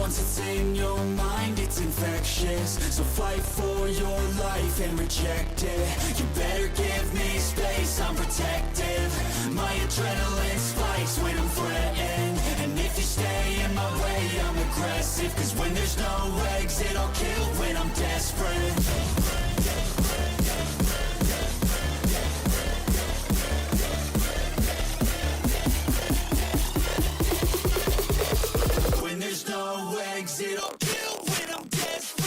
Once it's in your mind, it's infectious. So fight for your life and reject it. You better give me space, I'm protective. My adrenaline spikes when I'm threatened. And if you stay in my way, I'm aggressive. Cause when there's no exit, I'll kill when I'm desperate. When there's no exit, I'll kill when I'm desperate.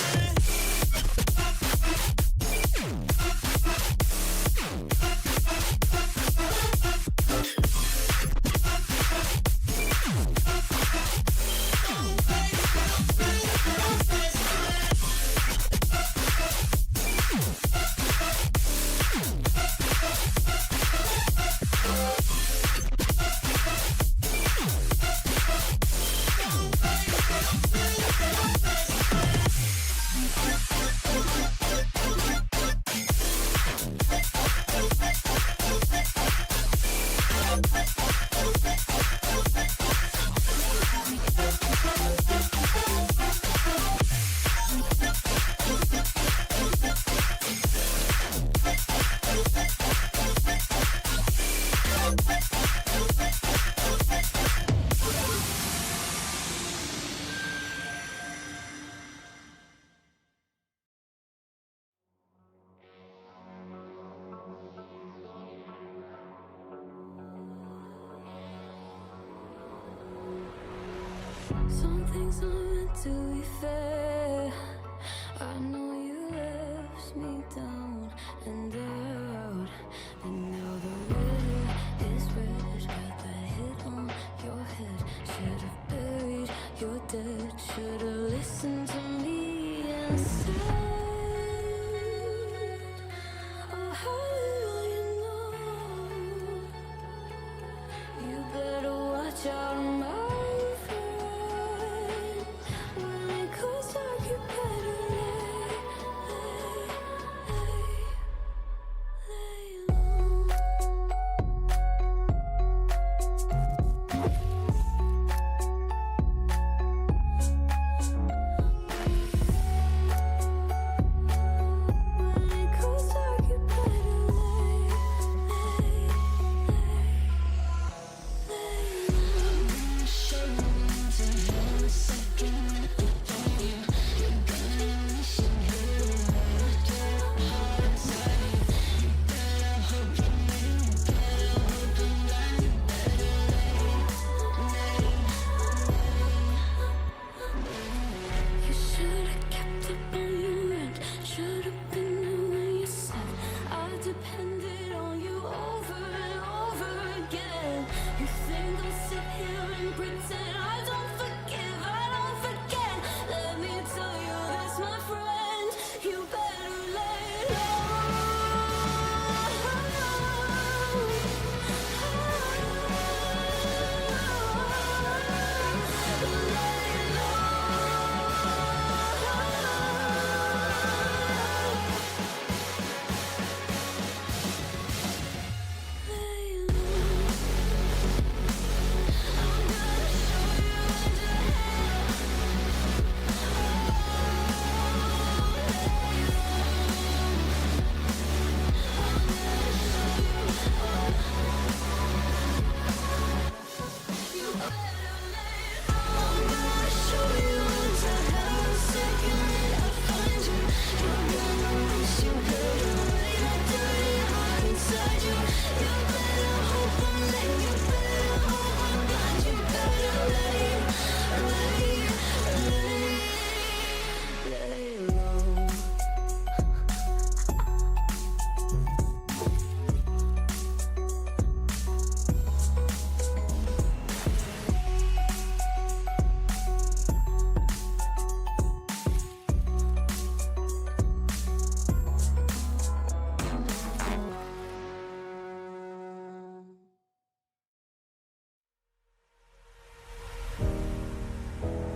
Some things aren't meant to be fair. I know you left me down and out, and now the red is red. Got that hit on your head. Should've buried your dead. Should've listened to me and said, oh, how little you know. You better watch out, my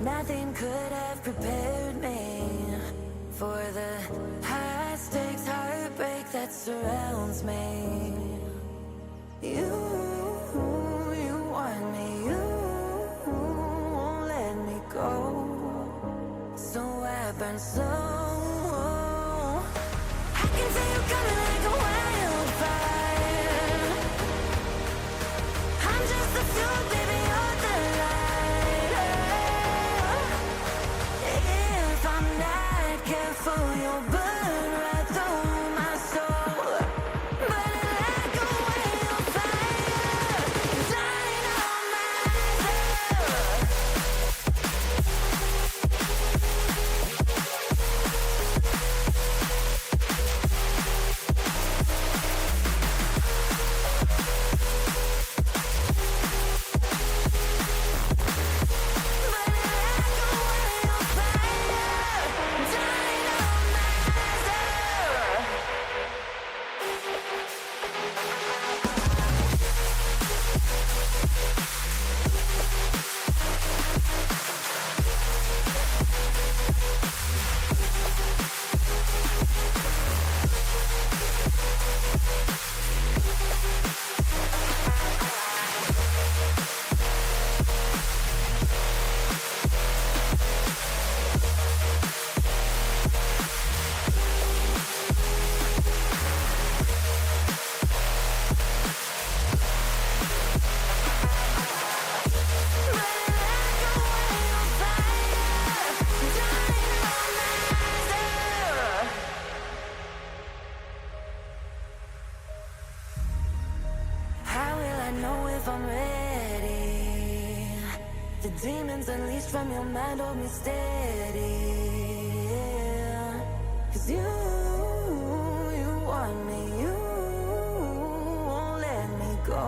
Nothing could have prepared me for the high-stakes heartbreak that surrounds me. You want me, you won't let me go. burn slow. I can feel you coming like a wildfire. I'm just the fuel, baby, you're the lighter. If I'm not careful, you'll burn right through my soul. Burning like a wildfire. Dynamite. How will I know if I'm ready? The demons unleashed from your mind hold me steady. Yeah. 'Cause you want me, you won't let me go.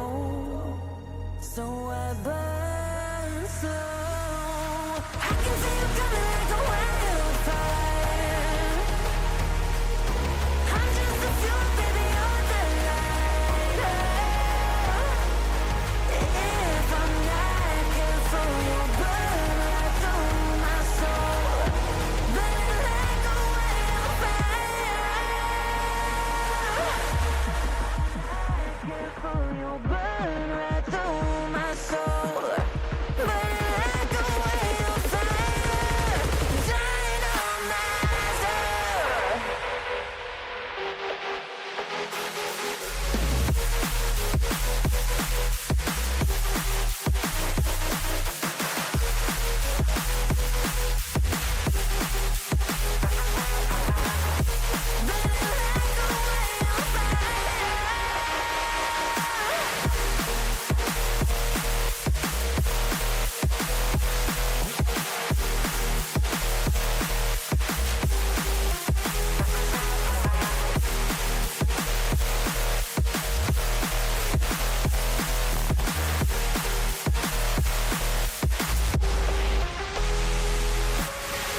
So I burn slow. I can see you coming like a wildfire. I'm just the fuel, baby, you're the lighter. If I'm not careful, you'll burn right through my soul. Burning like a wildfire. Careful, you'll burn right through my soul. Burning like a wildfire. Dynamite.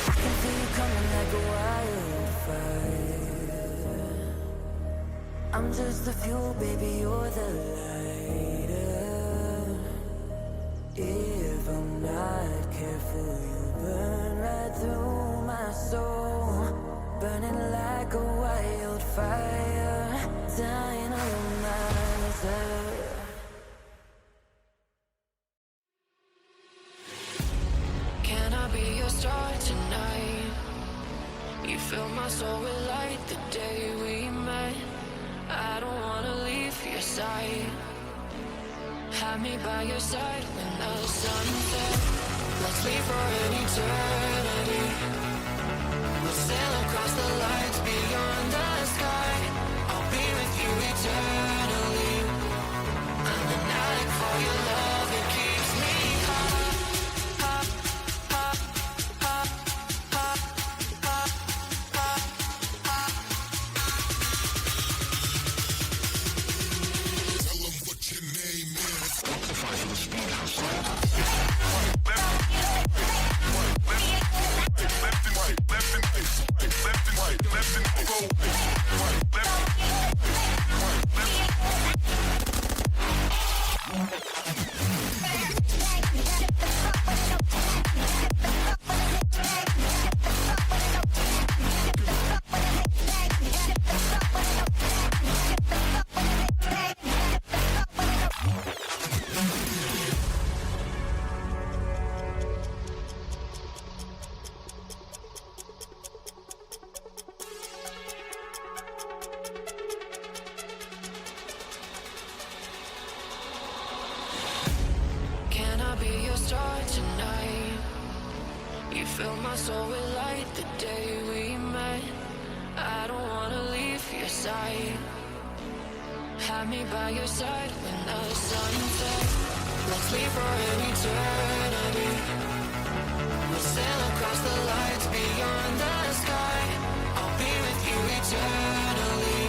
I can feel you coming like a wildfire. I'm just the fuel, baby, you're the lighter. If I'm not careful, you'll burn right through my soul. Burning like a wildfire. Dynamite. Can I be your star tonight? You fill my soul with light the day we met. I don't wanna leave your side. Have me by your side when the sun sets. Let's leave for an eternity. We'll sail across the lights beyond the sky. I'll be with you eternally. I'm an addict for your love, it keeps me high. Left and right, left and right, left and right, left and right, go. fill my soul with light the day we met. I don't wanna leave your side. Have me by your side when the sun sets. Let's leave for an eternity. We'll sail across the lights beyond the sky. I'll be with you eternally.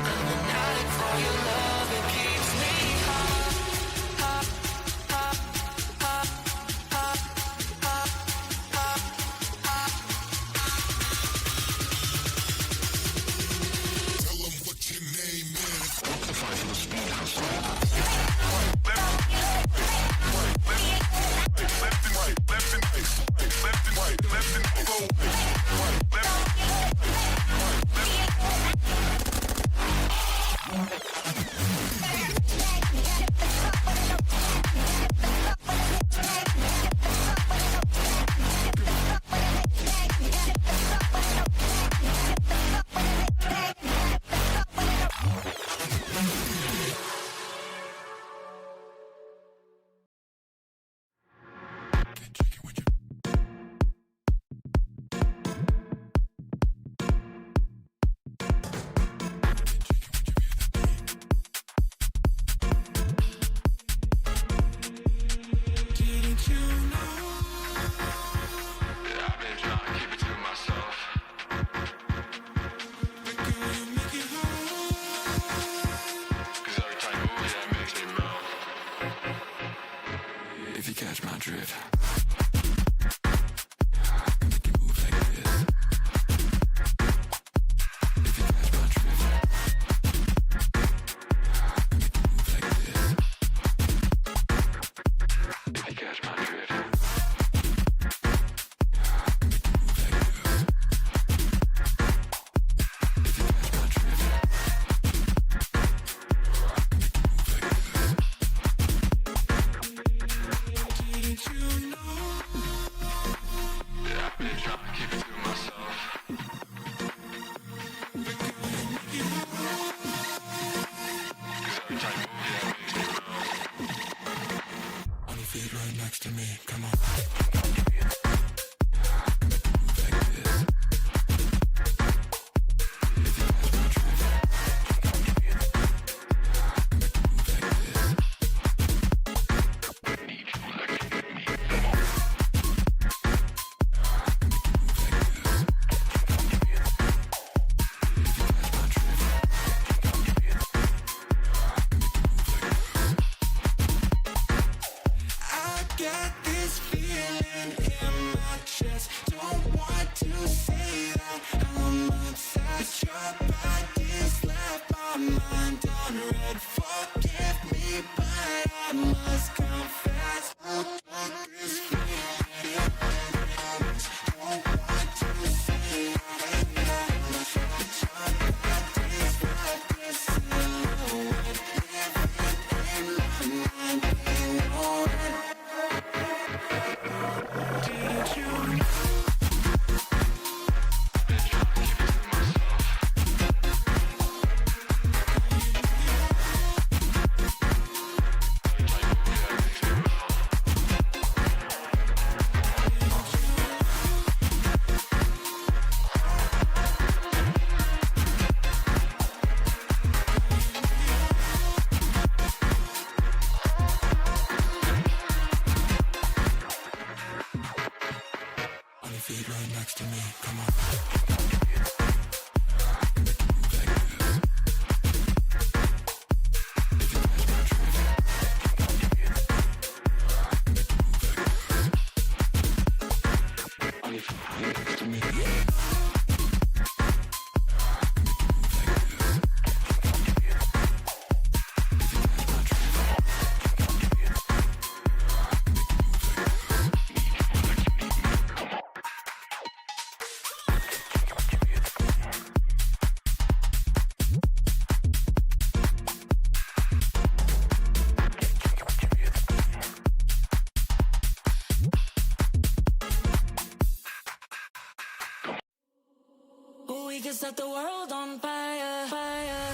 I'm an addict for your love, it keeps me high. High, high, high, high, high, high, high. Tell them what your name is. Amplify for the speed hustle. If you catch my drift. Right next to me, come on. Feet right next to me, come on. We can set the world on fire, fire.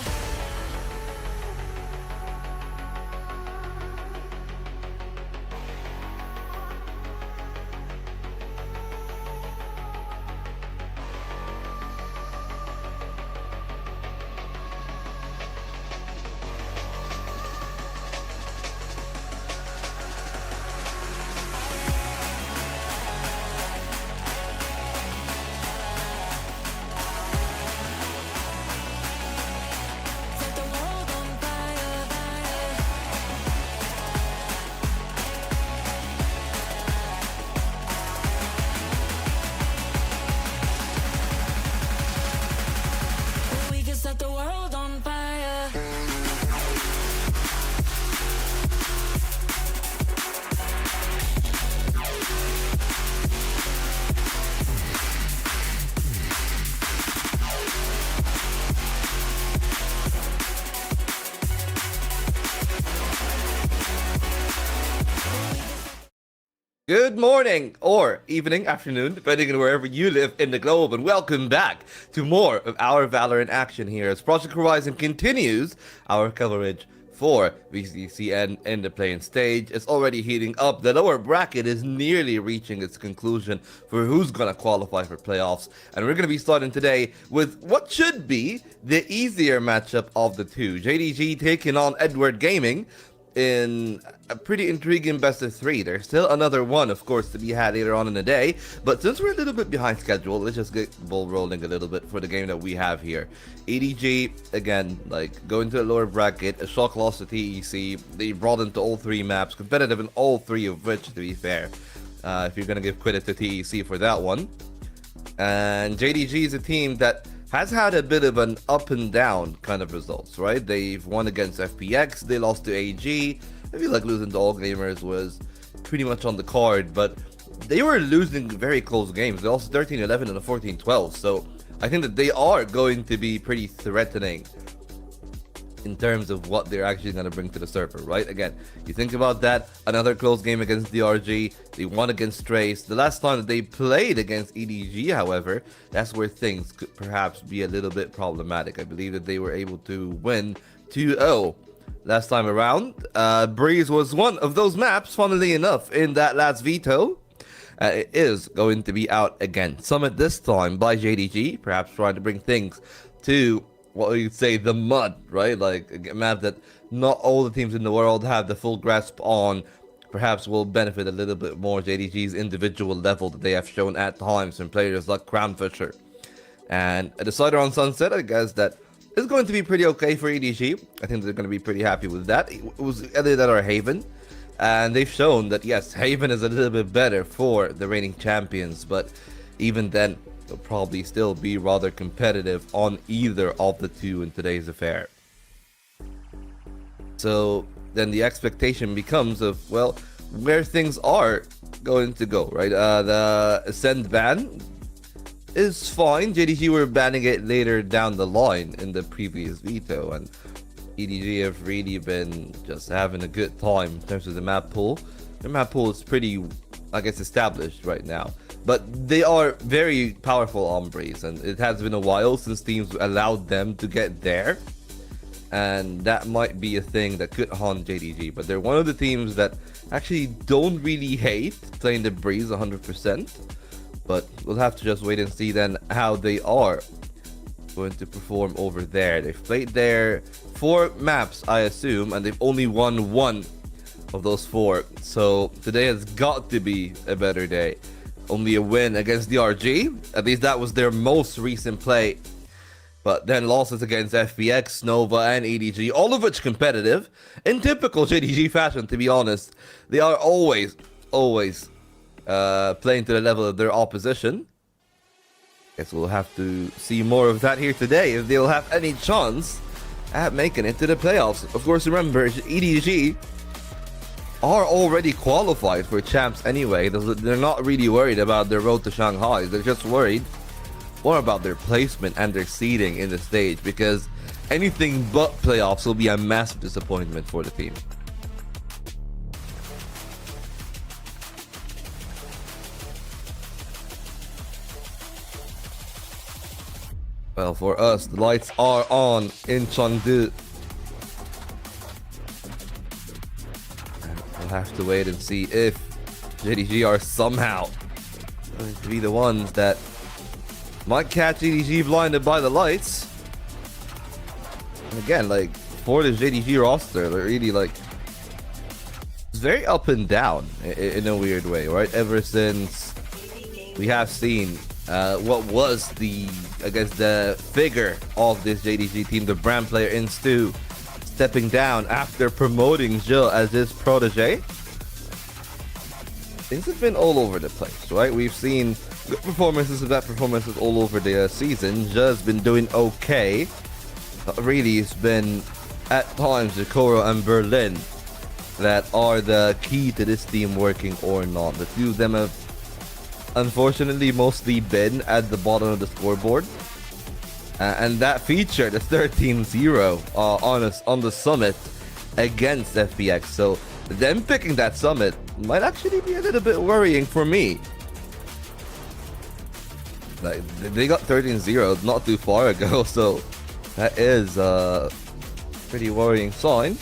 Good morning, or evening, afternoon, depending on wherever you live in the globe, and welcome back to more of our Valorant action here as Project Horizon continues our coverage for VCT in the playing stage. It's already heating up. The lower bracket is nearly reaching its conclusion for who's gonna qualify for playoffs, and we're gonna be starting today with what should be the easier matchup of the two. JDG taking on Edward Gaming in a pretty intriguing best of 3. There's still another one, of course, to be had later on in the day, but since we're a little bit behind schedule, let's just get ball rolling a little bit for the game that we have here. EDG, again, like, going to a lower bracket, a shock loss to TEC. They brought into all 3 maps, competitive in all 3 of which, to be fair, if you're gonna give credit to TEC for that one. And JDG is a team that has had a bit of an up and down kind of results, right? They've won against FPX, they lost to AG. I feel like losing to All Gamers was pretty much on the card, but they were losing very close games. They lost 13-11 and a 14-12, so I think that they are going to be pretty threatening in terms of what they're actually going to bring to the server, right? Again, you think about that, another close game against DRG, they won against Trace. The last time that they played against EDG, however, that's where things could perhaps be a little bit problematic. I believe that they were able to win 2-0 last time around. Breeze was one of those maps, funnily enough, in that last veto. It is going to be out again. Summit this time by JDG, perhaps trying to bring things to what you'd say the mud, right? Like a map that not all the teams in the world have the full grasp on. Perhaps will benefit a little bit more JDG's individual level that they have shown at times from players like Crownfisher. And a decider on Sunset, I guess that is going to be pretty okay for EDG. I think they're going to be pretty happy with that. It was either that or Haven. And they've shown that, yes, Haven is a little bit better for the reigning champions. But even then, they'll probably still be rather competitive on either of the two in today's affair. So then the expectation becomes of, well, where things are going to go, right? The Ascend ban is fine. JDG were banning it later down the line in the previous veto, and EDG have really been just having a good time in terms of the map pool. The map pool is pretty, I guess, established right now. But they are very powerful Hombres, and it has been a while since teams allowed them to get there. And that might be a thing that could haunt JDG. But they're one of the teams that actually don't really hate playing the Breeze 100%. But we'll have to just wait and see then how they are going to perform over there. They've played there 4 maps, I assume, and they've only won 1 of those 4. So today has got to be a better day. Only a win against DRG. At least that was their most recent play. But then losses against FPX, Nova, and EDG, all of which competitive. In typical JDG fashion, to be honest, they are always playing to the level of their opposition. Guess we'll have to see more of that here today, if they'll have any chance at making it to the playoffs. Of course, remember, EDG are already qualified for champs anyway. They're not really worried about their road to Shanghai. They're just worried more about their placement and their seeding in the stage, because anything but playoffs will be a massive disappointment for the team. Well, for us, the lights are on in Chengdu. We'll have to wait and see if JDG are somehow going to be the ones that might catch EDG blinded by the lights. And again, like, for the JDG roster, they're really like, it's very up and down in a weird way, right? Ever since we have seen what was the, I guess, the figure of this JDG team, the brand player in Stu, stepping down after promoting Jill as his protege. Things have been all over the place, right? We've seen good performances and bad performances all over the season. Jill's been doing okay, but really it's been at times Jacoro and Berlin that are the key to this team working or not. The two of them have unfortunately mostly been at the bottom of the scoreboard. And that feature, the 13-0 on the summit against FPX. So them picking that summit might actually be a little bit worrying for me. Like, they got 13-0 not too far ago, so that is a pretty worrying sign.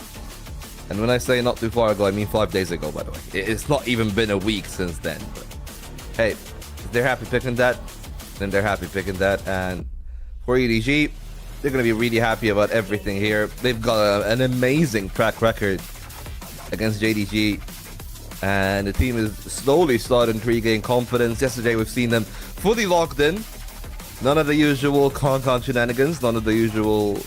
And when I say not too far ago, I mean 5 days ago, by the way. It's not even been a week since then. But hey, if they're happy picking that, then they're happy picking that. And for EDG, they're going to be really happy about everything here. They've got an amazing track record against JDG. And the team is slowly starting to regain confidence. Yesterday, we've seen them fully locked in. None of the usual con shenanigans. None of the usual,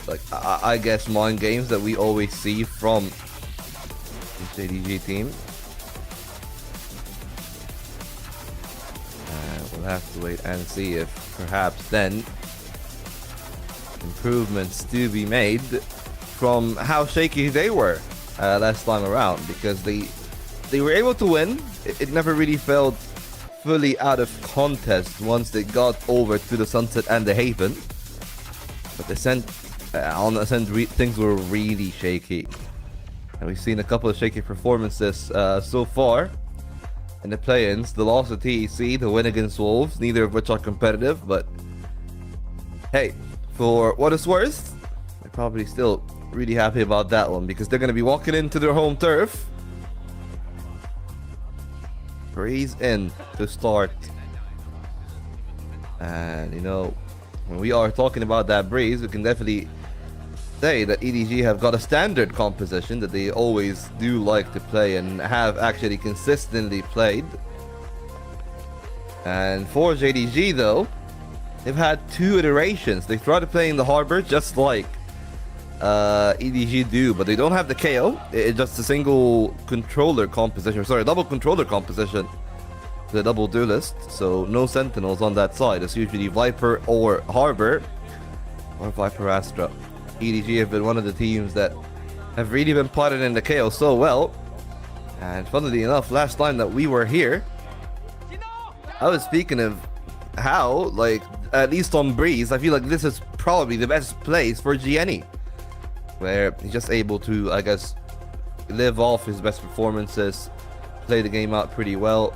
like, I guess, mind games that we always see from the JDG team. We'll have to wait and see if perhaps then improvements to be made from how shaky they were last time around, because they were able to win. It never really felt fully out of contest once they got over to the Sunset and the Haven. But on the Ascent, things were really shaky. And we've seen a couple of shaky performances so far in the play-ins. The loss of TEC, the win against Wolves, neither of which are competitive. But hey, for what it's worth, they're probably still really happy about that one, because they're going to be walking into their home turf. Breeze in to start. And you know, when we are talking about that breeze, we can definitely say that EDG have got a standard composition that they always do like to play and have actually consistently played. And for JDG though, they've had 2 iterations. They tried to play in the harbor just like EDG do, but they don't have the KO. It's just a single controller composition, sorry, double controller composition, the double duelist. So no sentinels on that side. It's usually Viper or Harbor or Viper Astra. EDG have been one of the teams that have really been potted in the KO so well. And funnily enough, last time that we were here, I was speaking of how, like, at least on Breeze, I feel like this is probably the best place for GNE, where he's just able to, I guess, live off his best performances, play the game out pretty well.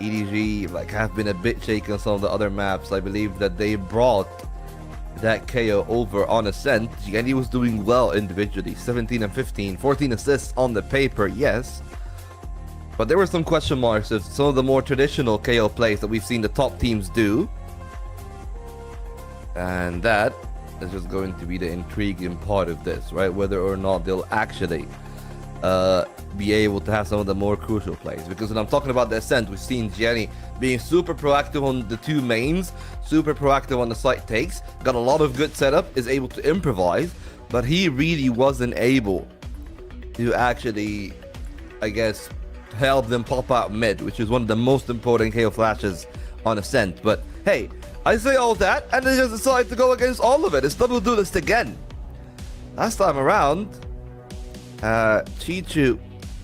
EDG, like, have been a bit shaky on some of the other maps. I believe that they brought that KO over on Ascent. GNE was doing well individually, 17 and 15, 14 assists on the paper, yes. But there were some question marks of some of the more traditional KO plays that we've seen the top teams do. And that is just going to be the intriguing part of this, right? Whether or not they'll actually be able to have some of the more crucial plays. Because when I'm talking about the Ascent, we've seen GNE being super proactive on the 2 mains, super proactive on the site takes, got a lot of good setup, is able to improvise, but he really wasn't able to actually, I guess, help them pop out mid, which is one of the most important KO flashes on Ascent. But hey, I say all that, and they just decide to go against all of it. It's double duelist again. Last time around, Chichu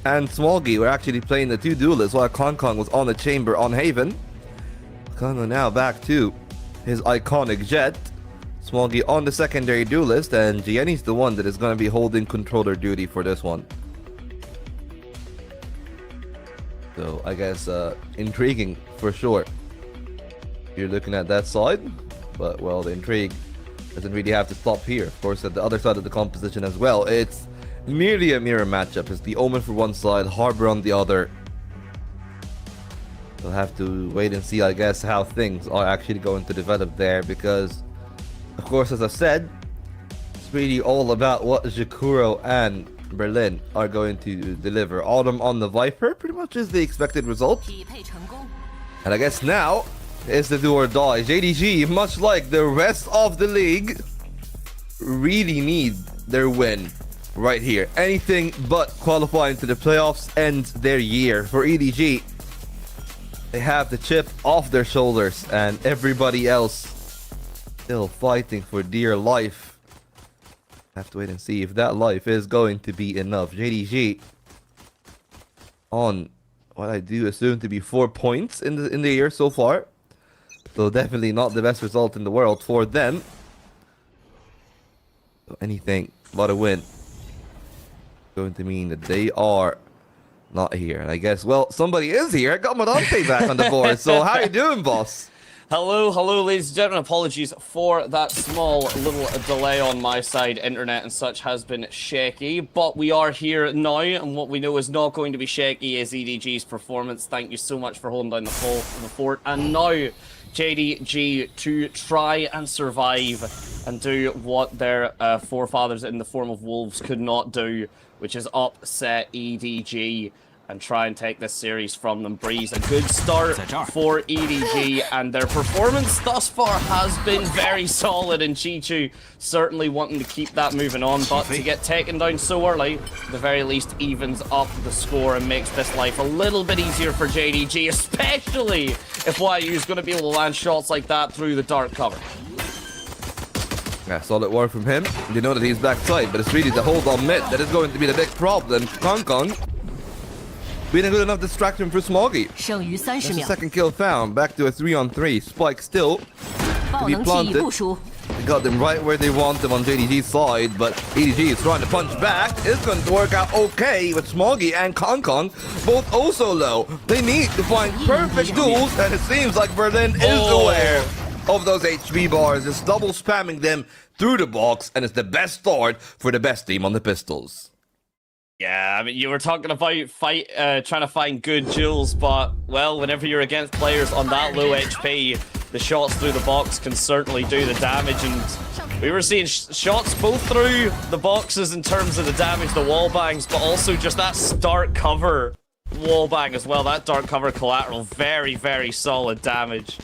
and Smoggy were actually playing the 2 duelists while Kong was on the chamber on Haven. Kong now back to his iconic jet. Smoggy on the secondary duelist, and GNE's the one that is going to be holding controller duty for this one. So I guess intriguing for sure. You're looking at that side, but well, the intrigue doesn't really have to stop here. Of course, at the other side of the composition as well, it's merely a mirror matchup. It's the Omen for one side, Harbor on the other. We'll have to wait and see, I guess, how things are actually going to develop there, because, of course, as I said, it's really all about what Jakuro and Berlin are going to deliver. Autumn on the Viper pretty much is the expected result. And I guess now is the do or die. JDG, much like the rest of the league, really need their win right here. Anything but qualifying to the playoffs ends their year. For EDG, they have the chip off their shoulders, and everybody else still fighting for dear life. Have to wait and see if that life is going to be enough. JDG on what I do assume to be 4 points in the year so far. So definitely not the best result in the world for them. So anything but a win going to mean that they are not here. And I guess, well, somebody is here. I got Madante back on the board. So how you doing, boss? Hello, ladies and gentlemen. Apologies for that small little delay on my side. Internet and such has been shaky, but we are here now, and what we know is not going to be shaky is EDG's performance. Thank you so much for holding down the fort. And now, JDG to try and survive and do what their forefathers in the form of wolves could not do, which is upset EDG and try and take this series from them. Breeze, a good start for EDG, and their performance thus far has been very solid, and Chichu certainly wanting to keep that moving on, but to get taken down so early, at the very least evens up the score and makes this life a little bit easier for JDG, especially if YU is going to be able to land shots like that through the dark cover. Yeah, solid work from him. You know that he's backside, but it's really the hold on mid that is going to be the big problem. Kong being a good enough distraction for Smoggy. That's the second kill found. Back to a 3-on-3. Spike still to be planted. They got them right where they want them on JDG's side, but EDG is trying to punch back. It's going to work out okay with Smoggy and Kong both also low. They need to find perfect duels, and it seems like Berlin is aware of those HP bars. It's double spamming them through the box, and it's the best start for the best team on the pistols. Yeah, I mean, you were talking about trying to find good duels, but, well, whenever you're against players on that low HP, the shots through the box can certainly do the damage, and we were seeing shots both through the boxes in terms of the damage, the wall bangs, but also just that dark cover wall bang as well. That dark cover collateral, very, very solid damage.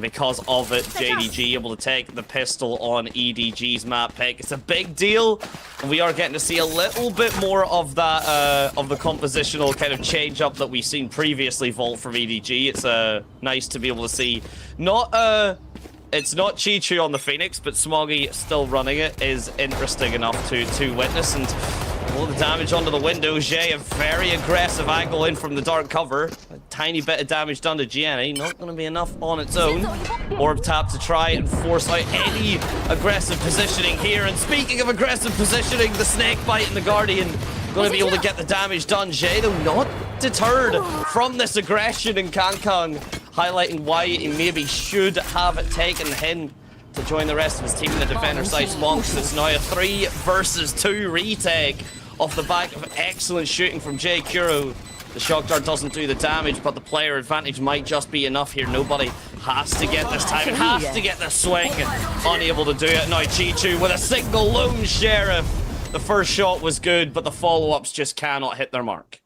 Because of it, JDG able to take the pistol on EDG's map pick. It's a big deal, and we are getting to see a little bit more of that, of the compositional kind of change up that we've seen previously Vault from EDG. It's nice to be able to see. It's not Chichu on the Phoenix, but Smoggy still running it is interesting enough to witness. And all the damage onto the window. Jay, a very aggressive angle in from the dark cover. A tiny bit of damage done to Gianni. Not going to be enough on its own. Orb tap to try and force out any aggressive positioning here. And speaking of aggressive positioning, the snake bite and the Guardian going to be able to get the damage done. Jay, though, not deterred from this aggression, in Kong highlighting why he maybe should have taken him to join the rest of his team in the defender side spawn, because it's now a 3 versus 2 retake off the back of excellent shooting from Jay Kuro. The shock dart doesn't do the damage, but the player advantage might just be enough here. Nobody has to get this time, it has to get the swing. Unable to do it. Now Chichu with a single lone sheriff. The first shot was good, but the follow-ups just cannot hit their mark.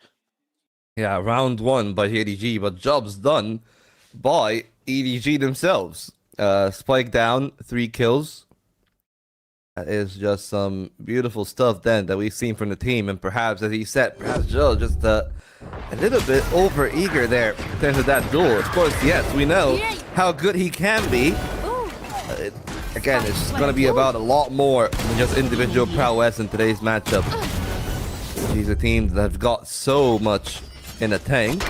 Yeah, round 1 by JDG, but job's done by EDG themselves. Spike down, 3 kills. That is just some beautiful stuff then that we've seen from the team, and perhaps, as he said, perhaps Joe just a little bit over eager there in terms of that duel. Of course, yes, we know how good he can be. Again, it's going to be about a lot more than just individual prowess in today's matchup. He's a team that have got so much in the tank.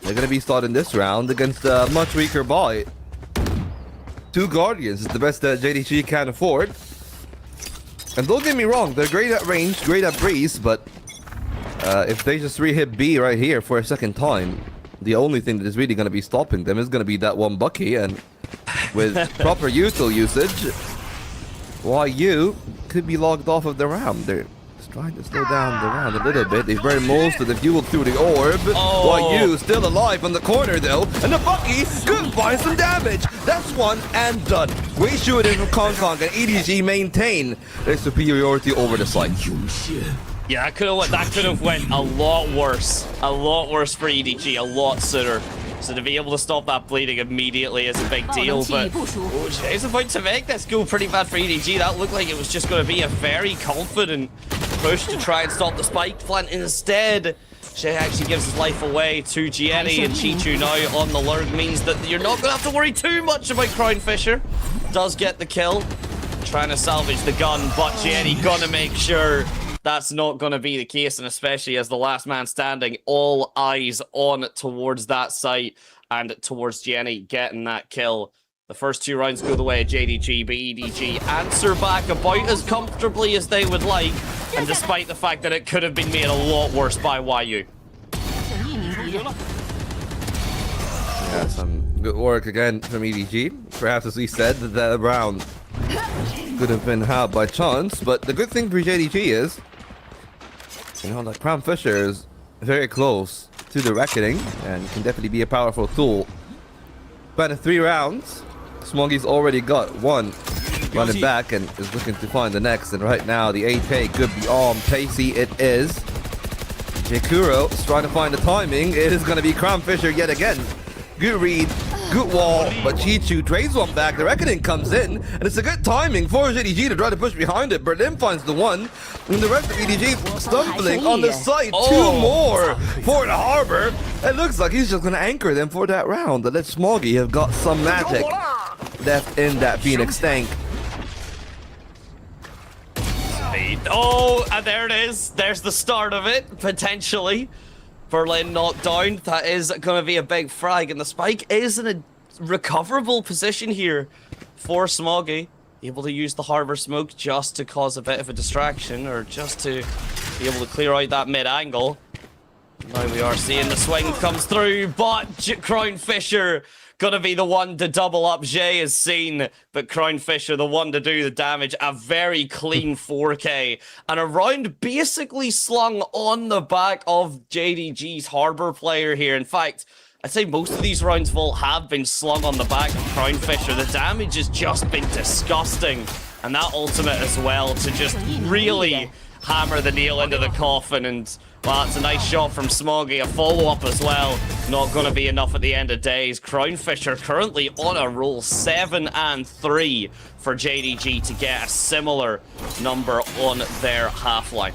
They're going to be starting this round against a much weaker boy. 2 Guardians is the best that JDG can afford. And don't get me wrong, they're great at range, great at breeze, but if they just re-hit B right here for a second time, the only thing that is really going to be stopping them is going to be that one Bucky, and with proper util usage, YU could be logged off of the round. They're just trying to slow down the round a little bit. They burned most of the fuel through the orb. YU still alive on the corner though, and the Bucky could find some damage. That's one and done. Great shooting from Kong, and EDG maintain their superiority over the site. Yeah, that could have went a lot worse. A lot worse for EDG, a lot sooner. So to be able to stop that bleeding immediately is a big deal, but Jay's about to make this go pretty bad for EDG. That looked like it was just going to be a very confident push to try and stop the spike plant. Instead, Jay actually gives his life away to Gianni, and Chichu now on the lurk means that you're not going to have to worry too much about Crown Fisher. Does get the kill, trying to salvage the gun, but Gianni gonna make sure that's not going to be the case, and especially as the last man standing, all eyes on towards that site and towards Gianni getting that kill. The first 2 rounds go the way of JDG, but EDG answer back about as comfortably as they would like. and despite the fact that it could have been made a lot worse by YU. Yeah, some good work again from EDG. Perhaps, as we said, that round could have been had by chance, but the good thing for JDG is, you know, that Crown Fisher is very close to the Reckoning and can definitely be a powerful tool. But in 3 rounds, Smoggy's already got 1 running back and is looking to find the next. And right now, the 8K could be on. Pacey it is. Jakuro is trying to find the timing. It is going to be Crown Fisher yet again. Good read, good wall, but Chichu trades one back. The Reckoning comes in, and it's a good timing for JDG to try to push behind it. Berlin finds the 1, and the rest of EDG stumbling on the side. 2 more for the Harbor. It looks like he's just going to anchor them for that round. Let Smoggy have got some magic left in that Phoenix tank. Oh, and there it is. There's the start of it, potentially. Berlin knocked down. That is going to be a big frag, and the spike is in a recoverable position here for Smoggy. Able to use the Harbor smoke just to cause a bit of a distraction, or just to be able to clear out that mid-angle. Now we are seeing the swing comes through, but Crown Fisher gonna be the one to double up. Jay is seen, but Crown Fisher the one to do the damage. A very clean 4K, and a round basically slung on the back of JDG's Harbor player here. In fact, I'd say most of these rounds have been slung on the back of Crown Fisher. The damage has just been disgusting, and that ultimate as well to just really hammer the nail into the coffin. And well, it's a nice shot from Smoggy. A follow-up as well. Not going to be enough at the end of days. Crown Fisher currently on a roll. 7 and 3 for JDG to get a similar number on their half-line.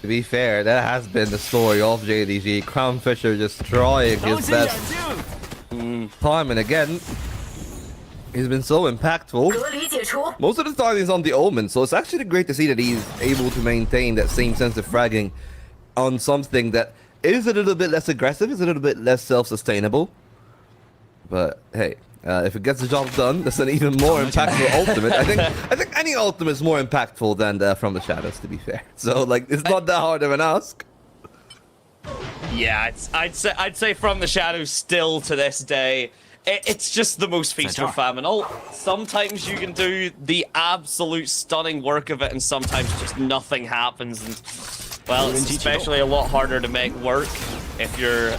To be fair, that has been the story of JDG. Crown Fisher just trying his best time and again. He's been so impactful. Most of the time he's on the Omen, so it's actually great to see that he's able to maintain that same sense of fragging on something that is a little bit less aggressive, is a little bit less self-sustainable. But hey, if it gets the job done, that's an even more impactful ultimate. I think any ultimate is more impactful than From the Shadows, to be fair. So like, it's not that hard of an ask. Yeah, I'd say From the Shadows still to this day. It's just the most feast or famine ult. Sometimes you can do the absolute stunning work of it, and sometimes just nothing happens. And well, it's especially a lot harder to make work if you're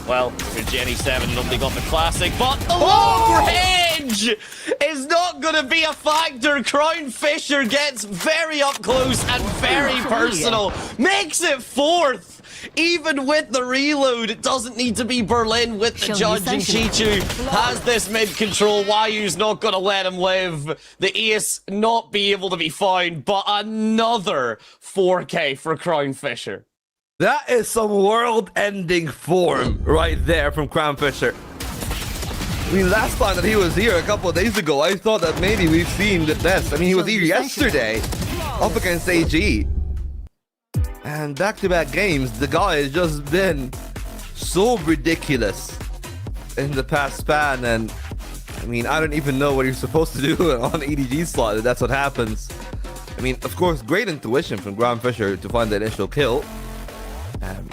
well, if you're Jenny 7 and only got the classic. But the long range is not going to be a factor. Crown Fisher gets very up close and very personal. Makes it 4th. Even with the reload, it doesn't need to be Berlin with the judge, and Chichu has this mid control. YU's not going to let him live. The ace not be able to be found, but another 4K for Crown Fisher. That is some world-ending form right there from Crown Fisher. I mean, last time that he was here a couple of days ago, I thought that maybe we've seen the best. I mean, he was here yesterday up against AG. And back-to-back games, the guy has just been so ridiculous in the past span. And I mean, I don't even know what you're supposed to do on EDG slot if that's what happens. I mean, of course, great intuition from Crown Fisher to find the initial kill.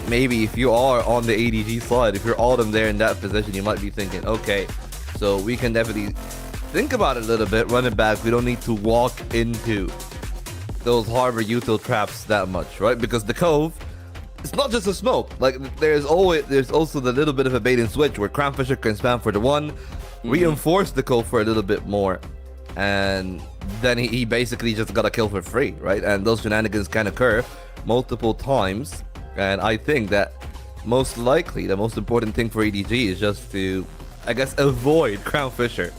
Maybe if you are on the ADG slide, if you're all them there in that position, you might be thinking, okay, so we can definitely think about it a little bit, run it back. We don't need to walk into those Harbor util traps that much, right? Because the Cove, it's not just a smoke. Like, there's also the little bit of a bait and switch where Crown Fisher can spam for the 1, reinforce the Cove for a little bit more, and then he basically just got a kill for free, right? And those shenanigans can occur multiple times. And I think that most likely the most important thing for EDG is just to, I guess, avoid Crown Fisher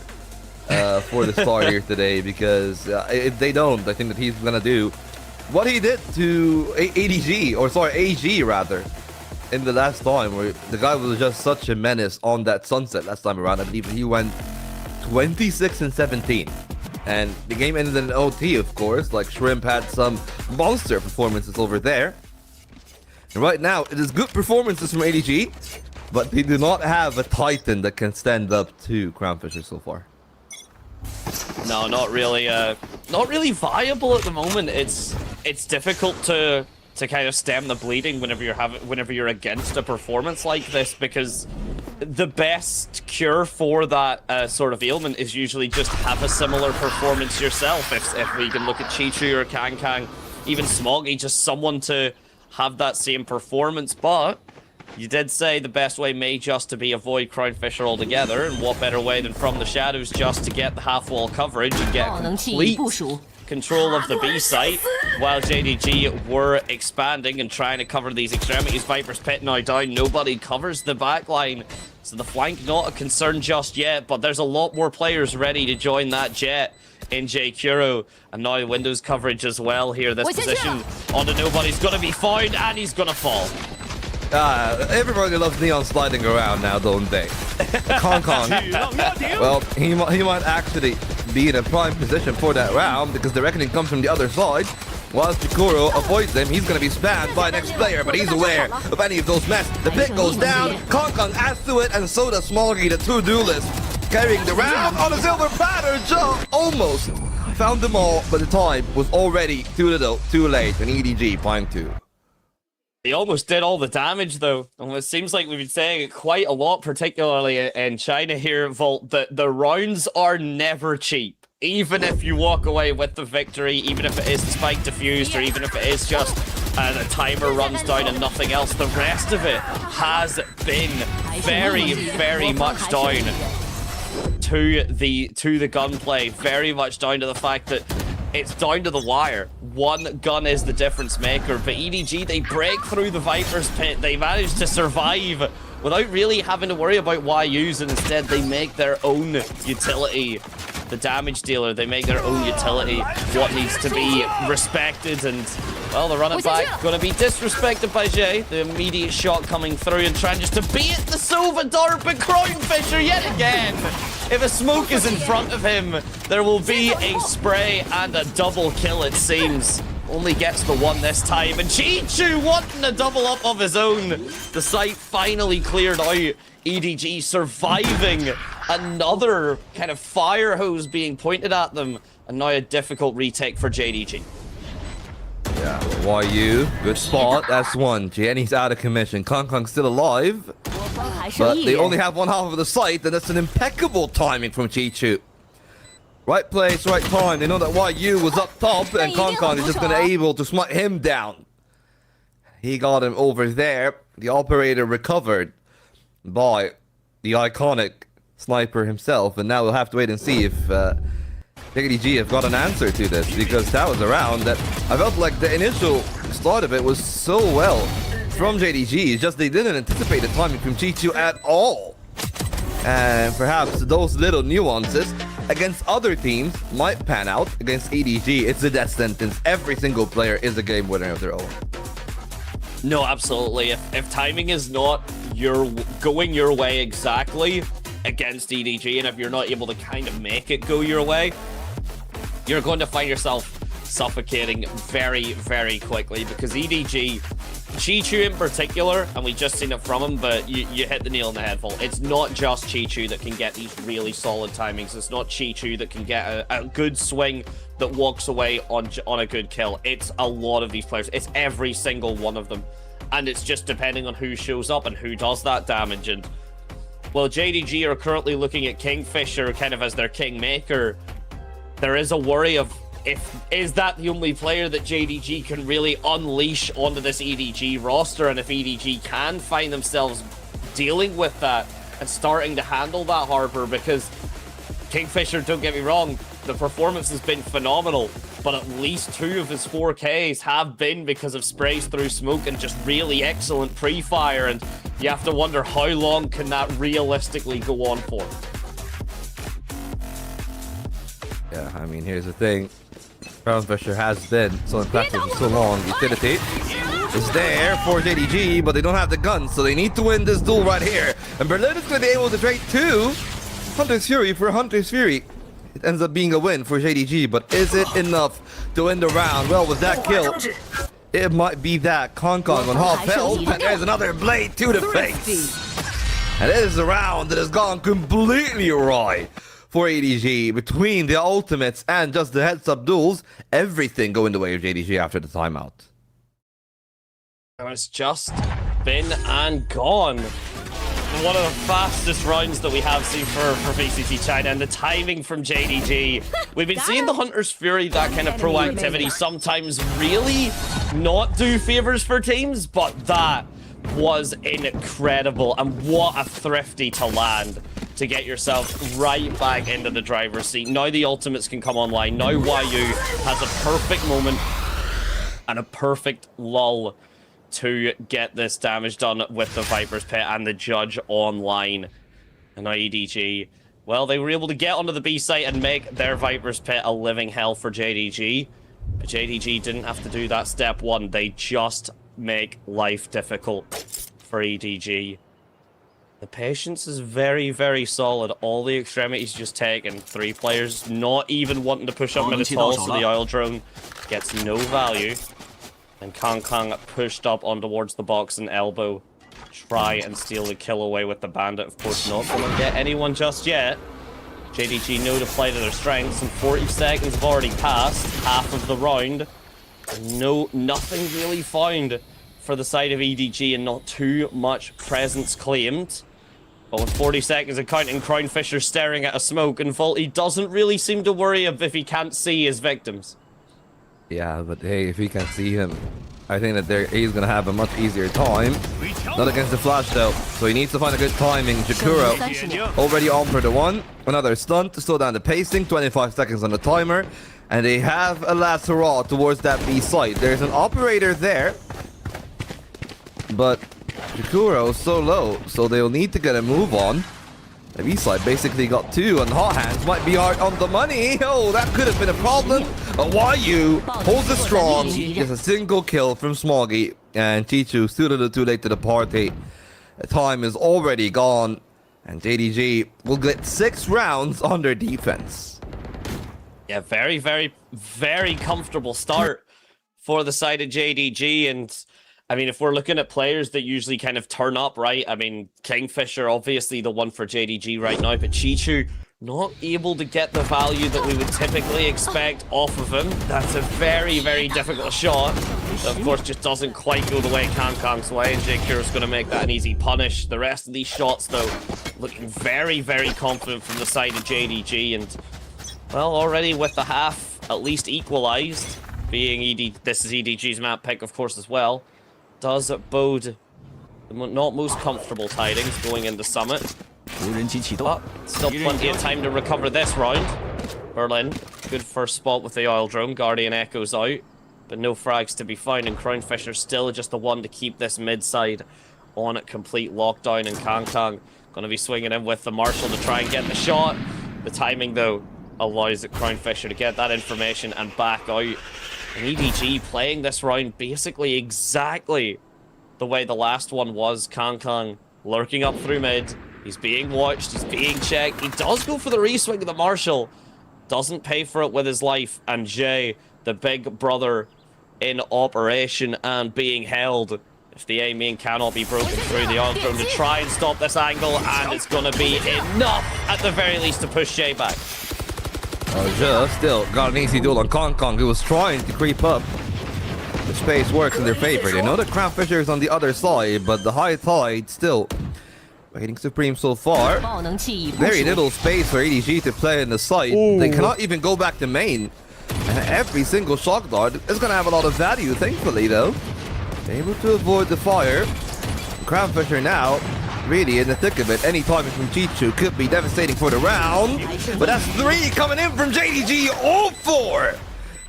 for the start here today, because if they don't, I think that he's gonna do what he did to ADG, or sorry, AG rather, in the last time, where the guy was just such a menace on that sunset last time around. I believe he went 26 and 17. And the game ended in an OT, of course. Like, Shrimp had some monster performances over there. And right now, it is good performances from ADG, but they do not have a Titan that can stand up to Crown Fisher so far. No, not really viable at the moment. It's it's difficult to kind of stem the bleeding whenever you're against a performance like this, because the best cure for that sort of ailment is usually just have a similar performance yourself. If we can look at Chichu or Kang, even Smoggy, just someone to have that same performance. But you did say the best way may just to be avoid Crownfisher altogether, and what better way than from the shadows just to get the half-wall coverage and get complete control of the B site, while JDG were expanding and trying to cover these extremities. Viper's Pit now down, nobody covers the backline, so the flank not a concern just yet, but there's a lot more players ready to join that jet in J Kuro, and now Windows coverage as well here. This position onto nobody's gonna be found, and he's gonna fall. Everybody loves Neon sliding around now, don't they? Kong, well, he might actually be in a prime position for that round, because the reckoning comes from the other side. While Chikuro avoids him, he's going to be spammed by next player, but he's aware of any of those mess. The pit goes down, Kong adds to it, and so does Smoggy, the two duelists, carrying the round on a silver platter. Joe almost found them all, but the time was already too little, too late, and EDG find 2. He almost did all the damage, though. And it seems like we've been saying it quite a lot, particularly in China here, Volt, that the rounds are never cheap. Even if you walk away with the victory, even if it is spike diffused, or even if it is just the timer runs down and nothing else, the rest of it has been very, very much down to the gunplay. Very much down to the fact that it's down to the wire. One gun is the difference maker, but EDG, they break through the Viper's Pit. They manage to survive without really having to worry about YUs, and instead they make their own utility. The damage dealer, they make their own utility, what needs to be respected, and, well, the running back gonna be disrespected by Jay. The immediate shot coming through and trying just to beat the silver dart, but Crownfisher yet again. If a smoke is in front of him, there will be a spray and a double kill, it seems. Only gets the one this time, and Chichu wanting a double up of his own. The site finally cleared out. EDG surviving another kind of fire hose being pointed at them, and now a difficult retake for JDG. Yeah, YU, good spot, that's one. Jenny's out of commission. Kong's still alive, but they only have one half of the site, and that's an impeccable timing from Chichu. Right place, right time. They know that YU was up top, and Kong is just gonna able to smite him down. He got him over there. The operator recovered by the iconic sniper himself, and now we'll have to wait and see if JDG have got an answer to this, because that was a round that I felt like the initial start of it was so well from JDG. It's just they didn't anticipate the timing from Chichu at all, and perhaps those little nuances against other teams might pan out. Against EDG, it's a death sentence. Every single player is a game winner of their own. No, absolutely. If timing is not going your way exactly against EDG, and if you're not able to kind of make it go your way, you're going to find yourself suffocating very, very quickly, because EDG, Chichu in particular, and we just seen it from him, but you hit the nail on the head, Vol. It's not just Chichu that can get these really solid timings. It's not Chichu that can get a good swing that walks away on a good kill. It's a lot of these players. It's every single one of them. And it's just depending on who shows up and who does that damage. And, well, JDG are currently looking at Kingfisher kind of as their kingmaker. There is a worry of, is that the only player that JDG can really unleash onto this EDG roster? And if EDG can find themselves dealing with that and starting to handle that harbor, because Kingfisher, don't get me wrong, the performance has been phenomenal, but at least 2 of his 4Ks have been because of sprays through smoke and just really excellent pre-fire, and you have to wonder how long can that realistically go on for. Yeah, I mean, here's the thing. Crownfisher has been so impressive for so long. Utility is there for JDG, but they don't have the guns, so they need to win this duel right here. And Berlin is going to be able to trade 2 Hunter's Fury for Hunter's Fury. It ends up being a win for JDG, but is it enough to win the round? Well, with that kill, it might be that. Kong on half health, and there's another blade to the face. And it is a round that has gone completely awry for EDG between the ultimates and just the heads-up duels. Everything going the way of JDG after the timeout. And it's just been and gone. One of the fastest rounds that we have seen for VCT China, and the timing from JDG. We've been seeing the Hunter's Fury, that kind of proactivity, sometimes really not do favors for teams, but that was incredible. And what a thrifty to land to get yourself right back into the driver's seat. Now the ultimates can come online. Now YU has a perfect moment and a perfect lull to get this damage done with the Viper's Pit and the Judge online. And now EDG, well, they were able to get onto the B site and make their Viper's Pit a living hell for JDG. But JDG didn't have to do that step one. They just make life difficult for EDG. The patience is very, very solid. All the extremities just taken. 3 players not even wanting to push up mid at all, so the oil drone gets no value. And Kong pushed up on towards the box and elbow. Try and steal the kill away with the bandit. Of course, not going to get anyone just yet. JDG know to play to their strengths, and 40 seconds have already passed. Half of the round. Nothing really found for the side of EDG, and not too much presence claimed. But with 40 seconds and counting, Crownfisher staring at a smoke, and Vaulty doesn't really seem to worry if he can't see his victims. Yeah, but hey, if he can see him, I think that he's going to have a much easier time. Not against the flash though, so he needs to find a good timing. Jakuro already on for the one. Another stunt to slow down the pacing. 25 seconds on the timer. And they have a last hurrah towards that B site. There's an operator there, but Jakuro is so low, so they'll need to get a move on. The B side basically got 2, and Hot Hands might be hard on the money. Oh, that could have been a problem. But YU holds it strong. Gets a single kill from Smoggy, and Chichu still a little too late to the party. The time is already gone, and JDG will get 6 rounds on their defense. Yeah, very, very, very comfortable start for the side of JDG. And I mean, if we're looking at players that usually kind of turn up, right? I mean, Kingfisher, obviously the one for JDG right now, but Chichu not able to get the value that we would typically expect off of him. That's a very, very difficult shot. That, of course, just doesn't quite go the way Kang's way, and JKuro's going to make that an easy punish. The rest of these shots, though, looking very, very confident from the side of JDG, and, well, already with the half at least equalized, being this is EDG's map pick, of course, as well. Does bode the not most comfortable tidings going into Summit. But still plenty of time to recover this round. Berlin, good first spot with the oil drone. Guardian echoes out, but no frags to be found. And Crownfisher still just the one to keep this mid side on at complete lockdown. And Kang going to be swinging in with the Marshal to try and get the shot. The timing, though, allows the Crownfisher to get that information and back out. And EDG playing this round basically exactly the way the last one was. Kang lurking up through mid. He's being watched. He's being checked. He does go for the re-swing of the Marshal. Doesn't pay for it with his life. And Jay, the big brother in operation and being held. If the A main cannot be broken through, the oil drone to try and stop this angle. And it's going to be enough, at the very least, to push Jay back. Still got an easy duel on Kong, who was trying to creep up. The space works in their favor. They know the Crownfisher is on the other side, but the high tide still waiting supreme so far. Very little space for EDG to play in the site. They cannot even go back to main. And every single shock dart is going to have a lot of value, thankfully, though. Able to avoid the fire. Crownfisher now really in the thick of it. Any timing from Chichu could be devastating for the round. But that's 3 coming in from JDG. All 4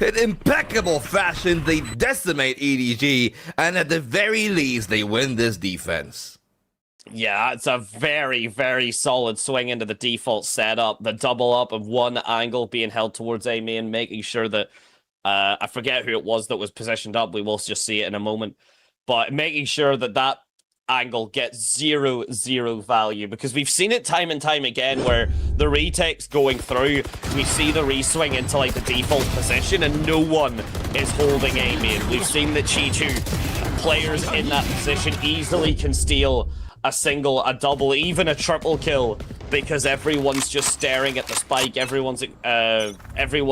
in impeccable fashion. They decimate EDG, and at the very least, they win this defense. Yeah, it's a very, very solid swing into the default setup. The double up of one angle being held towards A main, making sure that I forget who it was that was positioned up. We will just see it in a moment. But making sure that that angle gets 0-0 value, because we've seen it time and time again where the retake's going through, we see the re-swing into like the default position and no one is holding A main. We've seen that Chichu players in that position easily can steal a single, a double, even a triple kill because everyone's just staring at the spike. Everyone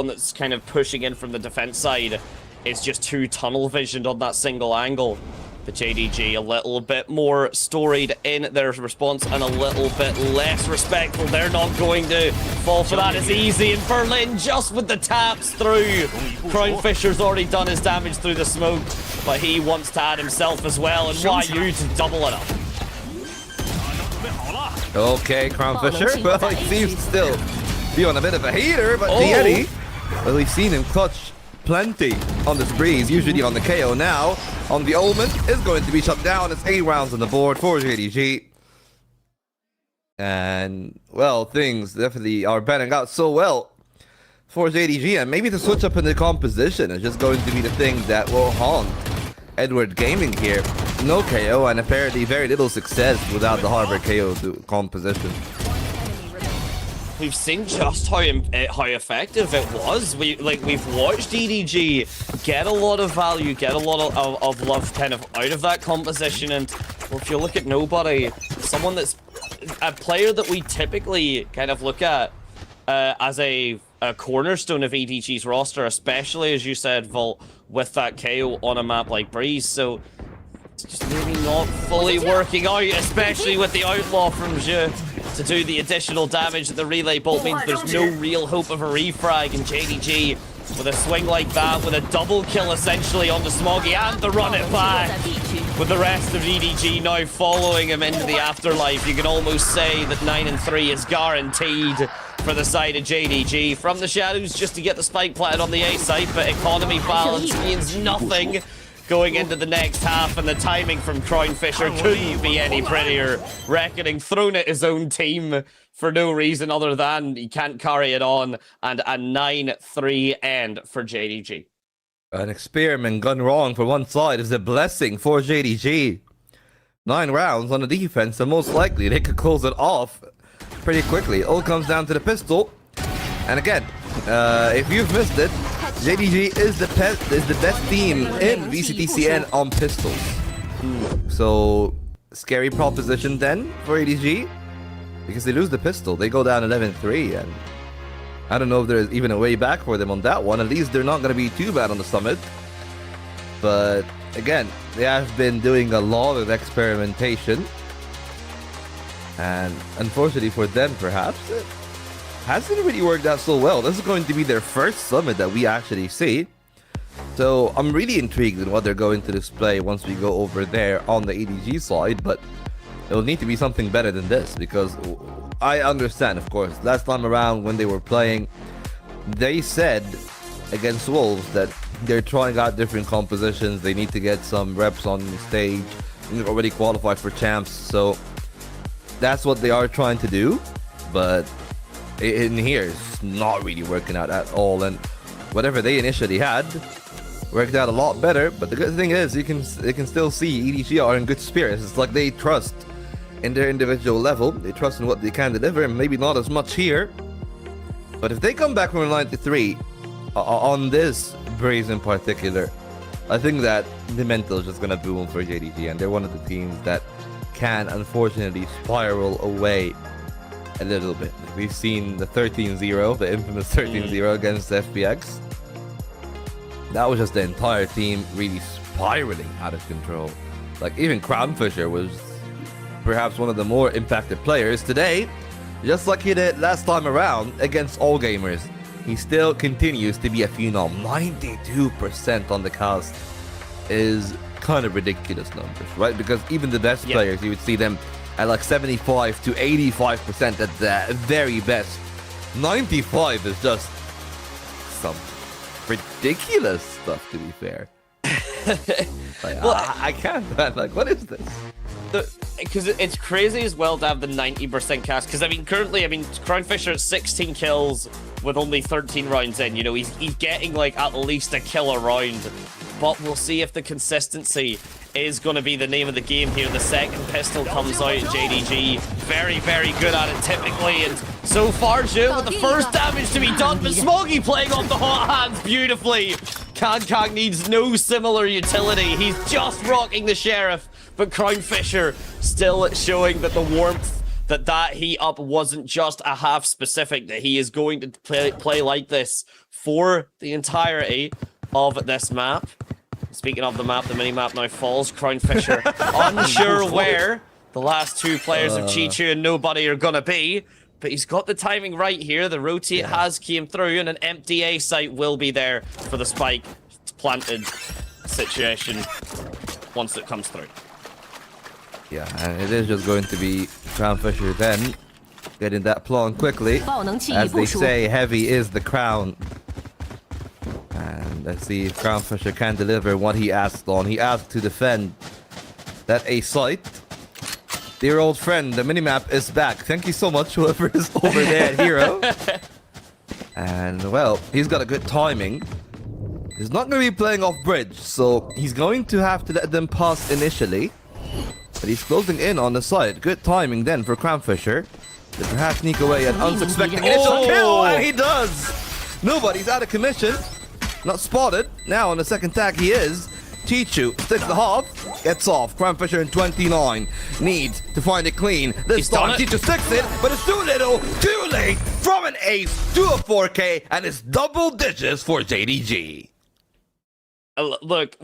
that's kind of pushing in from the defense side is just too tunnel visioned on that single angle. The JDG a little bit more storied in their response and a little bit less respectful. They're not going to fall for that as easy. And Berlin just with the taps through. Crown Fisher's already done his damage through the smoke, but he wants to add himself as well. And YU to double it up. Okay, Crown Fisher. Well, he seems to still be on a bit of a heater, but Diety, well, we've seen him clutch plenty on this breeze, usually on the KO. Now on the Omen is going to be shut down. It's 8 rounds on the board for JDG, and well, things definitely are panning out so well for JDG, and maybe the switch up in the composition is just going to be the thing that will haunt Edward Gaming here. No KO and apparently very little success without the Harvard KO composition. We've seen just how effective it was. We've watched EDG get a lot of value, get a lot of love kind of out of that composition. And well, if you look at Nobody, someone that's a player that we typically kind of look at as a cornerstone of EDG's roster, especially as you said, Volt, with that KO on a map like Breeze. So it's just maybe not fully working out, especially with the outlaw from Zhe to do the additional damage. The relay bolt means there's no real hope of a refrag, and JDG with a swing like that, with a double kill essentially on the Smoggy and the run it back, with the rest of EDG now following him into the afterlife. You can almost say that 9-3 is guaranteed for the side of JDG. From the shadows just to get the spike planted on the A site, but economy balance means nothing going into the next half, and the timing from Crown Fisher couldn't be any prettier. Reckoning thrown at his own team for no reason other than he can't carry it on, and a 9-3 end for JDG. An experiment gone wrong for one side is a blessing for JDG. 9 rounds on the defense, and most likely they could close it off pretty quickly. It all comes down to the pistol. And again, if you've missed it, JDG is the best team in VCT on pistols. So, scary proposition then for EDG, because they lose the pistol. They go down 11-3, and I don't know if there's even a way back for them on that one. At least they're not going to be too bad on the summit. But again, they have been doing a lot of experimentation, and unfortunately for them, perhaps, it hasn't really worked out so well. This is going to be their first summit that we actually see. So I'm really intrigued in what they're going to display once we go over there on the EDG side, but it'll need to be something better than this, because I understand, of course, last time around when they were playing, they said against Wolves that they're trying out different compositions. They need to get some reps on the stage. They're already qualified for champs, so that's what they are trying to do. But in here, it's not really working out at all, and whatever they initially had worked out a lot better. But the good thing is, they can still see EDG are in good spirits. It's like they trust in their individual level, they trust in what they can deliver, and maybe not as much here. But if they come back from 93 on this Breeze in particular, I think that the mental is just gonna boom for JDG, and they're one of the teams that can unfortunately spiral away a little bit. We've seen the 13-0, the infamous 13-0 against FPX. That was just the entire team really spiraling out of control. Like, even Crown Fisher was perhaps one of the more impacted players today, just like he did last time around against All Gamers. He still continues to be a phenom. 92% on the cast is kind of ridiculous numbers, right? Because even the best players, you would see them at like 75 to 85% at the very best. 95 is just some ridiculous stuff, to be fair. Like, well, I can't, man. Like, what is this? Because it's crazy as well to have the 90% cast. Because, I mean, currently, Crown Fisher at 16 kills with only 13 rounds in. You know, he's getting, like, at least a kill a round. But we'll see if the consistency is going to be the name of the game here. The second pistol comes out at JDG. Very, very good at it typically. And so far, Zhe with the first damage to be done. But Smoggy playing off the hot hands beautifully. Kang needs no similar utility. He's just rocking the Sheriff. But Crown Fisher still showing that the warmth that heat up wasn't just a half specific, that he is going to play like this for the entirety of this map. Speaking of the map, the mini-map now falls. Crownfisher unsure where the last two players of Chichu and Nobody are gonna be, but he's got the timing right here. The rotate has came through, and an empty A site will be there for the spike planted situation once it comes through. Yeah, and it is just going to be Crownfisher then getting that pawn quickly. As they say, heavy is the crown. And let's see if Crownfisher can deliver what he asked on. He asked to defend that A site. Dear old friend, the minimap is back. Thank you so much, whoever is over there at Hero. And, well, he's got a good timing. He's not going to be playing off bridge, so he's going to have to let them pass initially. But he's closing in on the side. Good timing then for Crownfisher. To perhaps sneak away an unsuspecting initial kill, and he does! Nobody's out of commission. Not spotted. Now on the second tag he is. Chichu sticks the half, gets off. Crownfisher in 29. Needs to find it clean. This time Chichu sticks it, but it's too little, too late. From an ace to a 4K, and it's double digits for JDG. Look,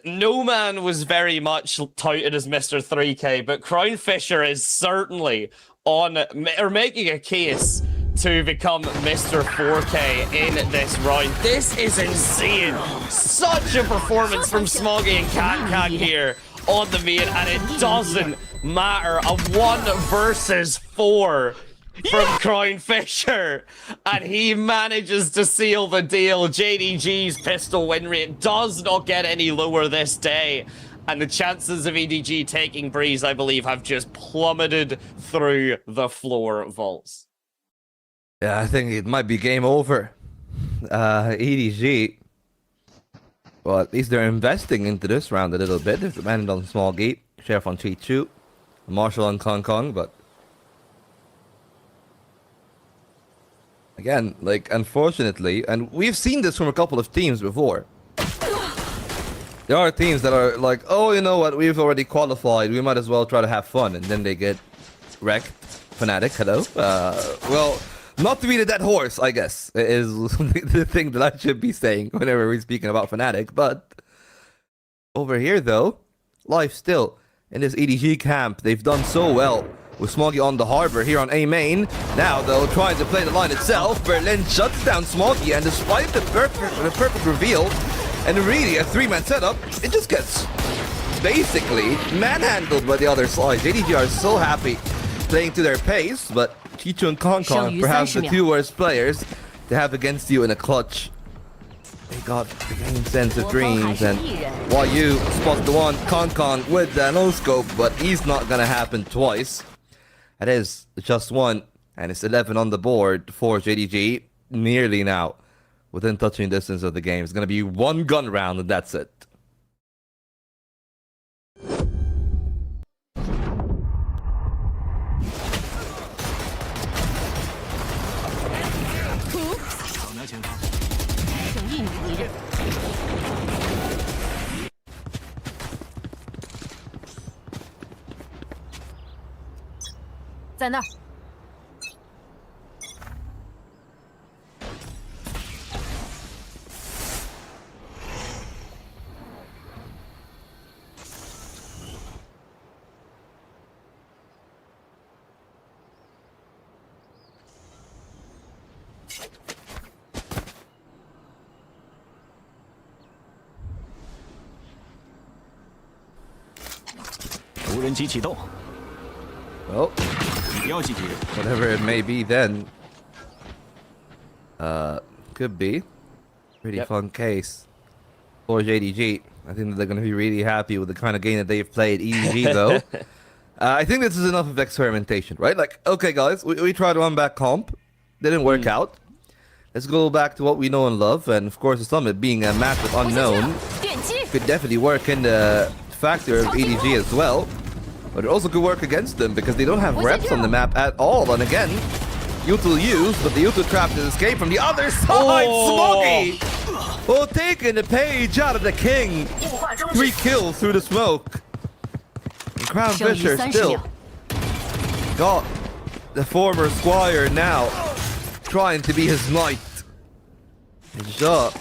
no man was very much touted as Mr. 3K, but Crownfisher is certainly on, or making a case to become Mr. 4K in this round. This is insane. Such a performance from Smoggy and Cat here on the main, and it doesn't matter. A 1 versus 4 from Crownfisher, and he manages to seal the deal. JDG's pistol win rate does not get any lower this day, and the chances of EDG taking Breeze, I believe, have just plummeted through the floor vaults. Yeah, I think it might be game over. EDG. Well, at least they're investing into this round a little bit. They've depended on Small Gate, Sheriff on Chichu, Marshall on Kong Kong, but again, like, unfortunately, and we've seen this from a couple of teams before. There are teams that are like, oh, you know what, we've already qualified, we might as well try to have fun, and then they get wrecked. Fnatic, hello. Well, not to be the dead horse, I guess, is the thing that I should be saying whenever we're speaking about Fnatic, but over here, though, life still in this EDG camp. They've done so well with Smoggy on the harbor here on A main. Now, though, trying to play the line itself, Berlin shuts down Smoggy, and despite the perfect reveal, and really a 3-man setup, it just gets basically manhandled by the other side. JDG are so happy playing to their pace, but Chichu and Kong Kong, perhaps the two worst players to have against you in a clutch. They got the game sense of dreams, and while you spot the one Kong Kong with the no-scope, but he's not gonna happen twice. It is just one, and it's 11 on the board for JDG, nearly now within touching distance of the game. It's gonna be one gun round, and that's it. Well, whatever it may be then, could be pretty fun case for JDG. I think that they're going to be really happy with the kind of game that they've played. EDG, though, I think this is enough of experimentation, right? Like, okay, guys, we tried one back comp, didn't work out. Let's go back to what we know and love, and of course, the Summit being a match with unknown could definitely work in the factor of EDG as well. But it also could work against them because they don't have reps on the map at all. And again, Yutul used, but the Yutul trap to escape from the other side. Smoggy! Oh, taking the page out of the king. 3 kills through the smoke. And Crownfisher still got the former Squire now trying to be his knight. Ja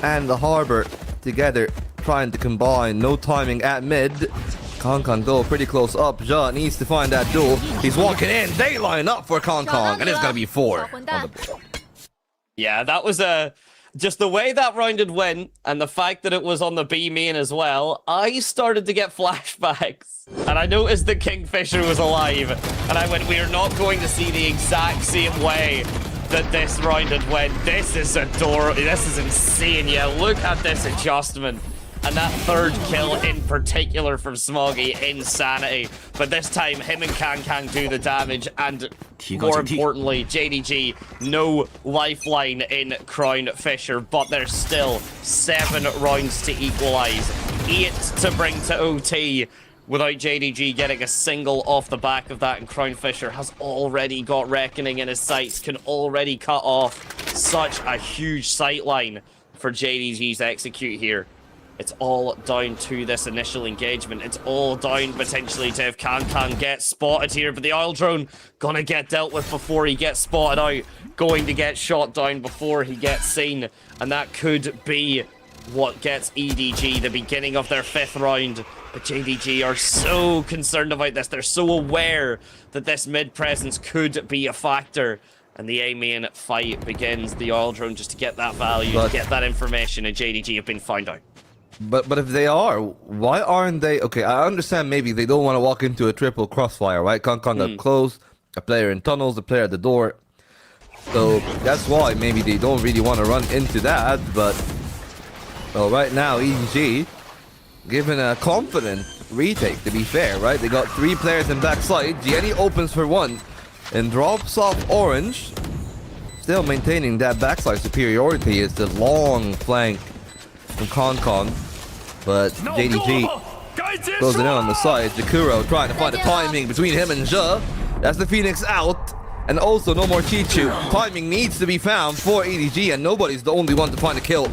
and the Harbor together trying to combine. No timing at mid. Kong though pretty close up. Ja needs to find that duel. He's walking in. They line up for Kong, and it's gonna be 4 on the board. Yeah, that was just the way that rounded went, and the fact that it was on the B main as well. I started to get flashbacks, and I noticed that Kingfisher was alive, and I went, we are not going to see the exact same way that this rounded went. This is adorable. This is insane. Yeah, look at this adjustment. And that third kill in particular from Smoggy, insanity. But this time, him and Kang do the damage, and more importantly, JDG, no lifeline in Crown Fisher, but there's still 7 rounds to equalize, 8 to bring to OT, without JDG getting a single off the back of that, and Crown Fisher has already got Reckoning in his sights, can already cut off such a huge sight line for JDG's execute here. It's all down to this initial engagement. It's all down potentially to if Kang gets spotted here, but the oil drone gonna get dealt with before he gets spotted out, going to get shot down before he gets seen, and that could be what gets EDG the beginning of their 5th round. But JDG are so concerned about this. They're so aware that this mid presence could be a factor. And the A main fight begins. The oil drone just to get that value, get that information, and JDG have been found out. But if they are, why aren't they? Okay, I understand maybe they don't want to walk into a triple crossfire, right? Kong up close, a player in tunnels, a player at the door. So that's why maybe they don't really want to run into that. But well, right now EDG given a confident retake, to be fair, right? They got 3 players in backside. Jenny opens for 1 and drops off Orange. Still maintaining that backside superiority is the long flank from Kong, but JDG closing in on the side. Jakuro trying to find the timing between him and Ja. That's the Phoenix out, and also no more Chichu. Timing needs to be found for EDG, and nobody's the only one to find a kill.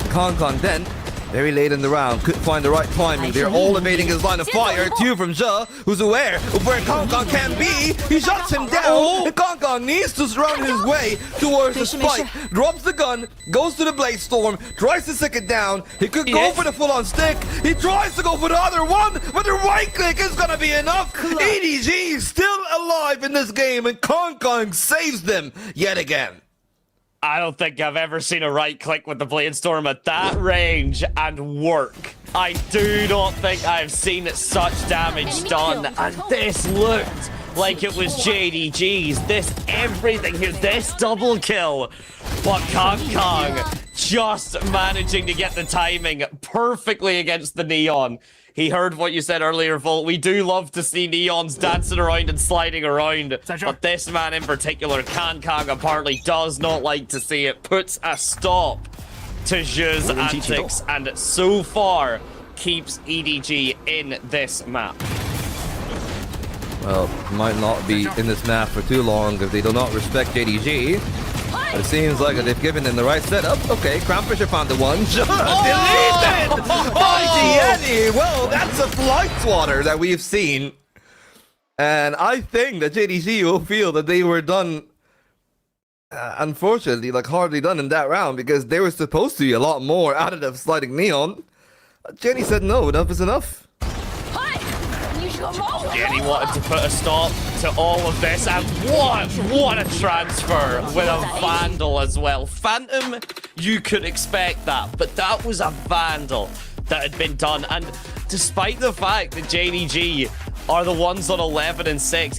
Kong then, very late in the round, couldn't find the right timing. They're all evading his line of fire. 2 from Ja, who's aware of where Kong can be. He shuts him down, and Kong needs to run his way towards the spike. Drops the gun, goes to the Blade Storm, tries to stick it down. He could go for the full-on stick. He tries to go for the other one, but the right click is gonna be enough. EDG is still alive in this game, and Kong saves them yet again. I don't think I've ever seen a right click with the Blade Storm at that range and work. I do not think I've seen such damage done, and this looked like it was JDG's. This everything here, this double kill. But Kong just managing to get the timing perfectly against the Neon. He heard what you said earlier, Volt. We do love to see Neons dancing around and sliding around. But this man in particular, Kong, apparently does not like to see it. Puts a stop to Zhu's antics and so far keeps EDG in this map. Well, might not be in this map for too long if they do not respect JDG. It seems like they've given them the right setup. Okay, Crownfisher found the one. Just deleted by Gianni. Well, that's a flight swatter that we've seen. And I think that JDG will feel that they were done, unfortunately, like hardly done in that round, because they were supposed to be a lot more additive sliding Neon. Jenny said no, enough is enough. Jenny wanted to put a stop to all of this, and what a transfer with a Vandal as well. Phantom, you could expect that, but that was a Vandal that had been done, and despite the fact that JDG are the ones on 11 and 6,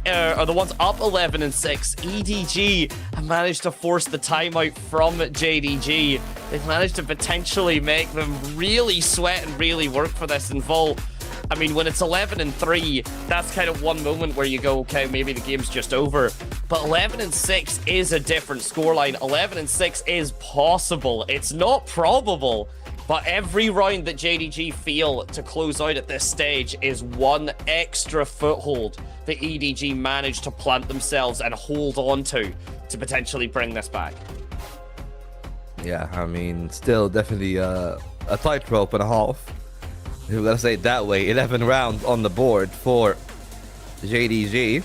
are the ones up 11 and 6, EDG have managed to force the timeout from JDG. They've managed to potentially make them really sweat and really work for this in Volt. I mean, when it's 11 and 3, that's kind of one moment where you go, okay, maybe the game's just over. But 11 and 6 is a different scoreline. 11 and 6 is possible. It's not probable. But every round that JDG feel to close out at this stage is one extra foothold that EDG managed to plant themselves and hold on to potentially bring this back. Yeah, I mean, still definitely a tightrope and a half. Let's say it that way. 11 rounds on the board for JDG.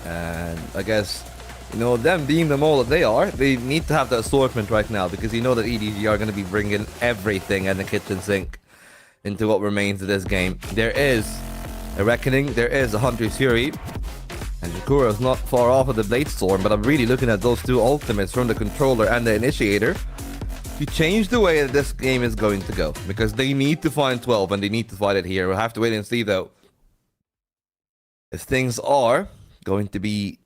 And I guess, you know, them being the mole that they are, they need to have the assortment right now because you know that EDG are going to be bringing everything in the kitchen sink into what remains of this game. There is a Reckoning, there is a Hunter's Fury, and Jakura is not far off of the Blade Storm, but I'm really looking at those two ultimates from the controller and the initiator to change the way that this game is going to go, because they need to find 12 and they need to find it here. We'll have to wait and see though, as things are going to be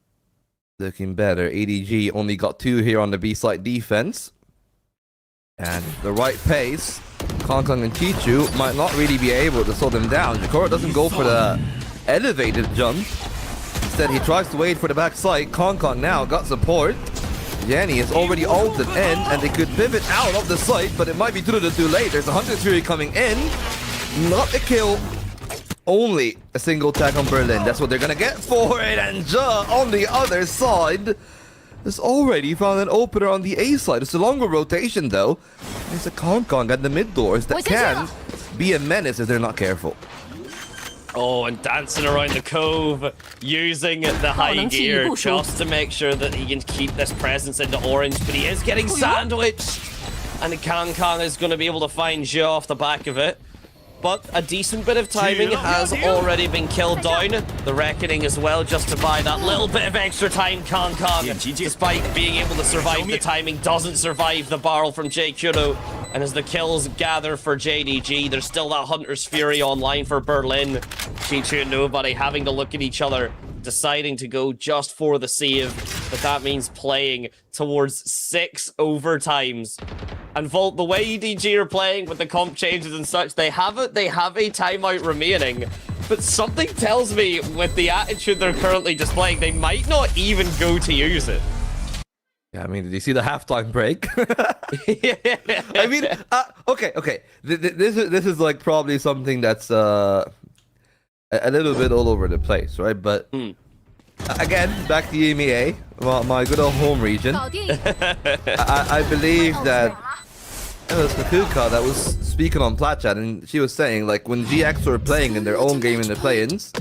looking better. EDG only got 2 here on the B side defense, and the right pace, Kong and Chichu might not really be able to slow them down. Jakura doesn't go for the elevated jump. Instead, he tries to wait for the back side. Kong now got support. Yanni is already ulted in, and they could pivot out of the site, but it might be too late. There's a Hunter's Fury coming in. Not a kill. Only a single tag on Berlin. That's what they're gonna get for it. And Ja on the other side has already found an opener on the A side. It's a longer rotation though. There's a Kong at the mid doors that can be a menace if they're not careful. Oh, and dancing around the cove, using the high gear just to make sure that he can keep this presence into orange, but he is getting sandwiched. And Kong is going to be able to find Zhou off the back of it. But a decent bit of timing has already been killed down. The Reckoning as well, just to buy that little bit of extra time. Kong, despite being able to survive the timing, doesn't survive the barrel from JQdo. And as the kills gather for JDG, there's still that Hunter's Fury online for Berlin. Chichu and Nobody having to look at each other, deciding to go just for the save. But that means playing towards 6 overtimes. And Volt, the way EDG are playing with the comp changes and such, they have a timeout remaining. But something tells me, with the attitude they're currently displaying, they might not even go to use it. Yeah, I mean, did you see the halftime break? I mean, okay. This is like probably something that's a little bit all over the place, right? But again, back to EMEA, my good old home region. I believe that it was Kakuka that was speaking on Plat Chat, and she was saying, like, when GX were playing in their own game in the play-ins,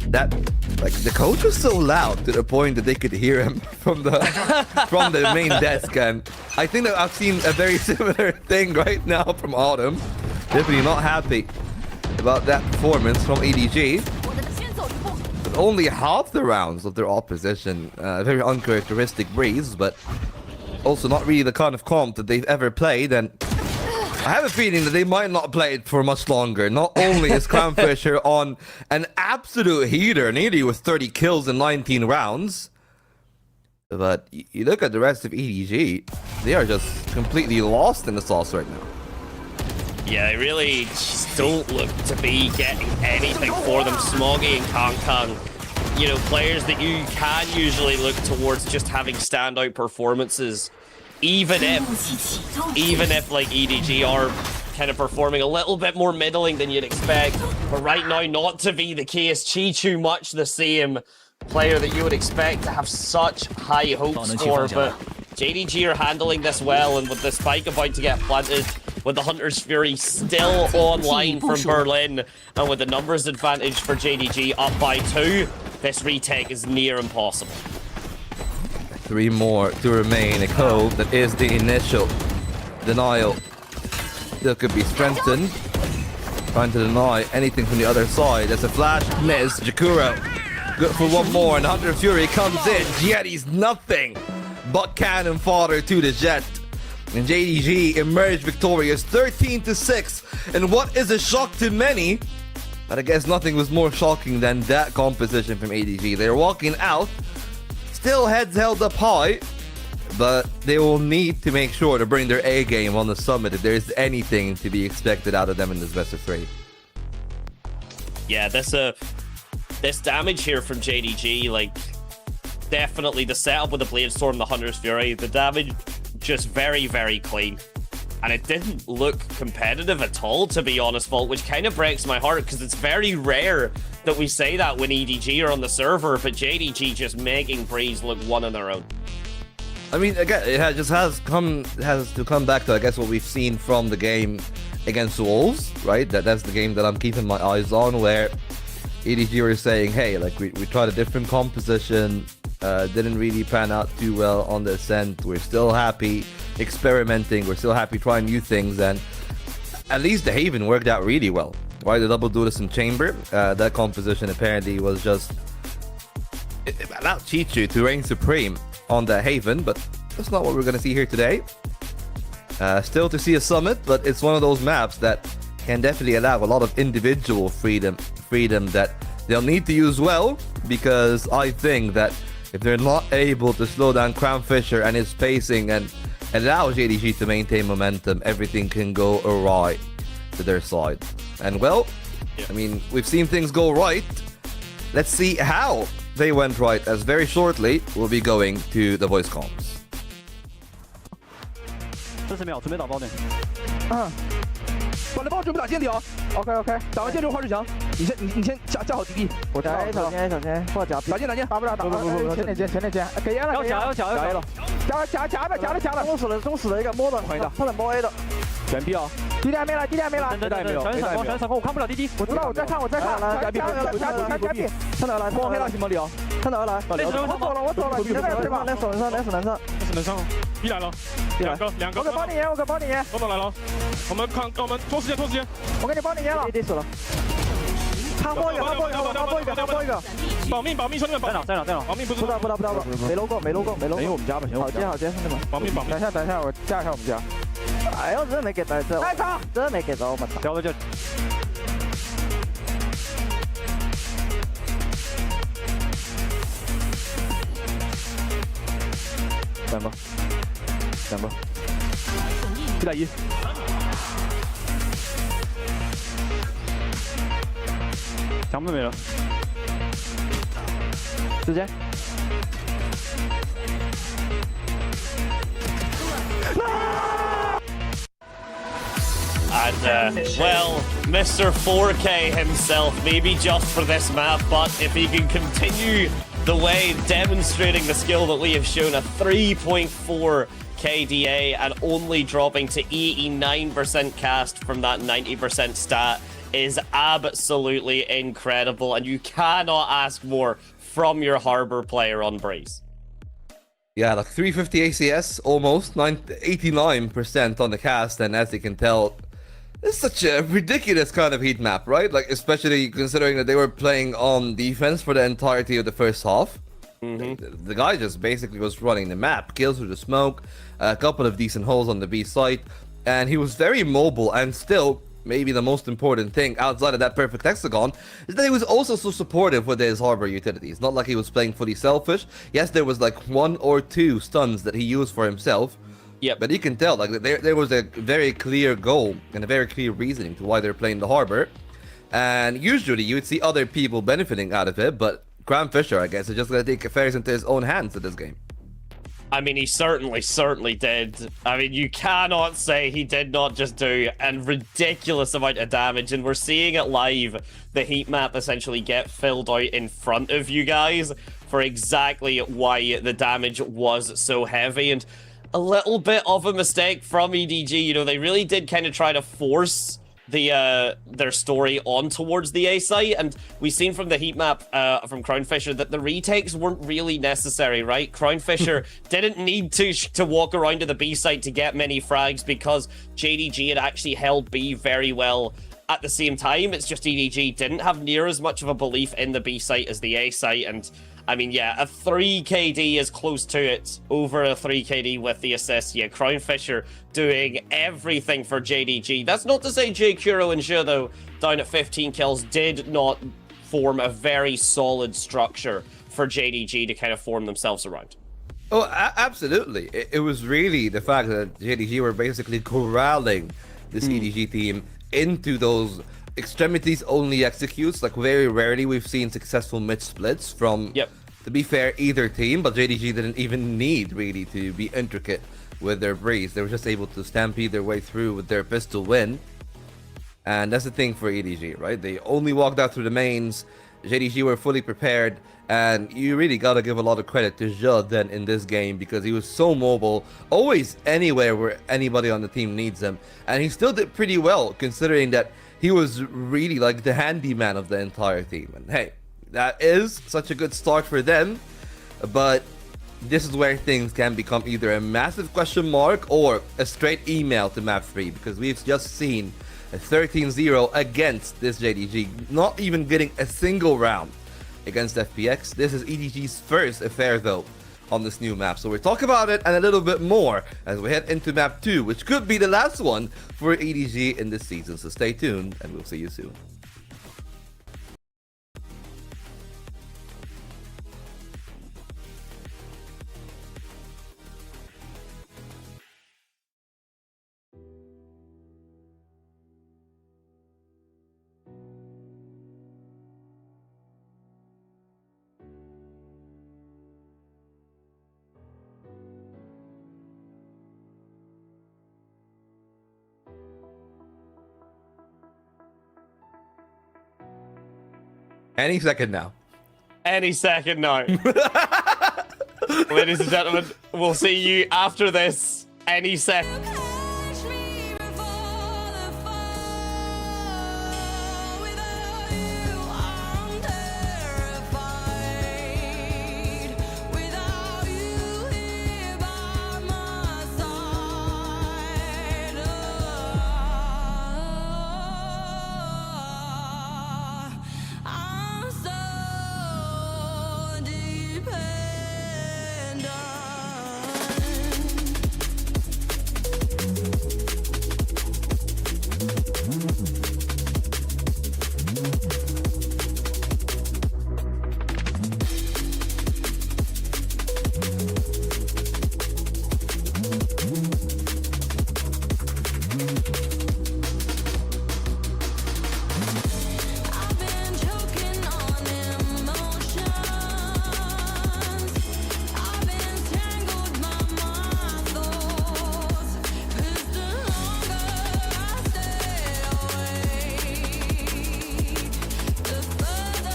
that, like, the coach was so loud to the point that they could hear him from the main desk. And I think that I've seen a very similar thing right now from Autumn. Definitely not happy about that performance from EDG. But only half the rounds of their opposition, very uncharacteristic breeze, but also not really the kind of comp that they've ever played. And I have a feeling that they might not play it for much longer. Not only is Clownfisher on an absolute heater, nearly with 30 kills in 19 rounds, but you look at the rest of EDG, they are just completely lost in the sauce right now. Yeah, they really just don't look to be getting anything for them. Smoggy and Kong, you know, players that you can usually look towards just having standout performances, even if like EDG are kind of performing a little bit more middling than you'd expect. But right now, not to be the case. Chichu, much the same player that you would expect to have such high hopes for, but JDG are handling this well, and with the spike about to get planted, with the Hunter's Fury still online from Berlin, and with the numbers advantage for JDG up by 2, this retake is near impossible. 3 more to remain. A cove that is the initial denial still could be strengthened. Trying to deny anything from the other side. There's a flash miss. Jakura good for one more, and Hunter Fury comes in. Jetty's nothing but cannon fodder to the Jet. And JDG emerged victorious 13-6. And what is a shock to many, but I guess nothing was more shocking than that composition from EDG. They're walking out, still heads held up high, but they will need to make sure to bring their A game on the summit if there's anything to be expected out of them in this best of 3. Yeah, this damage here from JDG, like, definitely the setup with the Blade Storm, the Hunter's Fury, the damage just very, very clean. And it didn't look competitive at all, to be honest, Volt, which kind of breaks my heart, because it's very rare that we say that when EDG are on the server, but JDG just making Breeze look one on their own. I mean, again, it has to come back to, I guess, what we've seen from the game against Wolves, right? That's the game that I'm keeping my eyes on, where EDG were saying, hey, like we tried a different composition, didn't really pan out too well on the Ascent. We're still happy experimenting. We're still happy trying new things, and at least the Haven worked out really well. Right, the double duelist chamber, that composition apparently was just it allowed Chichu to reign supreme on the Haven, but that's not what we're gonna see here today. Still to see a summit, but it's one of those maps that can definitely allow a lot of individual freedom that they'll need to use well, because I think that if they're not able to slow down Crown Fisher and his pacing and allow JDG to maintain momentum, everything can go awry to their side. And well, I mean, we've seen things go right. Let's see how they went right, as very shortly we'll be going to the voice comms. 40秒，准备打包点。把雷包准备打舰体啊 ！OK， 打完舰之后花志强，你先架好基地。我打 A 首先，或者打舰，打不了，不，前点接，给 A 了，要夹 A 了，夹了，中死了一个摸的，他能摸 A 的，全 B 啊！地带没了，全闪光，我看不了滴滴，我知道，我在看，夹 B，看到了，摸黑了行吗？李瑶，看到了，我走了，你这边对吧？来手能上，B 来了，两个，我给帮你烟，来了，我们拖时间，我给你帮你烟了，滴死了。 他摸一个，保命，兄弟们，在哪？保命不知道，没搂够，没我们家吧，行，好接，兄弟们，保命，等一下，我架一下我们家。哎呦，真没给到这，真没给到，我操，掉到这里。2个，1打1。 强不没了，时间。And, well, Mr. 4K himself, maybe just for this map, but if he can continue the way, demonstrating the skill that we have shown, a 3.4 KDA and only dropping to 89% cast from that 90% stat is absolutely incredible, and you cannot ask more from your Harbor player on Breeze. Yeah, like 350 ACS, almost 89% on the cast, and as you can tell, it's such a ridiculous kind of heat map, right? Like, especially considering that they were playing on defense for the entirety of the first half. The guy just basically was running the map, kills through the smoke, a couple of decent holes on the B site, and he was very mobile, and still, maybe the most important thing outside of that perfect hexagon is that he was also so supportive with his Harbor utilities. Not like he was playing fully selfish. Yes, there was like 1 or 2 stuns that he used for himself. Yeah, but you can tell like there was a very clear goal and a very clear reasoning to why they're playing the Harbor. And usually you would see other people benefiting out of it, but Crown Fisher, I guess, is just going to take affairs into his own hands in this game. I mean, he certainly did. I mean, you cannot say he did not just do a ridiculous amount of damage, and we're seeing it live. The heat map essentially get filled out in front of you guys for exactly why the damage was so heavy, and a little bit of a mistake from EDG. You know, they really did kind of try to force their story on towards the A site, and we've seen from the heat map from Crown Fisher that the retakes weren't really necessary, right? Crown Fisher didn't need to walk around to the B site to get many frags because JDG had actually held B very well at the same time. It's just EDG didn't have near as much of a belief in the B site as the A site, and I mean, yeah, a 3 KD is close to it, over a 3 KD with the assist. Yeah, Crown Fisher doing everything for JDG. That's not to say J. Kuro and Zhe, though, down at 15 kills, did not form a very solid structure for JDG to kind of form themselves around. Oh, absolutely. It was really the fact that JDG were basically corralling this EDG team into those extremities only executes. Like, very rarely we've seen successful mid splits from, to be fair, either team, but JDG didn't even need really to be intricate with their Breeze. They were just able to stampede their way through with their pistol win. And that's the thing for EDG, right? They only walked out through the mains. JDG were fully prepared, and you really gotta give a lot of credit to Zhe then in this game, because he was so mobile, always anywhere where anybody on the team needs him, and he still did pretty well considering that he was really like the handyman of the entire team. And hey, that is such a good start for them, but this is where things can become either a massive question mark or a straight email to map 3, because we've just seen a 13-0 against this JDG, not even getting a single round against FPX. This is EDG's first affair though on this new map, so we'll talk about it and a little bit more as we head into map 2, which could be the last one for EDG in this season. So stay tuned and we'll see you soon. Any second now. Any second now. Ladies and gentlemen, we'll see you after this. Any second. Catch me before the fall. Without you, I'm terrified. Without you here by my side, I'm so dependent. I've been choking on emotions. I've been tangled by my thoughts. 'Cause the longer I stay awake, the further I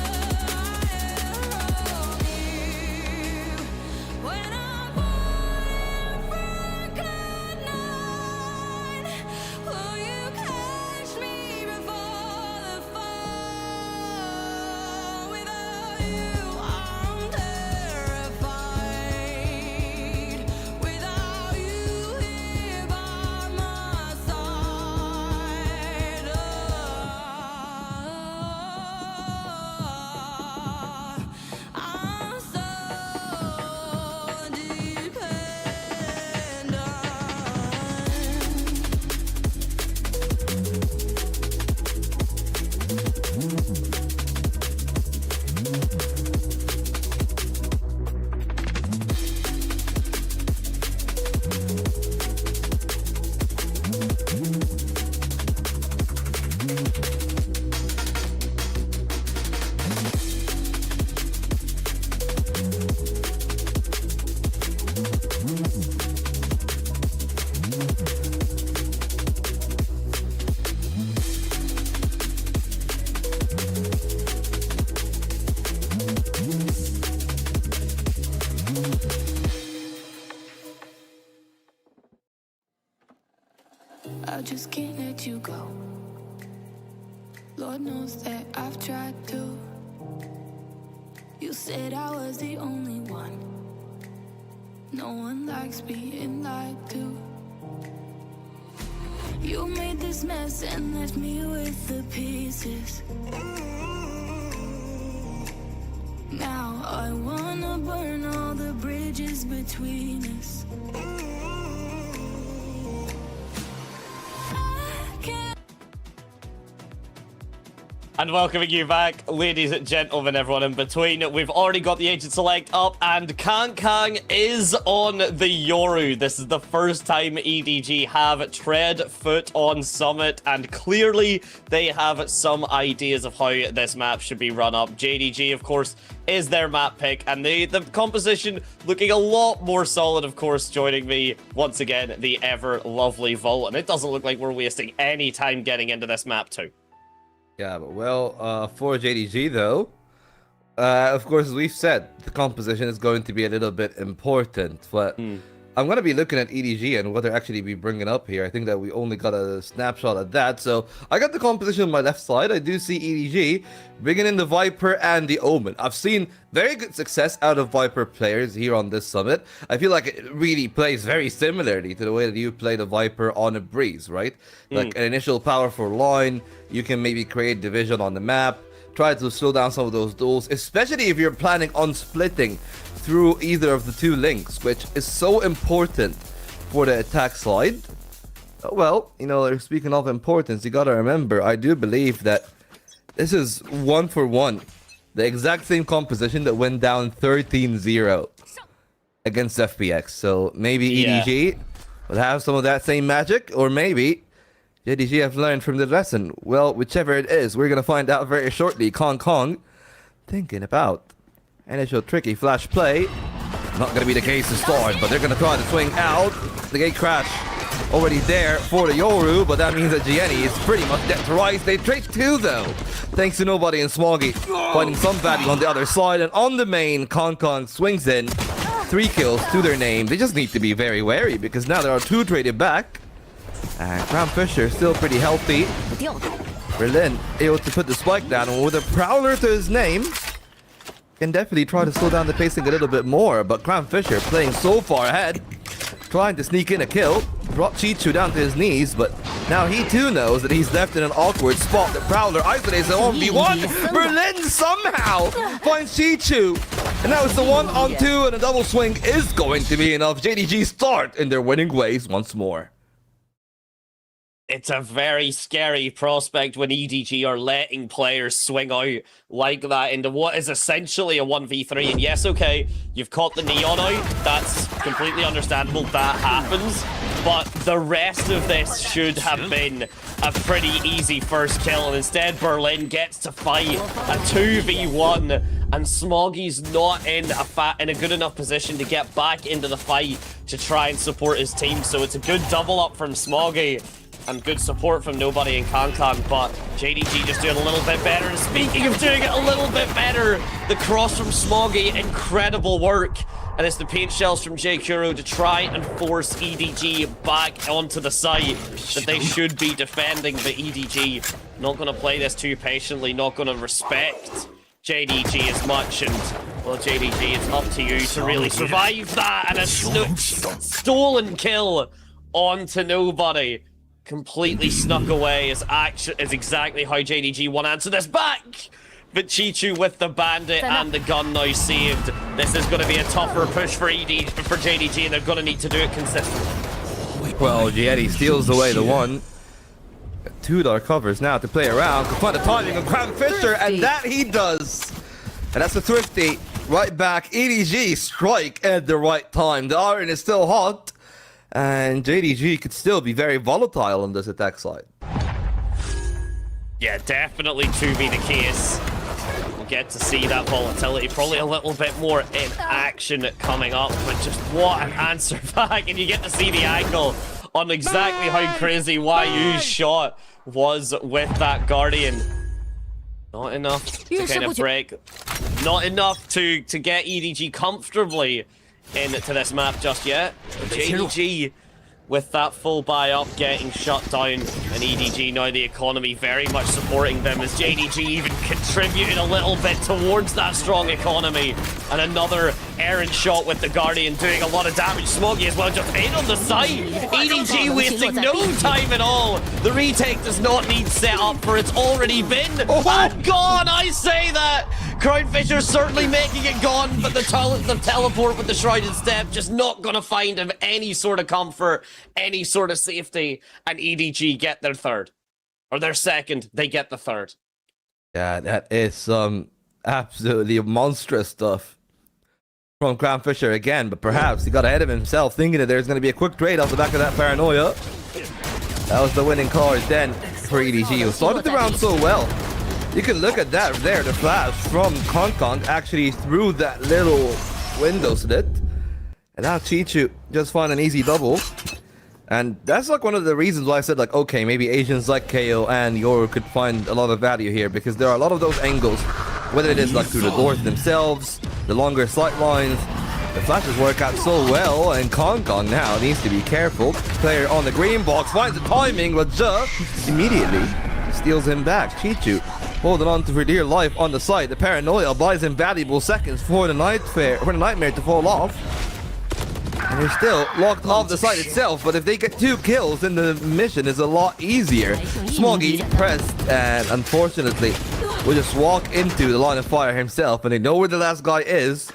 am from you. When I'm falling for good night, will you catch me before the fall? Without you, I'm terrified. Without you here by my side, I'm so dependent. I just can't let you go. Lord knows that I've tried to. You said I was the only one. No one likes being lied to. You made this mess and left me with the pieces. Now I wanna burn all the bridges between us. And welcoming you back, ladies and gentlemen, everyone in between. We've already got the agent select up, and Kang is on the Yoru. This is the first time EDG have tread foot on Summit, and clearly they have some ideas of how this map should be run up. JDG, of course, is their map pick, and the composition looking a lot more solid, of course. Joining me once again, the ever lovely Volt, and it doesn't look like we're wasting any time getting into this map too. Yeah, but well, for JDG though, of course, as we've said, the composition is going to be a little bit important. But I'm gonna be looking at EDG and what they're actually be bringing up here. I think that we only got a snapshot of that. So I got the composition on my left side. I do see EDG bringing in the Viper and the Omen. I've seen very good success out of Viper players here on this summit. I feel like it really plays very similarly to the way that you play the Viper on a Breeze, right? Like an initial powerful line, you can maybe create division on the map, try to slow down some of those duels, especially if you're planning on splitting through either of the two links, which is so important for the attack side. Well, you know, speaking of importance, you gotta remember, I do believe that this is 1-for-1. The exact same composition that went down 13-0 against FPX. So maybe EDG will have some of that same magic, or maybe JDG have learned from the lesson. Well, whichever it is, we're gonna find out very shortly. Kong thinking about initial tricky flash play. Not gonna be the case to start, but they're gonna try to swing out. The gate crash already there for the Yoru, but that means that Gianni is pretty much dead to rights. They trade 2 though, thanks to Nobody and Smoggy finding some value on the other side. And on the main, Kong swings in. 3 kills to their name. They just need to be very wary because now there are 2 traded back. And Graham Fisher still pretty healthy. Berlin able to put the spike down, and with a Prowler to his name, can definitely try to slow down the pacing a little bit more. But Graham Fisher playing so far ahead, trying to sneak in a kill, brought Chichu down to his knees, but now he too knows that he's left in an awkward spot. The Prowler isolates the 1v1. Berlin somehow finds Chichu, and now it's the 1-on-2, and a double swing is going to be enough. JDG start in their winning ways once more. It's a very scary prospect when EDG are letting players swing out like that into what is essentially a 1v3. And yes, okay, you've caught the Neon out. That's completely understandable. That happens. But the rest of this should have been a pretty easy first kill. And instead, Berlin gets to fight a 2v1. And Smoggy's not in a good enough position to get back into the fight to try and support his team. So it's a good double up from Smoggy. And good support from Nobody and Kong, but JDG just doing a little bit better. And speaking of doing it a little bit better, the cross from Smoggy, incredible work. And it's the paint shells from J. Kuro to try and force EDG back onto the site that they should be defending. But EDG not going to play this too patiently, not going to respect JDG as much. And, well, JDG, it's up to you to really survive that. And a stolen kill onto Nobody. Completely snuck away is exactly how JDG want to answer this back. But Chichu with the bandit and the gun now saved. This is going to be a tougher push for JDG, and they're going to need to do it consistently. Well, Gianni steals away the 1. 2 dark covers now to play around. Can find the timing of Graham Fisher, and that he does. And that's a thrifty right back. EDG strike at the right time. The iron is still hot. And JDG could still be very volatile on this attack side. Yeah, definitely to be the case. We'll get to see that volatility, probably a little bit more in action coming up, but just what an answer back, and you get to see the angle on exactly how crazy YU's shot was with that Guardian. Not enough to kind of break, not enough to get EDG comfortably into this map just yet. JDG with that full buy up getting shut down, and EDG now the economy very much supporting them as JDG even contributed a little bit towards that strong economy. And another errant shot with the Guardian doing a lot of damage. Smoggy as well just in on the side. EDG wasting no time at all. The retake does not need setup, for it's already been and gone. I say that. Crown Fisher certainly making it gone, but the teleport with the Shrouded Step just not gonna find him any sort of comfort, any sort of safety, and EDG get their third. Or their second, they get the third. Yeah, that is some absolutely monstrous stuff from Crown Fisher again, but perhaps he got ahead of himself, thinking that there's going to be a quick trade off the back of that paranoia. That was the winning card then for EDG, who started the round so well. You can look at that there, the flash from Kong actually through that little window slit. And now Chichu just found an easy double. And that's like one of the reasons why I said, like, okay, maybe Asians like KO and Yoru could find a lot of value here, because there are a lot of those angles, whether it is like through the doors themselves, the longer sight lines, The flashes work out so well, and Kong now needs to be careful. Player on the green box finds the timing, but just immediately steals him back. Chichu holding on to for dear life on the side. The paranoia buys him valuable seconds for the nightmare to fall off. And they're still locked off the site itself, but if they get 2 kills, then the mission is a lot easier. Smoggy pressed, and unfortunately, will just walk into the line of fire himself, and they know where the last guy is.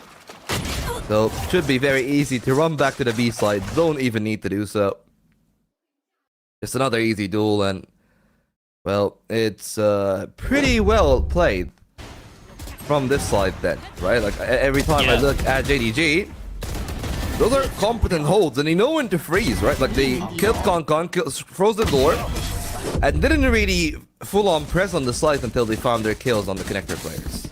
So, should be very easy to run back to the B side. Don't even need to do so. Just another easy duel, and well, it's pretty well played from this side then, right? Like every time I look at JDG, those are competent holds, and they know when to freeze, right? Like they killed Kong, froze the door, and didn't really full-on press on the site until they found their kills on the connector players.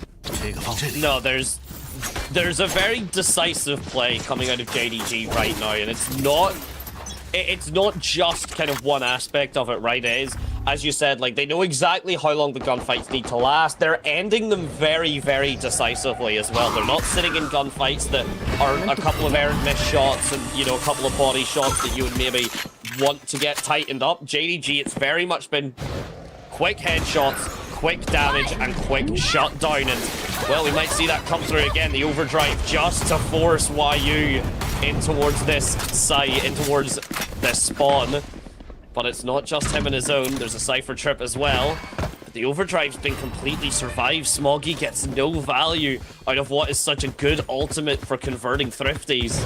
No, there's a very decisive play coming out of JDG right now, and it's not just kind of one aspect of it, right? It is, as you said, like they know exactly how long the gunfights need to last. They're ending them very, very decisively as well. They're not sitting in gunfights that are a couple of errant miss shots and, you know, a couple of body shots that you would maybe want to get tightened up. JDG, it's very much been quick headshots, quick damage, and quick shutdown. And, well, we might see that come through again. The overdrive just to force YU in towards this site, in towards this spawn. But it's not just him in his own. There's a Cypher trip as well. But the overdrive's been completely survived. Smoggy gets no value out of what is such a good ultimate for converting thrifties.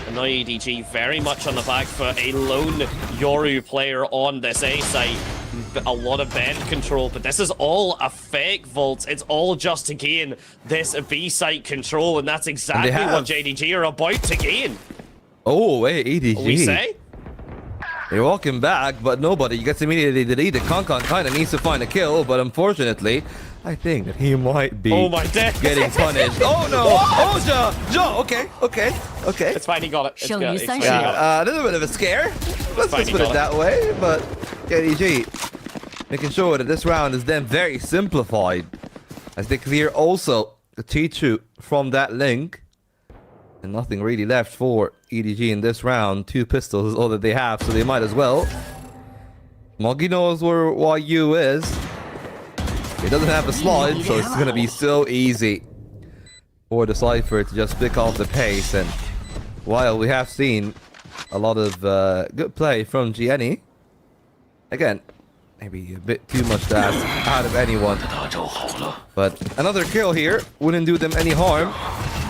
And now EDG very much on the back foot. A lone Yoru player on this A site. A lot of band control, but this is all a fake Volt. It's all just to gain this B site control, and that's exactly what JDG are about to gain. Oh, wait, EDG. What we say? They're walking back, but nobody gets immediately deleted. Kong kind of needs to find a kill, but unfortunately, I think that he might be getting punished. Oh no! Oh, Ja! Okay. It's fine, he got it. A little bit of a scare. Let's just put it that way, but JDG making sure that this round is then very simplified as they clear also the Chichu from that link. And nothing really left for EDG in this round. 2 pistols is all that they have, so they might as well. Moggy knows where YU is. He doesn't have a slide, so it's going to be so easy for the Cypher to just pick off the pace. And while we have seen a lot of good play from GNE, again, maybe a bit too much to ask out of anyone. But another kill here wouldn't do them any harm.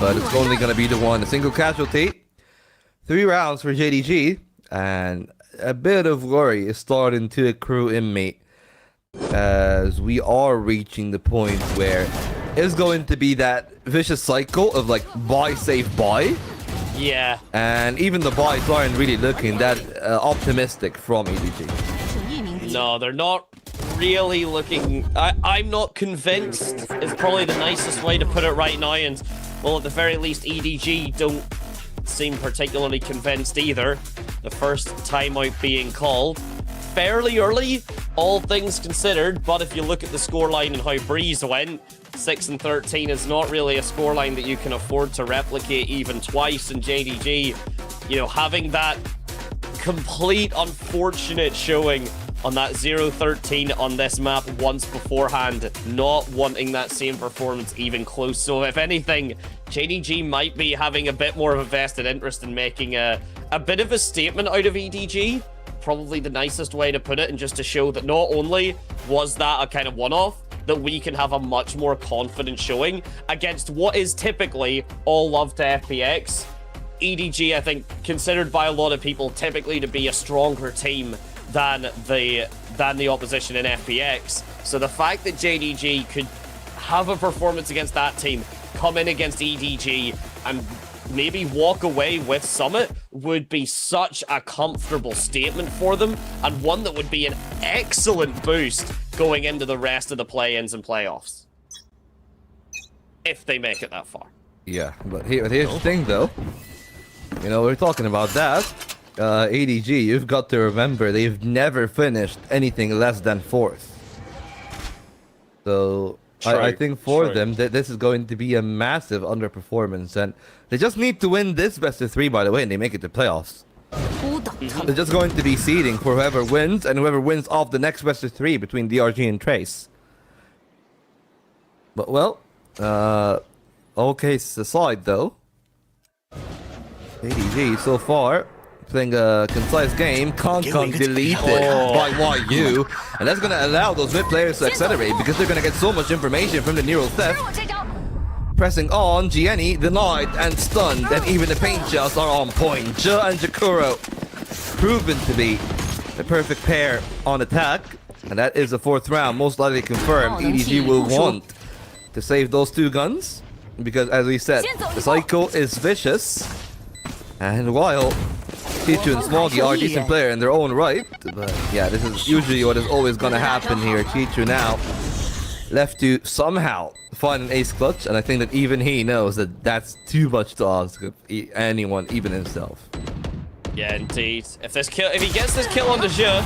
But it's only going to be the one. A single casualty. 3 rounds for JDG. And a bit of worry is starting to accrue in me. As we are reaching the point where it's going to be that vicious cycle of like buy, save, buy. Yeah. And even the buys aren't really looking that optimistic from EDG. No, they're not really looking... I'm not convinced. It's probably the nicest way to put it right now. And, well, at the very least, EDG don't seem particularly convinced either. The first timeout being called fairly early, all things considered, but if you look at the scoreline and how Breeze went, 6 and 13 is not really a scoreline that you can afford to replicate even twice. And JDG, you know, having that complete unfortunate showing on that 0-13 on this map once beforehand, not wanting that same performance even close. So if anything, JDG might be having a bit more of a vested interest in making a bit of a statement out of EDG. Probably the nicest way to put it, and just to show that not only was that a kind of one-off, that we can have a much more confident showing against what is typically all love to FPX. EDG, I think, considered by a lot of people typically to be a stronger team than the opposition in FPX. So the fact that JDG could have a performance against that team, come in against EDG, and maybe walk away with Summit would be such a comfortable statement for them, and one that would be an excellent boost going into the rest of the play-ins and playoffs. If they make it that far. Yeah, but here's the thing though. You know, we're talking about that. EDG, you've got to remember they've never finished anything less than 4th. So I think for True. them, this is going to be a massive underperformance, and they just need to win this best of 3, by the way, and they make it to playoffs. They're just going to be seeding for whoever wins, and whoever wins off the next best of 3 between DRG and Trace. But, well, all cases aside, though, JDG so far playing a concise game. Kong deleted by YU, and that's going to allow those mid players to accelerate because they're going to get so much information from the neural theft. Pressing on, Gianni denied and stunned, and even the paint shots are on point. Ja and Jakuro proven to be the perfect pair on attack, and that is the 4th round, most likely confirmed. EDG will want to save those 2 guns, because as we said, the cycle is vicious, and while Chichu and Smoggy are a decent player in their own right, but yeah, this is usually what is always gonna happen here. Chichu now left to somehow find an ace clutch, and I think that even he knows that that's too much to ask of anyone, even himself. Yeah, indeed. If he gets this kill on the Jeu,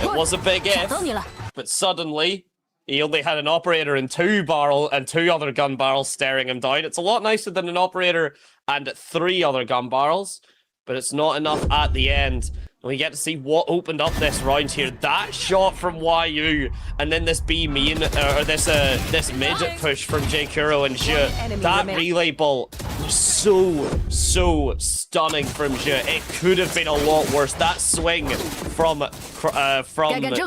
it was a big if, but suddenly he only had an operator and 2 other gun barrels staring him down. It's a lot nicer than an operator and 3 other gun barrels, but it's not enough at the end. And we get to see what opened up this round here. That shot from YU, and then this B main, or this mid push from J Kuro and Jeu. That relay bolt was so stunning from Jeu. It could have been a lot worse. That swing from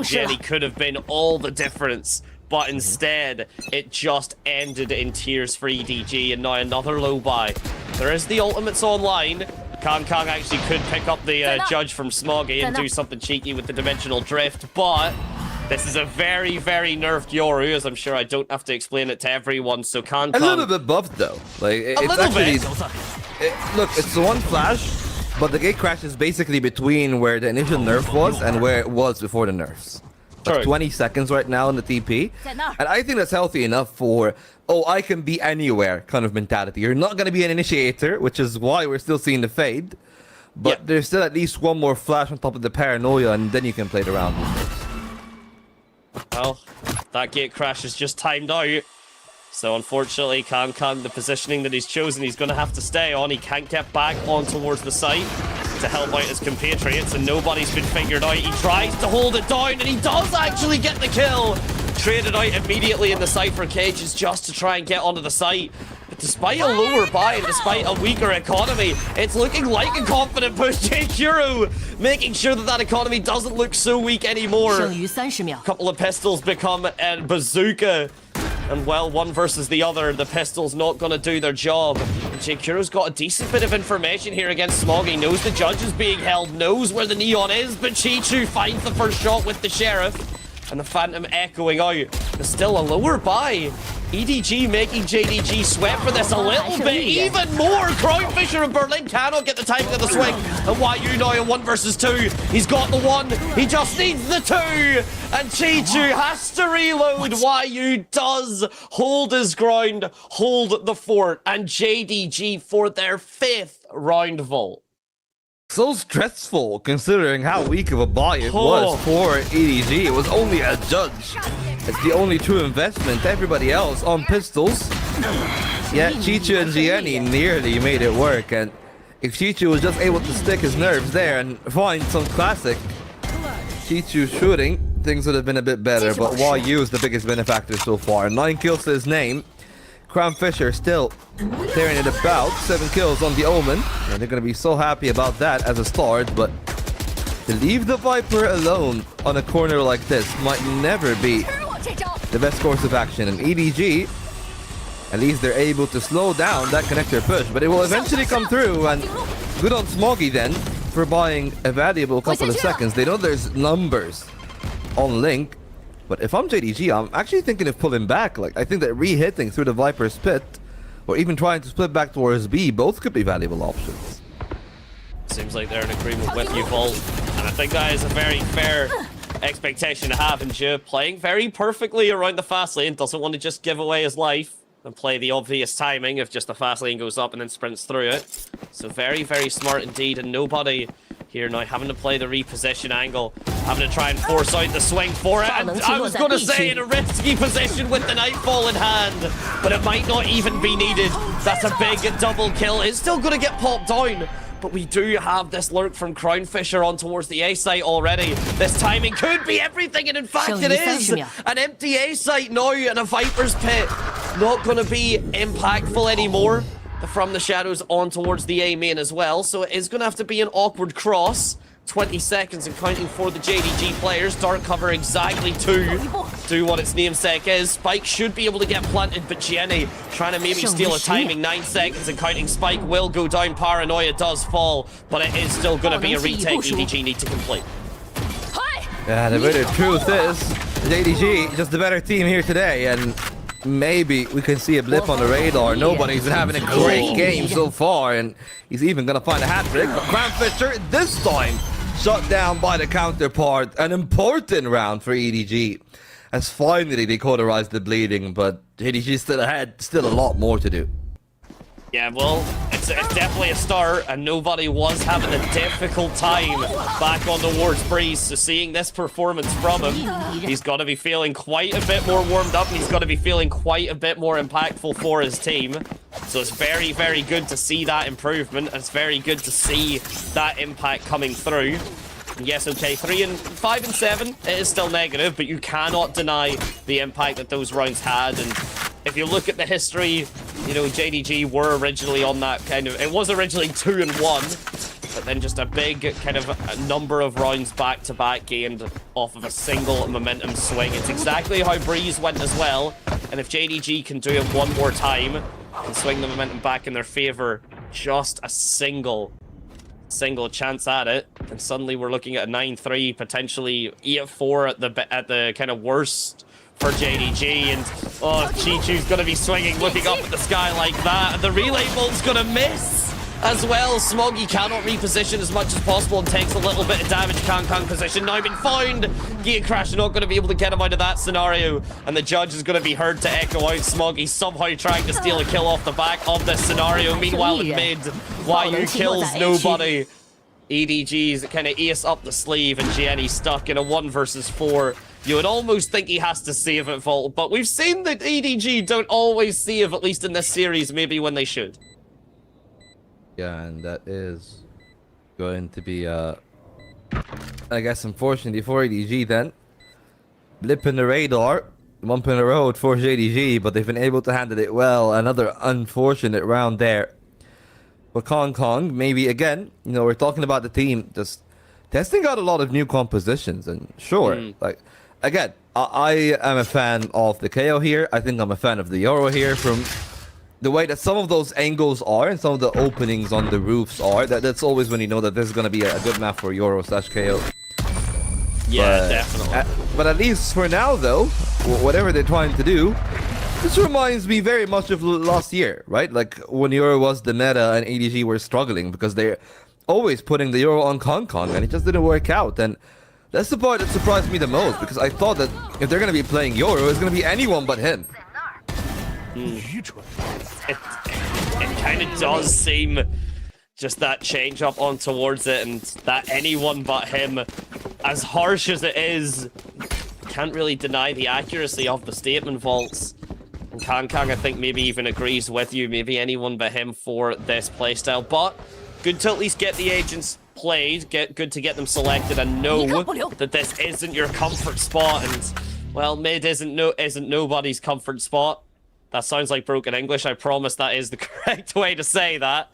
Jenny could have been all the difference. But instead, it just ended in tears for EDG, and now another low buy. There is the ultimates online. Kong actually could pick up the judge from Smoggy and do something cheeky with the dimensional drift, but this is a very, very nerfed Yoru, as I'm sure I don't have to explain it to everyone, so Kong... A little bit buffed, though. Like, it's actually... Look, it's the one flash, but the gate crash is basically between where the initial nerf was and where it was before the nerfs. Like 20 seconds right now in the TP. And I think that's healthy enough for, oh, I can be anywhere kind of mentality. You're not going to be an initiator, which is why we're still seeing the fade. But there's still at least one more flash on top of the paranoia, and then you can play it around with it. Well, that gate crash is just timed out. So unfortunately, Kong, the positioning that he's chosen, he's going to have to stay on. He can't get back on towards the site to help out his compatriots, and nobody's been figured out. He tries to hold it down, and he does actually get the kill. Traded out immediately in the Cypher cages just to try and get onto the site. But despite a lower buy, despite a weaker economy, it's looking like a confident push. J Kuro making sure that that economy doesn't look so weak anymore. A couple of pistols become a bazooka. And well, one versus the other, the pistol's not going to do their job. J Kuro's got a decent bit of information here against Smoggy. Knows the judge is being held, knows where the neon is, but Chichu finds the first shot with the sheriff. And the Phantom echoing out. There's still a lower buy. EDG making JDG sweat for this a little bit. Even more. Crownfisher and Berlin cannot get the timing of the swing. And YU now in 1 versus 2. He's got the 1. He just needs the 2. And Chichu has to reload. YU does hold his ground, hold the fort. And JDG for their 5th round vault. So stressful, considering how weak of a buy it was for EDG. It was only a judge. It's the only true investment. Everybody else on pistols. Yeah, Chichu and Gianni nearly made it work. And if Chichu was just able to stick his nerves there and find some classic Chichu shooting, things would have been a bit better. But YU is the biggest benefactor so far. 9 kills to his name. Crownfisher still tearing it about. 7 kills on the Omen. And they're going to be so happy about that as a start. But to leave the Viper alone on a corner like this might never be the best course of action. And EDG, at least they're able to slow down that connector push. But it will eventually come through. And good on Smoggy then for buying a valuable couple of seconds. They know there's numbers on Link. But if I'm JDG, I'm actually thinking of pulling back. Like, I think that re-hitting through the Viper's pit, or even trying to split back towards B, both could be valuable options. Seems like they're in agreement with you, Volt. And I think that is a very fair expectation to have. And Jeu playing very perfectly around the fast lane. Doesn't want to just give away his life and play the obvious timing if just the fast lane goes up and then sprints through it. So very, very smart indeed. And nobody here now, having to play the reposition angle, having to try and force out the swing for it. And I was going to say in a risky position with the Nightfall in hand, but it might not even be needed. That's a big double kill. It's still going to get popped down. But we do have this lurk from Crownfisher on towards the A site already. This timing could be everything, and in fact it is. An empty A site now and a Viper's Pit. Not going to be impactful anymore. From the shadows on towards the A main as well. So it is going to have to be an awkward cross. 20 seconds and counting for the JDG players. Dark cover exactly to do what its namesake is. Spike should be able to get planted, but Jenny trying to maybe steal a timing. 9 seconds and counting. Spike will go down. Paranoia does fall, but it is still going to be a retake EDG need to complete. Yeah, the bitter truth is, JDG just the better team here today, and maybe we can see a blip on the radar. Nobody's having a great game so far, and he's even gonna find a hat trick. But Crownfisher this time shut down by the counterpart. An important round for EDG, as finally they cauterized the bleeding, but JDG still ahead, still a lot more to do. Yeah, well, it's definitely a start, and nobody was having a difficult time back on the Wards Breeze. So seeing this performance from him, he's got to be feeling quite a bit more warmed up, and he's got to be feeling quite a bit more impactful for his team. So it's very, very good to see that improvement. It's very good to see that impact coming through. And yes, okay, 5 and 7, it is still negative, but you cannot deny the impact that those rounds had. And if you look at the history, you know, JDG were originally on that kind of... It was originally 2 and 1, but then just a big kind of a number of rounds back-to-back gained off of a single momentum swing. It's exactly how Breeze went as well. And if JDG can do it one more time and swing the momentum back in their favor, just a single chance at it, and suddenly we're looking at a 9-3, potentially 8-4 at the kind of worst for JDG. And oh, Chi-Chu's gonna be swinging, looking up at the sky like that, and the relay bolt's gonna miss as well. Smoggy cannot reposition as much as possible and takes a little bit of damage. Kang position now been found. Gear Crash not going to be able to get him out of that scenario, and the judge is going to be heard to echo out Smoggy somehow trying to steal a kill off the back of this scenario. Meanwhile in mid, YU kills nobody. EDG's kind of ace up the sleeve, and Gianni stuck in a 1 versus 4. You would almost think he has to save it, Vault, but we've seen that EDG don't always save, at least in this series, maybe when they should. Yeah, and that is going to be, I guess, unfortunately for EDG then. Blip in the radar, bump in the road for JDG, but they've been able to handle it well. Another unfortunate round there. But Kong, maybe again, you know, we're talking about the team just testing out a lot of new compositions, and sure, like, again, I am a fan of the KO here. I think I'm a fan of the Euro here from the way that some of those angles are and some of the openings on the roofs are. That's always when you know that this is going to be a good map for Euro / KO. Yeah, definitely. But at least for now, though, whatever they're trying to do, this reminds me very much of last year, right? Like when Euro was the meta and EDG were struggling because they're always putting the Euro on Kong, and it just didn't work out. And that's the part that surprised me the most, because I thought that if they're going to be playing Euro, it's going to be anyone but him. It kind of does seem just that change up on towards it, and that anyone but him, as harsh as it is, can't really deny the accuracy of the statement, Vaults. And Kang, I think, maybe even agrees with you. Maybe anyone but him for this playstyle. But good to at least get the agents played. Good to get them selected and know that this isn't your comfort spot. And, well, mid isn't nobody's comfort spot. That sounds like broken English. I promise that is the correct way to say that.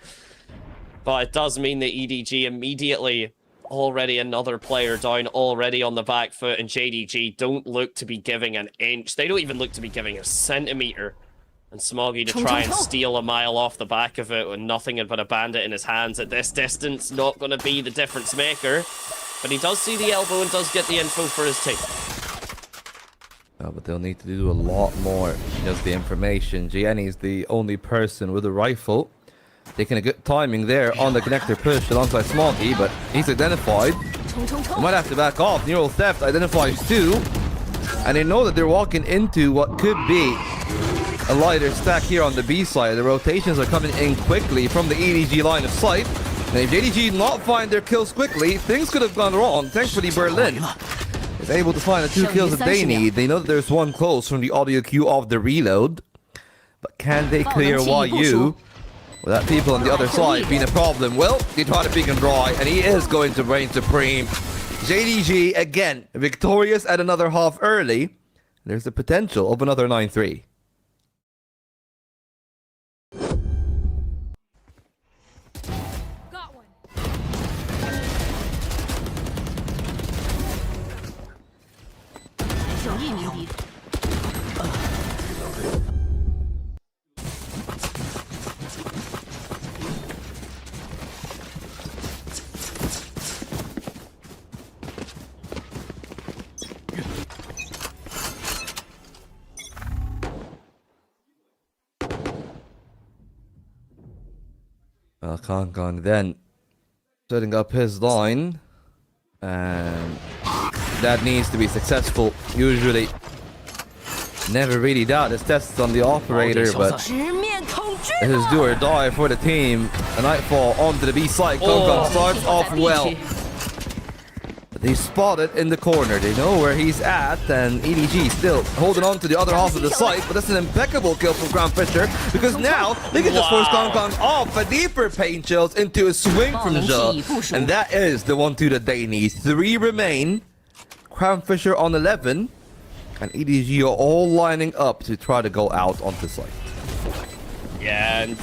But it does mean that EDG immediately, already another player down, already on the back foot, and JDG don't look to be giving an inch. They don't even look to be giving a centimeter. And Smoggy to try and steal a mile off the back of it with nothing but a bandit in his hands at this distance. Not going to be the difference maker. But he does see the elbow and does get the info for his team. But they'll need to do a lot more. Just the information. Gianni's the only person with a rifle. Taking a good timing there on the connector push alongside Smoggy, but he's identified. He might have to back off. Neural Theft identifies too. And they know that they're walking into what could be a lighter stack here on the B side. The rotations are coming in quickly from the EDG line of sight. And if JDG not find their kills quickly, things could have gone wrong. Thankfully, Berlin is able to find the 2 kills that they need. They know that there's one close from the audio cue of the reload. But can they clear YU without people on the other side being a problem? Well, they try to pick him dry, and he is going to reign supreme. JDG, again, victorious at another half early. There's the potential of another 9-3. Well, Kong then setting up his line, and that needs to be successful. Usually, never really doubt his tests on the operator, but this is do or die for the team. A nightfall onto the B side. Kong starts off well. They spot it in the corner. They know where he's at, and EDG still holding on to the other half of the site, but that's an impeccable kill from Crown Fisher, because now they can just force Kong off a deeper paint chills into a swing from Zhe, and that is the 1-2 that they need. 3 remain. Crown Fisher on 11, and EDG are all lining up to try to go out onto site. Yeah, and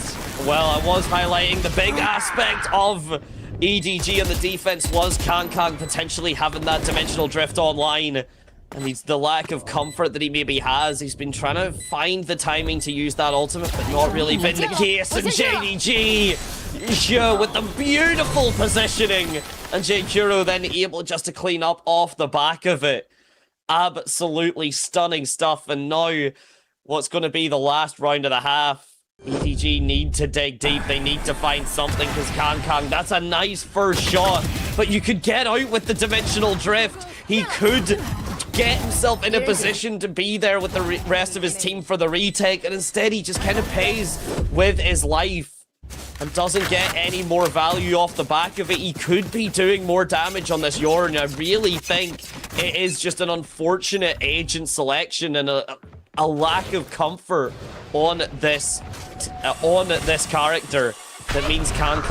well, I was highlighting the big aspect of EDG and the defense was Kong potentially having that dimensional drift online. And it's the lack of comfort that he maybe has. He's been trying to find the timing to use that ultimate, but not really been the case. And JDG, Zhe with the beautiful positioning. And JKuro then able just to clean up off the back of it. Absolutely stunning stuff. And now, what's going to be the last round of the half? EDG need to dig deep. They need to find something, because Kong, that's a nice first shot. But you could get out with the dimensional drift. He could get himself in a position to be there with the rest of his team for the retake, and instead he just kind of pays with his life and doesn't get any more value off the back of it. He could be doing more damage on this Yorn. I really think it is just an unfortunate agent selection and a lack of comfort on this character that means Kong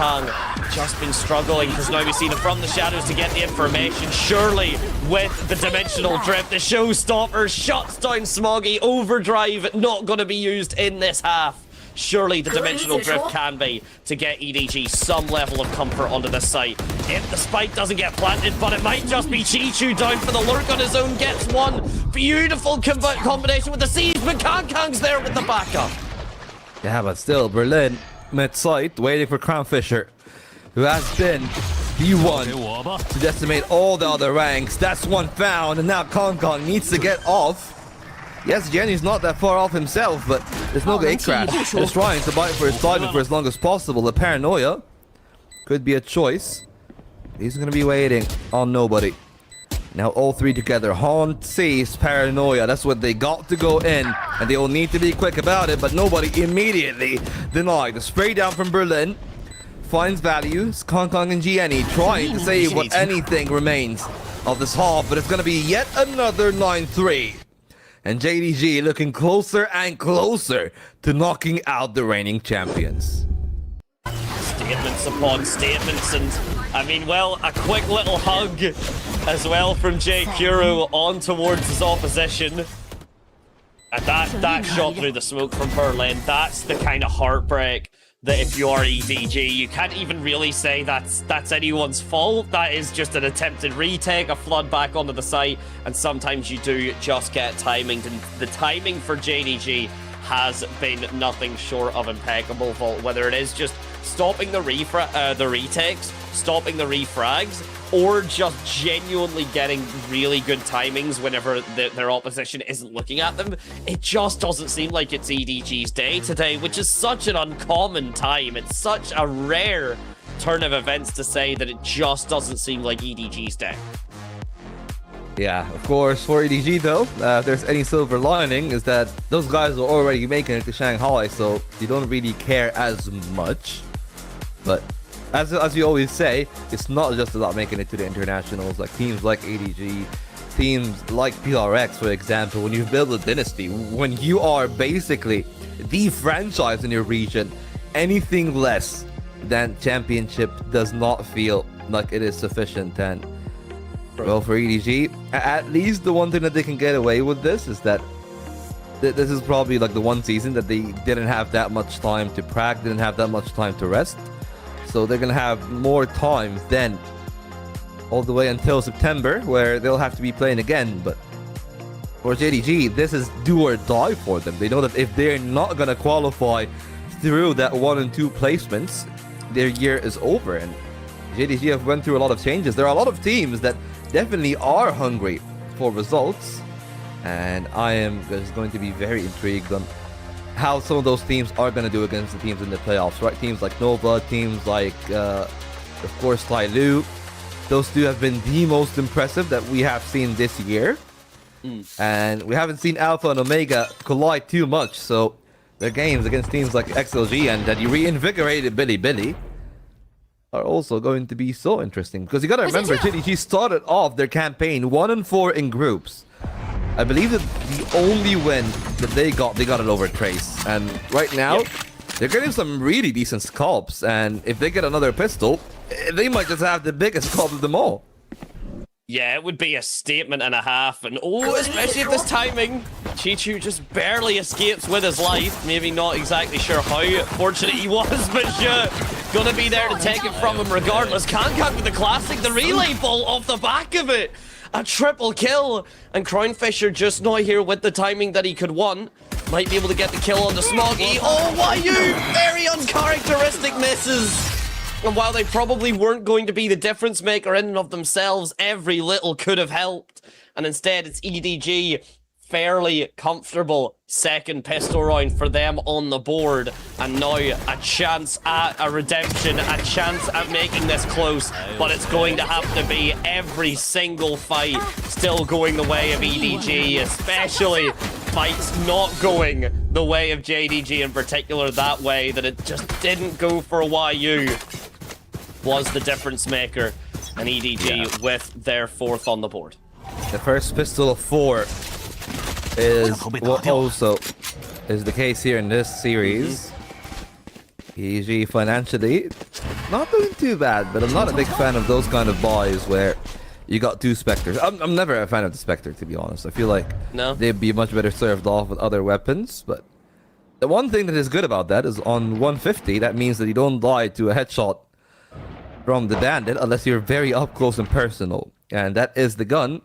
just been struggling, because now we see them from the shadows to get the information. Surely with the dimensional drift, the showstopper shuts down Smoggy. Overdrive not going to be used in this half. Surely the dimensional drift can be to get EDG some level of comfort onto this site. If the spike doesn't get planted, but it might just be Chichu down for the lurk on his own, gets one. Beautiful combination with the siege, but Kong's there with the backup. Yeah, but still, Berlin mid-site waiting for Crown Fisher, who has been the one to decimate all the other ranks. That's one found, and now Kong needs to get off. Yes, Jenny's not that far off himself, but there's no gate crash. He's trying to bite for his diamond for as long as possible. The paranoia could be a choice. He's going to be waiting on nobody. Now all 3 together. Haunt sees paranoia. That's what they got to go in, and they will need to be quick about it, but nobody immediately denied. The spray down from Berlin finds values. Kong and Gianni trying to save what anything remains of this half, but it's going to be yet another 9-3. And JDG looking closer and closer to knocking out the reigning champions. Statements upon statements, and I mean, well, a quick little hug as well from JKuro on towards his opposition. And that shot through the smoke from Berlin, that's the kind of heartbreak that if you are EDG, you can't even really say that's anyone's fault. That is just an attempted retake, a flood back onto the site, and sometimes you do just get timing. And the timing for JDG has been nothing short of impeccable, whether it is just stopping the retakes, stopping the refrags, or just genuinely getting really good timings whenever their opposition isn't looking at them. It just doesn't seem like it's EDG's day today, which is such an uncommon time. It's such a rare turn of events to say that it just doesn't seem like EDG's day. Yeah, of course, for EDG though, if there's any silver lining, is that those guys are already making it to Shanghai, so you don't really care as much. But as you always say, it's not just about making it to the internationals. Like teams like EDG, teams like PRX, for example, when you build a dynasty, when you are basically the franchise in your region, anything less than championship does not feel like it is sufficient. And well, for EDG, at least the one thing that they can get away with this is that this is probably like the one season that they didn't have that much time to practice, didn't have that much time to rest. So they're gonna have more time then, all the way until September, where they'll have to be playing again. But for JDG, this is do or die for them. They know that if they're not gonna qualify through that 1 and 2 placements, their year is over. And JDG have went through a lot of changes. There are a lot of teams that definitely are hungry for results, and I am just going to be very intrigued on how some of those teams are going to do against the teams in the playoffs, right? Teams like Nova, teams like, of course, Tyloo. Those two have been the most impressive that we have seen this year. And we haven't seen Alpha and Omega collide too much, so their games against teams like XLG and that you reinvigorated Billy are also going to be so interesting. Because you got to remember, JDG started off their campaign 1 and 4 in groups. I believe that the only win that they got it over Trace. And right now, they're getting some really decent scalps. And if they get another pistol, they might just have the biggest scalp of them all. Yeah, it would be a statement and a half. And especially at this timing, Chichu just barely escapes with his life. Maybe not exactly sure how fortunate he was, but gonna be there to take it from him regardless. Kankak with the classic, the relay ball off the back of it. A triple kill, and Crownfisher just not here with the timing that he could want. Might be able to get the kill on the Smoggy. Oh, YU! Very uncharacteristic misses. And while they probably weren't going to be the difference maker in and of themselves, every little could have helped. And instead, it's EDG. Fairly comfortable second pistol round for them on the board. And now a chance at a redemption, a chance at making this close. But it's going to have to be every single fight still going the way of EDG, especially fights not going the way of JDG in particular, that way that it just didn't go for YU was the difference maker. And EDG with their 4th on the board. The first pistol of 4 is what also is the case here in this series. EDG financially not doing too bad, but I'm not a big fan of those kind of buys where you got 2 Spectres. I'm never a fan of the Spectre, to be honest. I feel like they'd be much better served off with other weapons. But the one thing that is good about that is on 150, that means that you don't die to a headshot from the bandit unless you're very up close and personal. And that is the gun.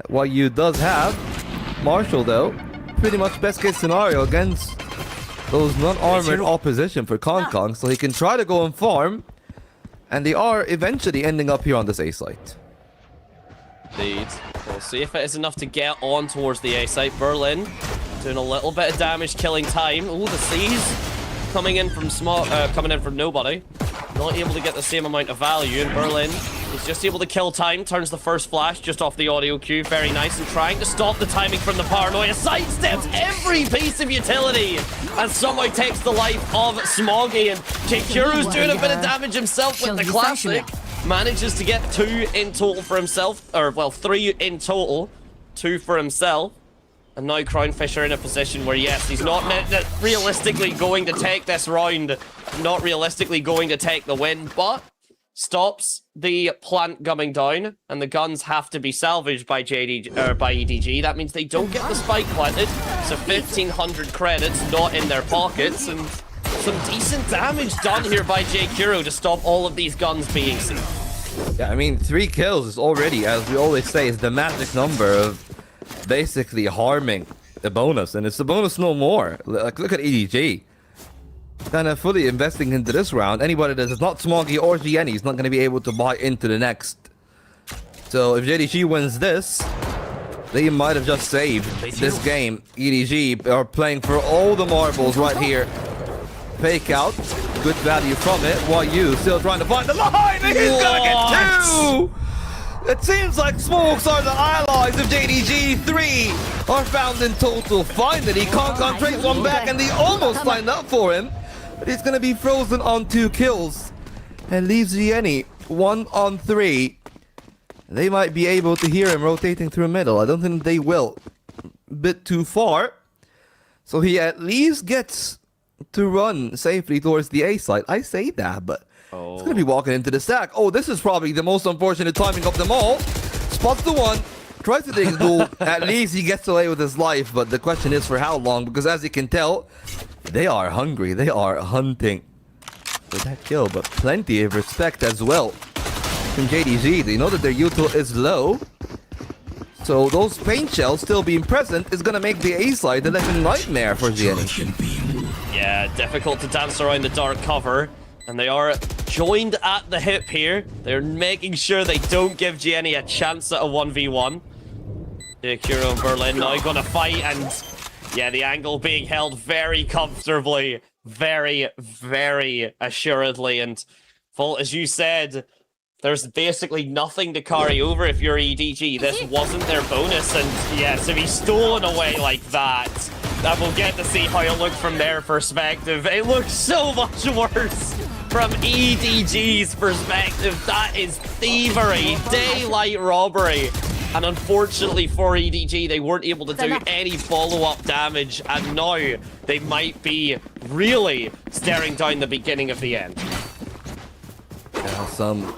What you does have Marshall, though, pretty much best case scenario against those non-armored opposition for Kong, so he can try to go and farm, and they are eventually ending up here on this A site. Indeed. We'll see if it is enough to get on towards the A site. Berlin doing a little bit of damage, killing time. Oh, the C's coming in from nobody. Not able to get the same amount of value, and Berlin is just able to kill time, turns the first flash just off the audio cue, very nice, and trying to stop the timing from the paranoia, sidesteps every piece of utility, and somehow takes the life of Smoggy, and Kuro's doing a bit of damage himself with the classic, manages to get 2 in total for himself, or well, 3 in total, 2 for himself. And now Crownfisher in a position where, yes, he's not realistically going to take this round, not realistically going to take the win, but stops the plant coming down, and the guns have to be salvaged by EDG. That means they don't get the spike planted, so 1,500 credits not in their pockets, and some decent damage done here by Kuro to stop all of these guns being seen. Yeah, I mean, 3 kills is already, as we always say, is the magic number of basically harming the bonus, and it's the bonus no more. Like, look at EDG. Kind of fully investing into this round. Anybody that is not Smoggy or GNE is not going to be able to buy into the next. So if JDG wins this, they might have just saved this game. EDG are playing for all the marbles right here. Fake out. Good value from it. YU still trying to find the line, and he's gonna get 2! It seems like smokes are the allies of JDG. 3 are found in total. Finally, Kong trades one back, and they almost lined up for him. But he's going to be frozen on 2 kills. and leaves Jenny 1-on-3. They might be able to hear him rotating through middle. I don't think they will. Bit too far. So he at least gets to run safely towards the A side. I say that, but he's going to be walking into the stack. Oh, this is probably the most unfortunate timing of them all. Spots the one. Tries to take the goal. At least he gets away with his life. But the question is for how long? Because as you can tell, they are hungry. They are hunting for that kill. But plenty of respect as well from JDG. They know that their util is low. So those paint shells still being present is going to make the A side a living nightmare for Jenny. Yeah, difficult to dance around the dark cover. And they are joined at the hip here. They're making sure they don't give Jenny a chance at a 1v1. Kuro and Berlin now going to fight, and yeah, the angle being held very comfortably, very, very assuredly. And Volt, as you said, there's basically nothing to carry over if you're EDG. This wasn't their bonus, and yeah, to be stolen away like that, and we'll get to see how it looked from their perspective. It looks so much worse from EDG's perspective. That is thievery, daylight robbery. And unfortunately for EDG, they weren't able to do any follow-up damage, and now they might be really staring down the beginning of the end. Yeah, some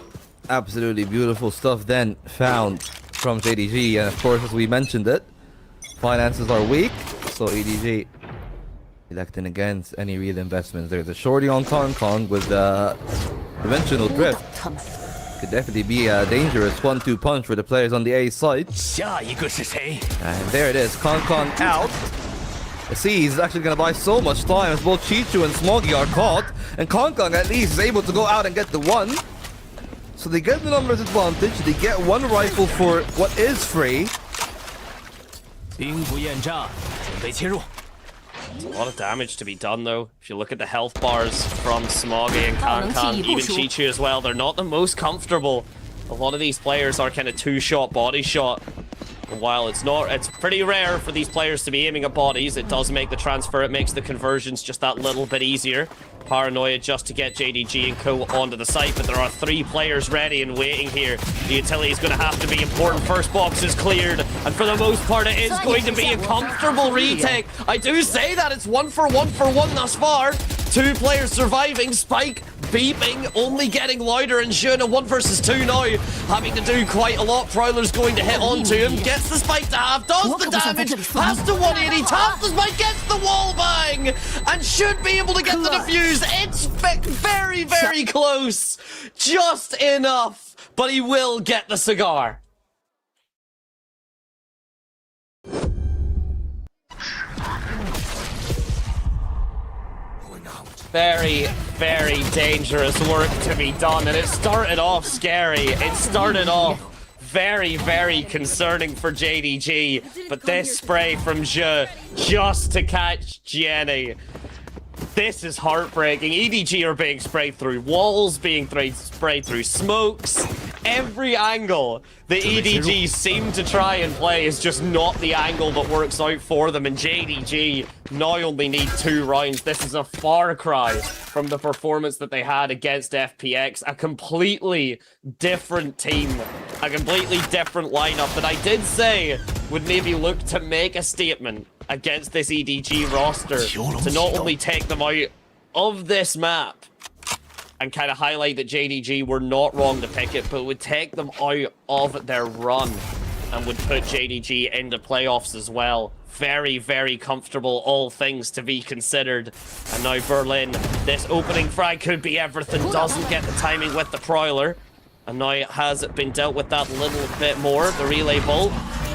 absolutely beautiful stuff then found from JDG, and of course, as we mentioned it, finances are weak, so EDG electing against any real investments. There's a shorty on Kong with dimensional drift. Could definitely be a dangerous 1-2 punch for the players on the A side. And there it is, Kong out. The C is actually going to buy so much time as both Chichu and Smoggy are caught, and Kong at least is able to go out and get the one. So they get the numbers advantage, they get one rifle for what is free. A lot of damage to be done though. If you look at the health bars from Smoggy and Kankan, even Chichu as well, they're not the most comfortable. A lot of these players are kind of two-shot body shot. And while it's pretty rare for these players to be aiming at bodies, it does make the transfer, it makes the conversions just that little bit easier. Paranoia just to get JDG and co onto the site, but there are 3 players ready and waiting here. The utility is going to have to be important. First box is cleared, and for the most part it is going to be a comfortable retake. I do say that it's 1 for 1 thus far. 2 players surviving, Spike beeping, only getting louder, and Jun a 1 versus 2 now, having to do quite a lot. Prowler's going to hit onto him, gets the Spike to half, does the damage, has to 180, taps the Spike, gets the wall bang, and should be able to get the defuse. It's very, very close, just enough, but he will get the cigar. Very, very dangerous work to be done, and it started off scary. It started off very, very concerning for JDG, but this spray from Je just to catch Jenny. This is heartbreaking. EDG are being sprayed through walls, being sprayed through smokes. Every angle the EDG seem to try and play is just not the angle that works out for them, and JDG now only need 2 rounds. This is a far cry from the performance that they had against FPX. A completely different team, a completely different lineup that I did say would maybe look to make a statement against this EDG roster, to not only take them out of this map and kind of highlight that JDG were not wrong to pick it, but would take them out of their run and would put JDG into playoffs as well. Very, very comfortable, all things to be considered. And now Berlin, this opening frag could be everything, doesn't get the timing with the Prowler, and now it has been dealt with that little bit more. The relay bolt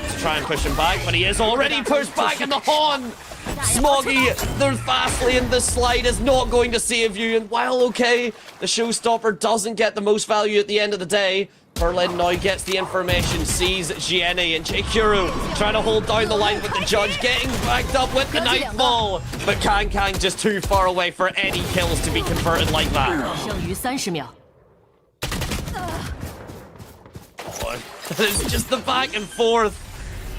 to try and push him back, but he is already pushed back in the horn. Smoggy, the Fastly in the slide is not going to save you, and while okay, the showstopper doesn't get the most value at the end of the day, Berlin now gets the information, sees Gianni and J-Kuro trying to hold down the line, but the judge getting backed up with the Nightfall, but Kang just too far away for any kills to be converted like that. It's just the back and forth.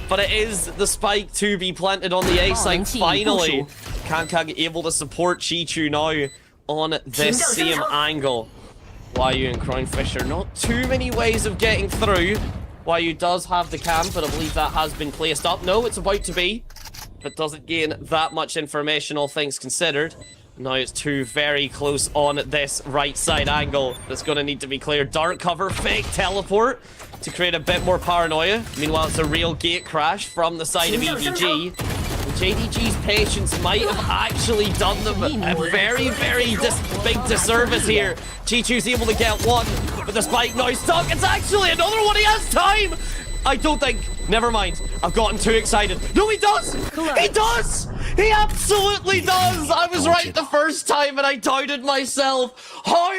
But it is the spike to be planted on the A side finally. Kang able to support Chichu now on this same angle. YU and Crownfisher, not too many ways of getting through. YU does have the camp, but I believe that has been placed up. No, it's about to be, but doesn't gain that much information, all things considered. Now it's two very close on this right side angle. That's going to need to be cleared. Dark cover, fake teleport to create a bit more paranoia. Meanwhile, it's a real gate crash from the side of EDG. JDG's patience might have actually done them a very, very big disservice here. Chichu's able to get one, but the spike now stuck. It's actually another one. He has time. I don't think. Never mind. I've gotten too excited. No, he does. He does. He absolutely does. I was right the first time and I doubted myself. How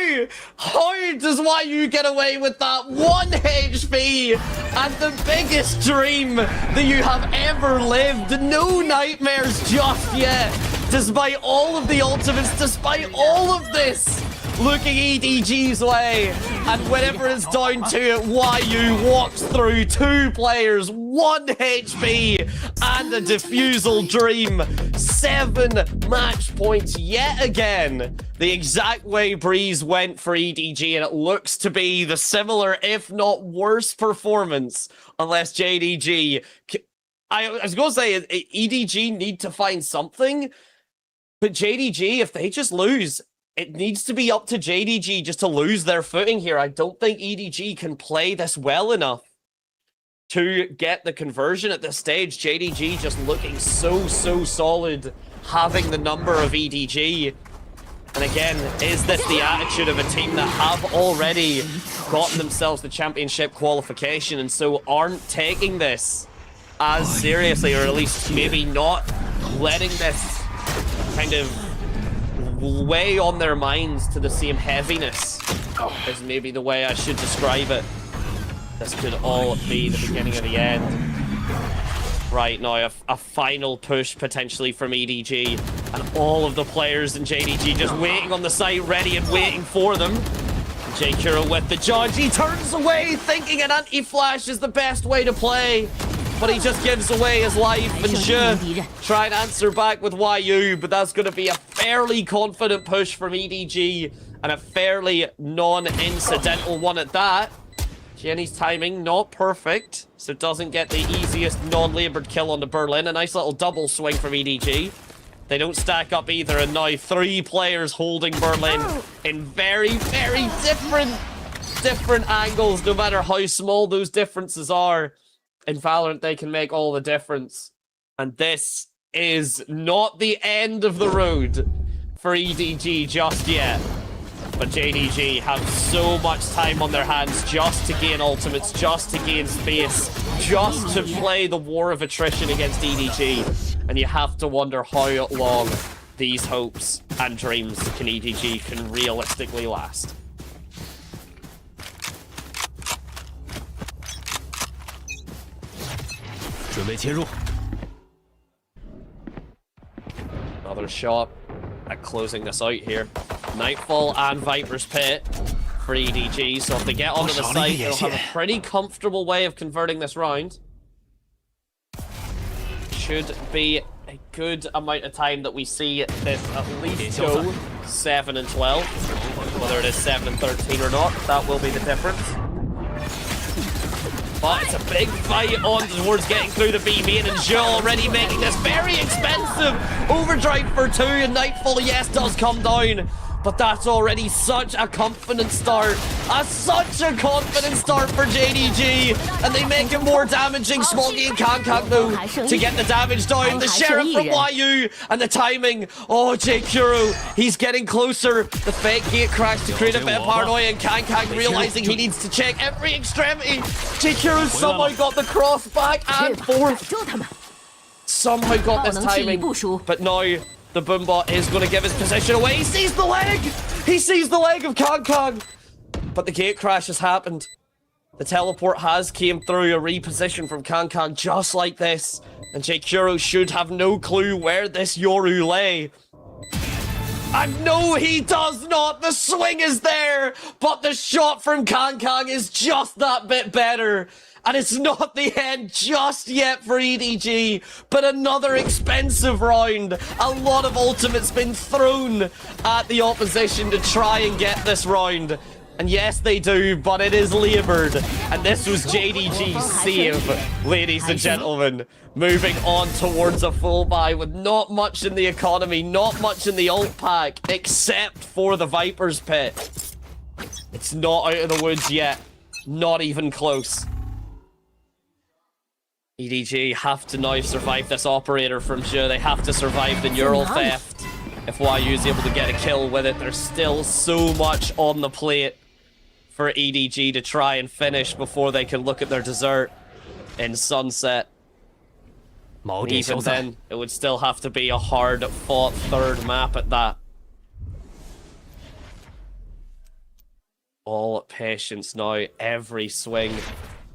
does YU get away with that 1 HP and the biggest dream that you have ever lived? No nightmares just yet. Despite all of the ultimates, despite all of this, looking EDG's way, and whenever it's down to it, YU walks through 2 players, 1 HP, and a defusal dream. 7 match points yet again. The exact way Breeze went for EDG, and it looks to be the similar, if not worse, performance, unless JDG... I was going to say, EDG need to find something, but JDG, if they just lose... It needs to be up to JDG just to lose their footing here. I don't think EDG can play this well enough to get the conversion at this stage. JDG just looking so solid, having the number of EDG. And again, is this the attitude of a team that have already gotten themselves the championship qualification and so aren't taking this as seriously, or at least maybe not letting this kind of weigh on their minds to the same heaviness is maybe the way I should describe it. This could all be the beginning of the end. Right now, a final push potentially from EDG, and all of the players in JDG just waiting on the site, ready and waiting for them. J Kuro with the dodge, he turns away thinking an anti-flash is the best way to play. But he just gives away his life, and Je try and answer back with YU, but that's going to be a fairly confident push from EDG, and a fairly non-incidental one at that. Jenny's timing, not perfect, so doesn't get the easiest non-labored kill on the Berlin. A nice little double swing from EDG. They don't stack up either, and now 3 players holding Berlin in very different angles, no matter how small those differences are. In Valorant, they can make all the difference. And this is not the end of the road for EDG just yet. But JDG have so much time on their hands just to gain ultimates, just to gain space, just to play the war of attrition against EDG. And you have to wonder how long these hopes and dreams can EDG can realistically last. Another shot at closing this out here. Nightfall and Viper's Pit for EDG, so if they get onto the site, they'll have a pretty comfortable way of converting this round. Should be a good amount of time that we see this at least go 7 and 12. Whether it is 7 and 13 or not, that will be the difference. But it's a big fight on towards getting through the B main, and Joe already making this very expensive. Overdrive for 2, and Nightfall, yes, does come down. But that's already such a confident start. Such a confident start for JDG. And they make it more damaging. Small game Kankang though to get the damage down. The Sheriff from YU and the timing. Oh, J Kuro, he's getting closer. The fake gate crash to create a bit of paranoia, and Kankang realizing he needs to check every extremity. J Kuro somehow got the cross back and forth. Somehow got this timing. But now the Boombot is going to give his position away. He sees the leg! He sees the leg of Kankang! But the gate crash has happened. The teleport has came through, a reposition from Kankang just like this. And J Kuro should have no clue where this Yoru lay. And no, he does not! The swing is there! But the shot from Kankang is just that bit better. And it's not the end just yet for EDG, but another expensive round. A lot of ultimates been thrown at the opposition to try and get this round. And yes, they do, but it is labored. And this was JDG's save, ladies and gentlemen. Moving on towards a full buy with not much in the economy, not much in the ult pack, except for the Viper's Pit. It's not out of the woods yet. Not even close. EDG have to now survive this operator from Zhe. They have to survive the neural theft. If YU is able to get a kill with it, there's still so much on the plate for EDG to try and finish before they can look at their dessert in Sunset. Even then, it would still have to be a hard-fought third map at that. All patience now. Every swing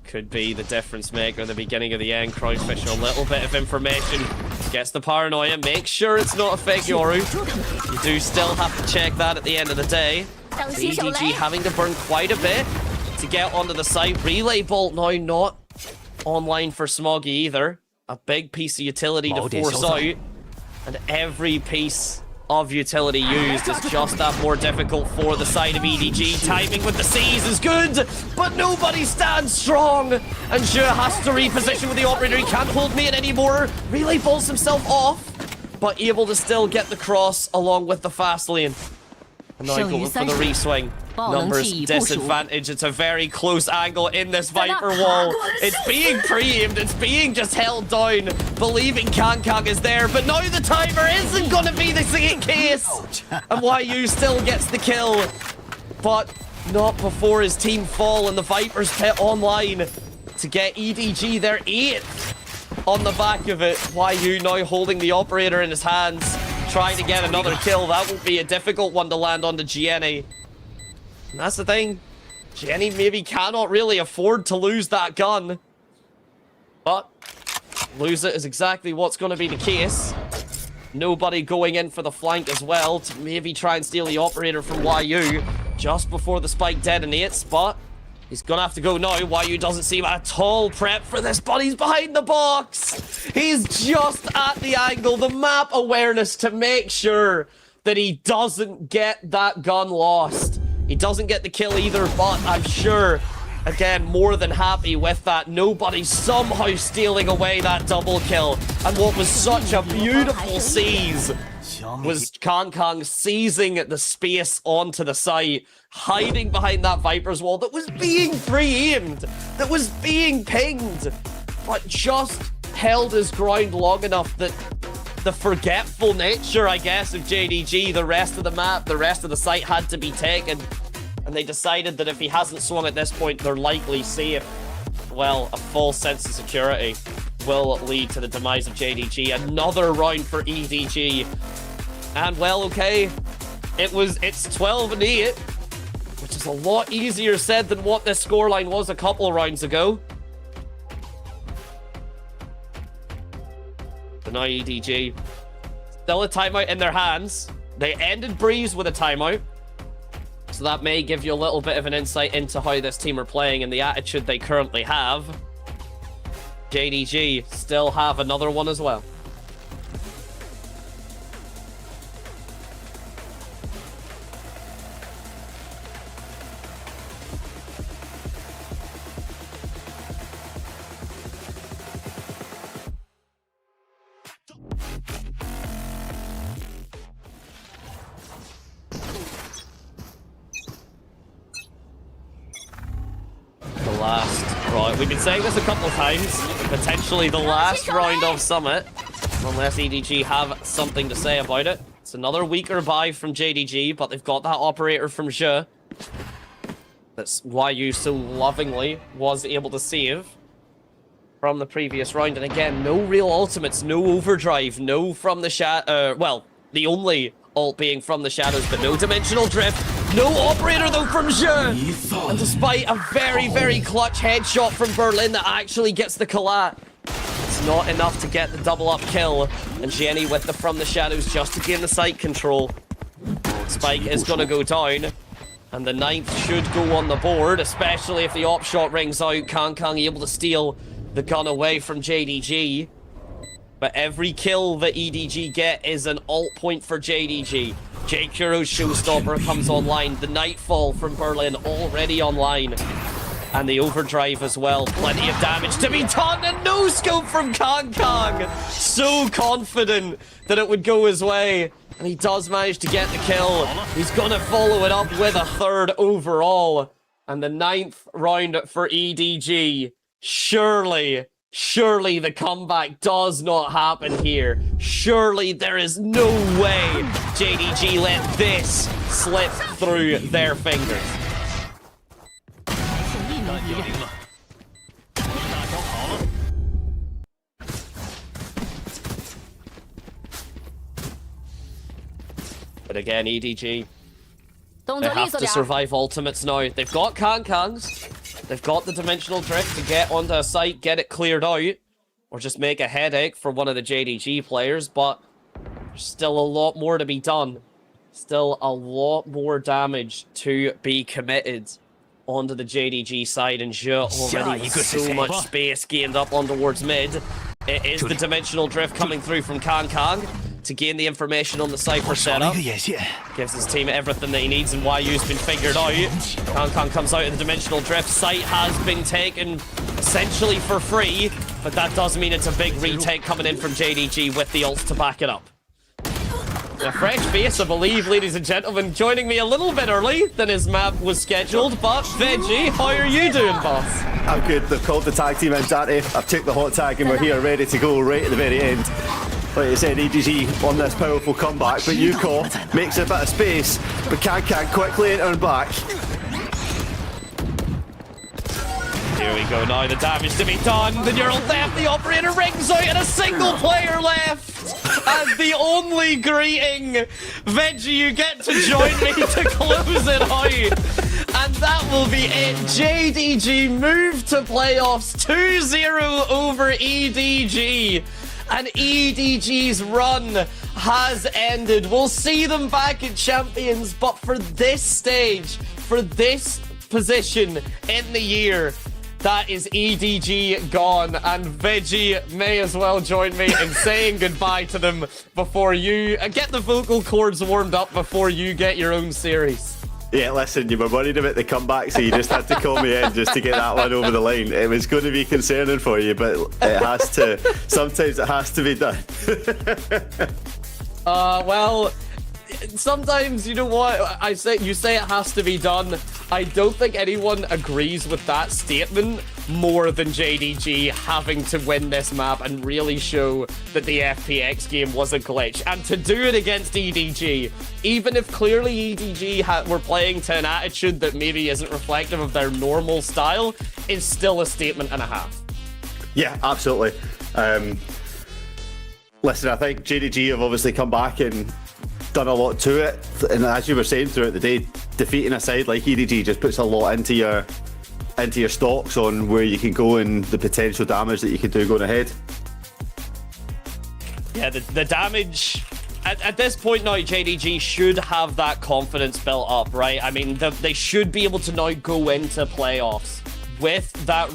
could be the difference maker, the beginning of the end. Crownfisher, a little bit of information. Gets the paranoia. Make sure it's not a fake Yoru. You do still have to check that at the end of the day. So EDG having to burn quite a bit to get onto the site. Relay Bolt now not online for Smoggy either. A big piece of utility to force out. And every piece of utility used is just that more difficult for the side of EDG. Timing with the C's is good, but nobody stands strong. And Zhe has to reposition with the operator. He can't hold mate anymore. Relay bolts himself off, but able to still get the cross along with the fast lane. And now going for the re-swing. Numbers disadvantage. It's a very close angle in this Viper wall. It's being pre-aimed. It's being just held down, believing Kankang is there. But now the timer isn't going to be the case. And YU still gets the kill. But not before his team fall and the Viper's Pit online to get EDG their 8th on the back of it. YU now holding the operator in his hands, trying to get another kill. That will be a difficult one to land onto Jenny. And that's the thing. Jenny maybe cannot really afford to lose that gun. But lose it is exactly what's going to be the case. Nobody going in for the flank as well to maybe try and steal the operator from YU just before the spike detonates. But he's going to have to go now. YU doesn't seem at all prepped for this, but he's behind the box. He's just at the angle, the map awareness to make sure that he doesn't get that gun lost. He doesn't get the kill either, but I'm sure, again, more than happy with that. Nobody somehow stealing away that double kill. And what was such a beautiful seize was Kankang seizing the space onto the site, hiding behind that Viper's wall that was being pre-aimed, that was being pinged, but just held his ground long enough that the forgetful nature, I guess, of JDG, the rest of the map, the rest of the site had to be taken. And they decided that if he hasn't swung at this point, they're likely safe. Well, a false sense of security will lead to the demise of JDG. Another round for EDG. And, well, okay, it's 12-8, which is a lot easier said than what this scoreline was a couple of rounds ago. But now EDG, still a timeout in their hands. They ended Breeze with a timeout. So that may give you a little bit of an insight into how this team are playing and the attitude they currently have. JDG still have another one as well. We've been saying this a couple of times, potentially the last round of Summit, unless EDG have something to say about it. It's another weaker buy from JDG, but they've got that operator from Zhe. That's YU so lovingly was able to save from the previous round. And again, no real ultimates, no overdrive, no from the well, the only ult being from the shadows, but no dimensional drift. No operator, though, from Zhe. And despite a very, very clutch headshot from Berlin that actually gets the collat, it's not enough to get the double-up kill. And Jenny with the from the shadows just to gain the site control. Spike is going to go down. And the 9th should go on the board, especially if the op shot rings out. Kankang able to steal the gun away from JDG. But every kill that EDG get is an ult point for JDG. J Kuro's Showstopper comes online. The Nightfall from Berlin already online. And the Overdrive as well. Plenty of damage to be done. And no scope from Kang Kang. So confident that it would go his way. And he does manage to get the kill. He's going to follow it up with a 3rd overall. And the 9th round for EDG. Surely the comeback does not happen here. Surely there is no way JDG let this slip through their fingers. But again, EDG, they have to survive ultimates now. They've got Kang Kangs. They've got the Dimensional Drift to get onto a site, get it cleared out, or just make a headache for one of the JDG players, but there's still a lot more to be done. Still a lot more damage to be committed onto the JDG side, and Je already with so much space gained up on towards mid. It is the Dimensional Drift coming through from Kang Kang to gain the information on the Cypher setup. Gives his team everything that he needs, and YU's been figured out. Kang Kang comes out of the Dimensional Drift. Site has been taken essentially for free, but that does mean it's a big retake coming in from JDG with the ults to back it up. A fresh base, I believe, ladies and gentlemen, joining me a little bit early than his map was scheduled, but Veggie, how are you doing, boss? I'm good. They've called the tag team in, Dante. I've took the hot tag and we're here ready to go right at the very end. Like I said, EDG on this powerful comeback, but Yuko makes a bit of space, but Kang quickly entering back. Here we go now, the damage to be done. The neural left, the operator rings out, and a single player left. As the only greeting, Veggie, you get to join me to close it out. And that will be it. JDG move to playoffs 2-0 over EDG. And EDG's run has ended. We'll see them back at Champions, but for this stage, for this position in the year, that is EDG gone. And Veggie may as well join me in saying goodbye to them before you get the vocal cords warmed up before you get your own series. Yeah, listen, you were worried about the comeback, so you just had to call me in just to get that one over the line. It was going to be concerning for you, but it has to, sometimes it has to be done. Well, sometimes, you know what, you say it has to be done. I don't think anyone agrees with that statement more than JDG having to win this map and really show that the FPX game was a glitch. And to do it against EDG, even if clearly EDG were playing to an attitude that maybe isn't reflective of their normal style, is still a statement and a half. Yeah, absolutely. Listen, I think JDG have obviously come back and done a lot to it, and as you were saying throughout the day, defeating a side like EDG just puts a lot into your stocks on where you can go and the potential damage that you can do going ahead. Yeah, the damage at this point now, JDG should have that confidence built up, right? I mean, they should be able to now go into playoffs with that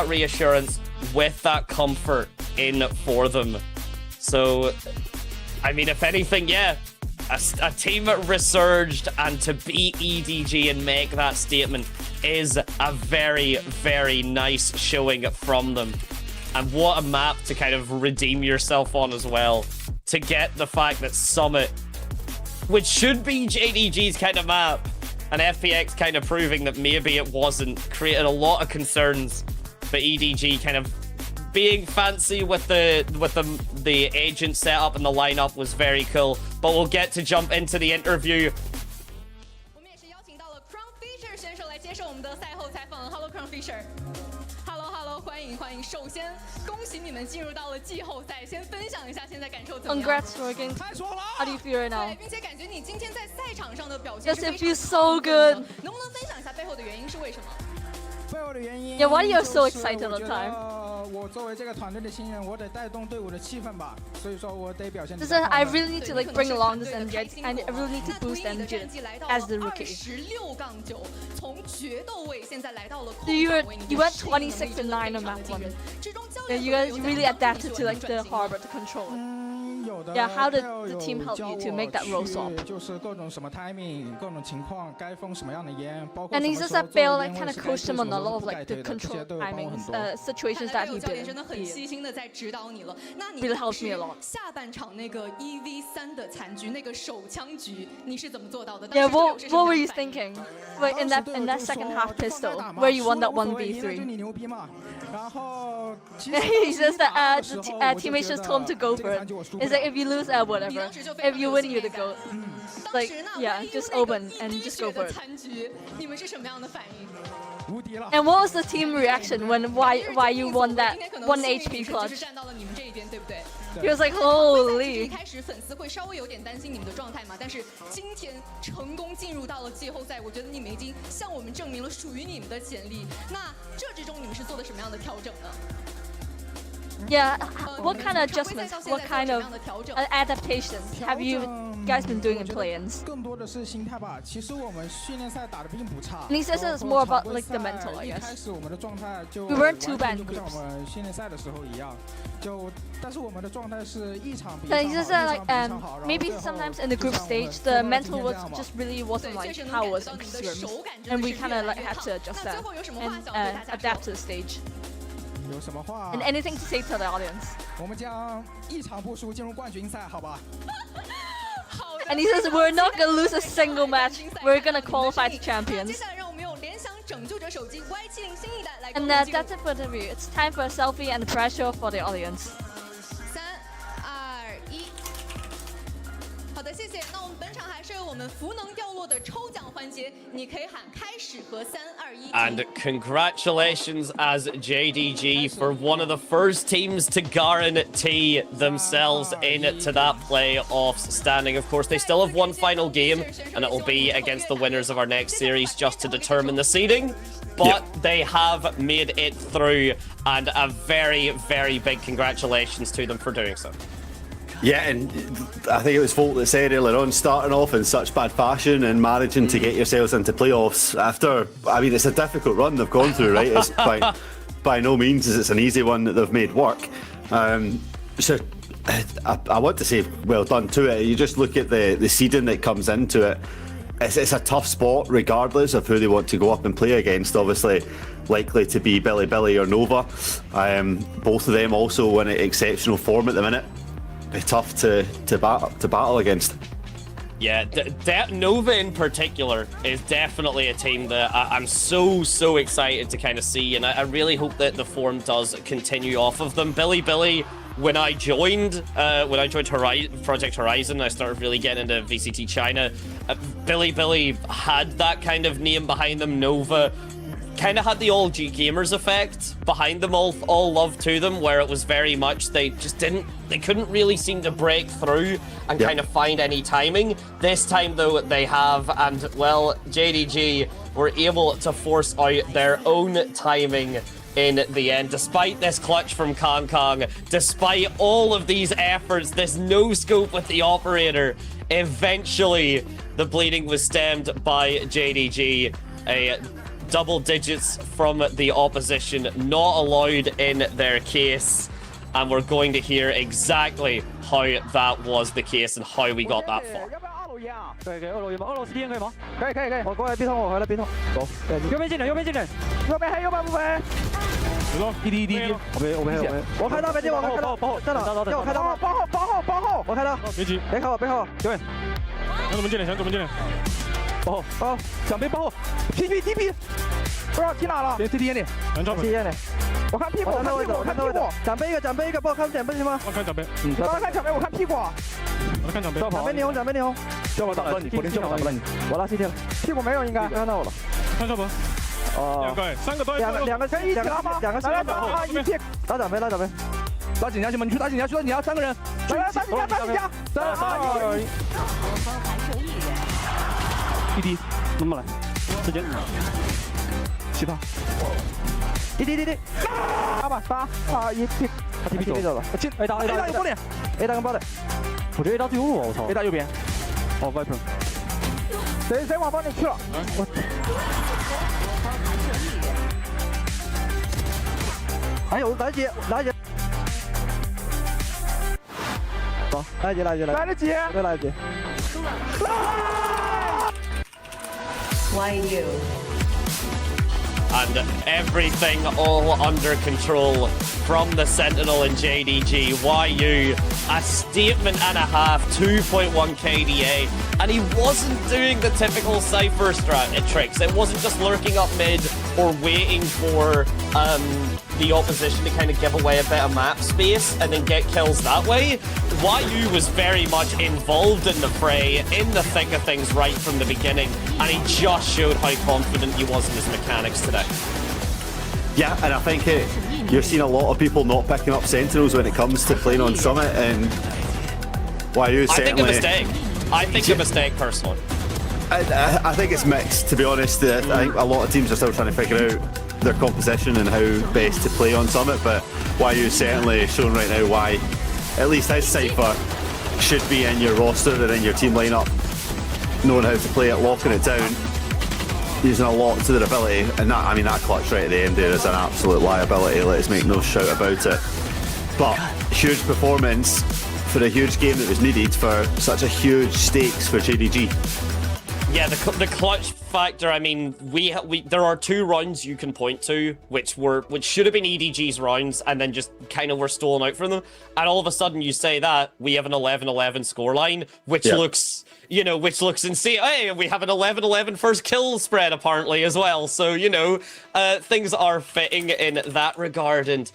reassurance, with that comfort in for them. So, I mean, if anything, yeah, a team resurged, and to beat EDG and make that statement is a very, very nice showing from them. And what a map to kind of redeem yourself on as well. To get the fact that Summit, which should be JDG's kind of map, and FPX kind of proving that maybe it wasn't, created a lot of concerns. But EDG kind of being fancy with the agent setup and the lineup was very cool. But we'll get to jump into the interview. Hello Crown Fisher. Hello 欢迎。首先恭喜你们进入到了季后赛，先分享一下现在感受怎么样？ Congrats, Morgan. How do you feel right now? 对，并且感觉你今天在赛场上的表现 Yes, it feels so good. 能不能分享一下背后的原因是为什么？ Yeah, why are you so excited all the time? 我作为这个团队的新人，我得带动队伍的气氛吧，所以说我得表现。 This is, I really need to like bring along this energy, and I really need to boost energy as the rookie. 16-9，从决斗位现在来到了。 So you went 26-9 on map one. Yeah, you guys really adapted to like the harbor to control it. 有 Yeah, how did the team help you to make that role swap? 就是各种什么 timing， 各种情况，该封什么样的烟，包括 And 什 he 么 says 时候 that 做 Bale 烟 like 或 kind 者 of 是该 coached 对 him 什 on 么 a 时 lot 候 of 不该 like 对 the 的，这些 control 都有帮我很 timings, 多。 situations 看 that 来有 he 教练真的 did. 很细心的在指导你了。那你 Really 当 helped me 时 a lot. 下半场那个1v3的残局，那个手枪局，你是怎么做到的？ Yeah, 当时队友是什么 what were 样 you 的反应？ thinking? Like in that second half pistol where you won that 1v3. 你牛逼嘛。然后 He says that teammates just told him to go for it. It's like if you lose, whatever. If you win, you're the goat. Like yeah, just open and just go for it. 残局，你们是什么样的反应？ And what was the team reaction when why you won that 1 HP 就是 clutch? 站到了你们这一边，对不对？ He was like 一 holy. 开始粉丝会稍微有点担心你们的状态嘛，但是今天成功进入到了季后赛，我觉得你们已经向我们证明了属于你们的潜力。那这之中你们是做的什么样的调整呢？ Yeah, what kind of adjustments, what kind of adaptations have you guys been doing in play-ins? 更多的是心态吧。其实我们训练赛打得并不差。 And he says it's more about like the mental, I 一 guess. 开始我们的状态就 We weren't too bad 就不像 groups. 我们训练赛的时候一样，但是我们的状态是一场比一 But 场 he 好， says that 一 like 场比一场好。 maybe sometimes in the group stage the mental was just really wasn't like how it was in Costream, and we kind of like had to adjust that and adapt to the stage. 有什么话 And anything to say to the audience? 我们将一场不输进入冠军赛，好吧？ And he says we're not gonna lose a single match. We're gonna qualify to champions. 接下来让我们用联想拯救者手机 Y70新一代来。 And that's it for the review. It's time for a selfie and pressure for the audience. 3、2、1。好的，谢谢。那我们本场还是有我们福能掉落的抽奖环节，你可以喊开始和3、2、1。And congratulations as JDG for one of the first teams to guarantee themselves into that playoffs standing. Of course, they still have one final game, and it will be against the winners of our next series just to determine the seeding. But they have made it through, and a very, very big congratulations to them for doing so. Yeah, and I think it was Folk that said earlier on, starting off in such bad fashion and managing to get yourselves into playoffs after, I mean, it's a difficult run they've gone through, right? It's by no means is it's an easy one that they've made work. So I want to say well done to it. You just look at the seeding that comes into it. It's a tough spot regardless of who they want to go up and play against. Obviously, likely to be Billy or Nova. Both of them also in exceptional form at the minute. Be tough to battle against. Yeah, Nova in particular is definitely a team that I'm so excited to kind of see, and I really hope that the form does continue off of them. Billy, when I joined Project Horizon, I started really getting into VCT China. Billy had that kind of name behind them. Nova kind of had the all G gamers effect behind them, all love to them, where it was very much they couldn't really seem to break through and kind of find any timing. This time though they have, and well, JDG were able to force out their own timing in the end, despite this clutch from Kong, despite all of these efforts, this no scope with the operator. Eventually the bleeding was stemmed by JDG. A double digits from the opposition not allowed in their case, and we're going to hear exactly how that was the case and how we got that far. 可以2楼1吗？2楼4T 可以吗？可以。我过来 B 筒，我回来 B 筒。走。右边进来。右边黑，右边不黑。EDG。我没黑。我开大白地，我开大。在哪？要我开大吗？包后。我开大。别急。别靠我。右边。想怎么进来？包后。想被包后。TP。不知道踢哪了。别 CT 眼里。CT 眼里。我看屁股。我看屁股。展杯一个，帮我看展杯行吗？我看展杯。帮看展杯，我看屁股。我看展杯。展杯牛。叫我打不到你，叫我打不到你。我拉 CT 了。屁股没有应该。看到我了。看少鹏。哦。3个都。两个可以一起拉吗？两个来一起。拉展杯。拉井家去吗？你去打井家，去打井家，3个人。来打井家。3、2、1。ED， 那么来，时间。7发。ED。8吧，8、2、1，他 TP 走了。进 A 打有波点 ，A 打跟爆的。我觉得 A 打最右路啊，我操。A 打右边。哦 ，Viper。谁往帮你去了？我。还有来姐。好，来得及，没来得及。YU. And everything all under control from the Sentinel and JDG. YU, a statement and a half, 2.1 KDA. And he wasn't doing the typical Cypher tricks. It wasn't just lurking up mid or waiting for the opposition to kind of give away a bit of map space and then get kills that way. YU was very much involved in the fray, in the thick of things right from the beginning, and he just showed how confident he was in his mechanics today. Yeah, and I think you're seeing a lot of people not picking up Sentinels when it comes to playing on Summit, and YU certainly... I think a mistake, personally. I think it's mixed, to be honest. I think a lot of teams are still trying to figure out their composition and how best to play on Summit, but YU is certainly showing right now why at least his Cypher should be in your roster and in your team lineup, knowing how to play it, locking it down, using a lot to their ability, and that, I mean, that clutch right at the end there is an absolute liability, let's make no shout about it. But huge performance for a huge game that was needed for such a huge stakes for JDG. Yeah, the clutch factor, I mean, there are 2 rounds you can point to, which should have been EDG's rounds, and then just kind of were stolen out from them. And all of a sudden you say that, we have an 11-11 scoreline, which looks, you know, which looks insane. Hey, we have an 11-11 first kill spread, apparently, as well. So, you know, things are fitting in that regard, and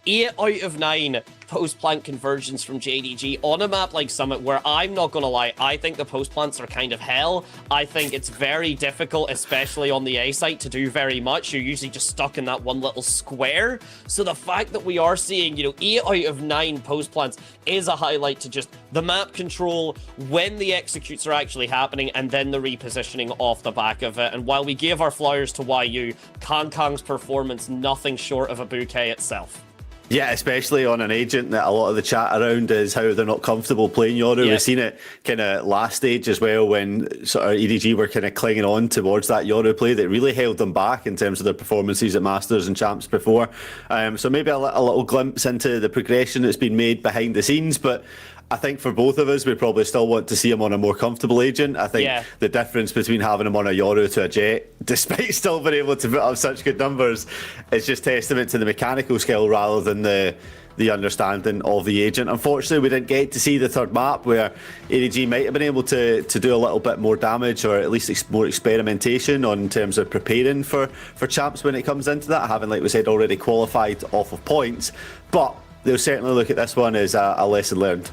8 out of 9 post-plant conversions from JDG on a map like Summit, where I'm not gonna lie, I think the post-plants are kind of hell. I think it's very difficult, especially on the A site, to do very much. You're usually just stuck in that one little square. So the fact that we are seeing, you know, 8 out of 9 post-plants is a highlight to just the map control, when the executes are actually happening, and then the repositioning off the back of it. And while we gave our flowers to YU, Kang's performance, nothing short of a bouquet itself. Yeah, especially on an agent that a lot of the chat around is how they're not comfortable playing Yoru. We've seen it kind of last stage as well, when sort of EDG were kind of clinging on towards that Yoru play that really held them back in terms of their performances at Masters and Champs before. So maybe a little glimpse into the progression that's been made behind the scenes, but I think for both of us, we probably still want to see him on a more comfortable agent. I think the difference between having him on a Yoru to a Jet, despite still being able to put up such good numbers, is just testament to the mechanical skill rather than the understanding of the agent. Unfortunately, we didn't get to see the third map where EDG might have been able to do a little bit more damage, or at least more experimentation in terms of preparing for Champs when it comes into that, having, like we said, already qualified off of points. But they'll certainly look at this one as a lesson learned.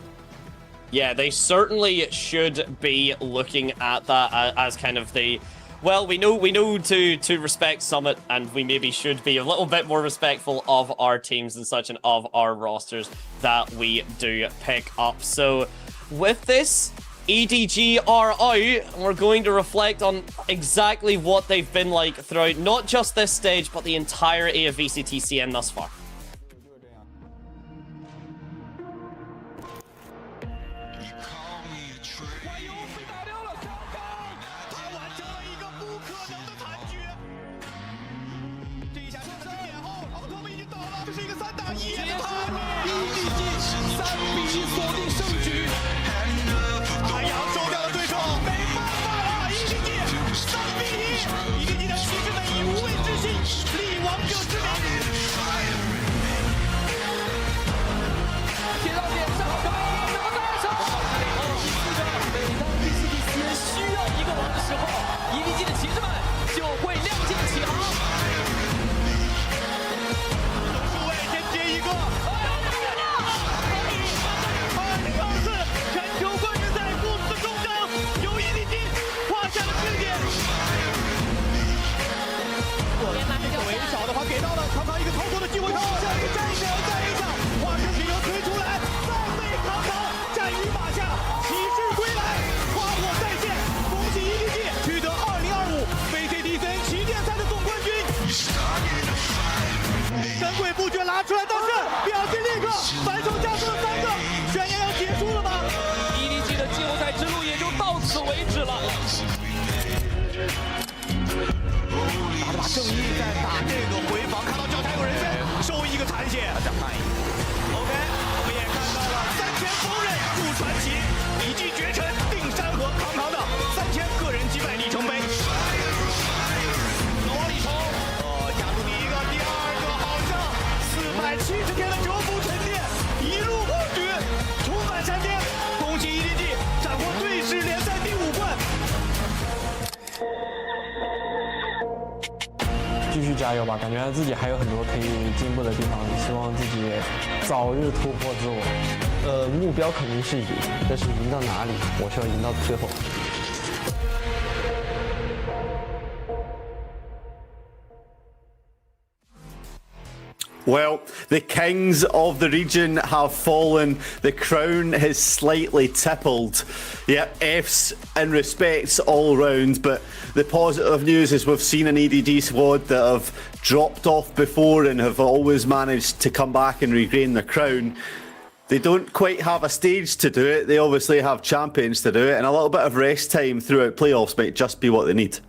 Yeah, they certainly should be looking at that as kind of the... Well, we know to respect Summit, and we maybe should be a little bit more respectful of our teams and such, and of our rosters that we do pick up. So with this, EDG are out, and we're going to reflect on exactly what they've been like throughout not just this stage, but the entirety of VCT CN thus far. 加油吧，感觉自己还有很多可以进步的地方，希望自己早日突破自我。目标肯定是赢，但是赢到哪里，我是要赢到最后。 Well, the kings of the region have fallen. The crown has slightly tippled. Yeah, F's and respects all round. But the positive news is we've seen an EDG squad that have dropped off before and have always managed to come back and regain the crown. They don't quite have a stage to do it. They obviously have champions to do it. And a little bit of rest time throughout playoffs might just be what they need.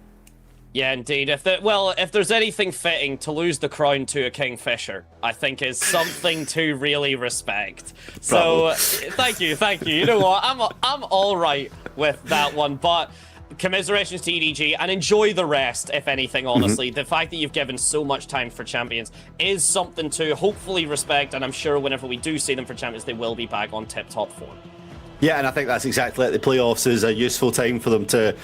Yeah, indeed. If there's anything fitting, to lose the crown to a Kingfisher, I think is something to really respect. So, thank you. You know what? I'm all right with that one, but commiserations to EDG and enjoy the rest, if anything, honestly. The fact that you've given so much time for champions is something to hopefully respect, and I'm sure whenever we do see them for champions, they will be back on tip-top form. Yeah, and I think that's exactly like the playoffs is a useful time for them to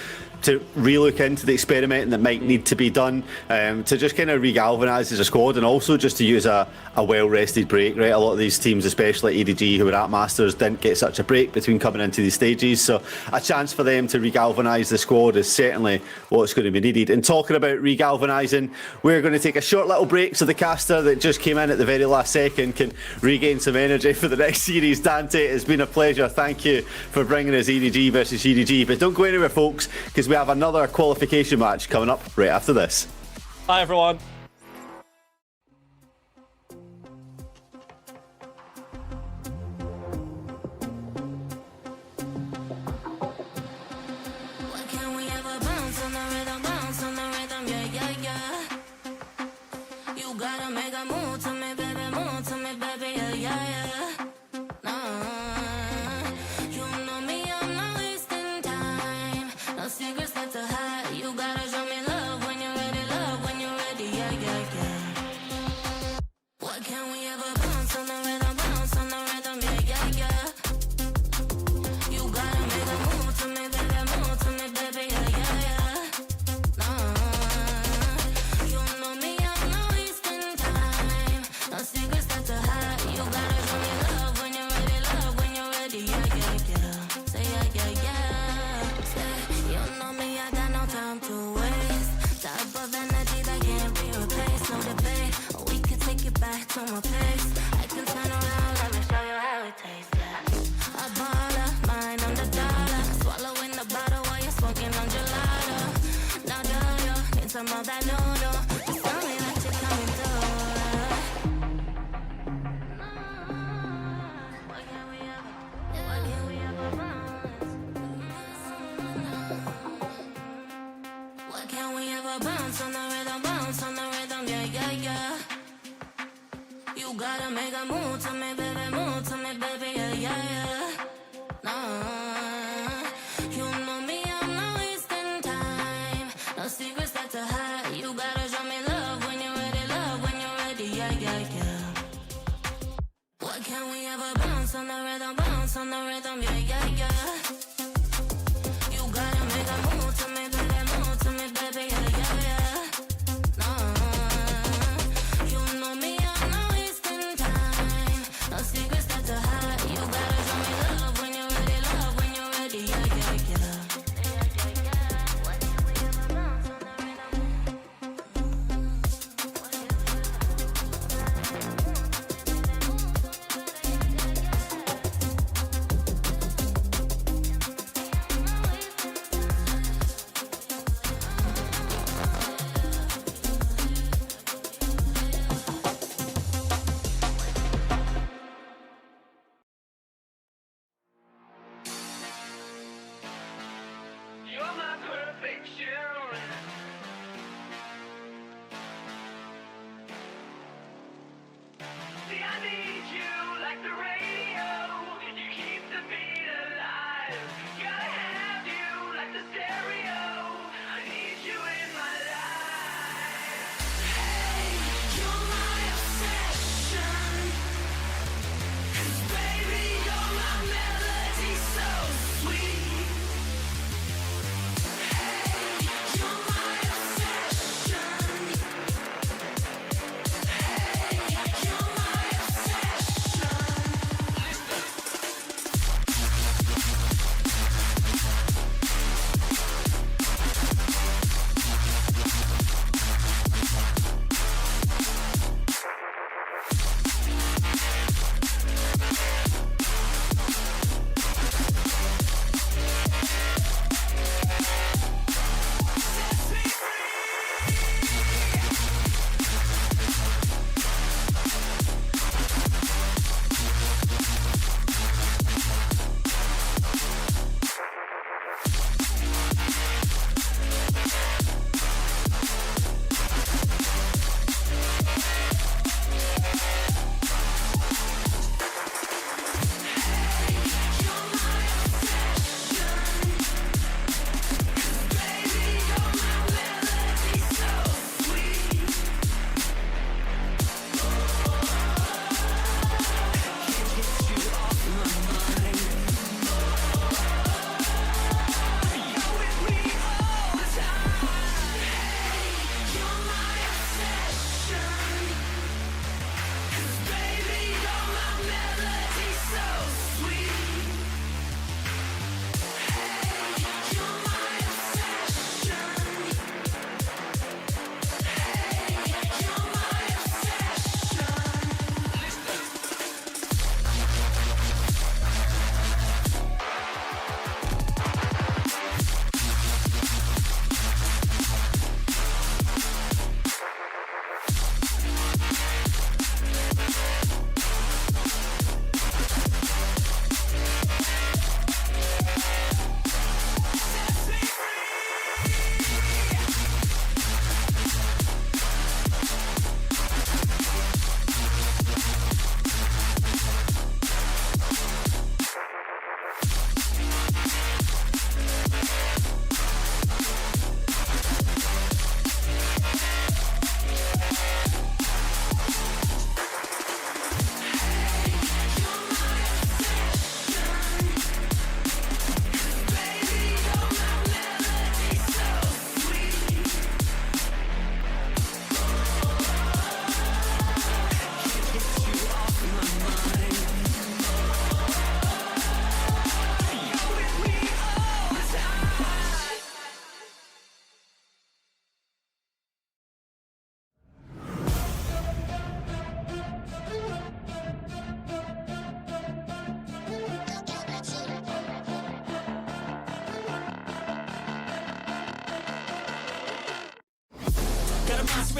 relook into the experiment that might need to be done, to just kind of re-galvanise as a squad, and also just to use a well-rested break, right? A lot of these teams, especially EDG, who were at Masters, didn't get such a break between coming into these stages, so a chance for them to re-galvanise the squad is certainly what's going to be needed. And talking about re-galvanising, we're going to take a short little break so the caster that just came in at the very last second can regain some energy for the next series. Dante, it's been a pleasure. Thank you for bringing us EDG versus EDG, but don't go anywhere, folks, because we have another qualification match coming up right after this. Bye, everyone.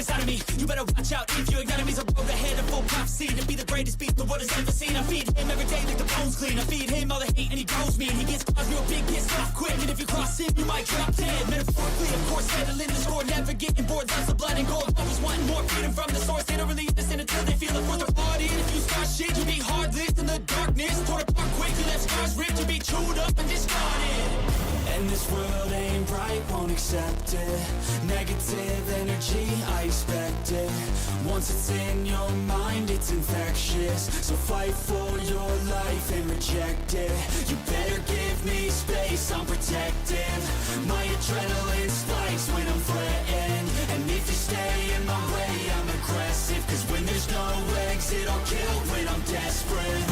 inside of me. You better watch out if your enemies are road ahead of full prophecy to be the greatest beast the world has ever seen. I feed him every day like the bones clean. I feed him all the hate and he grows me. And he gets claws real big, gets off quick. And if you cross him, you might drop dead. Metaphorically, of course, settling the score. Never getting bored, lots of blood and gold. Always wanting more freedom from the source. They don't really understand until they feel the force of party. And if you start shit, you be heartless in the darkness. Torn apart quick, you left scars ripped. You be chewed up and discarded. And this world ain't right, won't accept it. Negative energy, I expect it. Once it's in your mind, it's infectious. So fight for your life and reject it. You better give me space, I'm protective. My adrenaline spikes when I'm threatened. And if you stay in my way, I'm aggressive. Cause when there's no exit, I'll kill when I'm desperate.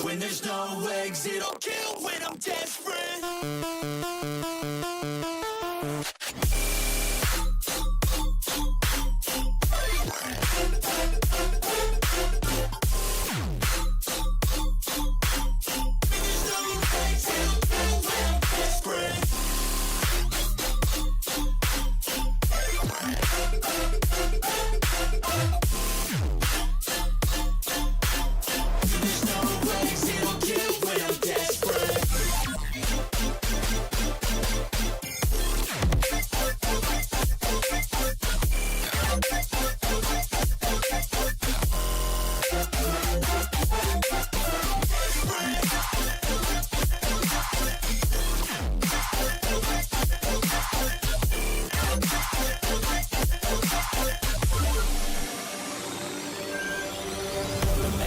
When there's no exit, I'll kill when I'm desperate.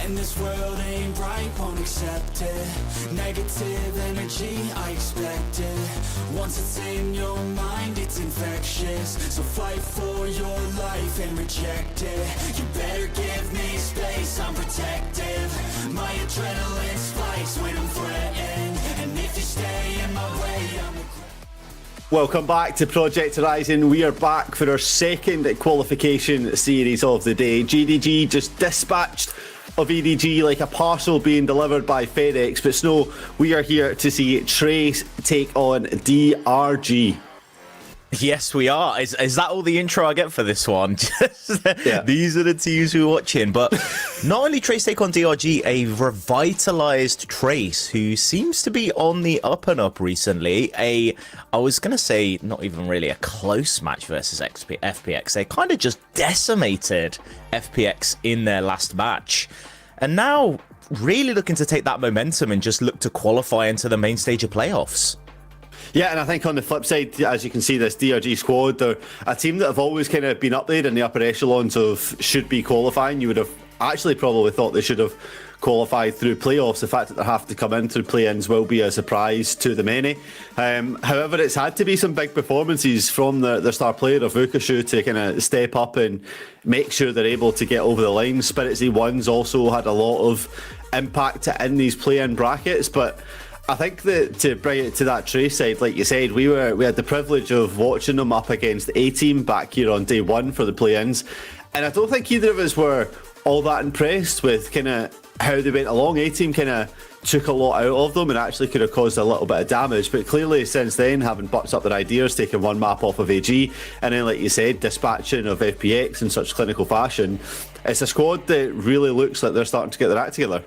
And this world ain't right, won't accept it. Negative energy, I expect it. Once it's in your mind, it's infectious. So fight for your life and reject it. You better give me space, I'm protective. My adrenaline spikes when I'm threatened. And if you stay in my way, I'm Welcome back to Project Horizon. We are back for our second qualification series of the day. JDG just dispatched of EDG like a parcel being delivered by FedEx, but Snow, we are here to see Trace take on DRG. Yes, we are. Is that all the intro I get for this one? Yeah. These are the teams we're watching. But not only Trace take on DRG, a revitalized Trace who seems to be on the up and up recently. I was going to say not even really a close match versus FPX. They kind of just decimated FPX in their last match. And now really looking to take that momentum and just look to qualify into the main stage of playoffs. Yeah, and I think on the flip side, as you can see, this DRG squad, they're a team that have always kind of been up there in the upper echelons of should be qualifying. You would have actually probably thought they should have qualified through playoffs. The fact that they have to come in through play-ins will be a surprise to the many. However, it's had to be some big performances from their star player of Vukashu to kind of step up and make sure they're able to get over the line. Spirit Z1's also had a lot of impact in these play-in brackets, but I think that to bring it to that Trace side, like you said, we had the privilege of watching them up against A-Team back here on day one for the play-ins, and I don't think either of us were all that impressed with kind of how they went along. A-Team kind of took a lot out of them and actually could have caused a little bit of damage, but clearly since then, having butts up their ideas, taking one map off of AG, and then like you said, dispatching of FPX in such clinical fashion, it's a squad that really looks like they're starting to get their act together.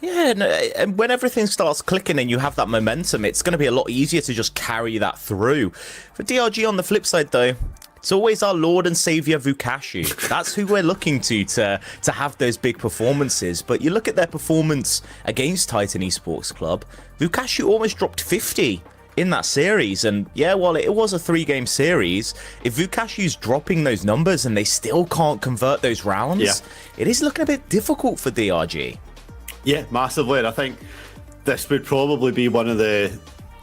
Yeah, and when everything starts clicking and you have that momentum, it's going to be a lot easier to just carry that through. For DRG on the flip side, though, it's always our Lord and Saviour Vukashu. That's who we're looking to have those big performances. But you look at their performance against Titan Esports Club, Vukashu almost dropped 50 in that series. And yeah, while it was a 3-game series, if Vukashu's dropping those numbers and they still can't convert those rounds, it is looking a bit difficult for DRG. Yeah, massively, and I think this would probably be one of the,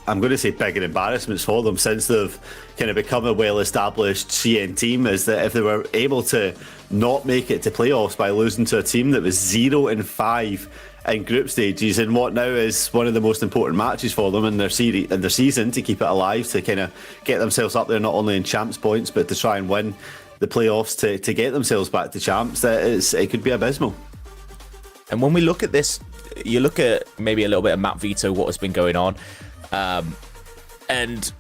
I'm going to say, bigger embarrassments for them since they've kind of become a well-established CN team, is that if they were able to not make it to playoffs by losing to a team that was 0-5 in group stages in what now is one of the most important matches for them in their season to keep it alive, to kind of get themselves up there not only in champs points but to try and win the playoffs to get themselves back to champs, it could be abysmal. And when we look at this you look at maybe a little bit of map veto, what has been going on, and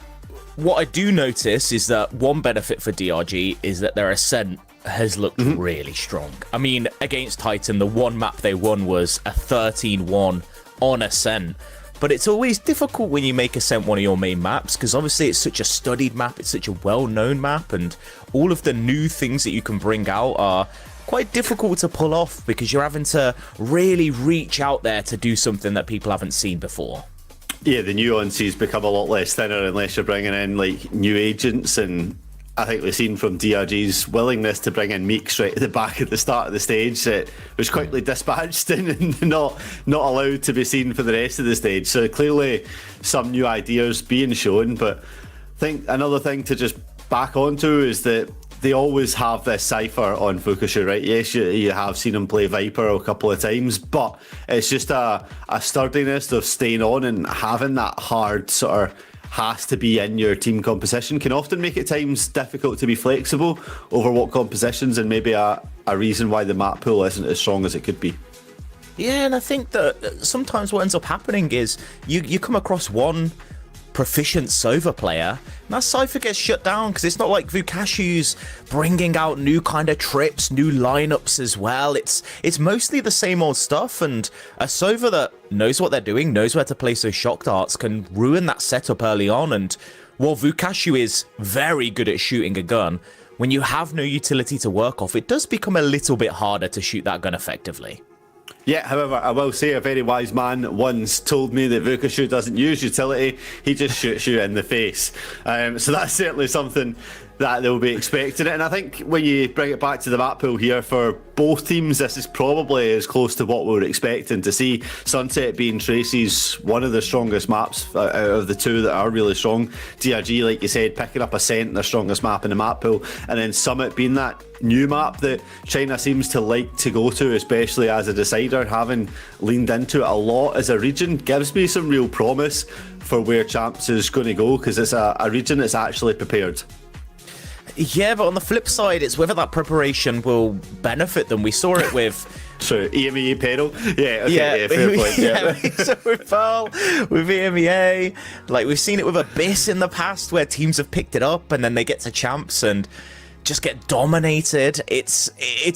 what I do notice is that one benefit for DRG is that their Ascent has looked really strong. I mean, against Titan, the one map they won was a 13-1 on Ascent. But it's always difficult when you make Ascent one of your main maps, because obviously it's such a studied map, it's such a well-known map, and all of the new things that you can bring out are quite difficult to pull off, because you're having to really reach out there to do something that people haven't seen before. Yeah, the nuances become a lot less thinner unless you're bringing in like new agents, and I think we've seen from DRG's willingness to bring in Meek straight at the back at the start of the stage, it was quickly dispatched and not allowed to be seen for the rest of the stage. So clearly some new ideas being shown, but I think another thing to just back onto is that they always have this cipher on Fukushu, right? Yes, you have seen him play Viper a couple of times, but it's just a sturdiness of staying on and having that hard sort of has to be in your team composition can often make it times difficult to be flexible over what compositions, and maybe a reason why the map pool isn't as strong as it could be. Yeah, and I think that sometimes what ends up happening is you come across one proficient Sova player, and that Cypher gets shut down, because it's not like Vukashu's bringing out new kind of trips, new lineups as well. It's mostly the same old stuff, and a Sova that knows what they're doing, knows where to place those shock darts, can ruin that setup early on. And while Vukashu is very good at shooting a gun, when you have no utility to work off, it does become a little bit harder to shoot that gun effectively. Yeah, however, I will say a very wise man once told me that Vukashu doesn't use utility, he just shoots you in the face. So that's certainly something that they'll be expecting it. And I think when you bring it back to the map pool here for both teams, this is probably as close to what we were expecting to see. Sunset being Tracy's one of the strongest maps out of the two that are really strong. DRG, like you said, picking up Ascent, their strongest map in the map pool, and then Summit being that new map that China seems to like to go to, especially as a decider, having leaned into it a lot as a region, gives me some real promise for where Champs is going to go, because it's a region that's actually prepared. Yeah, but on the flip side, it's whether that preparation will benefit them. We saw it with... True, EMEA Peril. Yeah, okay, yeah, fair point. Yeah. So with Pearl, with EMEA, like we've seen it with Abyss in the past, where teams have picked it up and then they get to Champs and just get dominated. It's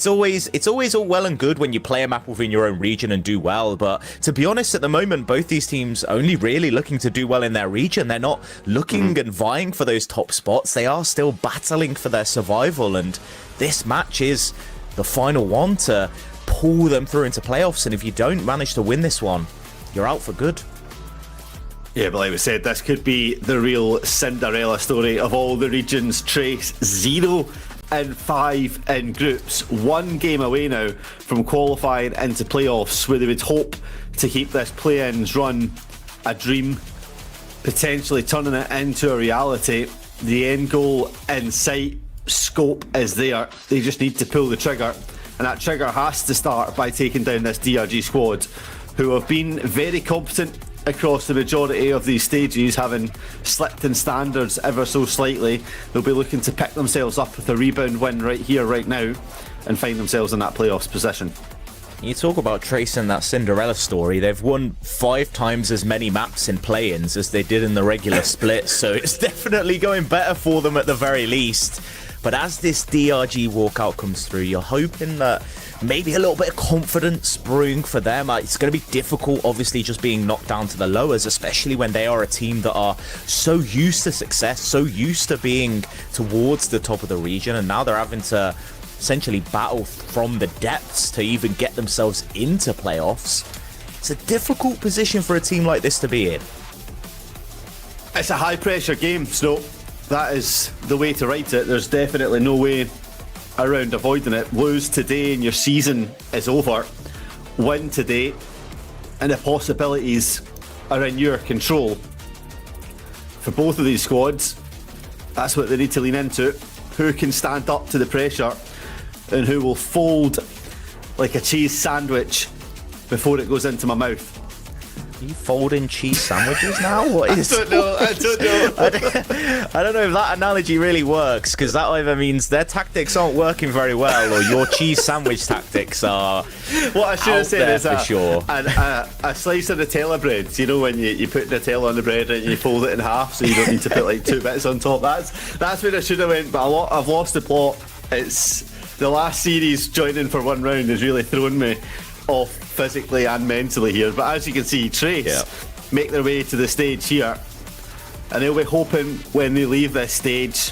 always all well and good when you play a map within your own region and do well, but to be honest, at the moment, both these teams only really looking to do well in their region. They're not looking and vying for those top spots. They are still battling for their survival, and this match is the final one to pull them through into playoffs, and if you don't manage to win this one, you're out for good. Yeah, but like we said, this could be the real Cinderella story of all the regions. Trace 0-5 in groups, one game away now from qualifying into playoffs, where they would hope to keep this play-ins run a dream, potentially turning it into a reality. The end goal in sight, scope is there. They just need to pull the trigger, and that trigger has to start by taking down this DRG squad, who have been very competent across the majority of these stages, having slipped in standards ever so slightly. They'll be looking to pick themselves up with a rebound win right here, right now, and find themselves in that playoffs position. You talk about tracing that Cinderella story. They've won 5 times as many maps in play-ins as they did in the regular split, so it's definitely going better for them at the very least. But as this DRG walkout comes through, you're hoping that maybe a little bit of confidence brewing for them. It's going to be difficult, obviously, just being knocked down to the lowers, especially when they are a team that are so used to success, so used to being towards the top of the region, and now they're having to essentially battle from the depths to even get themselves into playoffs. It's a difficult position for a team like this to be in. It's a high-pressure game, Snow. That is the way to write it. There's definitely no way around avoiding it. Lose today and your season is over. Win today and the possibilities are in your control. For both of these squads, that's what they need to lean into. Who can stand up to the pressure and who will fold like a cheese sandwich before it goes into my mouth. you folding cheese sandwiches now? What is? I don't know. I don't know if that analogy really works, because that either means their tactics aren't working very well, or your cheese sandwich tactics are. What I should have said is for sure. a slice of Nutella bread. You know when you put Nutella on the bread and you fold it in half, so you don't need to put like 2 bits on top. That's where I should have went. But I've lost the plot. It's the last series joining for one round has really thrown me off physically and mentally here. But as you can see, Trace make their way to the stage here, and they'll be hoping when they leave this stage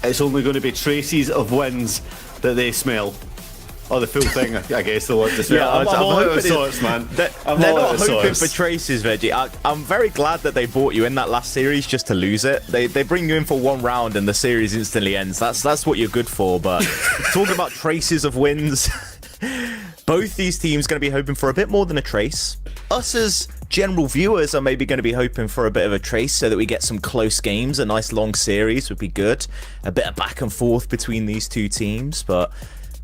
it's only going to be traces of wins that they smell. Or the full thing, I guess they'll want to smell. I'm all out of sorts, man. They're not hoping for traces, Veggie. I'm very glad that they brought you in that last series just to lose it. They bring you in for one round and the series instantly ends. That's what you're good for. But talking about traces of wins, both these teams going to be hoping for a bit more than a trace. Us as general viewers are maybe going to be hoping for a bit of a trace so that we get some close games. A nice long series would be good. A bit of back and forth between these two teams, but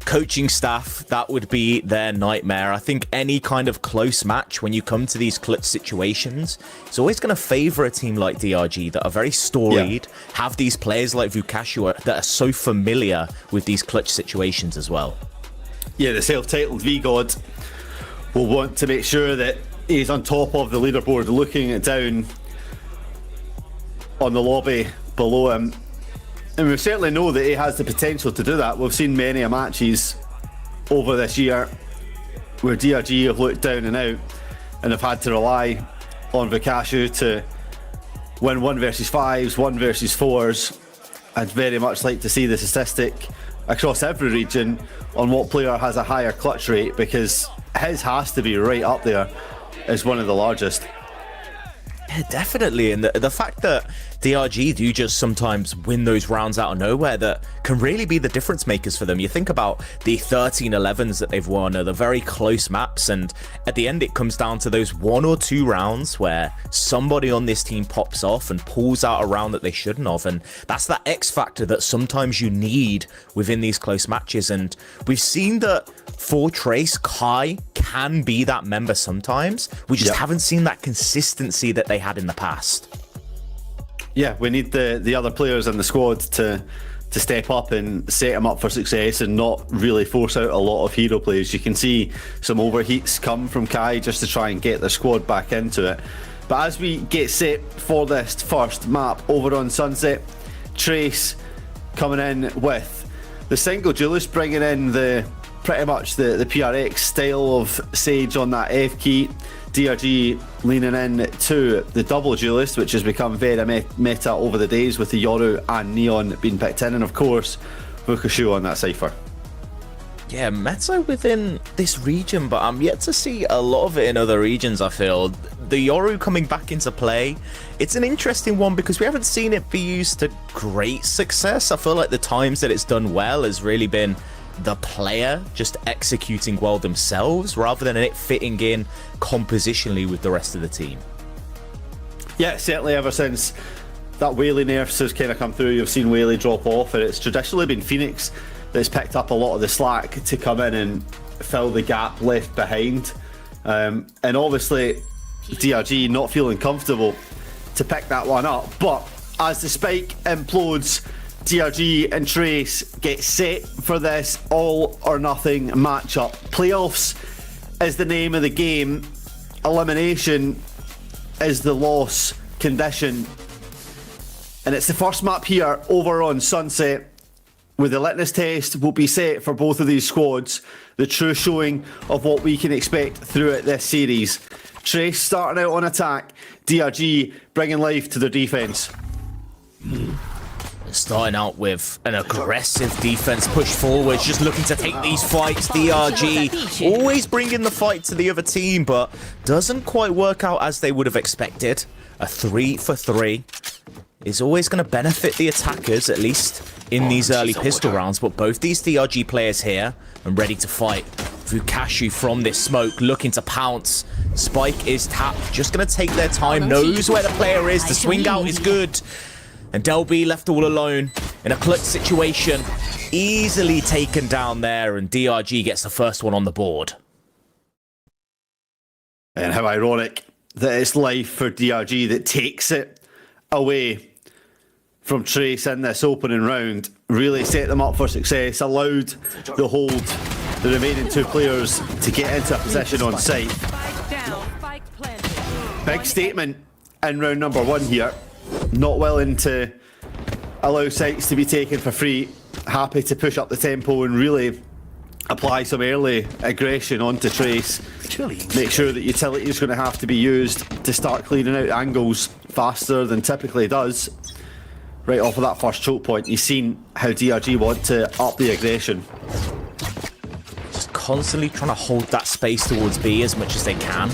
coaching staff, that would be their nightmare. I think any kind of close match when you come to these clutch situations, it's always going to favor a team like DRG that are very storied, have these players like VCT that are so familiar with these clutch situations as well. Yeah, the self-titled V-God will want to make sure that he's on top of the leaderboard, looking down on the lobby below him. And we certainly know that he has the potential to do that. We've seen many matches over this year where DRG have looked down and out and have had to rely on VCT to win 1 versus 5s, 1 versus 4s. I'd very much like to see the statistic across every region on what player has a higher clutch rate, because his has to be right up there as one of the largest. Yeah, definitely. And the fact that DRG do just sometimes win those rounds out of nowhere that can really be the difference makers for them. You think about the 13-11s that they've won, are the very close maps, and at the end it comes down to those 1 or 2 rounds where somebody on this team pops off and pulls out a round that they shouldn't have, and that's that X factor that sometimes you need within these close matches. And we've seen that for Trace, Kai can be that member sometimes. We just haven't seen that consistency that they had in the past. Yeah, we need the other players in the squad to step up and set him up for success and not really force out a lot of hero plays. You can see some overheats come from Kai just to try and get the squad back into it. But as we get set for this first map over on Sunset, Trace coming in with the single duelist, bringing in pretty much the PRX style of Sage on that F key. DRG leaning in to the double duelist, which has become very meta over the days with the Yoru and Neon being picked in, and of course VCT on that Cypher. Yeah, meta within this region, but I'm yet to see a lot of it in other regions. I feel the Yoru coming back into play, it's an interesting one because we haven't seen it be used to great success. I feel like the times that it's done well has really been the player just executing well themselves rather than it fitting in compositionally with the rest of the team. Yeah, certainly ever since that Whaley nerfs has kind of come through, you've seen Whaley drop off, and it's traditionally been Phoenix that's picked up a lot of the slack to come in and fill the gap left behind. And obviously DRG not feeling comfortable to pick that one up, but as the spike implodes, DRG and Trace get set for this all or nothing matchup. Playoffs is the name of the game. Elimination is the loss condition. And it's the first map here over on Sunset, where the litmus test will be set for both of these squads. The true showing of what we can expect throughout this series. Trace starting out on attack. DRG bringing life to their defense. Starting out with an aggressive defense push forward, just looking to take these fights. DRG always bringing the fight to the other team, but doesn't quite work out as they would have expected. A 3-for-3 is always going to benefit the attackers, at least in these early pistol rounds, but both these DRG players here and ready to fight. VCT from this smoke, looking to pounce. Spike is tapped, just going to take their time, knows where the player is. The swing out is good. And Delby left all alone in a clutch situation, easily taken down there, and DRG gets the first one on the board. And how ironic that it's life for DRG that takes it away from Trace in this opening round. Really set them up for success, allowed the hold, the remaining two players to get into a position on site. Big statement in round number one here. Not willing to allow sites to be taken for free. Happy to push up the tempo and really apply some early aggression onto Trace. Make sure that utility is going to have to be used to start clearing out angles faster than typically does. Right off of that first choke point, you've seen how DRG want to up the aggression. Just constantly trying to hold that space towards B as much as they can.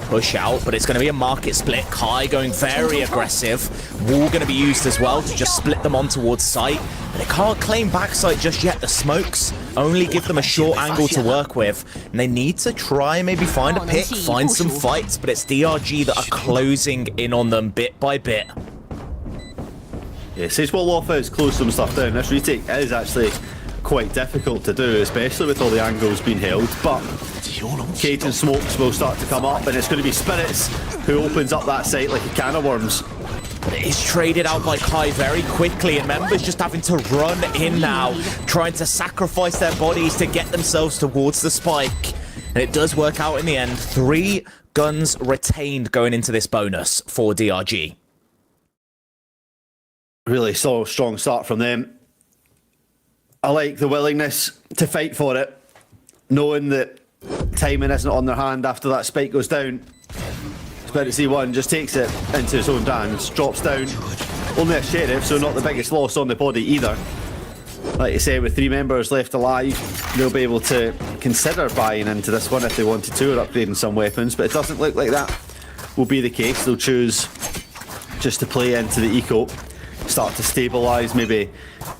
Push out, but it's going to be a market split. Kai going very aggressive. Wall going to be used as well to just split them on towards site. But they can't claim backside just yet. The smokes only give them a short angle to work with. And they need to try maybe find a pick, find some fights. But it's DRG that are closing in on them bit by bit. Yeah, since Wolof has closed some stuff down, this retake is actually quite difficult to do, especially with all the angles being held. But Cage and Smokes will start to come up, and it's going to be Spirits who opens up that site like a can of worms. But it is traded out by Kai very quickly, and members just having to run in now, trying to sacrifice their bodies to get themselves towards the spike. And it does work out in the end. 3 guns retained going into this bonus for DRG. Really strong start from them. I like the willingness to fight for it, knowing that timing isn't on their hand after that spike goes down. Spirit C1 just takes it into his own hands, drops down. Only a sheriff, so not the biggest loss on the body either. Like you say, with 3 members left alive, they'll be able to consider buying into this one if they wanted to, or upgrading some weapons, but it doesn't look like that will be the case. They'll choose just to play into the eco, start to stabilise, maybe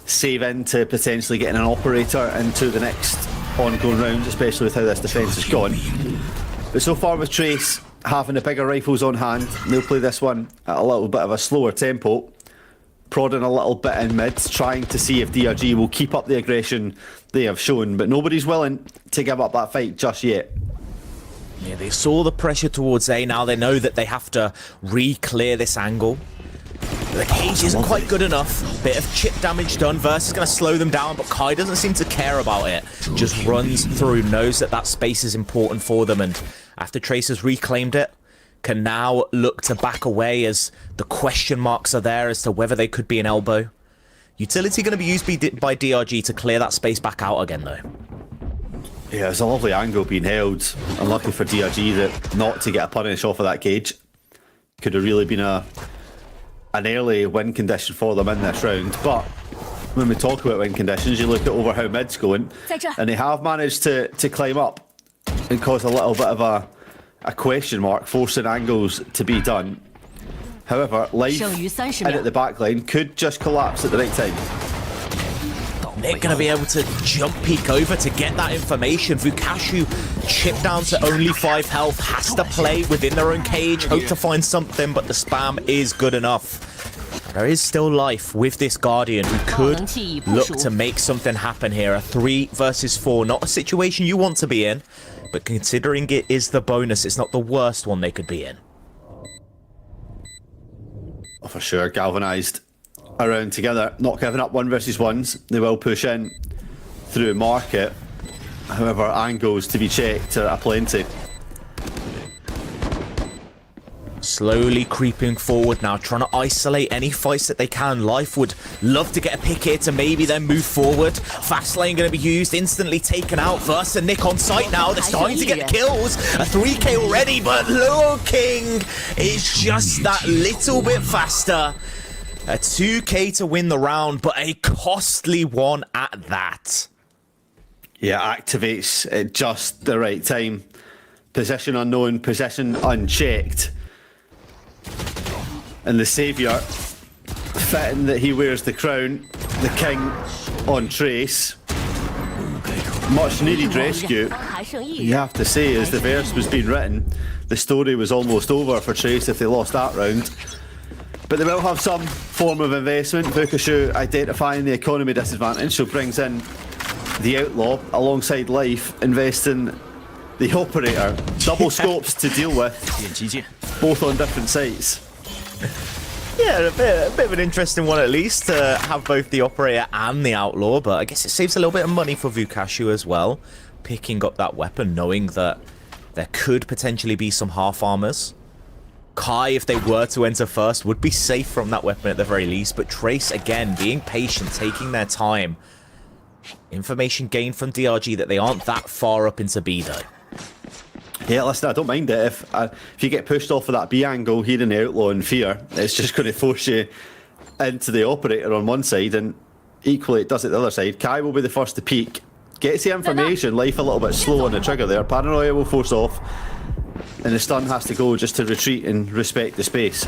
save into potentially getting an operator into the next ongoing rounds, especially with how this defence has gone. But so far with Trace having the bigger rifles on hand, they'll play this one at a little bit of a slower tempo, prodding a little bit in mid, trying to see if DRG will keep up the aggression they have shown, but nobody's willing to give up that fight just yet. Yeah, they saw the pressure towards A, now they know that they have to re-clear this angle. The cage isn't quite good enough. Bit of chip damage done. Verse is going to slow them down, but Kai doesn't seem to care about it. Just runs through, knows that that space is important for them, and after Trace has reclaimed it, can now look to back away as the question marks are there as to whether they could be an elbow. Utility going to be used by DRG to clear that space back out again, though. Yeah, it's a lovely angle being held. Unlucky for DRG that not to get a punish off of that cage. Could have really been an early win condition for them in this round, but when we talk about win conditions, you look at over how mid's going, and they have managed to climb up and cause a little bit of a question mark, forcing angles to be done. However, Life in at the back line could just collapse at the right time. They're going to be able to jump peek over to get that information. Vukashu chipped down to only 5 health, has to play within their own cage, hope to find something, but the spam is good enough. There is still life with this Guardian who could look to make something happen here. A 3 versus 4, not a situation you want to be in, but considering it is the bonus, it's not the worst one they could be in. Oh, for sure, galvanised around together, not giving up 1 versus 1s. They will push in through market. However, angles to be checked are aplenty. Slowly creeping forward now, trying to isolate any fights that they can. Life would love to get a pick here to maybe then move forward. Fast lane going to be used, instantly taken out. Verse and Nick on site now. They're starting to get kills. A 3k already, but Luo King is just that little bit faster. A 2k to win the round, but a costly one at that. Yeah, activates at just the right time. Position unknown, position unchecked. And the saviour, fitting that he wears the crown, the king on Trace. Much needed rescue. You have to say, as the verse was being written, the story was almost over for Trace if they lost that round. But they will have some form of investment. Vukashu identifying the economy disadvantage, so brings in the Outlaw alongside Life, investing the operator. Double scopes to deal with, both on different sites. Yeah, a bit of an interesting one at least to have both the operator and the outlaw, but I guess it saves a little bit of money for VCT as well, picking up that weapon, knowing that there could potentially be some half armors. Kai, if they were to enter first, would be safe from that weapon at the very least, but Trace, again, being patient, taking their time. Information gained from DRG that they aren't that far up into B, though. Yeah, listen, I don't mind it. If you get pushed off of that B angle here in the outlaw in fear, it's just going to force you into the operator on one side, and equally it does it the other side. Kai will be the first to peek. Gets the information, Life a little bit slow on the trigger there. Paranoia will force off, and the stun has to go just to retreat and respect the space.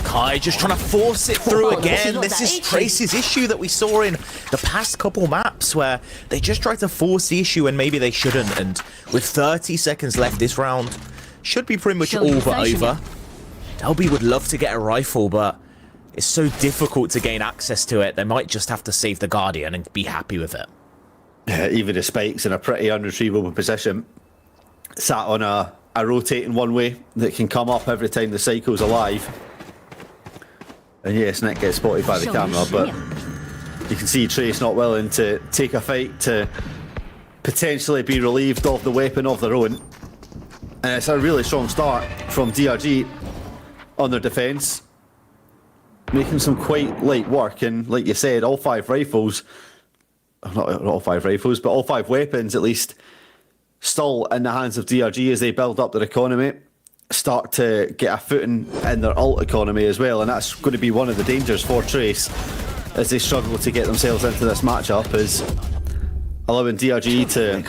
Kai just trying to force it through again. This is Trace's issue that we saw in the past couple maps where they just tried to force the issue and maybe they shouldn't. And with 30 seconds left, this round should be pretty much all but over. Delby would love to get a rifle, but it's so difficult to gain access to it. They might just have to save the Guardian and be happy with it. Yeah, even the Spike's in a pretty unretrievable position. Sat on a rotating one-way that can come up every time the cycle's alive. And yes, Nick gets spotted by the camera, but you can see Trace not willing to take a fight to potentially be relieved of the weapon of their own. And it's a really strong start from DRG on their defence, making some quite light work. And like you said, all 5 rifles, not all 5 rifles, but all 5 weapons at least, still in the hands of DRG as they build up their economy, start to get a footing in their ult economy as well, and that's going to be one of the dangers for Trace as they struggle to get themselves into this matchup, is allowing DRG to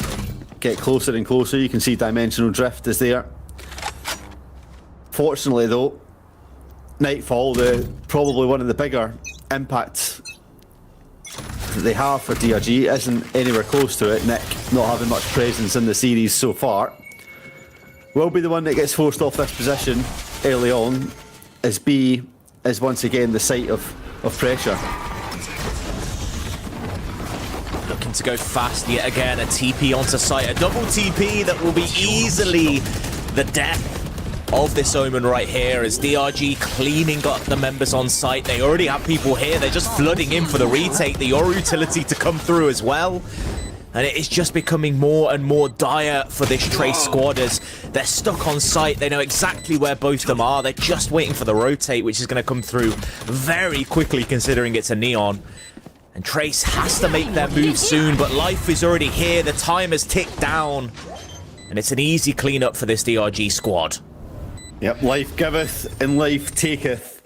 get closer and closer. You can see dimensional drift is there. Fortunately though, Nightfall, probably one of the bigger impacts that they have for DRG, isn't anywhere close to it. Nick not having much presence in the series so far will be the one that gets forced off this position early on, as B is once again the site of pressure. Looking to go fast yet again, a TP onto site, a double TP that will be easily the death of this Omen right here, as DRG cleaning up the members on site. They already have people here, they're just flooding in for the retake, the Yoru utility to come through as well. And it is just becoming more and more dire for this Trace squad as they're stuck on site. They know exactly where both of them are. They're just waiting for the rotate, which is going to come through very quickly considering it's a Neon. And Trace has to make their move soon, but Life is already here. The time has ticked down. And it's an easy cleanup for this DRG squad. Yep, Life giveth and Life taketh.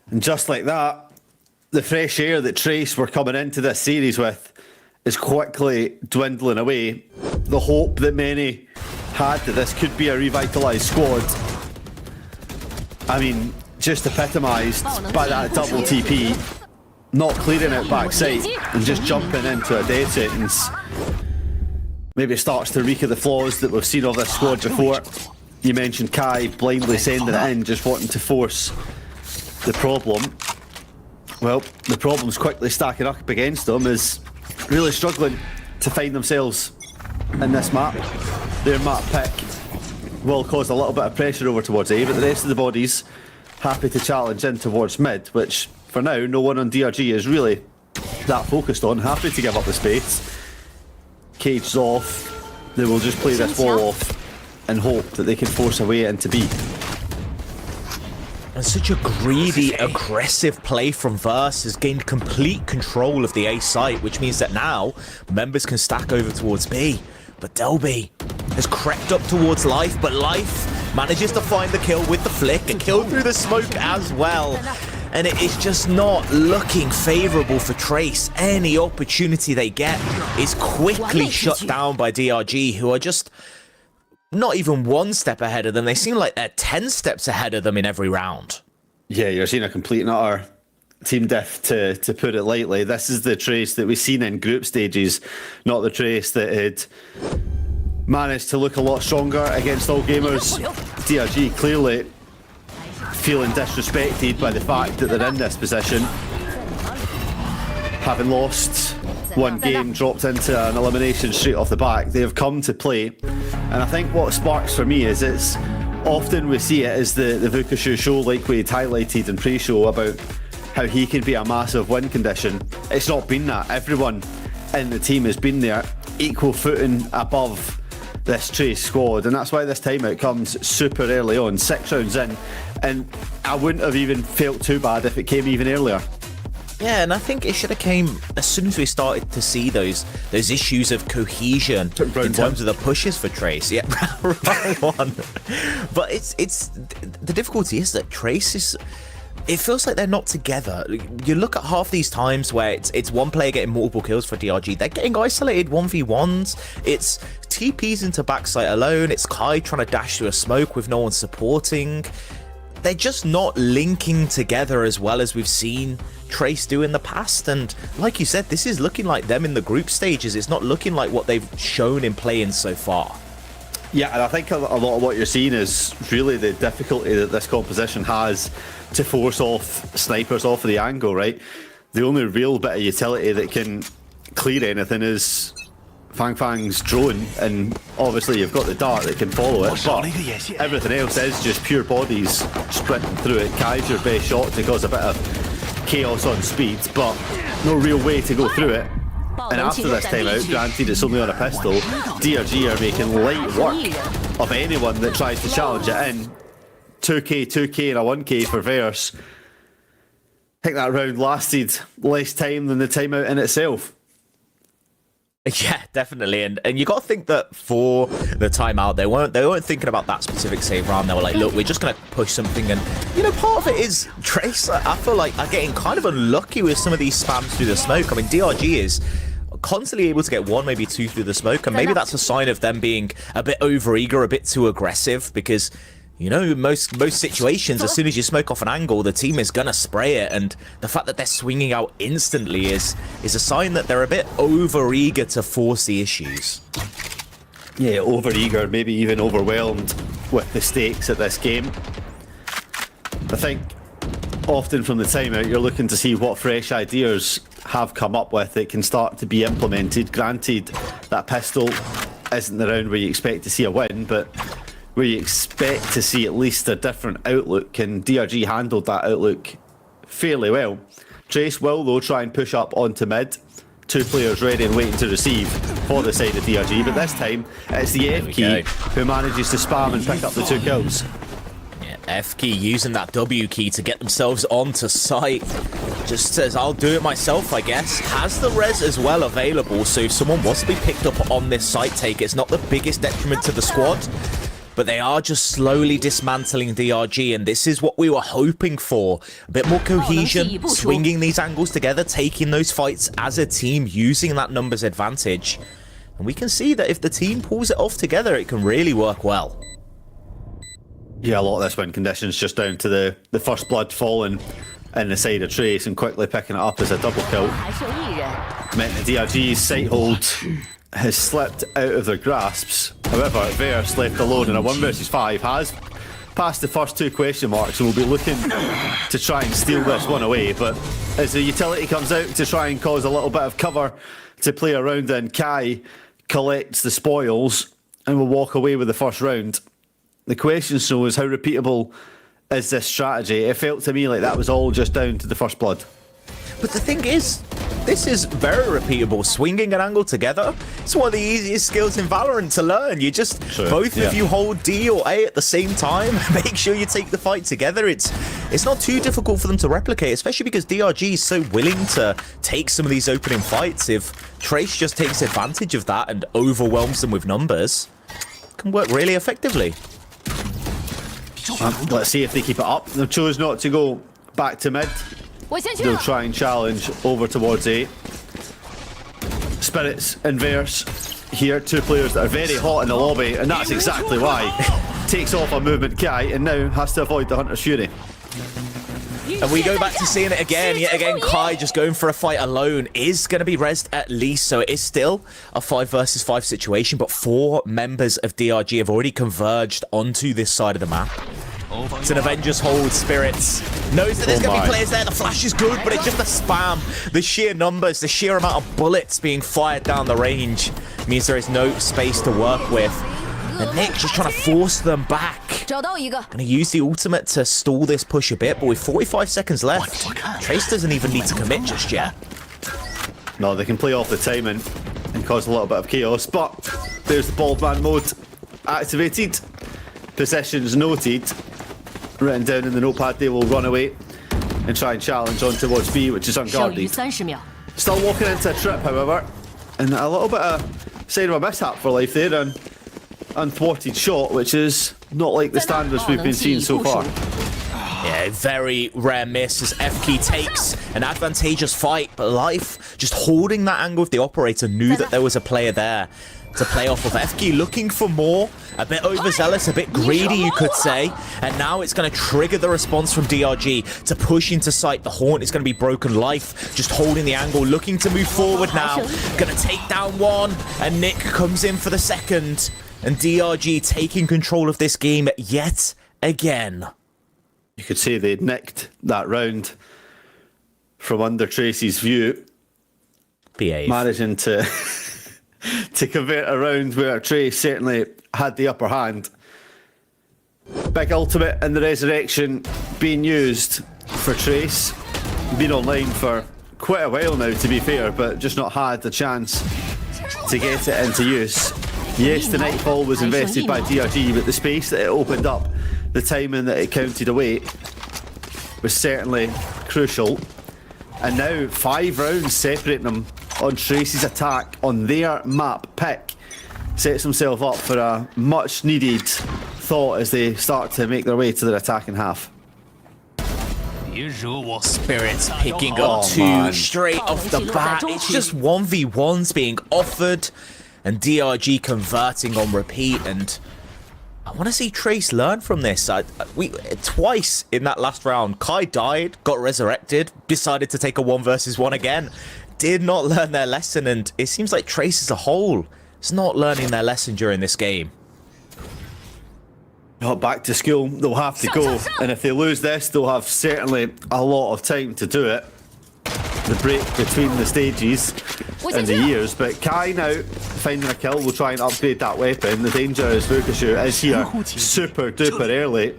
And just like that, the fresh air that Trace were coming into this series with is quickly dwindling away. The hope that many had that this could be a revitalised squad, I mean, just epitomised by that double TP, not clearing out backside and just jumping into a death sentence. Maybe it starts to reek of the flaws that we've seen of this squad before. You mentioned Kai blindly sending it in, just wanting to force the problem. Well, the problem's quickly stacking up against them, as really struggling to find themselves in this map. Their map pick will cause a little bit of pressure over towards A, but the rest of the bodies happy to challenge in towards mid, which for now no one on DRG is really that focused on, happy to give up the space. Cage's off, they will just play this wall off and hope that they can force a way into B. And such a greedy, aggressive play from Verse has gained complete control of the A site, which means that now members can stack over towards B. But Delby has crept up towards Life, but Life manages to find the kill with the flick, a kill through the smoke as well. And it is just not looking favourable for Trace. Any opportunity they get is quickly shut down by DRG, who are just not even one step ahead of them. They seem like they're 10 steps ahead of them in every round. Yeah, you're seeing a complete and utter team diff, to put it lightly. This is the Trace that we've seen in group stages, not the Trace that had managed to look a lot stronger against all gamers. DRG clearly feeling disrespected by the fact that they're in this position, having lost one game, dropped into an elimination straight off the back. They have come to play, and I think what sparks for me is it's often we see it as the Vukashu show, like we highlighted in pre-show about how he can be a massive win condition. It's not been that. Everyone in the team has been there, equal footing above this Trace squad, and that's why this timeout comes super early on, 6 rounds in, and I wouldn't have even felt too bad if it came even earlier. Yeah, and I think it should have came as soon as we started to see those issues of cohesion in terms of the pushes for Trace. Yeah, round one. But it's the difficulty is that Trace is. It feels like they're not together. You look at half these times where it's one player getting multiple kills for DRG. They're getting isolated 1v1s. It's TPs into backside alone. It's Kai trying to dash through a smoke with no one supporting. They're just not linking together as well as we've seen Trace do in the past. And like you said, this is looking like them in the group stages. It's not looking like what they've shown in playing so far. Yeah, and I think a lot of what you're seeing is really the difficulty that this composition has to force off snipers off of the angle, right? The only real bit of utility that can clear anything is Fang Fang's drone, and obviously you've got the dart that can follow it, but everything else is just pure bodies sprinting through it. Kai's your best shot to cause a bit of chaos on speed, but no real way to go through it. And after this timeout, granted it's only on a pistol, DRG are making light work of anyone that tries to challenge it in. 2k and a 1k for Verse. I think that round lasted less time than the timeout in itself. Yeah, definitely, and you got to think that for the timeout, they weren't thinking about that specific save round. They were like, look, we're just gonna push something, and you know, part of it is Trace. I feel like are getting kind of unlucky with some of these spams through the smoke. I mean, DRG is constantly able to get 1, maybe 2 through the smoke, and maybe that's a sign of them being a bit overeager, a bit too aggressive, because you know, most situations, as soon as you smoke off an angle, the team is gonna spray it, and the fact that they're swinging out instantly is a sign that they're a bit overeager to force the issues. Yeah, overeager, maybe even overwhelmed with the stakes at this game. I think often from the timeout, you're looking to see what fresh ideas have come up with that can start to be implemented. Granted, that pistol isn't the round where you expect to see a win, but where you expect to see at least a different outlook, and DRG handled that outlook fairly well. Trace will, though, try and push up onto mid. 2 players ready and waiting to receive for the side of DRG, but this time it's the F key who manages to spam and pick up the 2 kills. Yeah, F key using that W key to get themselves onto site. Just says, I'll do it myself, I guess. Has the res as well available, so if someone was to be picked up on this site take, it's not the biggest detriment to the squad. But they are just slowly dismantling DRG, and this is what we were hoping for. A bit more cohesion, swinging these angles together, taking those fights as a team, using that numbers advantage. And we can see that if the team pulls it off together, it can really work well. Yeah, a lot of this win conditions just down to the first blood falling in the side of Trace and quickly picking it up as a double kill. Meant the DRG's sight hold has slipped out of their grasps. However, Verse, left alone in a 1 versus 5, has passed the first 2 question marks and will be looking to try and steal this one away. But as the utility comes out to try and cause a little bit of cover to play around, then Kai collects the spoils and will walk away with the first round. The question, so, is how repeatable is this strategy? It felt to me like that was all just down to the first blood. But the thing is, this is very repeatable. Swinging an angle together, it's one of the easiest skills in Valorant to learn. You just, both of you hold D or A at the same time. Make sure you take the fight together. It's not too difficult for them to replicate, especially because DRG is so willing to take some of these opening fights. If Trace just takes advantage of that and overwhelms them with numbers, it can work really effectively. Let's see if they keep it up. They've chose not to go back to mid. They'll try and challenge over towards A. Spirits and Verse here, 2 players that are very hot in the lobby, and that's exactly why. Takes off a movement Kai and now has to avoid the Hunter's Fury. And we go back to seeing it again. Yet again, Kai just going for a fight alone is going to be rezzed at least. So it is still a 5 versus 5 situation, but 4 members of DRG have already converged onto this side of the map. It's an Avengers hold, Spirits. Knows that there's going to be players there. The flash is good, but it's just the spam. The sheer numbers, the sheer amount of bullets being fired down the range means there is no space to work with. And Nick just trying to force them back. Gonna use the ultimate to stall this push a bit, but with 45 seconds left, Trace doesn't even need to commit just yet. No, they can play off the timing and cause a little bit of chaos, but there's the bald man mode activated. Positions noted, written down in the notepad. They will run away and try and challenge on towards B, which is unguarded. Still walking into a trip, however, and a little bit of sign of a mishap for life there, and unthwarted shot, which is not like the standards we've been seeing so far. Yeah, very rare miss as FK takes an advantageous fight, but Life just holding that angle with the operator, knew that there was a player there to play off of. FK looking for more, a bit overzealous, a bit greedy, you could say, and now it's going to trigger the response from DRG to push into sight. The Haunt is going to be broken. Life just holding the angle, looking to move forward now, going to take down one, and Nick comes in for the second, and DRG taking control of this game yet again. You could say they nicked that round from under Tracy's view. Behave. Managing to convert a round where Trace certainly had the upper hand. Big ultimate and the resurrection being used for Trace. Been online for quite a while now, to be fair, but just not had the chance to get it into use. Yes, the Nightfall was invested by DRG, but the space that it opened up, the timing that it counted away, was certainly crucial. And now 5 rounds separating them on Trace's attack on their map pick. Sets himself up for a much needed thought as they start to make their way to their attacking half. Spirits picking up 2 straight off the bat. It's just 1v1s being offered, and DRG converting on repeat. And I want to see Trace learn from this. Twice in that last round, Kai died, got resurrected, decided to take a 1 versus 1 again. Did not learn their lesson, and it seems like Trace as a whole is not learning their lesson during this game. Not back to school, they'll have to go, and if they lose this, they'll have certainly a lot of time to do it. The break between the stages and the years, but Kai now finding a kill will try and upgrade that weapon. The danger is Vukashu is here super duper early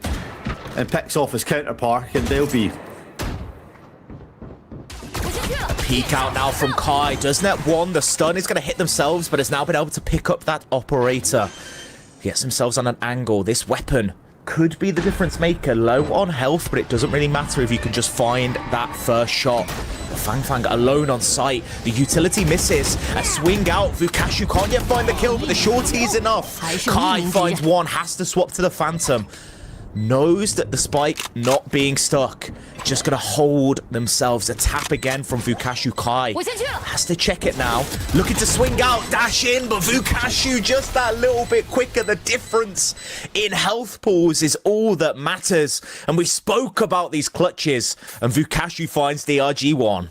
and picks off his counterpart, and they'll be peek out now from Kai. Doesn't it? One, the stun is going to hit themselves, but has now been able to pick up that operator. Gets themselves on an angle. This weapon could be the difference maker. Low on health, but it doesn't really matter if you can just find that first shot. Fang alone on site. The utility misses. A swing out. Vukashu can't yet find the kill, but the shorty is enough. Kai finds one, has to swap to the Phantom. Knows that the spike not being stuck. Just gonna hold themselves. A tap again from Vukashu. Kai has to check it now. Looking to swing out, dash in, but Vukashu just that little bit quicker. The difference in health pools is all that matters. And we spoke about these clutches, and Vukashu finds DRG one.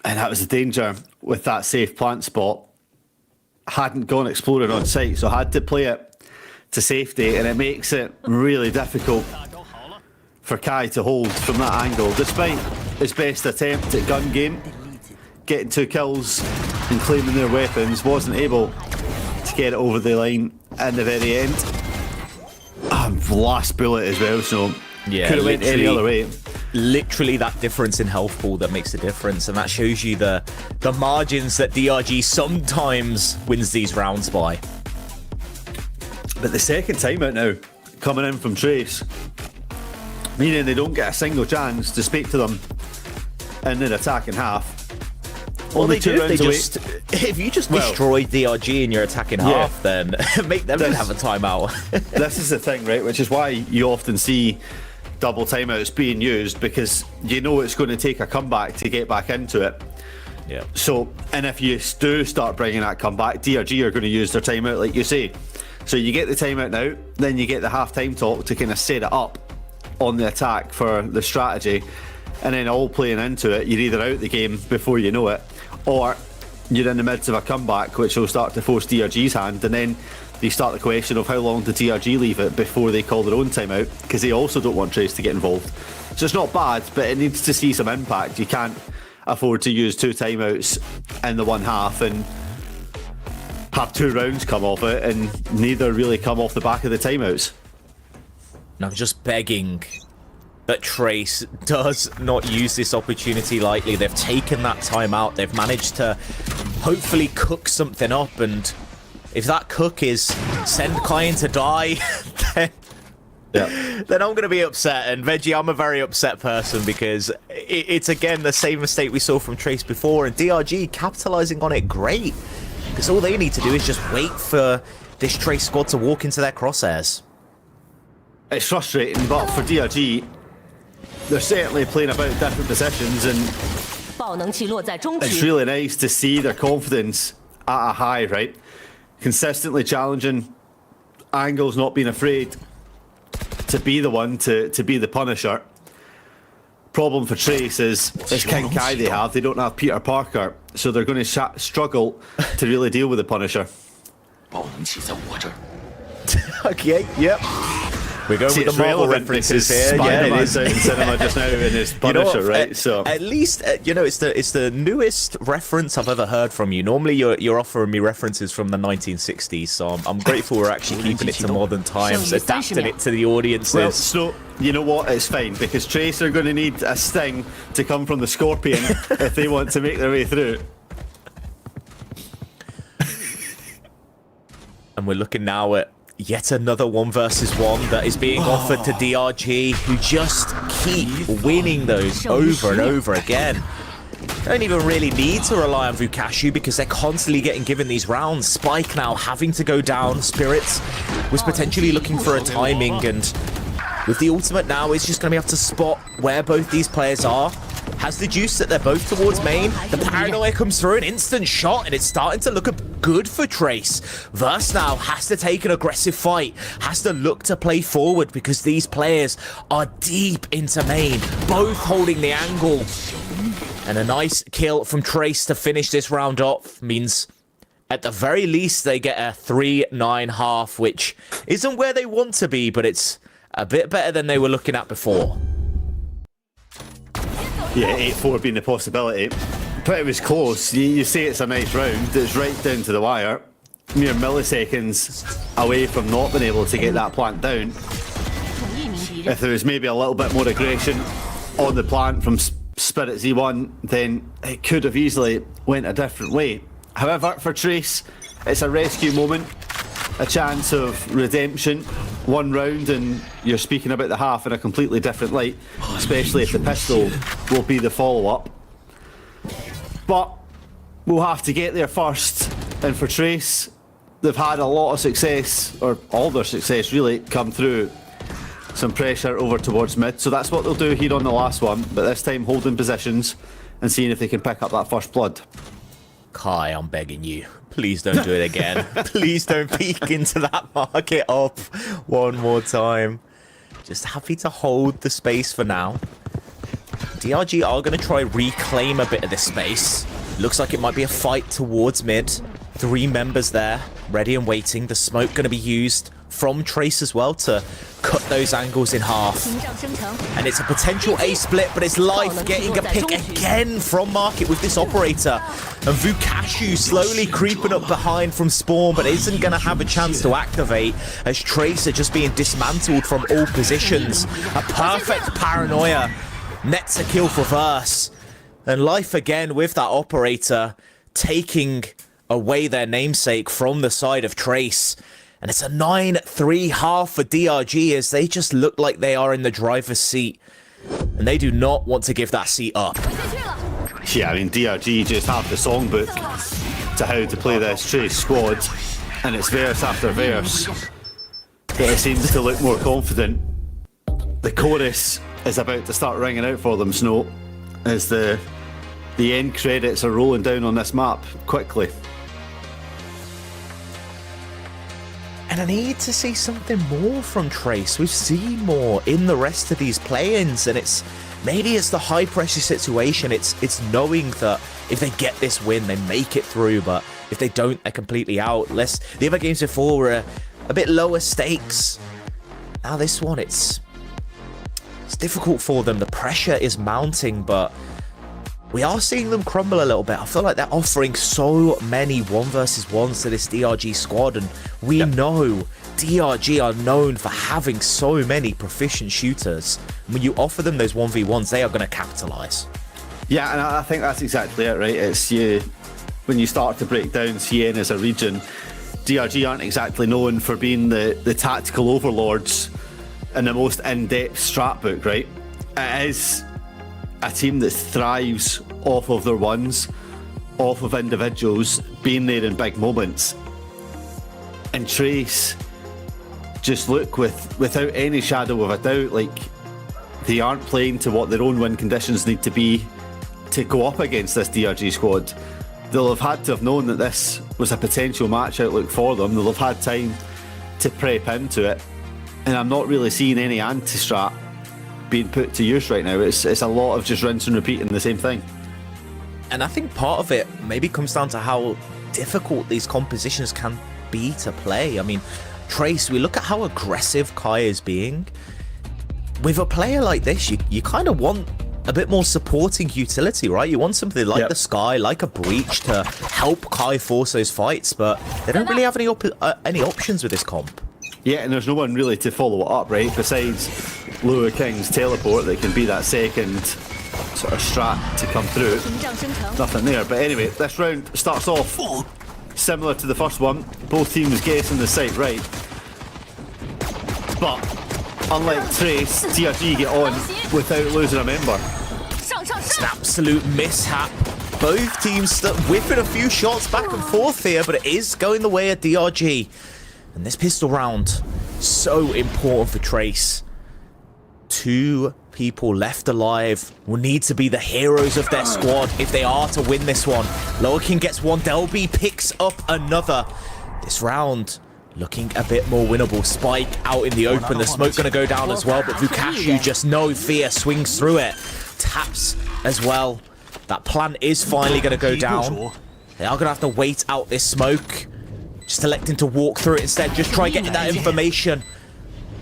And that was the danger with that safe plant spot. Hadn't gone exploring on site, so had to play it to safety, and it makes it really difficult for Kai to hold from that angle, despite his best attempt at gun game. Getting 2 kills and claiming their weapons, wasn't able to get it over the line in the very end. Last bullet as well, so yeah, could have went any other way. Literally that difference in health pool that makes the difference, and that shows you the margins that DRG sometimes wins these rounds by. But the second timeout now coming in from Trace, meaning they don't get a single chance to speak to them in their attacking half. Well, only 2 rounds away. If you just destroy DRG in your attacking half, then make them have a timeout. This is the thing, right? Which is why you often see double timeouts being used, because you know it's going to take a comeback to get back into it. Yeah. So, and if you do start bringing that comeback, DRG are going to use their timeout, like you say. So you get the timeout now, then you get the half-time talk to kind of set it up on the attack for the strategy, and then all playing into it, you're either out the game before you know it, or you're in the midst of a comeback, which will start to force DRG's hand, and then you start the question of how long did DRG leave it before they call their own timeout, because they also don't want Trace to get involved. So it's not bad, but it needs to see some impact. You can't afford to use 2 timeouts in the one half and have 2 rounds come off it, and neither really come off the back of the timeouts. And I'm just begging that Trace does not use this opportunity lightly. They've taken that time out. They've managed to hopefully cook something up, and if that cook is send Cayenne to die, then I'm going to be upset. And Veggie, I'm a very upset person, because it's again the same mistake we saw from Trace before, and DRG capitalizing on it great, because all they need to do is just wait for this Trace squad to walk into their crosshairs. It's frustrating, but for DRG, they're certainly playing about different positions, and it's really nice to see their confidence at a high, right? Consistently challenging angles, not being afraid to be the one to be the punisher. Problem for Trace is King Kai they have. They don't have Peter Parker, so they're going to struggle to really deal with the punisher. Okay, yep. We're going with the Marvel references here. Yeah, it is. In cinema just now in his Punisher, you know, right? So at least you know it's the newest reference I've ever heard from you. Normally you're offering me references from the 1960s, so I'm grateful we're actually keeping it to modern times, adapting it to the audiences. Well, so you know what? It's fine, because Trace are going to need a sting to come from the Scorpion if they want to make their way through. And we're looking now at yet another 1 versus 1 that is being offered to DRG, who just keep winning those over and over again. Don't even really need to rely on Vukashu, because they're constantly getting given these rounds. Spike now having to go down. Spirits was potentially looking for a timing, and with the ultimate now, it's just going to be able to spot where both these players are. Has the juice that they're both towards main. The paranoia comes through, an instant shot, and it's starting to look good for Trace. Verse now has to take an aggressive fight, has to look to play forward, because these players are deep into main, both holding the angle. And a nice kill from Trace to finish this round off means at the very least they get a 3-9 half, which isn't where they want to be, but it's a bit better than they were looking at before. Yeah, 8-4 being the possibility. But it was close. You say it's a nice round. It's right down to the wire. Mere milliseconds away from not being able to get that plant down. If there was maybe a little bit more aggression on the plant from Spirit Z1, then it could have easily went a different way. However, for Trace, it's a rescue moment, a chance of redemption. 1 round, and you're speaking about the half in a completely different light, especially if the pistol will be the follow-up. But we'll have to get there first, and for Trace, they've had a lot of success, or all their success really, come through some pressure over towards mid, so that's what they'll do here on the last one, but this time holding positions and seeing if they can pick up that first blood. Kai, I'm begging you. Please don't do it again. Please don't peek into that market up one more time. Just happy to hold the space for now. DRG are going to try reclaim a bit of this space. Looks like it might be a fight towards mid. 3 members there, ready and waiting. The smoke going to be used from Trace as well to cut those angles in half. And it's a potential A split, but it's Life getting a pick again from Market with this operator. And Vukashu slowly creeping up behind from spawn, but isn't going to have a chance to activate, as Trace are just being dismantled from all positions. A perfect paranoia nets a kill for Verse. And Life again with that operator taking away their namesake from the side of Trace. And it's a 9-3 half for DRG, as they just look like they are in the driver's seat. And they do not want to give that seat up. Yeah, I mean, DRG just have the songbook to how to play this Trace squad. And it's verse after verse that it seems to look more confident. The chorus is about to start ringing out for them, Snow, as the end credits are rolling down on this map quickly. And I need to see something more from Trace. We've seen more in the rest of these play-ins, and maybe it's the high pressure situation. It's knowing that if they get this win, they make it through, but If they don't, they're completely out. The other games before were a bit lower stakes. Now this one, it's difficult for them. The pressure is mounting, but we are seeing them crumble a little bit. I feel like they're offering so many 1 versus 1s to this DRG squad, and we know DRG are known for having so many proficient shooters. When you offer them those 1v1s, they are going to capitalize. Yeah, and I think that's exactly it, right? It's when you start to break down CN as a region, DRG aren't exactly known for being the tactical overlords and the most in-depth strat book, right? It is a team that thrives off of their ones, off of individuals being there in big moments. And Trace just look without any shadow of a doubt like they aren't playing to what their own win conditions need to be to go up against this DRG squad. They'll have had to have known that this was a potential match outlook for them. They'll have had time to prep into it, and I'm not really seeing any anti-strat being put to use right now. It's a lot of just rinse and repeating the same thing. And I think part of it maybe comes down to how difficult these compositions can be to play. I mean, Trace, we look at how aggressive Kai is being. With a player like this, you kind of want a bit more supporting utility, right? You want something like the Sky, like a Breach to help Kai force those fights, but they don't really have any options with this comp. Yeah, and there's no one really to follow it up, right? Besides Lua King's teleport that can be that second sort of strat to come through. Nothing there. But anyway, this round starts off similar to the first one. Both teams guessing the site right. But unlike Trace, DRG get on without losing a member. It's an absolute mishap. Both teams whipping a few shots back and forth here, but it is going the way of DRG. And this pistol round, so important for Trace. 2 people left alive will need to be the heroes of their squad if they are to win this one. Lower King gets one, Delby picks up another. This round looking a bit more winnable. Spike out in the open, the smoke gonna go down as well, but Vukashu just no fear, swings through it. Taps as well. That plant is finally gonna go down. They are gonna have to wait out this smoke. Just electing to walk through it instead, just try getting that information.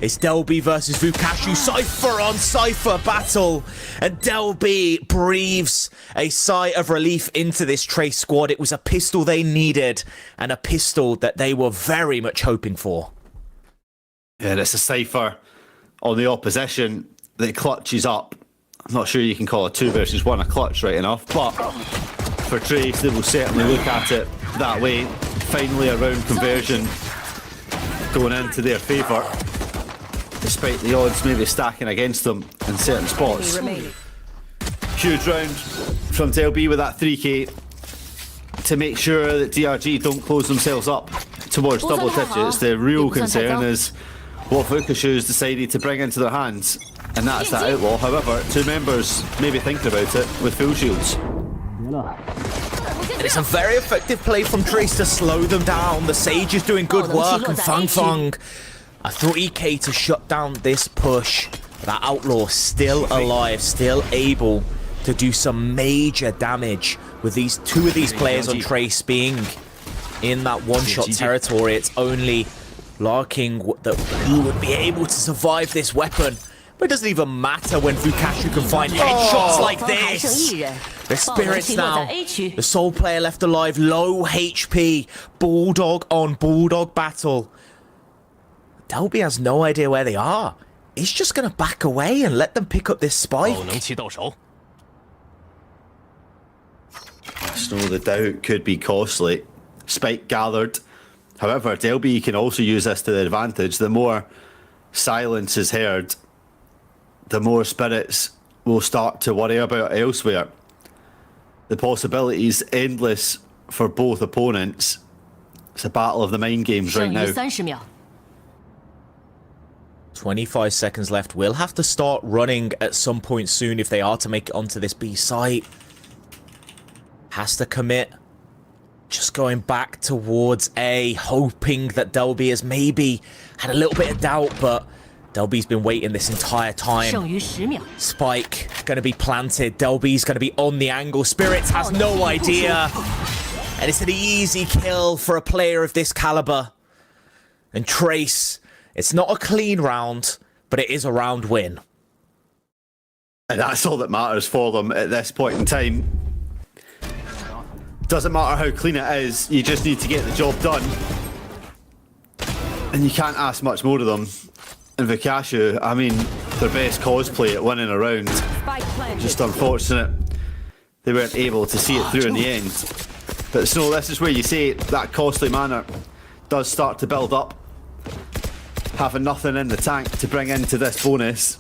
It's Delby versus Vukashu. Cypher on Cypher battle. And Delby breathes a sigh of relief into this Trace squad. It was a pistol they needed and a pistol that they were very much hoping for. Yeah, it's a Cypher on the opposition that clutches up. I'm not sure you can call a 2 versus 1 a clutch right enough, but for Trace, they will certainly look at it that way. Finally, a round conversion going into their favour, despite the odds maybe stacking against them in certain spots. Huge round from Delby with that 3k to make sure that DRG don't close themselves up towards double digits. The real concern is what Vukashu's decided to bring into their hands, and that's that outlaw. However, 2 members maybe thinking about it with full shields. And it's a very effective play from Trace to slow them down. The Sage is doing good work, and Fang Fang a 3k to shut down this push. That Outlaw still alive, still able to do some major damage with 2 of these players on Trace being in that one-shot territory. It's only Larking who would be able to survive this weapon. But it doesn't even matter when Vukashu can find headshots like this. The Spirits now, the sole player left alive, low HP, Bulldog on Bulldog battle. Delby has no idea where they are. He's just going to back away and let them pick up this spike. Snow the doubt could be costly. Spike gathered. However, Delby can also use this to their advantage. The more silence is heard, the more Spirits will start to worry about elsewhere. The possibilities endless for both opponents. It's a battle of the mind games right now. 25 seconds left. We'll have to start running at some point soon if they are to make it onto this B site. Has to commit. Just going back towards A, hoping that Delby has maybe had a little bit of doubt, but Delby's been waiting this entire time. Spike going to be planted. Delby's going to be on the angle. Spirits has no idea. And it's an easy kill for a player of this caliber. And Trace, it's not a clean round, but it is a round win. And that's all that matters for them at this point in time. Doesn't matter how clean it is, you just need to get the job done. And you can't ask much more of them. And Vukashu, I mean, their best cosplay at winning a round. Just unfortunate they weren't able to see it through in the end. But so this is where you say that costly manner does start to build up. Having nothing in the tank to bring into this bonus.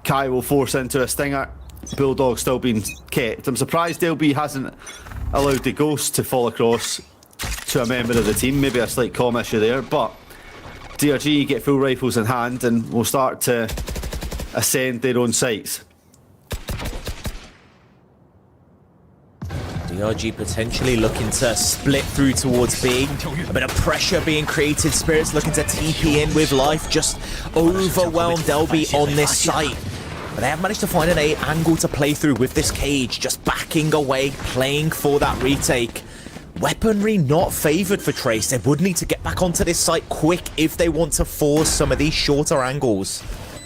Kai will force into a stinger. Bulldog still being kept. I'm surprised LB hasn't allowed the ghost to fall across to a member of the team. Maybe a slight comm issue there, but DRG get full rifles in hand and will start to ascend their own sights. DRG potentially looking to split through towards B. A bit of pressure being created. Spirits looking to TP in with life. Just overwhelmed LB on this site. But they have managed to find an A angle to play through with this cage. Just backing away, playing for that retake. Weaponry not favoured for Trace. They would need to get back onto this site quick if they want to force some of these shorter angles.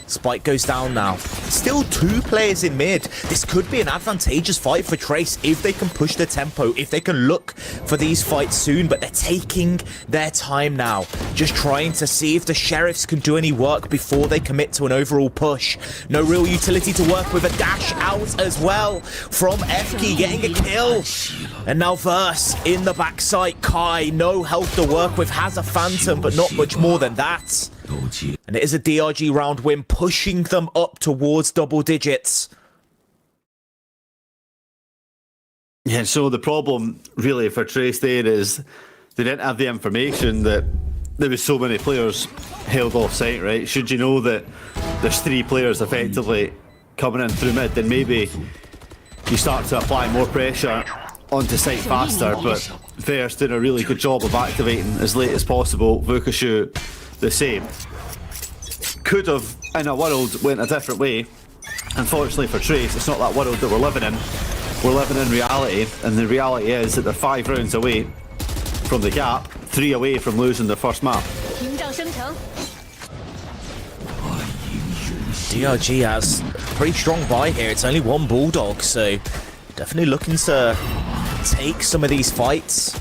Spike goes down now. Still 2 players in mid. This could be an advantageous fight for Trace if they can push the tempo, if they can look for these fights soon, but they're taking their time now. Just trying to see if the Sheriffs can do any work before they commit to an overall push. No real utility to work with. A dash out as well from FK getting a kill. And now Verse in the backside. Kai, no health to work with, has a Phantom, but not much more than that. And it is a DRG round win, pushing them up towards double digits. Yeah, so the problem really for Trace there is they didn't have the information that there was so many players held off site, right? Should you know that there's 3 players effectively coming in through mid, then maybe you start to apply more pressure onto site faster, but Verse did a really good job of activating as late as possible. Vukashu the same. Could have, in a world, went a different way. Unfortunately for Trace, it's not that world that we're living in. We're living in reality, and the reality is that they're 5 rounds away from the gap, 3 away from losing their first map. DRG has a pretty strong buy here. It's only 1 Bulldog, so definitely looking to take some of these fights.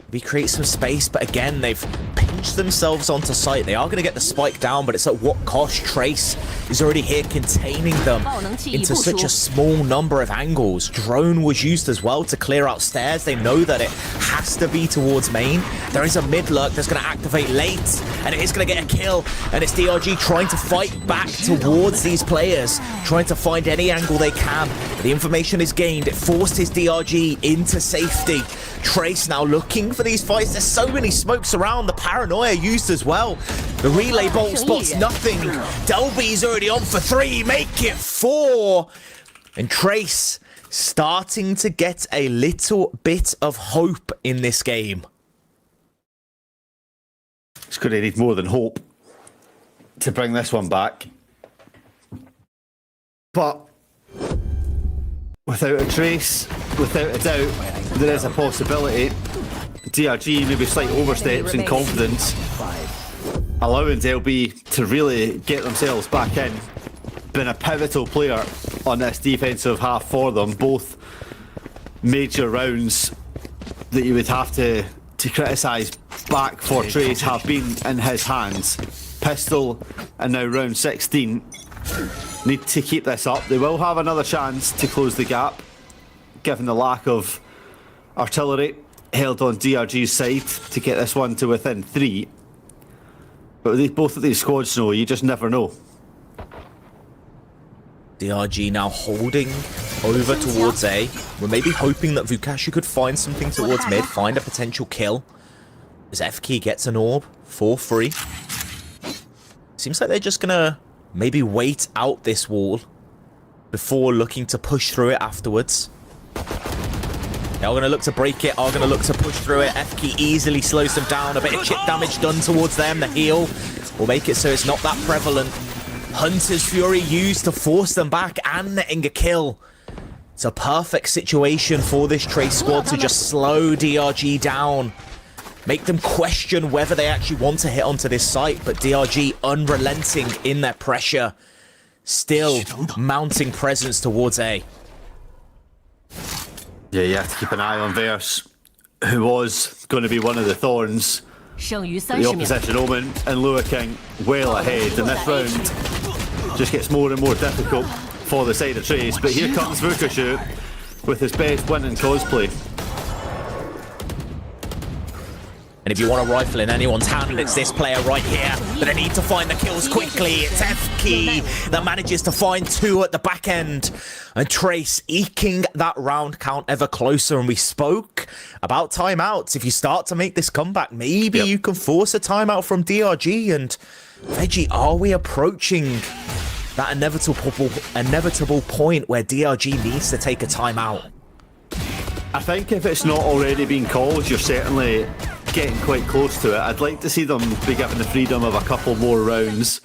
Maybe create some space, but again, they've pinched themselves onto site. They are going to get the spike down, but it's at what cost? Trace is already here containing them into such a small number of angles. Drone was used as well to clear out stairs. They know that it has to be towards main. There is a mid lurk that's going to activate late, and it is going to get a kill. And it's DRG trying to fight back towards these players, trying to find any angle they can. But the information is gained. It forces DRG into safety. Trace now looking for these fights. There's so many smokes around. The paranoia used as well. The relay bolt spots nothing. Delby's already on for 3. Make it 4. And Trace starting to get a little bit of hope in this game. It's going to need more than hope to bring this one back. But without a Trace, without a doubt, there is a possibility. DRG maybe slight oversteps in confidence, allowing LB to really get themselves back in. Been a pivotal player on this defensive half for them. Both major rounds that you would have to criticise back for Trace have been in his hands. Pistol and now round 16. Need to keep this up. They will have another chance to close the gap, given the lack of artillery held on DRG's side to get this one to within 3. But with both of these squads know, you just never know. DRG now holding over towards A. We're maybe hoping that Vukashu could find something towards mid, find a potential kill. As FK gets an orb for free. Seems like they're just gonna maybe wait out this wall before looking to push through it afterwards. They are going to look to break it, are going to look to push through it. FK easily slows them down. A bit of chip damage done towards them. The heal will make it so it's not that prevalent. Hunter's Fury used to force them back and netting a kill. It's a perfect situation for this Trace squad to just slow DRG down. Make them question whether they actually want to hit onto this site, but DRG unrelenting in their pressure. Still mounting presence towards A. Yeah, you have to keep an eye on Verse, who was going to be one of the thorns. The opposition Omen and Lua King well ahead, and this round just gets more and more difficult for the side of Trace. But here comes Vukashu with his best win in cosplay. And if you want a rifle in anyone's hand, it's this player right here. But they need to find the kills quickly. It's FKey that manages to find 2 at the back end. And Trace eking that round count ever closer. And we spoke about timeouts. If you start to make this comeback, maybe you can force a timeout from DRG. And Veggie, are we approaching that inevitable point where DRG needs to take a timeout? I think if it's not already been called, you're certainly getting quite close to it. I'd like to see them be given the freedom of a couple more rounds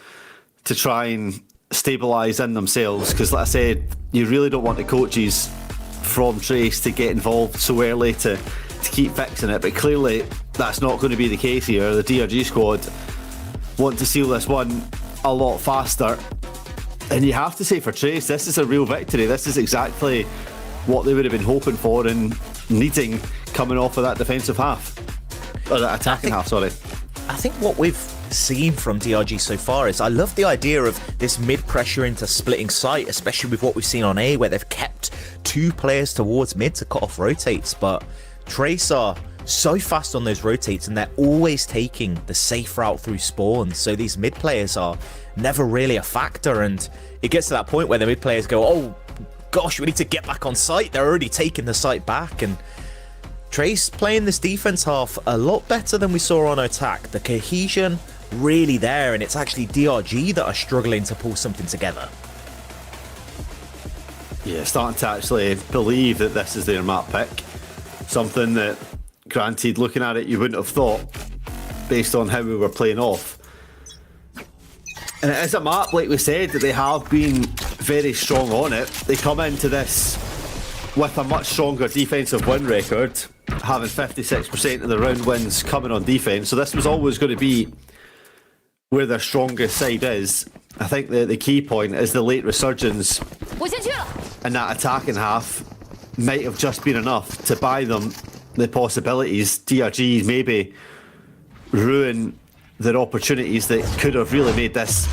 to try and stabilise in themselves, because like I said, you really don't want the coaches from Trace to get involved so early to keep fixing it, but clearly that's not going to be the case here. The DRG squad want to seal this one a lot faster, and you have to say for Trace, this is a real victory. This is exactly what they would have been hoping for and needing coming off of that defensive half. Or that attacking half, sorry. I think what we've seen from DRG so far is I love the idea of this mid-pressure into splitting site, especially with what we've seen on A, where they've kept 2 players towards mid to cut off rotates. But Trace are so fast on those rotates, and they're always taking the safe route through spawn. So these mid players are never really a factor, and it gets to that point where the mid players go, oh gosh, we need to get back on site. They're already taking the site back, and Trace playing this defense half a lot better than we saw on attack. The cohesion really there, and it's actually DRG that are struggling to pull something together. Yeah, starting to actually believe that this is their map pick. Something that, granted, looking at it, you wouldn't have thought based on how we were playing off. And it is a map, like we said, that they have been very strong on it. They come into this with a much stronger defensive win record, having 56% of the round wins coming on defense. So this was always going to be where their strongest side is. I think the key point is the late resurgence in that attacking half might have just been enough to buy them the possibilities. DRG maybe ruin their opportunities that could have really made this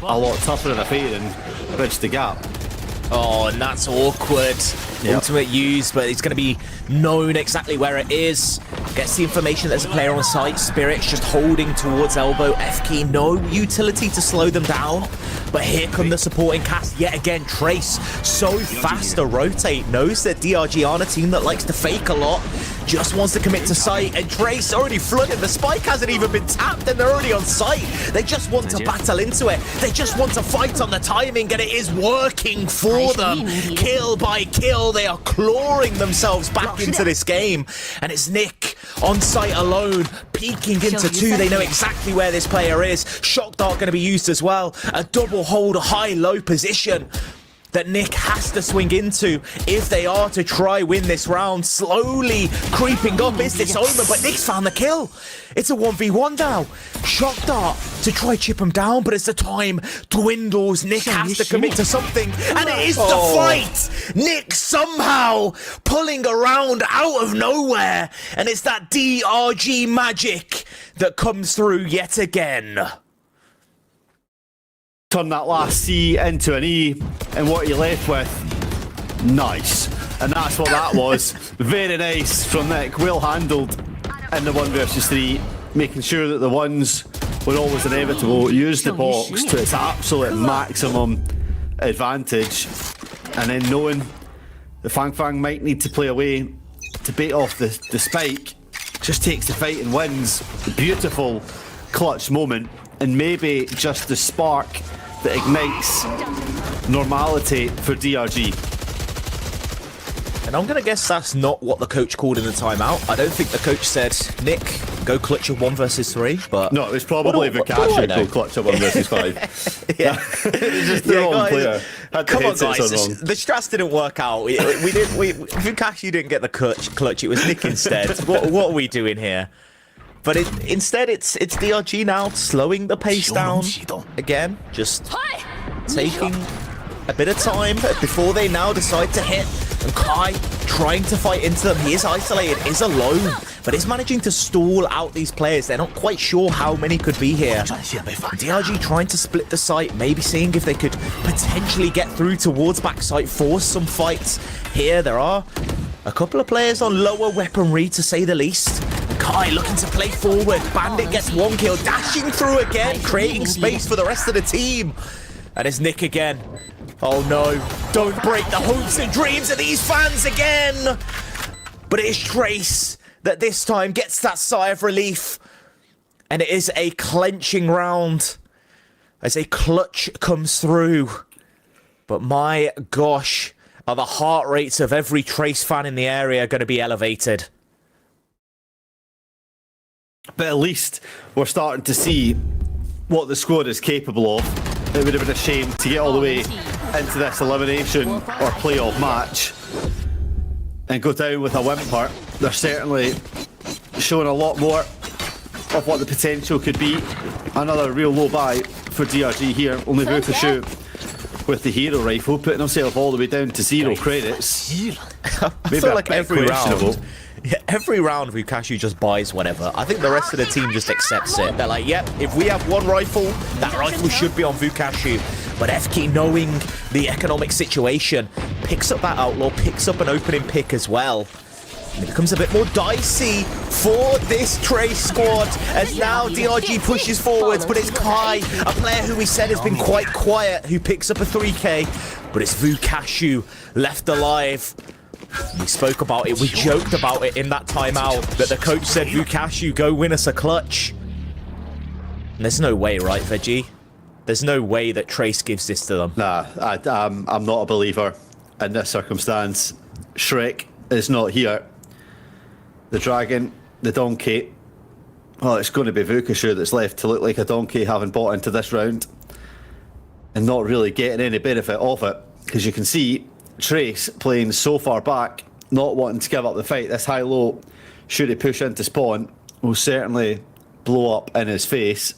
a lot tougher in a fight and bridge the gap. Oh, and that's awkward. Yep. Ultimate use, but it's going to be known exactly where it is. Gets the information there's a player on site. Spirit's just holding towards elbow. FKey, no utility to slow them down. But here come the supporting cast yet again. Trace, so fast to rotate. Knows that DRG aren't a team that likes to fake a lot. Just wants to commit to site. And Trace already flooded. The spike hasn't even been tapped and they're already on site. They just want to battle into it. They just want to fight on the timing, and it is working for them. Kill by kill, they are clawing themselves back into this game. And it's Nick on site alone, peeking into 2. They know exactly where this player is. Shock Dart going to be used as well. A double hold, a high-low position that Nick has to swing into if they are to try win this round. Slowly creeping up is this Omen, but Nick's found the kill. It's a 1v1 now. Shock Dart to try chip him down, but as the time dwindles, Nick has to commit to something, and it is the fight. Nick somehow pulling around out of nowhere, and it's that DRG magic that comes through yet again. Turn that last C into an E, and what you're left with, nice. And that's what that was. Very nice from Nick, well handled in the 1 versus 3, making sure that the ones were always inevitable. Use the box to its absolute maximum advantage, and then knowing the Fang might need to play away to bait off the spike, just takes the fight and wins. Beautiful clutch moment, and maybe just the spark that ignites normality for DRG. And I'm going to guess that's not what the coach called in the timeout. I don't think the coach said, Nick, go clutch a 1 versus 3, but... No, it was probably Vukashu go clutch a 1 versus 5. Yeah. It's just the wrong player. Come on, guys. The strats didn't work out. Vukashi didn't get the clutch. It was Nick instead. What are we doing here? But instead, it's DRG now slowing the pace down again. Just taking a bit of time before they now decide to hit. And Kai trying to fight into them. He is isolated, is alone, but is managing to stall out these players. They're not quite sure how many could be here. DRG trying to split the site, maybe seeing if they could potentially get through towards backside, force some fights here. There are a couple of players on lower weaponry, to say the least. Kai looking to play forward. Bandit gets 1 kill, dashing through again, creating space for the rest of the team. And it's Nick again. Oh no, don't break the hopes and dreams of these fans again! But it is Trace that this time gets that sigh of relief. And it is a clenching round as a clutch comes through. But my gosh, are the heart rates of every Trace fan in the area going to be elevated? But at least we're starting to see what the squad is capable of. It would have been a shame to get all the way into this elimination or playoff match and go down with a whimper. They're certainly showing a lot more of what the potential could be. Another real low buy for DRG here. Only Vukashu with the hero rifle, putting himself all the way down to 0 credits. I feel like every round, every round Vukashi just buys whatever. I think the rest of the team just accepts it. They're like, yep, if we have one rifle, that rifle should be on Vukashi. But FK, knowing the economic situation, picks up that outlaw, picks up an opening pick as well. And it becomes a bit more dicey for this Trace squad as now DRG pushes forwards, but it's Kai, a player who we said has been quite quiet, who picks up a 3k, but it's Vukashu left alive. We spoke about it, we joked about it in that timeout, that the coach said, Vukashu, go win us a clutch. And there's no way, right, Veggie? There's no way that Trace gives this to them. Nah, I'm not a believer in this circumstance. Shrek is not here. The dragon, the donkey. Well, it's going to be Vukashu that's left to look like a donkey, having bought into this round and not really getting any benefit of it. Because you can see Trace playing so far back, not wanting to give up the fight. This high-low, should he push into spawn, will certainly blow up in his face.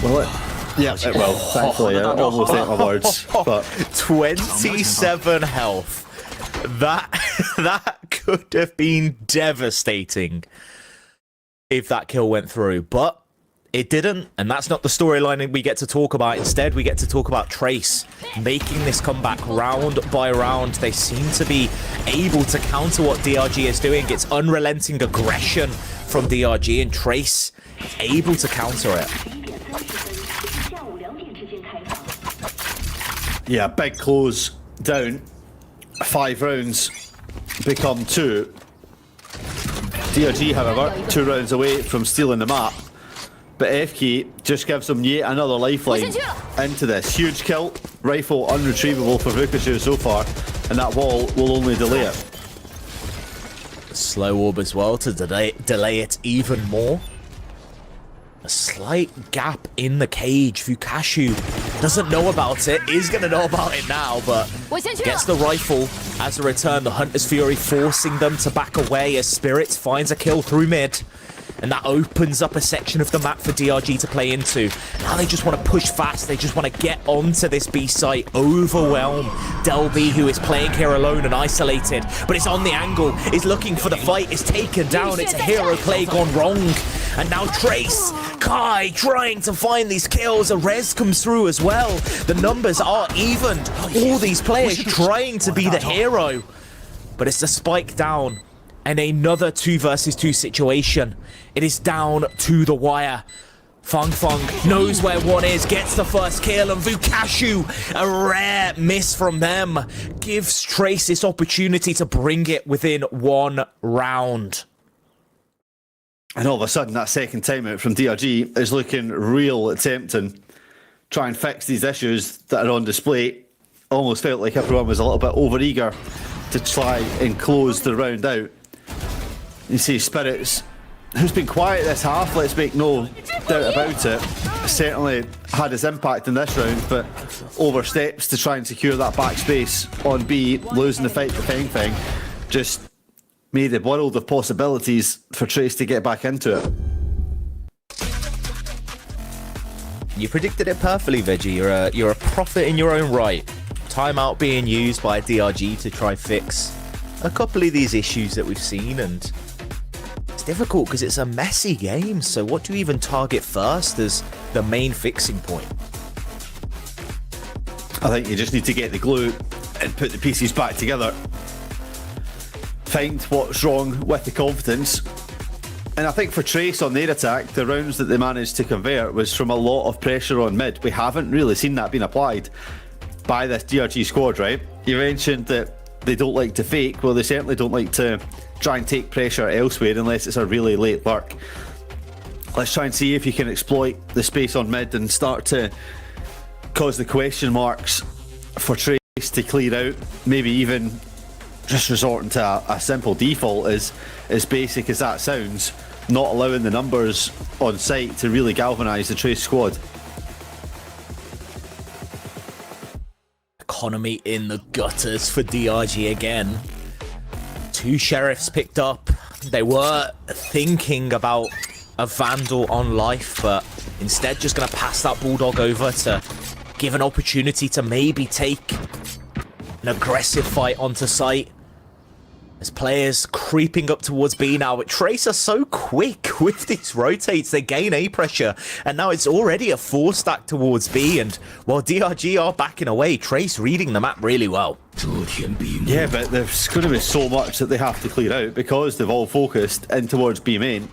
Will it? Yeah, it will. Thankfully, I almost ate my words. But 27 health. That could have been devastating if that kill went through, but it didn't, and that's not the storyline we get to talk about. Instead, we get to talk about Trace making this comeback round by round. They seem to be able to counter what DRG is doing. It's unrelenting aggression from DRG, and Trace able to counter it. Yeah, big close down. 5 rounds become 2. DRG, however, 2 rounds away from stealing the map. But FK just gives them yet another lifeline into this. Huge kill, rifle unretrievable for Vukashu so far, and that wall will only delay it. Slow orb as well to delay it even more. A slight gap in the cage. Vukashu doesn't know about it, is going to know about it now, but gets the rifle as a return. The Hunter's Fury forcing them to back away as Spirits finds a kill through mid. And that opens up a section of the map for DRG to play into. Now they just want to push fast. They just want to get onto this B site, overwhelm Del B, who is playing here alone and isolated. But it's on the angle, is looking for the fight, is taken down. It's a hero play gone wrong. And now Trace, Kai trying to find these kills. A res comes through as well. The numbers are evened. All these players trying to be the hero. But it's the spike down. And another 2 versus 2 situation. It is down to the wire. Fung knows where one is, gets the first kill, and Vukashu, a rare miss from them, gives Trace this opportunity to bring it within 1 round. And all of a sudden, that second timeout from DRG is looking real tempting. Try and fix these issues that are on display. Almost felt like everyone was a little bit overeager to try and close the round out. You see Spirits who's been quiet this half, let's make no doubt about it, certainly had his impact in this round, but oversteps to try and secure that backspace on B, losing the fight to Feng Feng, just made a world of possibilities for Trace to get back into it. You predicted it perfectly, Veggie. You're a prophet in your own right. Timeout being used by DRG to try fix a couple of these issues that we've seen, and it's difficult because it's a messy game. So what do you even target first as the main fixing point? I think you just need to get the glue and put the pieces back together. Find what's wrong with the confidence. And I think for Trace on their attack, the rounds that they managed to convert was from a lot of pressure on mid. We haven't really seen that being applied by this DRG squad, right? You mentioned that they don't like to fake. Well, they certainly don't like to try and take pressure elsewhere unless it's a really late lurk. Let's try and see if you can exploit the space on mid and start to cause the question marks for Trace to clear out. Maybe even just resorting to a simple default, as basic as that sounds, not allowing the numbers on site to really galvanise the Trace squad. Economy in the gutters for DRG again. 2 sheriffs picked up. They were thinking about a Vandal on life, but instead just going to pass that Bulldog over to give an opportunity to maybe take an aggressive fight onto site. As players creeping up towards B now, but Trace are so quick with these rotates. They gain A pressure, and now it's already a 4 stack towards B, and while DRG are backing away, Trace reading the map really well. Yeah, but there's going to be so much that they have to clear out because they've all focused in towards B main.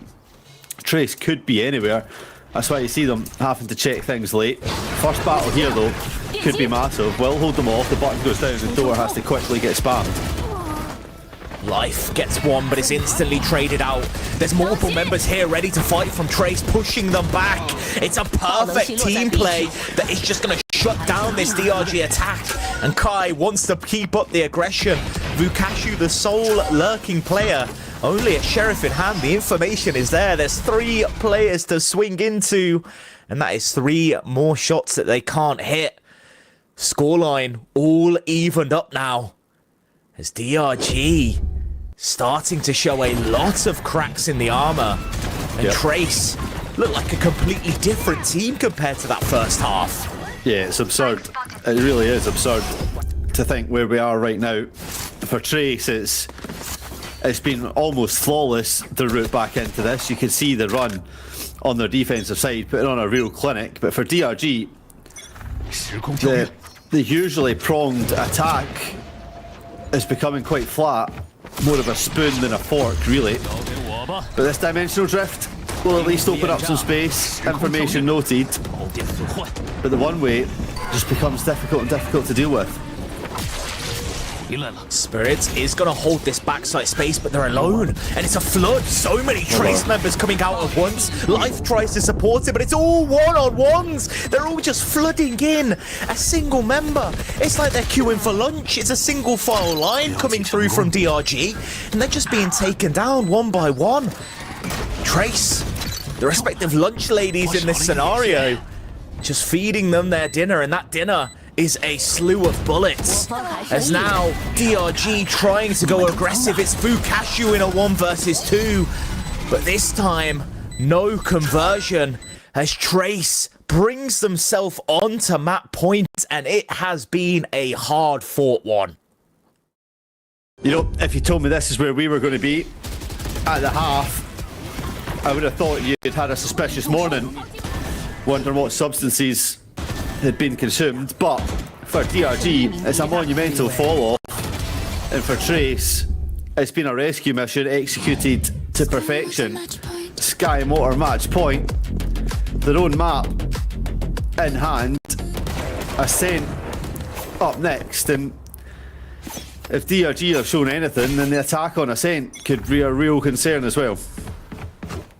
Trace could be anywhere. That's why you see them having to check things late. First battle here, though, could be massive. Will hold them off. The button goes down. The door has to quickly get spammed. Life gets one, but it's instantly traded out. There's multiple members here ready to fight from Trace, pushing them back. It's a perfect team play that is just going to shut down this DRG attack. And Kai wants to keep up the aggression. Vukashu, the sole lurking player, only a sheriff in hand. The information is there. There's 3 players to swing into, and that is 3 more shots that they can't hit. Scoreline all evened up now, as DRG starting to show a lot of cracks in the armor, and Trace look like a completely different team compared to that first half. Yeah, it's absurd. It really is absurd to think where we are right now. For Trace, it's been almost flawless, the route back into this. You can see the run on their defensive side, putting on a real clinic. But for DRG, the usually pronged attack is becoming quite flat. More of a spoon than a fork, really. But this dimensional drift will at least open up some space. Information noted. But the one way just becomes difficult to deal with. Spirits is going to hold this backside space, but they're alone. And it's a flood. So many Trace members coming out at once. Life tries to support it, but it's all one-on-ones. They're all just flooding in. A single member. It's like they're queuing for lunch. It's a single file line coming through from DRG, and they're just being taken down one by one. Trace, the respective lunch ladies in this scenario, just feeding them their dinner, and that dinner is a slew of bullets. As now DRG trying to go aggressive. It's Vukashu in a 1 versus 2, but this time no conversion as Trace brings themselves onto map point, and it has been a hard fought one. You know, if you told me this is where we were going to be at the half, I would have thought you'd had a suspicious morning, wondering what substances had been consumed. But for DRG, it's a monumental fall off, and for Trace, it's been a rescue mission executed to perfection. Sky Motor match point, their own map in hand, Ascent up next, and if DRG have shown anything, then the attack on Ascent could be a real concern as well.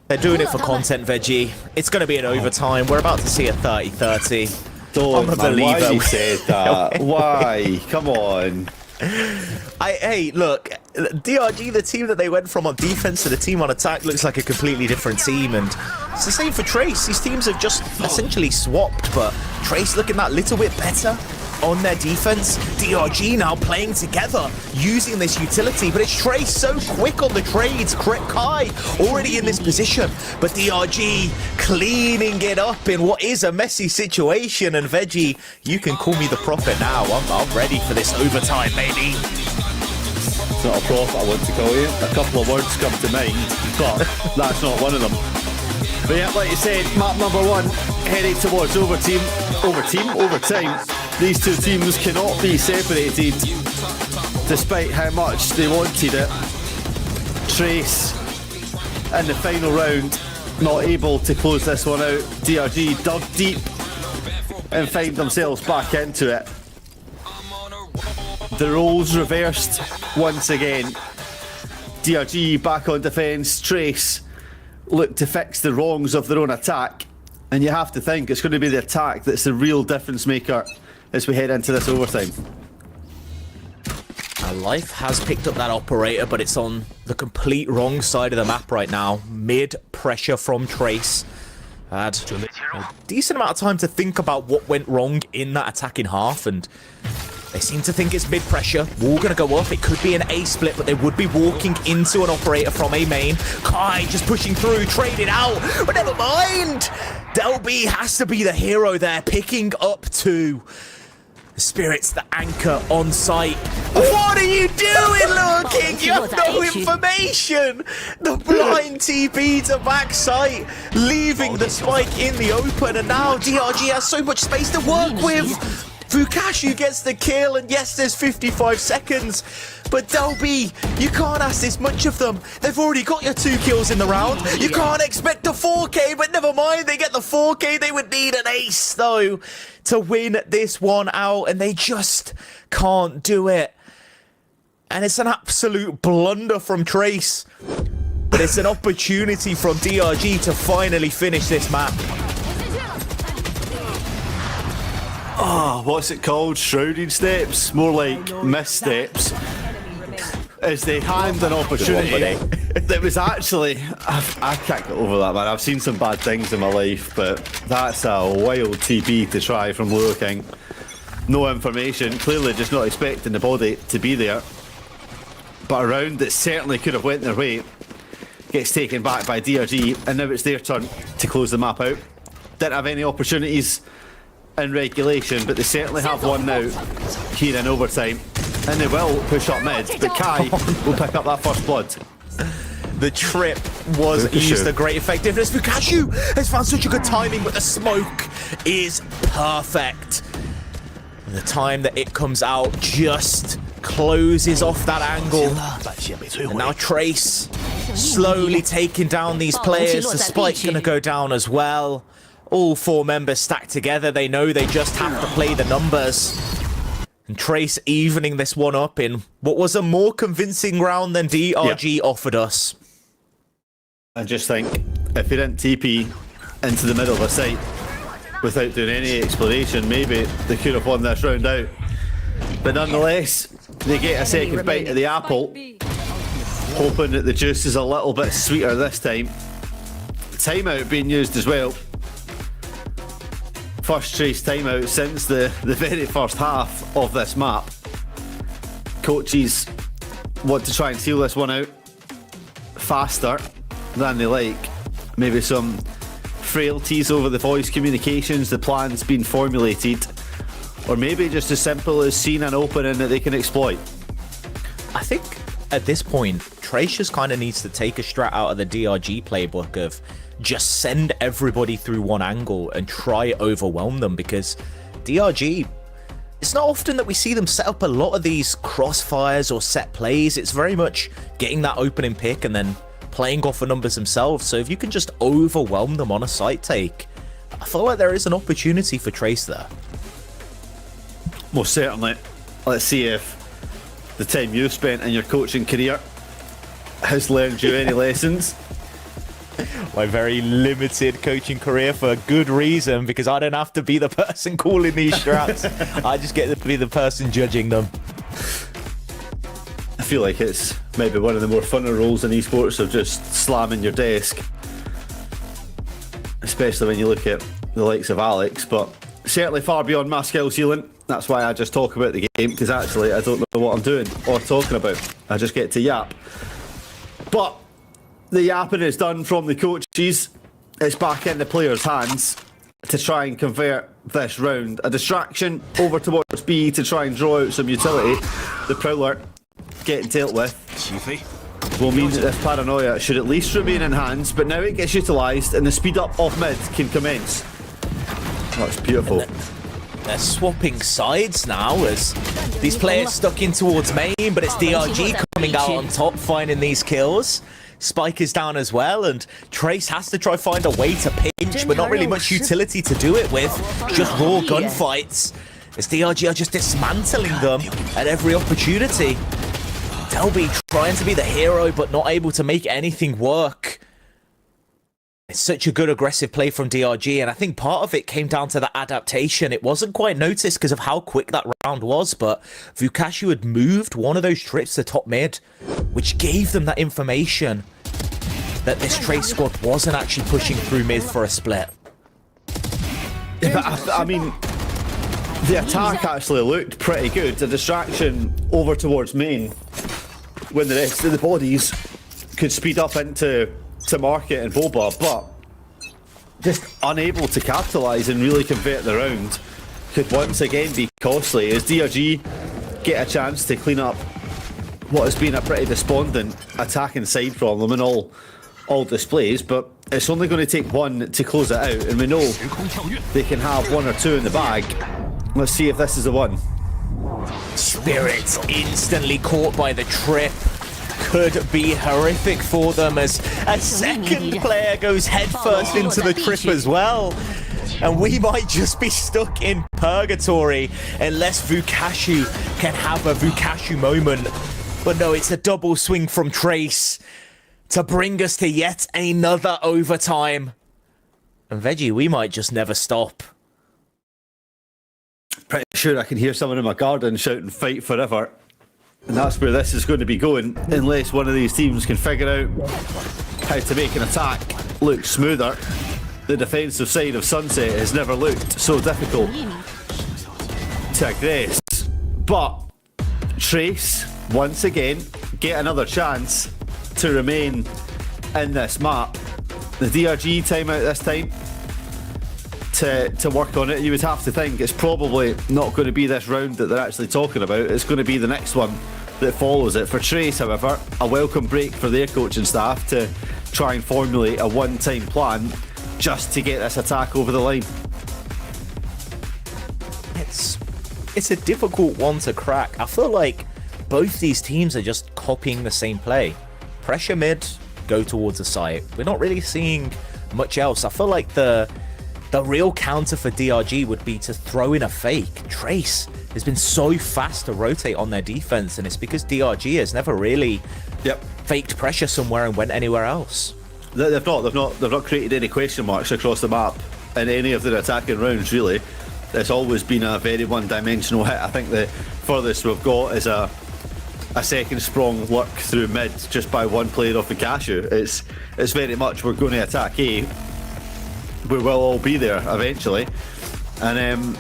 They're doing it for content, Veggie. It's going to be an overtime. We're about to see a 30-30. Don't, man, why you said that? Why? Come on. Hey, look, DRG, the team that they went from on defense to the team on attack, looks like a completely different team, and it's the same for Trace. These teams have just essentially swapped, but Trace looking that little bit better on their defense. DRG now playing together, using this utility, but it's Trace so quick on the trades. Kai already in this position, but DRG cleaning it up in what is a messy situation. And Veggie, you can call me the prophet now. I'm ready for this overtime, baby. It's not a prophet I want to call you. A couple of words come to mind, but that's not one of them. But yeah, like you said, map number 1 heading towards overtime. These two teams cannot be separated, despite how much they wanted it. Trace in the final round, not able to close this one out. DRG dug deep and find themselves back into it. The roles reversed once again. DRG back on defence. Trace look to fix the wrongs of their own attack, and you have to think it's going to be the attack that's the real difference maker as we head into this overtime. Life has picked up that operator, but it's on the complete wrong side of the map right now. Mid pressure from Trace. Had a decent amount of time to think about what went wrong in that attacking half, and they seem to think it's mid pressure. Wall gonna go up. It could be an A split, but they would be walking into an operator from A main. Kai just pushing through, traded out, but never mind. Delby has to be the hero there, picking up 2. The Spirit's the anchor on site. What are you doing, Lure King? You have no information. The blind TP to back site, leaving the spike in the open, and now DRG has so much space to work with. Vukashu gets the kill, and yes, there's 55 seconds. But Delby, you can't ask this much of them. They've already got your 2 kills in the round. You can't expect a 4K, but never mind, they get the 4K. They would need an ace, though, to win this one out, and they just can't do it. And it's an absolute blunder from Trace. But it's an opportunity from DRG to finally finish this map. Oh, what's it called? Shrouded steps? More like missteps. As they hand an opportunity that was actually... I can't get over that, man. I've seen some bad things in my life, but that's a wild TP to try from Lure King. No information, clearly just not expecting the body to be there. But a round that certainly could have went their way gets taken back by DRG, and now it's their turn to close the map out. Didn't have any opportunities in regulation, but they certainly have one now here in overtime, and they will push up mid, but Kai will pick up that first blood. The trip was used to great effectiveness. Vukashu has found such a good timing, but the smoke is perfect. And the time that it comes out just closes off that angle. And now Trace slowly taking down these players. The spike's going to go down as well. All 4 members stacked together. They know they just have to play the numbers. And Trace evening this one up in what was a more convincing round than DRG offered us. I just think if he didn't TP into the middle of a site without doing any exploration, maybe they could have won this round out. But nonetheless, they get a second bite of the apple, hoping that the juice is a little bit sweeter this time. Timeout being used as well. First Trace timeout since the very first half of this map. Coaches want to try and seal this one out faster than they like. Maybe some frailties over the voice communications, the plan's been formulated, or maybe just as simple as seeing an opening that they can exploit. I think at this point, Trace just kind of needs to take a strat out of the DRG playbook of just send everybody through one angle and try overwhelm them, because DRG, it's not often that we see them set up a lot of these crossfires or set plays. It's very much getting that opening pick and then playing off the numbers themselves. So if you can just overwhelm them on a site take, I feel like there is an opportunity for Trace there. Most certainly. Let's see if the time you've spent in your coaching career has learned you any lessons. My very limited coaching career, for good reason, because I don't have to be the person calling these strats. I just get to be the person judging them. feel like it's maybe one of the more funner roles in esports of just slamming your desk, especially when you look at the likes of Alex, but certainly far beyond my skill ceiling. That's why I just talk about the game, because actually I don't know what I'm doing or talking about. I just get to yap. But the yapping is done from the coaches. It's back in the players' hands to try and convert this round. A distraction over towards B to try and draw out some utility. The Prowler getting dealt with will mean that this paranoia should at least remain in hands, but now it gets utilised and the speed up of mid can commence. That's beautiful. They're swapping sides now as these players stuck in towards main, but it's DRG coming out on top, finding these kills. Spike is down as well, and Trace has to try find a way to pinch, but not really much utility to do it with. Just raw gunfights. As DRG are just dismantling them at every opportunity. Delby trying to be the hero, but not able to make anything work. It's such a good aggressive play from DRG, and I think part of it came down to the adaptation. It wasn't quite noticed because of how quick that round was, but VCT had moved one of those trips to top mid, which gave them that information that this Trace squad wasn't actually pushing through mid for a split. Yeah, but I mean, the attack actually looked pretty good. The distraction over towards main, when the rest of the bodies could speed up into Market and Boba, but just unable to capitalise and really convert the round, could once again be costly as DRG get a chance to clean up what has been a pretty despondent attacking side problem in all displays, but it's only going to take one to close it out, and we know they can have one or two in the bag. Let's see if this is the one. Spirits instantly caught by the trip. Could be horrific for them as a second player goes headfirst into the trip as well. And we might just be stuck in purgatory unless VCT can have a VCT moment. But no, it's a double swing from Trace to bring us to yet another overtime. And Veggie, we might just never stop. Pretty sure I can hear someone in my garden shouting "fight forever." And that's where this is going to be going, unless one of these teams can figure out how to make an attack look smoother. The defensive side of Sunset has never looked so difficult to aggress. But Trace, once again, get another chance to remain in this map. The DRG timeout this time to work on it. You would have to think it's probably not going to be this round that they're actually talking about. It's going to be the next one that follows it. For Trace, however, a welcome break for their coaching staff to try and formulate a one-time plan just to get this attack over the line. It's a difficult one to crack. I feel like both these teams are just copying the same play. Pressure mid, go towards the site. We're not really seeing much else. I feel like the real counter for DRG would be to throw in a fake. Trace has been so fast to rotate on their defense, and it's because DRG has never really faked pressure somewhere and went anywhere else. They've not created any question marks across the map in any of their attacking rounds, really. It's always been a very one-dimensional hit. I think the furthest we've got is a second sprung lurk through mid just by one player off the cashew. It's very much we're going to attack A. We will all be there eventually, and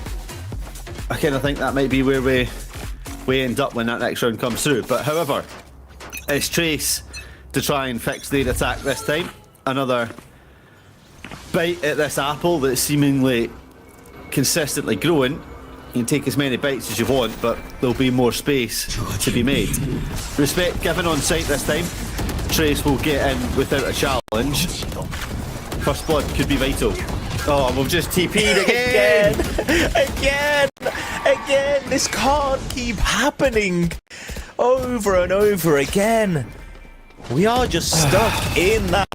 I kind of think that might be where we end up when that next round comes through. But however, it's Trace to try and fix their attack this time. Another bite at this apple that's seemingly consistently growing. You can take as many bites as you want, but there'll be more space to be made. Respect given on site this time. Trace will get in without a challenge. First blood could be vital. Oh, we've just TP'd again! Again! This can't keep happening over and over again. We are just stuck in that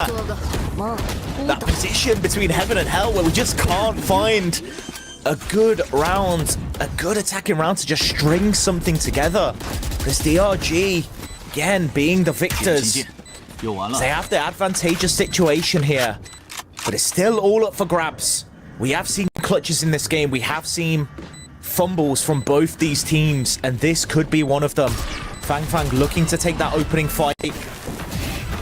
position between heaven and hell where we just can't find a good round, a good attacking round to just string something together. This DRG, again, being the victors. They have the advantageous situation here. But it's still all up for grabs. We have seen clutches in this game. We have seen fumbles from both these teams, and this could be one of them. Fang looking to take that opening fight.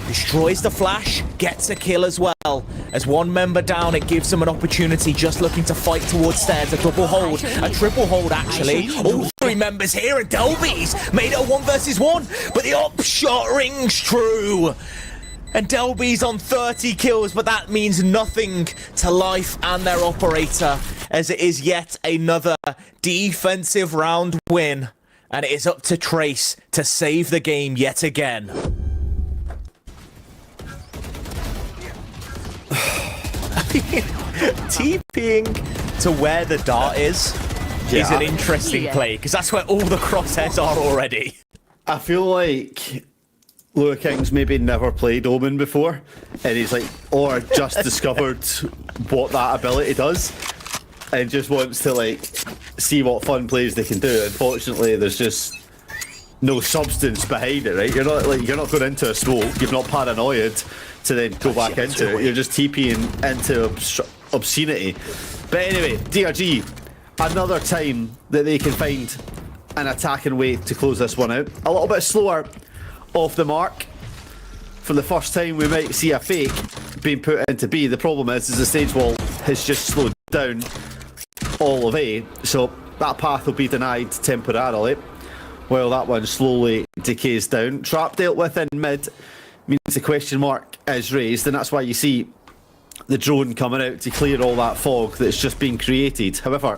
Destroys the flash, gets a kill as well. As one member down, it gives them an opportunity, just looking to fight towards stairs. A double hold, a triple hold actually. All three members here, and Delby's made it a 1 versus 1, but the upshot rings true. And Delby's on 30 kills, but that means nothing to Life and their operator, as it is yet another defensive round win. And it is up to Trace to save the game yet again. TPing to where the dart is an interesting play, because that's where all the crosshairs are already. I feel like Lua King's maybe never played Omen before, and he's like, or just discovered what that ability does, and just wants to like see what fun plays they can do. Unfortunately, there's just no substance behind it, right? You're not going into a smoke. You're not paranoid to then go back into it. You're just TPing into obscenity. But anyway, DRG, another time that they can find an attacking way to close this one out. A little bit slower off the mark. For the first time, we might see a fake being put into B. The problem is the stage wall has just slowed down all of A, so that path will be denied temporarily while that one slowly decays down. Trap dealt with in mid means the question mark is raised, and that's why you see the drone coming out to clear all that fog that's just been created. However,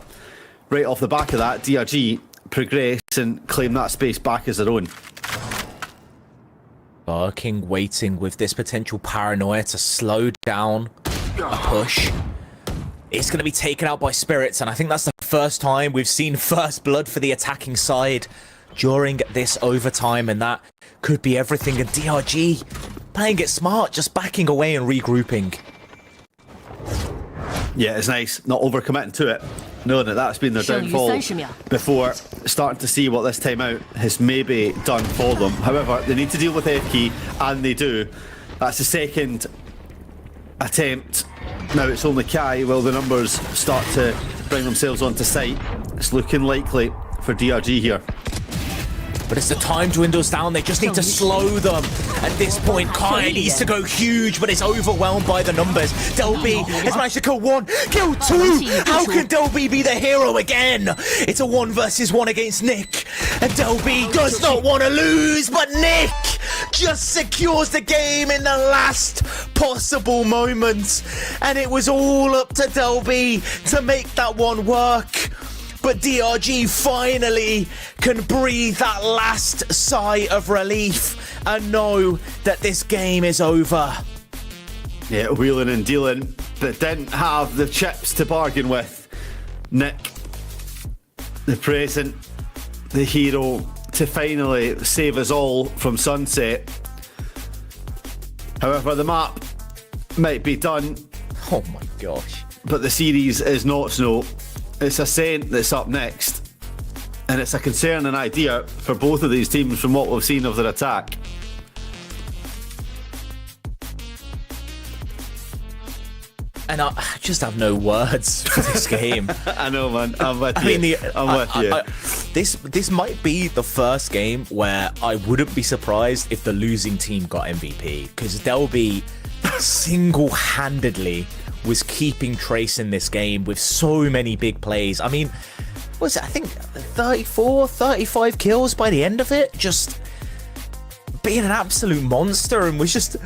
right off the back of that, DRG progress and claim that space back as their own. Barking, waiting with this potential paranoia to slow down a push. It's going to be taken out by Spirits, and I think that's the first time we've seen first blood for the attacking side during this overtime, and that could be everything. And DRG playing it smart, just backing away and regrouping. Yeah, it's nice not overcommitting to it, knowing that that's been their downfall before starting to see what this time out has maybe done for them. However, they need to deal with F key, and they do. That's the second attempt. Now it's only Kai. Will the numbers start to bring themselves onto site? It's looking likely for DRG here. But as the time dwindles down, they just need to slow them. At this point, Kai needs to go huge, but it's overwhelmed by the numbers. Delby has managed to kill 1, kill 2. How can Delby be the hero again? It's a 1 versus 1 against Nick. And Delby does not want to lose, but Nick just secures the game in the last possible moment. And it was all up to Delby to make that one work. But DRG finally can breathe that last sigh of relief and know that this game is over. Yeah, wheeling and dealing, but didn't have the chips to bargain with. Nick, the present, the hero, to finally save us all from sunset. However, the map might be done. Oh my gosh. But the series is not so. It's Ascent that's up next, and it's a concerning idea for both of these teams from what we've seen of their attack. And I just have no words for this game. I know, man. I'm with you. I'm with you. This might be the first game where I wouldn't be surprised if the losing team got MVP, because Delby single-handedly was keeping Trace in this game with so many big plays. I mean, what was it? I think 34, 35 kills by the end of it. Just being an absolute monster, and was just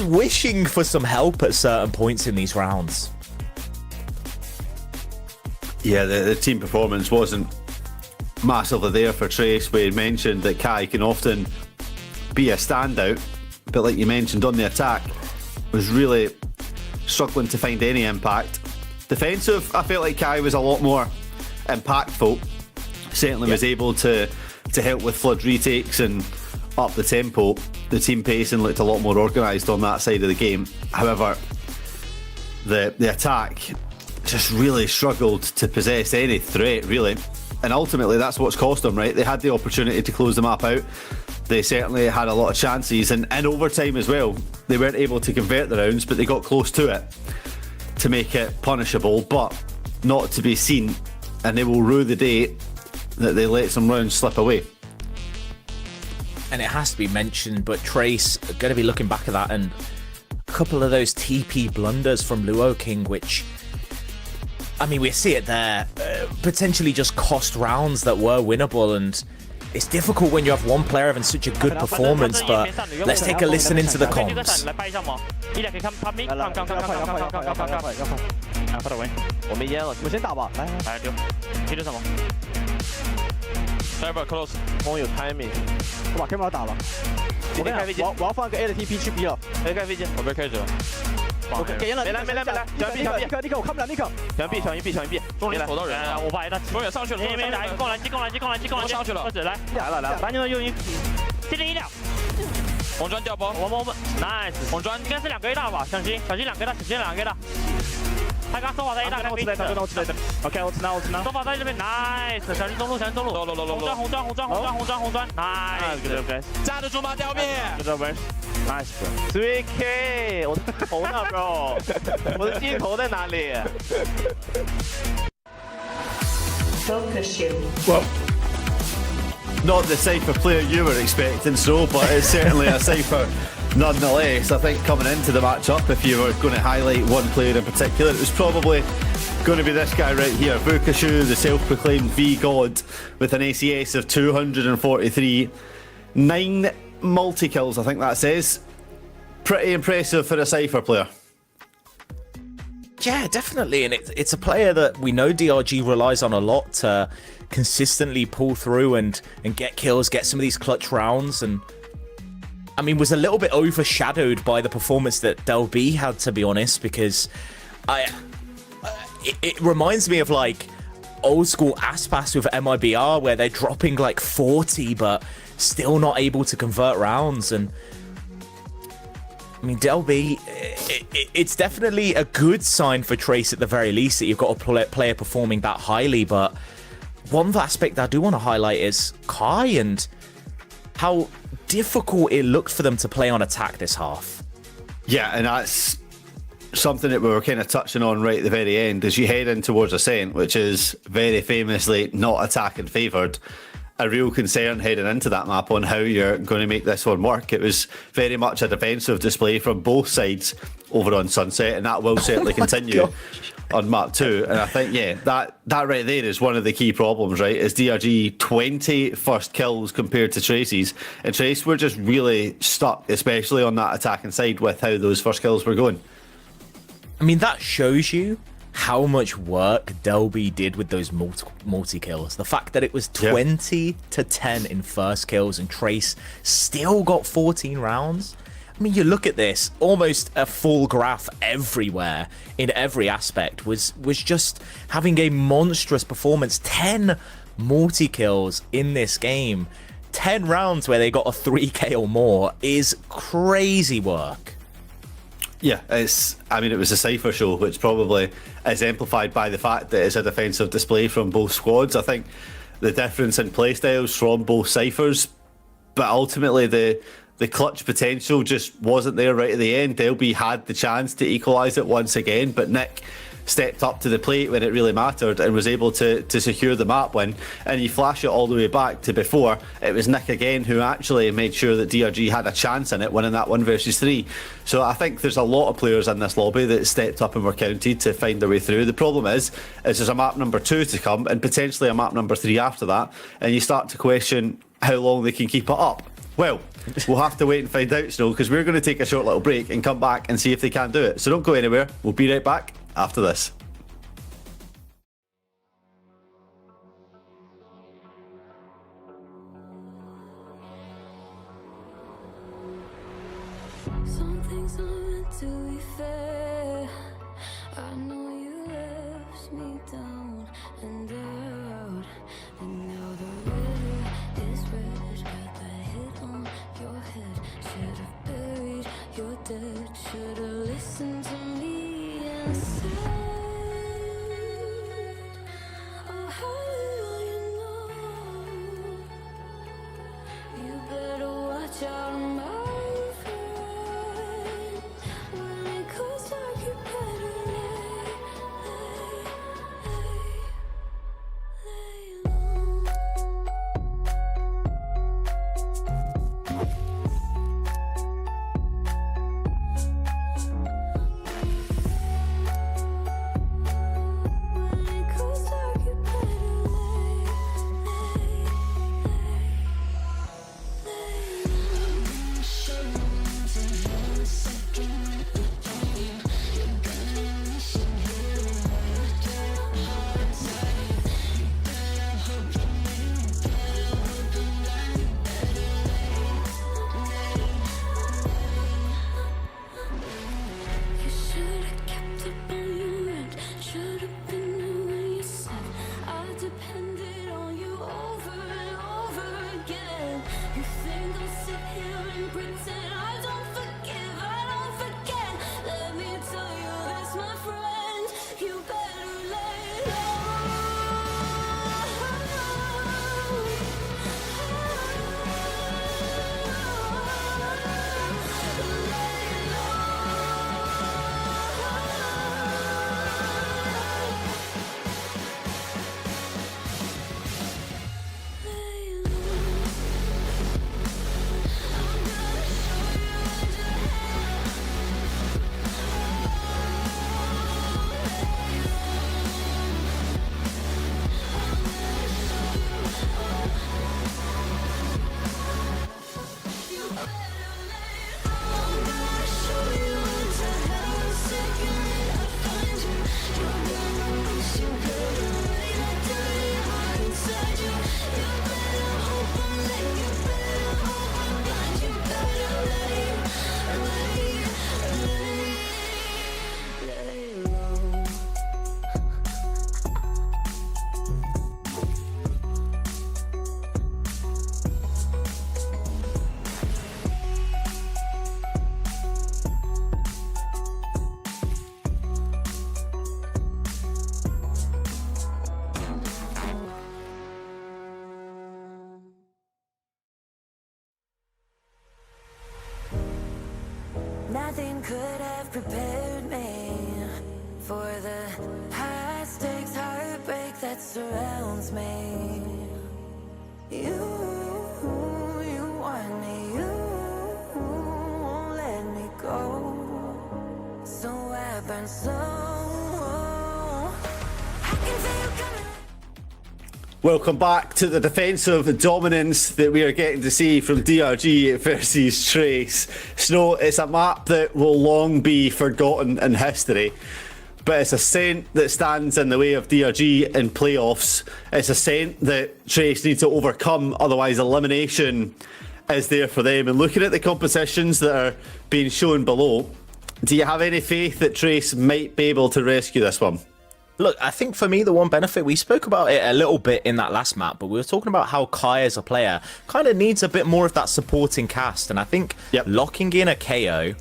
wishing for some help at certain points in these rounds. Yeah, the team performance wasn't massively there for Trace. We had mentioned that Kai can often be a standout, but like you mentioned on the attack, was really struggling to find any impact. Defensive, I felt like Kai was a lot more impactful. Certainly was able to help with flood retakes and up the tempo. The team pacing looked a lot more organised on that side of the game. However, the attack just really struggled to possess any threat, really. And ultimately, that's what's cost them, right? They had the opportunity to close the map out. They certainly had a lot of chances, and in overtime as well. They weren't able to convert the rounds, but they got close to it to make it punishable, but not to be seen. And they will rue the day that they let some rounds slip away. and it has to be mentioned, but Trace are going to be looking back at that, and a couple of those TP blunders from Luo King, which, I mean, we see it there, potentially just cost rounds that were winnable, and it's difficult when you have one player having such a good performance, but let's take a listen into the comms. 我没烟了，我们先打吧，来，丢，踢着什么 ？Cyber close， 风有 timing， 我把 camera 打了。我跟你讲，我要放一个 A 的 TP 去 B 了，可以开飞机，我被开着了。我给烟了，没来，小 B， 我看不了 Nick， 小 B， 小 B， 中间瞅到人，我把他中远上去了，没来，攻来，我上去了，来，把你们用一，CT1掉。 红砖掉包，我 nice， 红砖应该是2个 A 大吧？小心2个大，小心2个大。他刚手法在 A 大，我知道。OK， 我知道。手法在这边 nice， 小心中路。红砖 nice， 站得住吗？掉面。 nice bro， 3K， 我的头呢 bro， 我的镜头在哪里 ？Focus you. Well, not the Cypher player you were expecting, so, but it's certainly a Cypher nonetheless. I think coming into the matchup, if you were going to highlight one player in particular, it was probably going to be this guy right here, Vukashu, the self-proclaimed V-God, with an ACS of 243, 9 multi-kills, I think that says. Pretty impressive for a Cypher player. Yeah, definitely, and it's a player that we know DRG relies on a lot to consistently pull through and get kills, get some of these clutch rounds, and I mean, was a little bit overshadowed by the performance that Del B had, to be honest, because it reminds me of like old school Aspas with MIBR, where they're dropping like 40 but still not able to convert rounds. And I mean, Del B, it's definitely a good sign for Trace at the very least that you've got a player performing that highly, but one aspect I do want to highlight is Kai and how difficult it looked for them to play on attack this half. Yeah, and that's something that we were kind of touching on right at the very end as you head in towards Ascent, which is very famously not attacking favoured. A real concern heading into that map on how you're going to make this one work. It was very much a defensive display from both sides over on Sunset, and that will certainly continue on map 2. And I think, yeah, that right there is one of the key problems, right? Is DRG 20 first kills compared to Trace's, and Trace were just really stuck, especially on that attacking side, with how those first kills were going. I mean, that shows you how much work Del B did with those multi-kills. The fact that it was 20 to 10 in first kills and Trace still got 14 rounds. I mean, you look at this, almost a full graph everywhere in every aspect was just having a monstrous performance. 10 multi-kills in this game. 10 rounds where they got a 3k or more is crazy work. Yeah, it was a Cypher show, which probably is exemplified by the fact that it's a defensive display from both squads. I think the difference in playstyles from both Cyphers, but ultimately the clutch potential just wasn't there right at the end. LB had the chance to equalise it once again, but Nick stepped up to the plate when it really mattered and was able to secure the map win. And you flash it all the way back to before, it was Nick again who actually made sure that DRG had a chance in it, winning that 1 versus 3. So I think there's a lot of players in this lobby that stepped up and were counted to find their way through. The problem is there's a map number 2 to come and potentially a map number 3 after that, and you start to question how long they can keep it up. Well, we'll have to wait and find out, Snow, because we're going to take a short little break and come back and see if they can do it. So don't go anywhere. We'll be right back after this. Some things are meant to be fair. I know you left me down and out, and now the river is red. Got that hit on your head. Should have buried your dead. Should have listened to me and said, oh, how will you know? You better watch out, my friend. When it goes dark, you better lay. could have prepared me for the high stakes heartbreak that surrounds me. You want me, you won't let me go. So I burn slow. I can feel you coming. Welcome back to the defensive dominance that we are getting to see from DRG versus Trace. Snow, it's a map that will long be forgotten in history, but it's a scent that stands in the way of DRG in playoffs. It's a scent that Trace need to overcome, otherwise elimination is there for them. And looking at the compositions that are being shown below, do you have any faith that Trace might be able to rescue this one? Look, I think for me, the one benefit, we spoke about it a little bit in that last map, but we were talking about how Kai as a player kind of needs a bit more of that supporting cast. And I think locking in a KO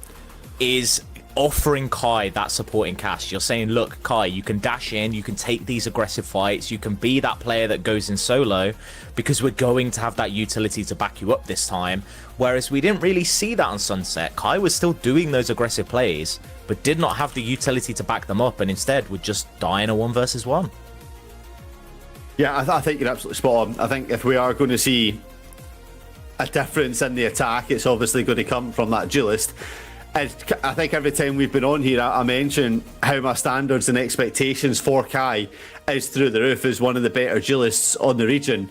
is offering Kai that supporting cast. You're saying, look, Kai, you can dash in, you can take these aggressive fights, you can be that player that goes in solo, because we're going to have that utility to back you up this time. Whereas we didn't really see that on Sunset. Kai was still doing those aggressive plays, but did not have the utility to back them up, and instead would just die in a 1 versus 1. Yeah, I think you're absolutely spot on. I think if we are going to see a difference in the attack, it's obviously going to come from that duelist. I think every time we've been on here, I mention how my standards and expectations for Kai is through the roof as one of the better duelists on the region.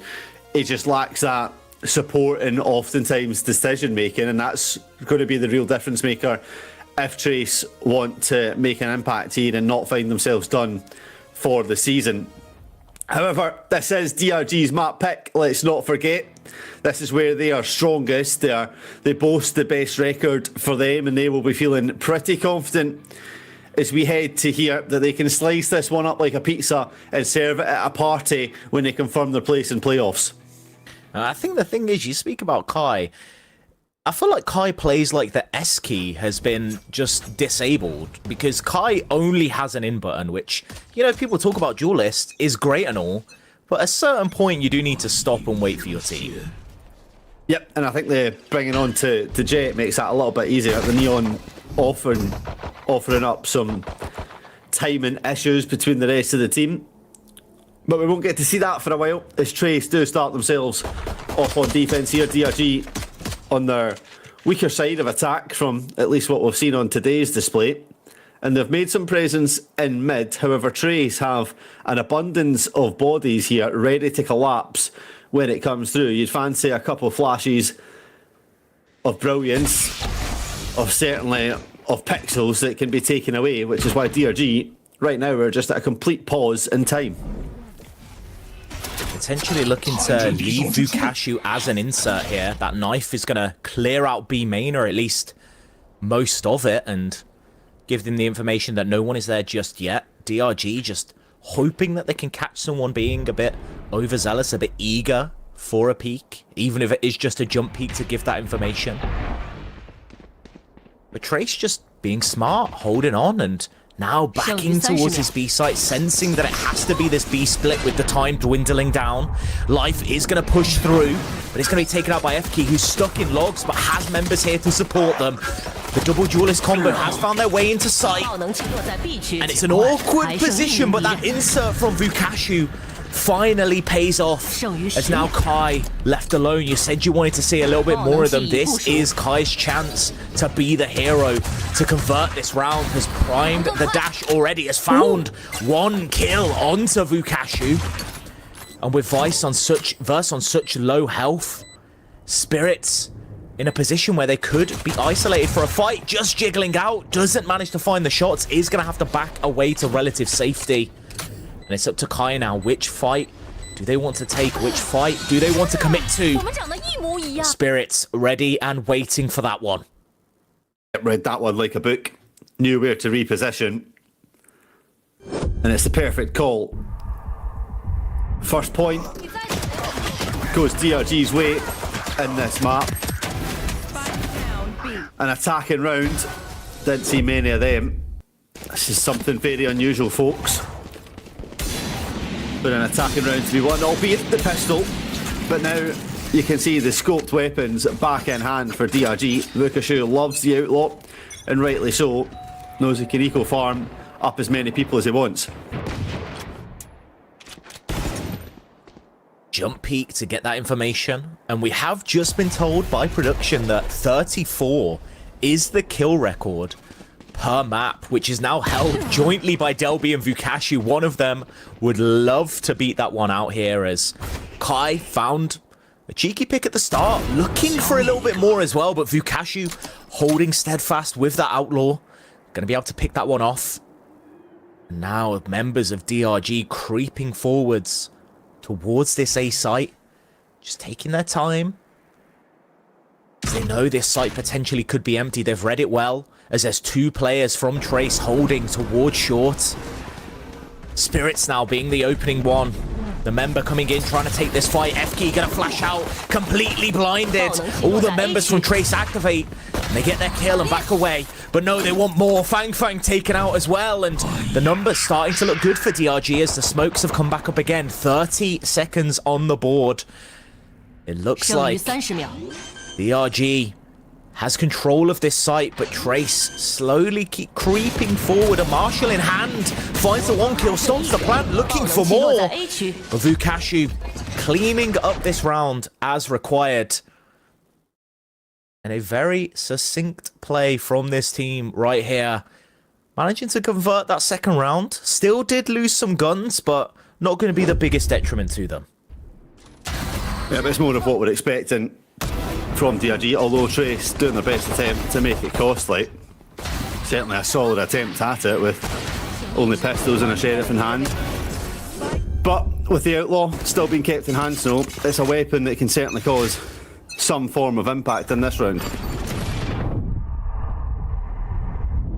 He just lacks that support and oftentimes decision making, and that's going to be the real difference maker if Trace want to make an impact here and not find themselves done for the season. However, this is DRG's map pick, let's not forget. This is where they are strongest. They boast the best record for them, and they will be feeling pretty confident as we head to here that they can slice this one up like a pizza and serve it at a party when they confirm their place in playoffs. I think the thing is, you speak about Kai, I feel like Kai plays like the S key has been just disabled, because Kai only has an in button, which, you know, people talk about duelist is great and all, but at a certain point you do need to stop and wait for your team. Yep, and I think they're bringing on to Jet makes that a little bit easier. The Neon offering up some timing issues between the rest of the team. But we won't get to see that for a while as Trace do start themselves off on defence here. DRG on their weaker side of attack from at least what we've seen on today's display. And they've made some presence in mid. However, Trace have an abundance of bodies here ready to collapse when it comes through. You'd fancy a couple of flashes of brilliance, of certainly of pixels that can be taken away, which is why DRG right now are just at a complete pause in time. Potentially looking to leave VuKashu as an insert here. That knife is going to clear out B main, or at least most of it, and give them the information that no one is there just yet. DRG just hoping that they can catch someone being a bit overzealous, a bit eager for a peek, even if it is just a jump peek to give that information. But Trace just being smart, holding on, and now backing towards his B site, sensing that it has to be this B split with the time dwindling down. Life is going to push through, but it's going to be taken out by FK, who's stuck in logs, but has members here to support them. The double duelist combo has found their way into sight, and it's an awkward position, but that insert from VuKashu finally pays off, as now Kai left alone. You said you wanted to see a little bit more of them. This is Kai's chance to be the hero, to convert this round. Has primed the dash already, has found one kill onto VuKashu, and with Verse on such low health, Spirits in a position where they could be isolated for a fight, just jiggling out, doesn't manage to find the shots, is going to have to back away to relative safety. And it's up to Kai now. Which fight do they want to take? Which fight do they want to commit to? Spirits ready and waiting for that one. Read that one like a book. Knew where to reposition. And it's the perfect call. First point goes DRG's way in this map. An attacking round. Didn't see many of them. This is something very unusual, folks. But an attacking round to be won, albeit the pistol. But now you can see the scoped weapons back in hand for DRG. VuKashu loves the outlaw. and rightly so, knows he can eco farm up as many people as he wants. Jump peek to get that information, and we have just been told by production that 34 is the kill record per map, which is now held jointly by Delby and Vukashi. One of them would love to beat that one out here, as Kai found a cheeky pick at the start, looking for a little bit more as well, but Vukashi holding steadfast with that outlaw, gonna be able to pick that one off. And now members of DRG creeping forwards towards this A site, just taking their time. They know this site potentially could be empty. They've read it well, as there's 2 players from Trace holding towards short. Spirits now being the opening one. The member coming in, trying to take this fight. FK gonna flash out, completely blinded. All the members from Trace activate, and they get their kill and back away. But no, they want more. Fang taken out as well, and the numbers starting to look good for DRG as the smokes have come back up again. 30 seconds on the board. It looks like DRG has control of this site, but Trace slowly keep creeping forward. A Marshal in hand, finds the 1 kill, stomps the plant, looking for more. But Vukashi cleaning up this round as required. And a very succinct play from this team right here. Managing to convert that second round. Still did lose some guns, but not going to be the biggest detriment to them. Yeah, but it's more of what we're expecting from DRG, although Trace doing their best attempt to make it costly. Certainly a solid attempt at it with only pistols and a sheriff in hand. But with the outlaw still being kept in hand, so it's a weapon that can certainly cause some form of impact in this round.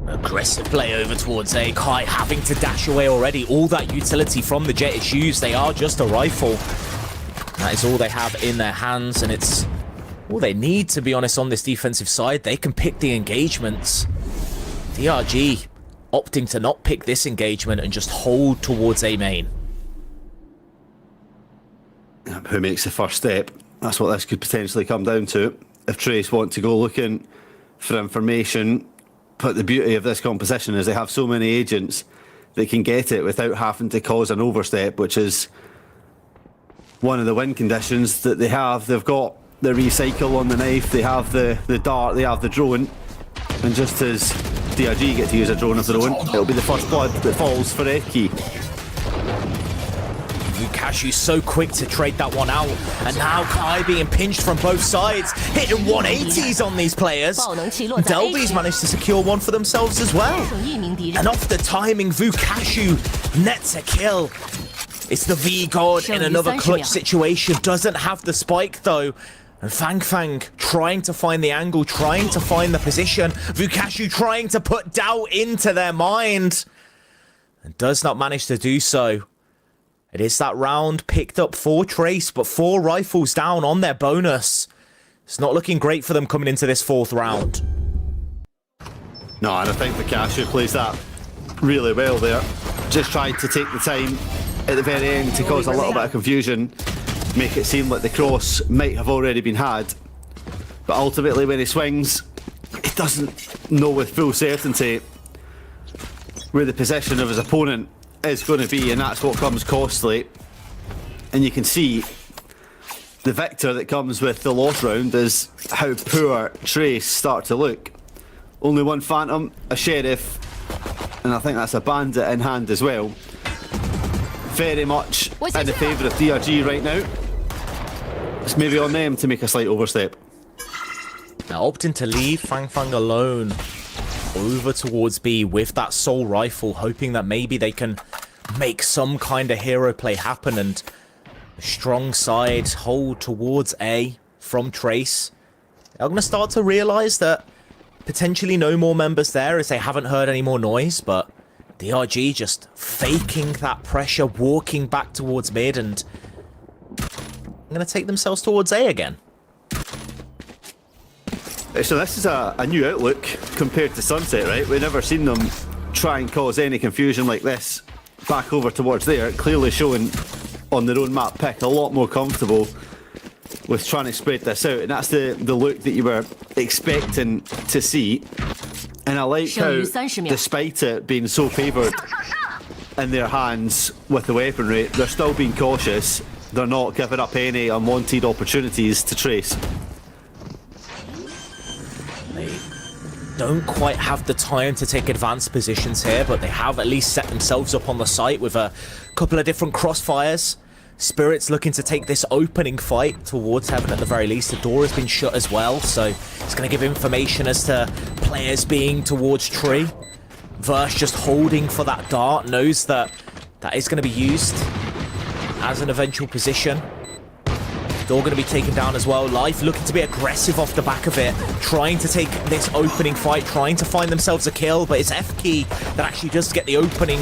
Aggressive play over towards A. Kai having to dash away already. All that utility from the jet is used. They are just a rifle. That is all they have in their hands, and it's all they need, to be honest, on this defensive side. They can pick the engagements. DRG opting to not pick this engagement and just hold towards A main. Who makes the first step? That's what this could potentially come down to. If Trace want to go looking for information, but the beauty of this composition is they have so many agents that can get it without having to cause an overstep, which is one of the win conditions that they have. They've got the recycle on the knife, they have the dart, they have the drone, and just as DRG get to use a drone of their own, it'll be the first blood that falls for FK. Vukashi so quick to trade that one out, and now Kai being pinched from both sides, hitting 180s on these players. Delby's managed to secure one for themselves as well. And off the timing, Vukashi nets a kill. It's the V-God in another clutch situation. Doesn't have the spike though. And Fang trying to find the angle, trying to find the position. Vukashi trying to put doubt into their mind. And does not manage to do so. It is that round picked up for Trace, but 4 rifles down on their bonus. It's not looking great for them coming into this 4th round. No, and I think Vukashi plays that really well there. Just tried to take the time at the very end to cause a little bit of confusion, make it seem like the cross might have already been had, but ultimately when he swings, he doesn't know with full certainty where the position of his opponent is going to be, and that's what comes costly. And you can see the victor that comes with the loss round is how poor Trace start to look. Only 1 Phantom, a Sheriff, and I think that's a Bandit in hand as well. Very much in the favour of DRG right now. It's maybe on them to make a slight overstep. Now opting to leave Fang alone over towards B with that soul rifle, hoping that maybe they can make some kind of hero play happen, and a strong side hold towards A from Trace. They're going to start to realise that potentially no more members there as they haven't heard any more noise, but DRG just faking that pressure, walking back towards mid, and going to take themselves towards A again. So this is a new outlook compared to Sunset, right? We've never seen them try and cause any confusion like this back over towards there, clearly showing on their own map pick a lot more comfortable with trying to spread this out, and that's the look that you were expecting to see. And I like how, despite it being so favoured in their hands with the weaponry, they're still being cautious. They're not giving up any unwanted opportunities to Trace. They don't quite have the time to take advanced positions here, but they have at least set themselves up on the site with a couple of different crossfires. Spirit's looking to take this opening fight towards Heaven at the very least. The door has been shut as well, so it's going to give information as to players being towards Tree. Verse just holding for that dart, knows that that is going to be used as an eventual position. Door going to be taken down as well. Life looking to be aggressive off the back of it, trying to take this opening fight, trying to find themselves a kill, but it's F-Key that actually does get the opening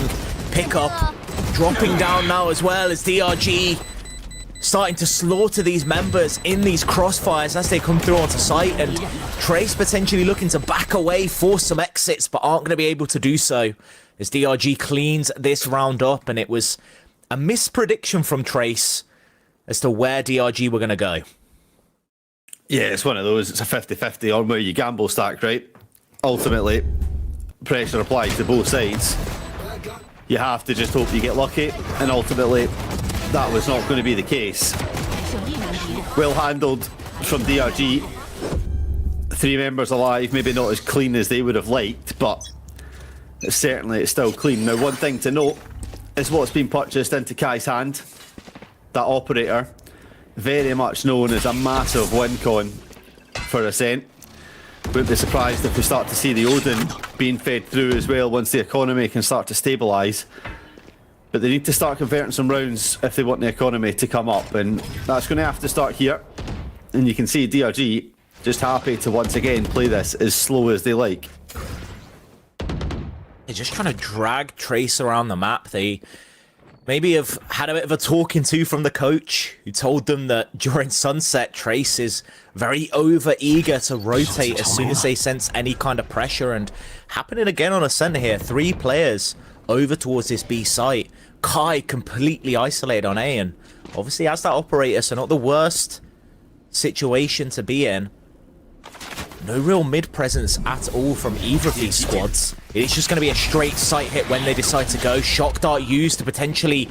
pickup. Dropping down now as well as DRG starting to slaughter these members in these crossfires as they come through onto site, and Trace potentially looking to back away, force some exits, but aren't going to be able to do so as DRG cleans this round up. And it was a misprediction from Trace as to where DRG were going to go. Yeah, it's one of those. It's a 50-50 on where you gamble stack, right? Ultimately, pressure applied to both sides. You have to just hope you get lucky, and ultimately that was not going to be the case. Well handled from DRG. 3 members alive, maybe not as clean as they would have liked, but certainly it's still clean. Now, one thing to note is what's been purchased into Kai's hand. That operator, very much known as a massive win con for Ascent. Wouldn't be surprised if we start to see the Odin being fed through as well once the economy can start to stabilise. But they need to start converting some rounds if they want the economy to come up, and that's going to have to start here. And you can see DRG just happy to once again play this as slow as they like. They're just trying to drag Trace around the map. They maybe have had a bit of a talking to from the coach, who told them that during sunset, Trace is very over-eager to rotate as soon as they sense any kind of pressure. And happening again on Ascent here, 3 players over towards this B site. Kai completely isolated on A, and obviously as that operator, so not the worst situation to be in. No real mid presence at all from either of these squads. It's just going to be a straight sight hit when they decide to go. Shock dart used to potentially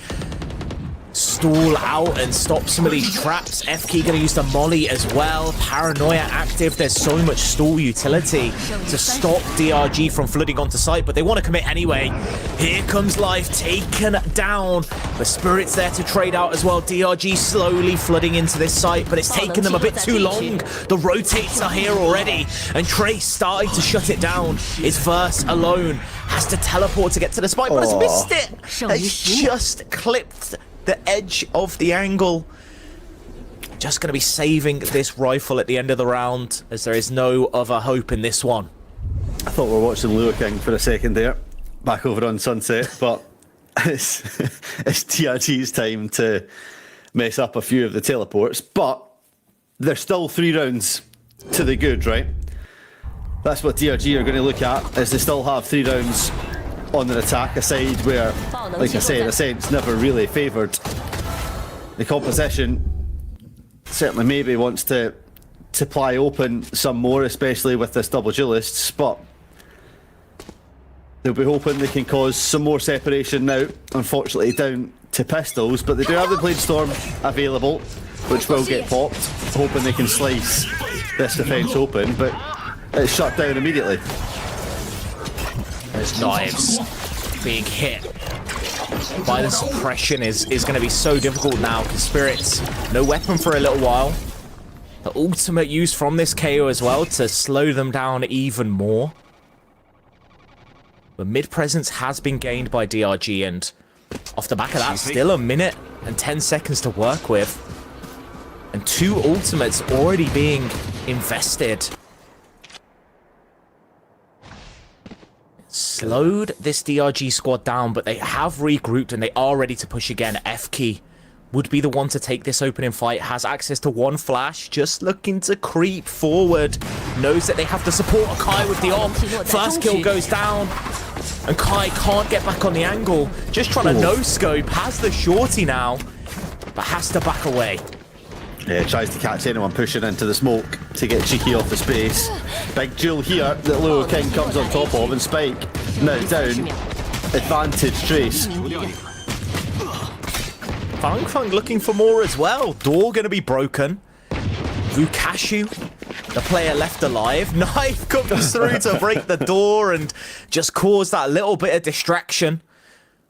stall out and stop some of these traps. F-Key going to use the molly as well. Paranoia active. There's so much stall utility to stop DRG from flooding onto site, but they want to commit anyway. Here comes Life taken down. The Spirit's there to trade out as well. DRG slowly flooding into this site, but it's taken them a bit too long. The rotates are here already, and Trace starting to shut it down. It's Verse alone. Has to teleport to get to the spike, but has missed it. It's just clipped the edge of the angle. Just going to be saving this rifle at the end of the round, as there is no other hope in this one. I thought we were watching Lure King for a second there, back over on Sunset, but it's DRG's time to mess up a few of the teleports, but there's still 3 rounds to the good, right? That's what DRG are going to look at, is they still have 3 rounds on their attack, a side where, like I say, Ascent's never really favoured. The composition certainly maybe wants to ply open some more, especially with this double duelists, but they'll be hoping they can cause some more separation now, unfortunately down to pistols, but they do have the Blade Storm available, which will get popped, hoping they can slice this defence open, but it's shut down immediately. Those knives being hit by the suppression is going to be so difficult now, because Spirit's no weapon for a little while. The ultimate used from this KO as well to slow them down even more. But mid presence has been gained by DRG, and off the back of that, still a minute and 10 seconds to work with. And 2 ultimates already being invested. Slowed this DRG squad down, but they have regrouped and they are ready to push again. F-Key would be the one to take this opening fight, has access to 1 flash, just looking to creep forward. Knows that they have to support Kai with the op. First kill goes down, and Kai can't get back on the angle. Just trying to no-scope, has the shorty now, but has to back away. Yeah, tries to catch anyone pushing into the smoke to get cheeky off the space. Big duel here that Luo King comes on top of, and Spike now down. Advantage Trace. Fang looking for more as well. Door gonna be broken. Vukashu, the player left alive. Knife comes through to break the door and just cause that little bit of distraction.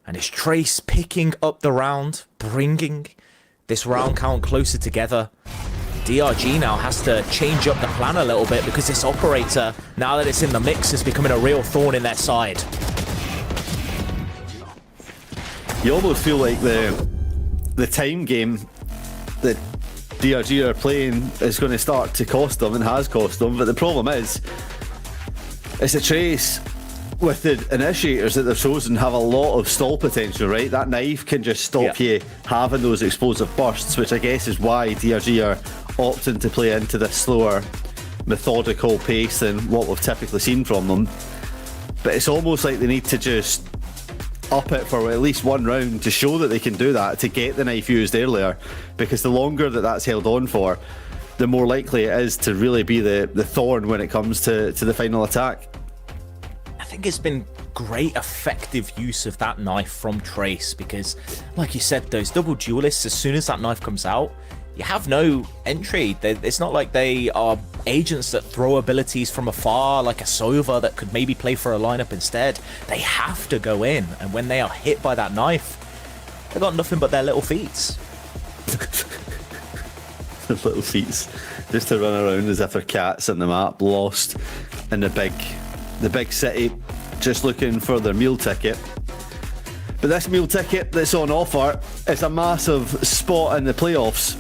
And it's Trace picking up the round, bringing this round count closer together. DRG now has to change up the plan a little bit because this operator, now that it's in the mix, is becoming a real thorn in their side. You almost feel like the time game that DRG are playing is going to start to cost them and has cost them, but the problem is it's a Trace with the initiators that they've chosen have a lot of stall potential, right? That knife can just stop you having those explosive bursts, which I guess is why DRG are opting to play into this slower, methodical pace than what we've typically seen from them. But it's almost like they need to just up it for at least one round to show that they can do that, to get the knife used earlier, because the longer that that's held on for, the more likely it is to really be the thorn when it comes to the final attack. I think it's been great effective use of that knife from Trace because, like you said, those double duelists, as soon as that knife comes out, you have no entry. It's not like they are agents that throw abilities from afar, like a Sova that could maybe play for a lineup instead. They have to go in, and when they are hit by that knife, they've got nothing but their little feet. The little feet, just to run around as if they're cats on the map, lost in the big city, just looking for their meal ticket. But this meal ticket that's on offer is a massive spot in the playoffs.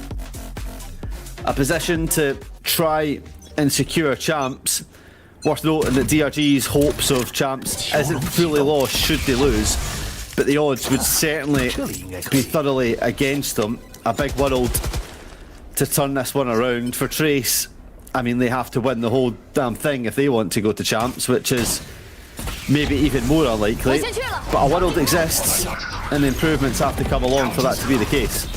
A position to try and secure champs. Worth noting that DRG's hopes of champs isn't fully lost should they lose, but the odds would certainly be thoroughly against them. A big world to turn this one around. For Trace, I mean, they have to win the whole damn thing if they want to go to champs, which is maybe even more unlikely. But a world exists, and the improvements have to come along for that to be the case.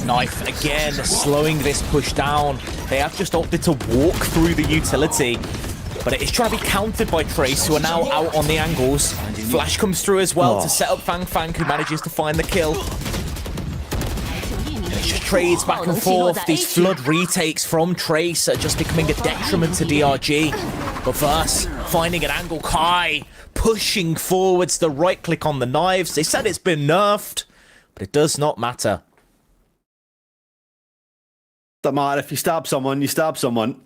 Knife again, slowing this push down. They have just opted to walk through the utility, but it is trying to be countered by Trace, who are now out on the angles. Flash comes through as well to set up Fang, who manages to find the kill. And it just trades back and forth. These flood retakes from Trace are just becoming a detriment to DRG. But first, finding an angle, Kai pushing forwards, the right click on the knives. They said it's been nerfed, but it does not matter. Doesn't matter, if you stab someone, you stab someone.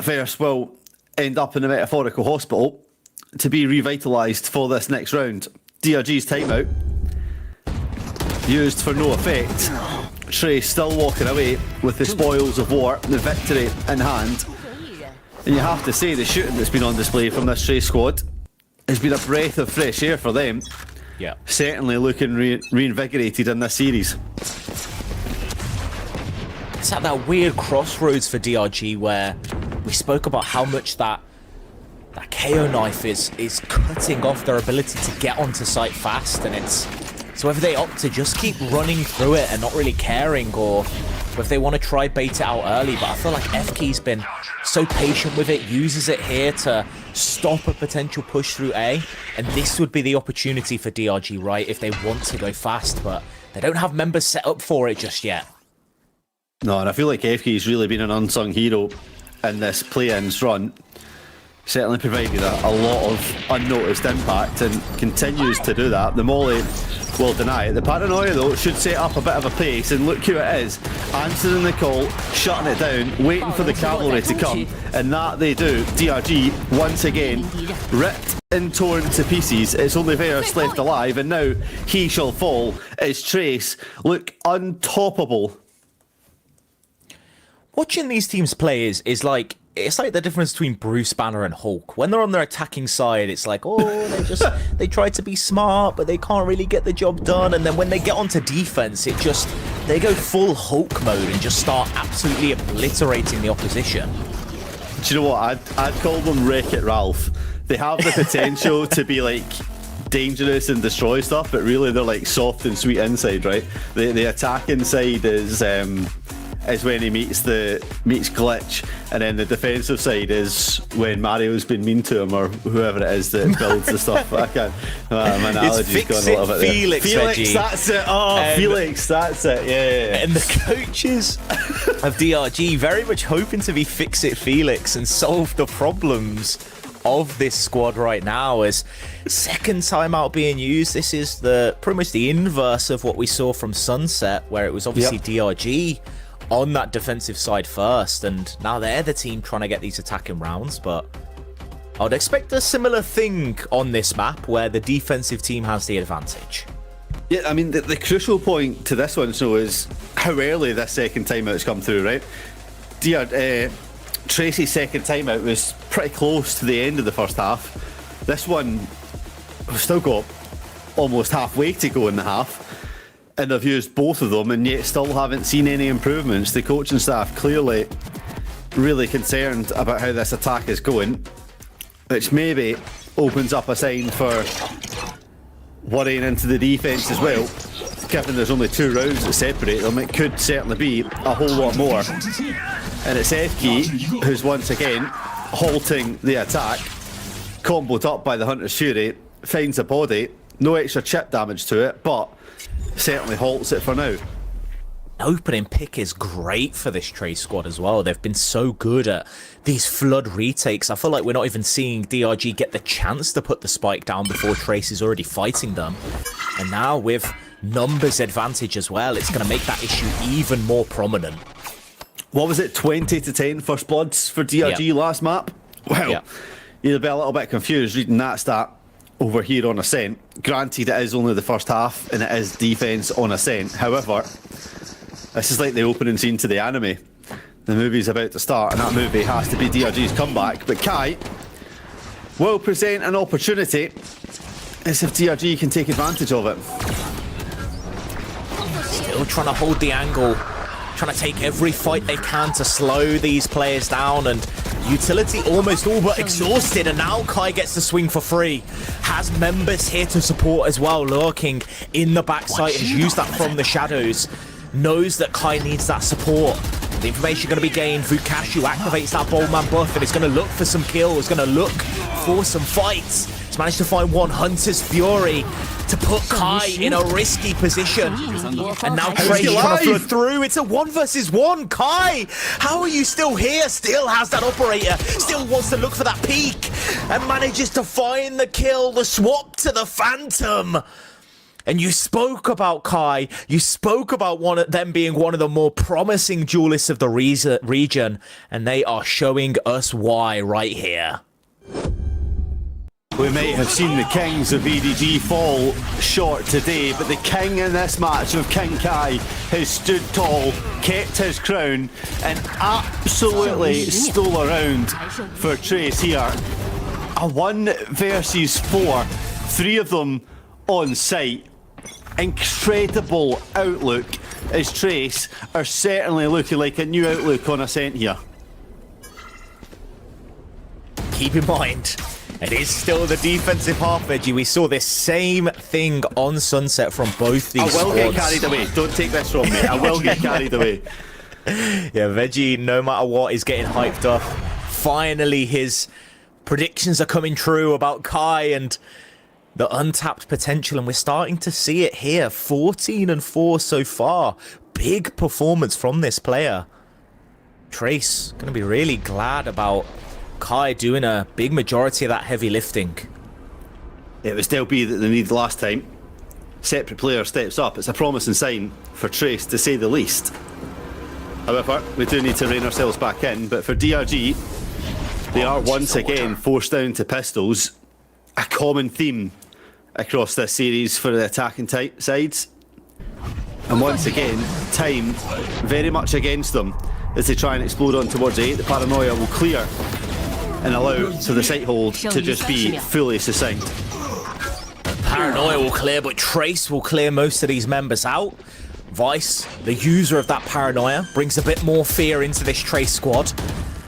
First will end up in a metaphorical hospital to be revitalised for this next round. DRG's timeout used for no effect. Trace still walking away with the spoils of war, the victory in hand. And you have to say the shooting that's been on display from this Trace squad has been a breath of fresh air for them. Yeah. Certainly looking reinvigorated in this series. It's at that weird crossroads for DRG where we spoke about how much that KO knife is cutting off their ability to get onto site fast, and it's so whether they opt to just keep running through it and not really caring, or if they want to try bait it out early. But I feel like FK's been so patient with it, uses it here to stop a potential push through A, and this would be the opportunity for DRG, right, if they want to go fast, but they don't have members set up for it just yet. No, and I feel like FK's really been an unsung hero in this play-ins run. Certainly provided a lot of unnoticed impact and continues to do that. The Molly will deny it. The paranoia, though, should set up a bit of a pace, and look who it is. Answering the call, shutting it down, waiting for the cavalry to come, and that they do. DRG, once again, ripped and torn to pieces. It's only Verus left alive, and now he shall fall as Trace look untoppable. Watching these teams play is like, it's like the difference between Bruce Banner and Hulk. When they're on their attacking side, it's like, oh, they try to be smart, but they can't really get the job done. And then when they get onto defense, they go full Hulk mode and just start absolutely obliterating the opposition. Do you know what? I'd call them Wreck-It Ralph. They have the potential to be like dangerous and destroy stuff, but really they're like soft and sweet inside, right? The attacking side is when he meets Glitch, and then the defensive side is when Mario's been mean to him or whoever it is that builds the stuff. I can't. My analogy's gone a little bit there. Felix, that's it. Oh, Felix, that's it. Yeah. And the coaches of DRG very much hoping to be Fix-It Felix and solve the problems of this squad right now. As second timeout being used, this is pretty much the inverse of what we saw from Sunset, where it was obviously DRG on that defensive side first, and now they're the team trying to get these attacking rounds. But I would expect a similar thing on this map where the defensive team has the advantage. Yeah, I mean, the crucial point to this one, so, is how early this second timeout's come through, right? Tracy's second timeout was pretty close to the end of the first half. This one, we've still got almost halfway to go in the half, and they've used both of them, and yet still haven't seen any improvements. The coaching staff clearly really concerned about how this attack is going, which maybe opens up a sign for worrying into the defence as well. Given there's only 2 rounds that separate them, it could certainly be a whole lot more. And it's FK who's once again halting the attack, comboed up by the Hunter's Fury, finds a body, no extra chip damage to it, but certainly halts it for now. Opening pick is great for this Trace squad as well. They've been so good at these flood retakes. I feel like we're not even seeing DRG get the chance to put the spike down before Trace is already fighting them. And now with numbers advantage as well, it's going to make that issue even more prominent. What was it, 20-10 first bloods for DRG last map? Well, you'd be a little bit confused reading that stat over here on Ascent. Granted, it is only the first half and it is defense on Ascent. However, this is like the opening scene to the anime. The movie's about to start, and that movie has to be DRG's comeback. But Kai will present an opportunity as if DRG can take advantage of it. Still trying to hold the angle, trying to take every fight they can to slow these players down, and utility almost all but exhausted, and now Kai gets the swing for free. Has members here to support as well, lurking in the backside, has used that from the shadows. Knows that Kai needs that support. The information going to be gained. Vukashu activates that Bowman buff and is going to look for some kills, going to look for some fights. He's managed to find one Hunter's Fury to put Kai in a risky position. And now Trey trying to flood through. It's a 1 versus 1. Kai, how are you still here? Still has that operator. Still wants to look for that peak. And manages to find the kill. The swap to the Phantom. And you spoke about Kai, you spoke about them being one of the more promising duelists of the region, and they are showing us why right here. We might have seen the kings of EDG fall short today, but the king in this match of King Kai has stood tall, kept his crown, and absolutely stole around for Trace here. A 1 versus 4, 3 of them on site. Incredible outlook as Trace are certainly looking like a new outlook on Ascent here. Keep in mind, it is still the defensive half, Veggie. We saw this same thing on Sunset from both these squads. Get carried away. Don't take this from me. I will get carried away. Yeah, Veggie, no matter what, is getting hyped up. Finally, his predictions are coming true about Kai and the untapped potential, and we're starting to see it here. 14-4 so far. Big performance from this player. Trace going to be really glad about Kai doing a big majority of that heavy lifting. It was Del B that they needed last time. Separate player steps up. It's a promising sign for Trace, to say the least. However, we do need to rein ourselves back in, but for DRG, they are once again forced down to pistols. A common theme across this series for the attacking sides. And once again, time very much against them as they try and explode on towards A. The paranoia will clear and allow for the sight hold to just be fully succinct. Paranoia will clear, but Trace will clear most of these members out. Vice, the user of that paranoia, brings a bit more fear into this Trace squad.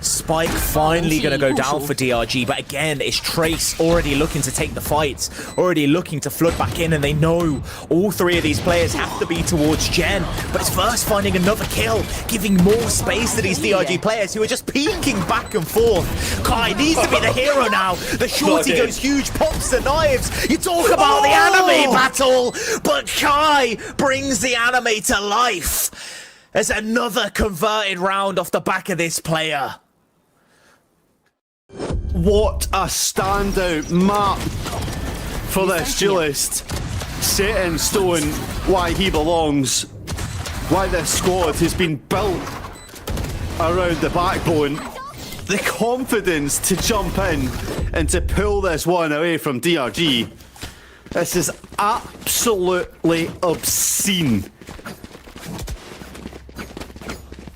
Spike finally going to go down for DRG, but again, it's Trace already looking to take the fights, already looking to flood back in, and they know all three of these players have to be towards Gen, but it's first finding another kill, giving more space to these DRG players who are just peeking back and forth. Kai needs to be the hero now. The shorty goes huge, pops the knives. You talk about the anime battle, but Kai brings the anime to life. There's another converted round off the back of this player. What a standout map for this duelist. Set in stone why he belongs, why this squad has been built around the backbone. The confidence to jump in and to pull this one away from DRG. This is absolutely obscene.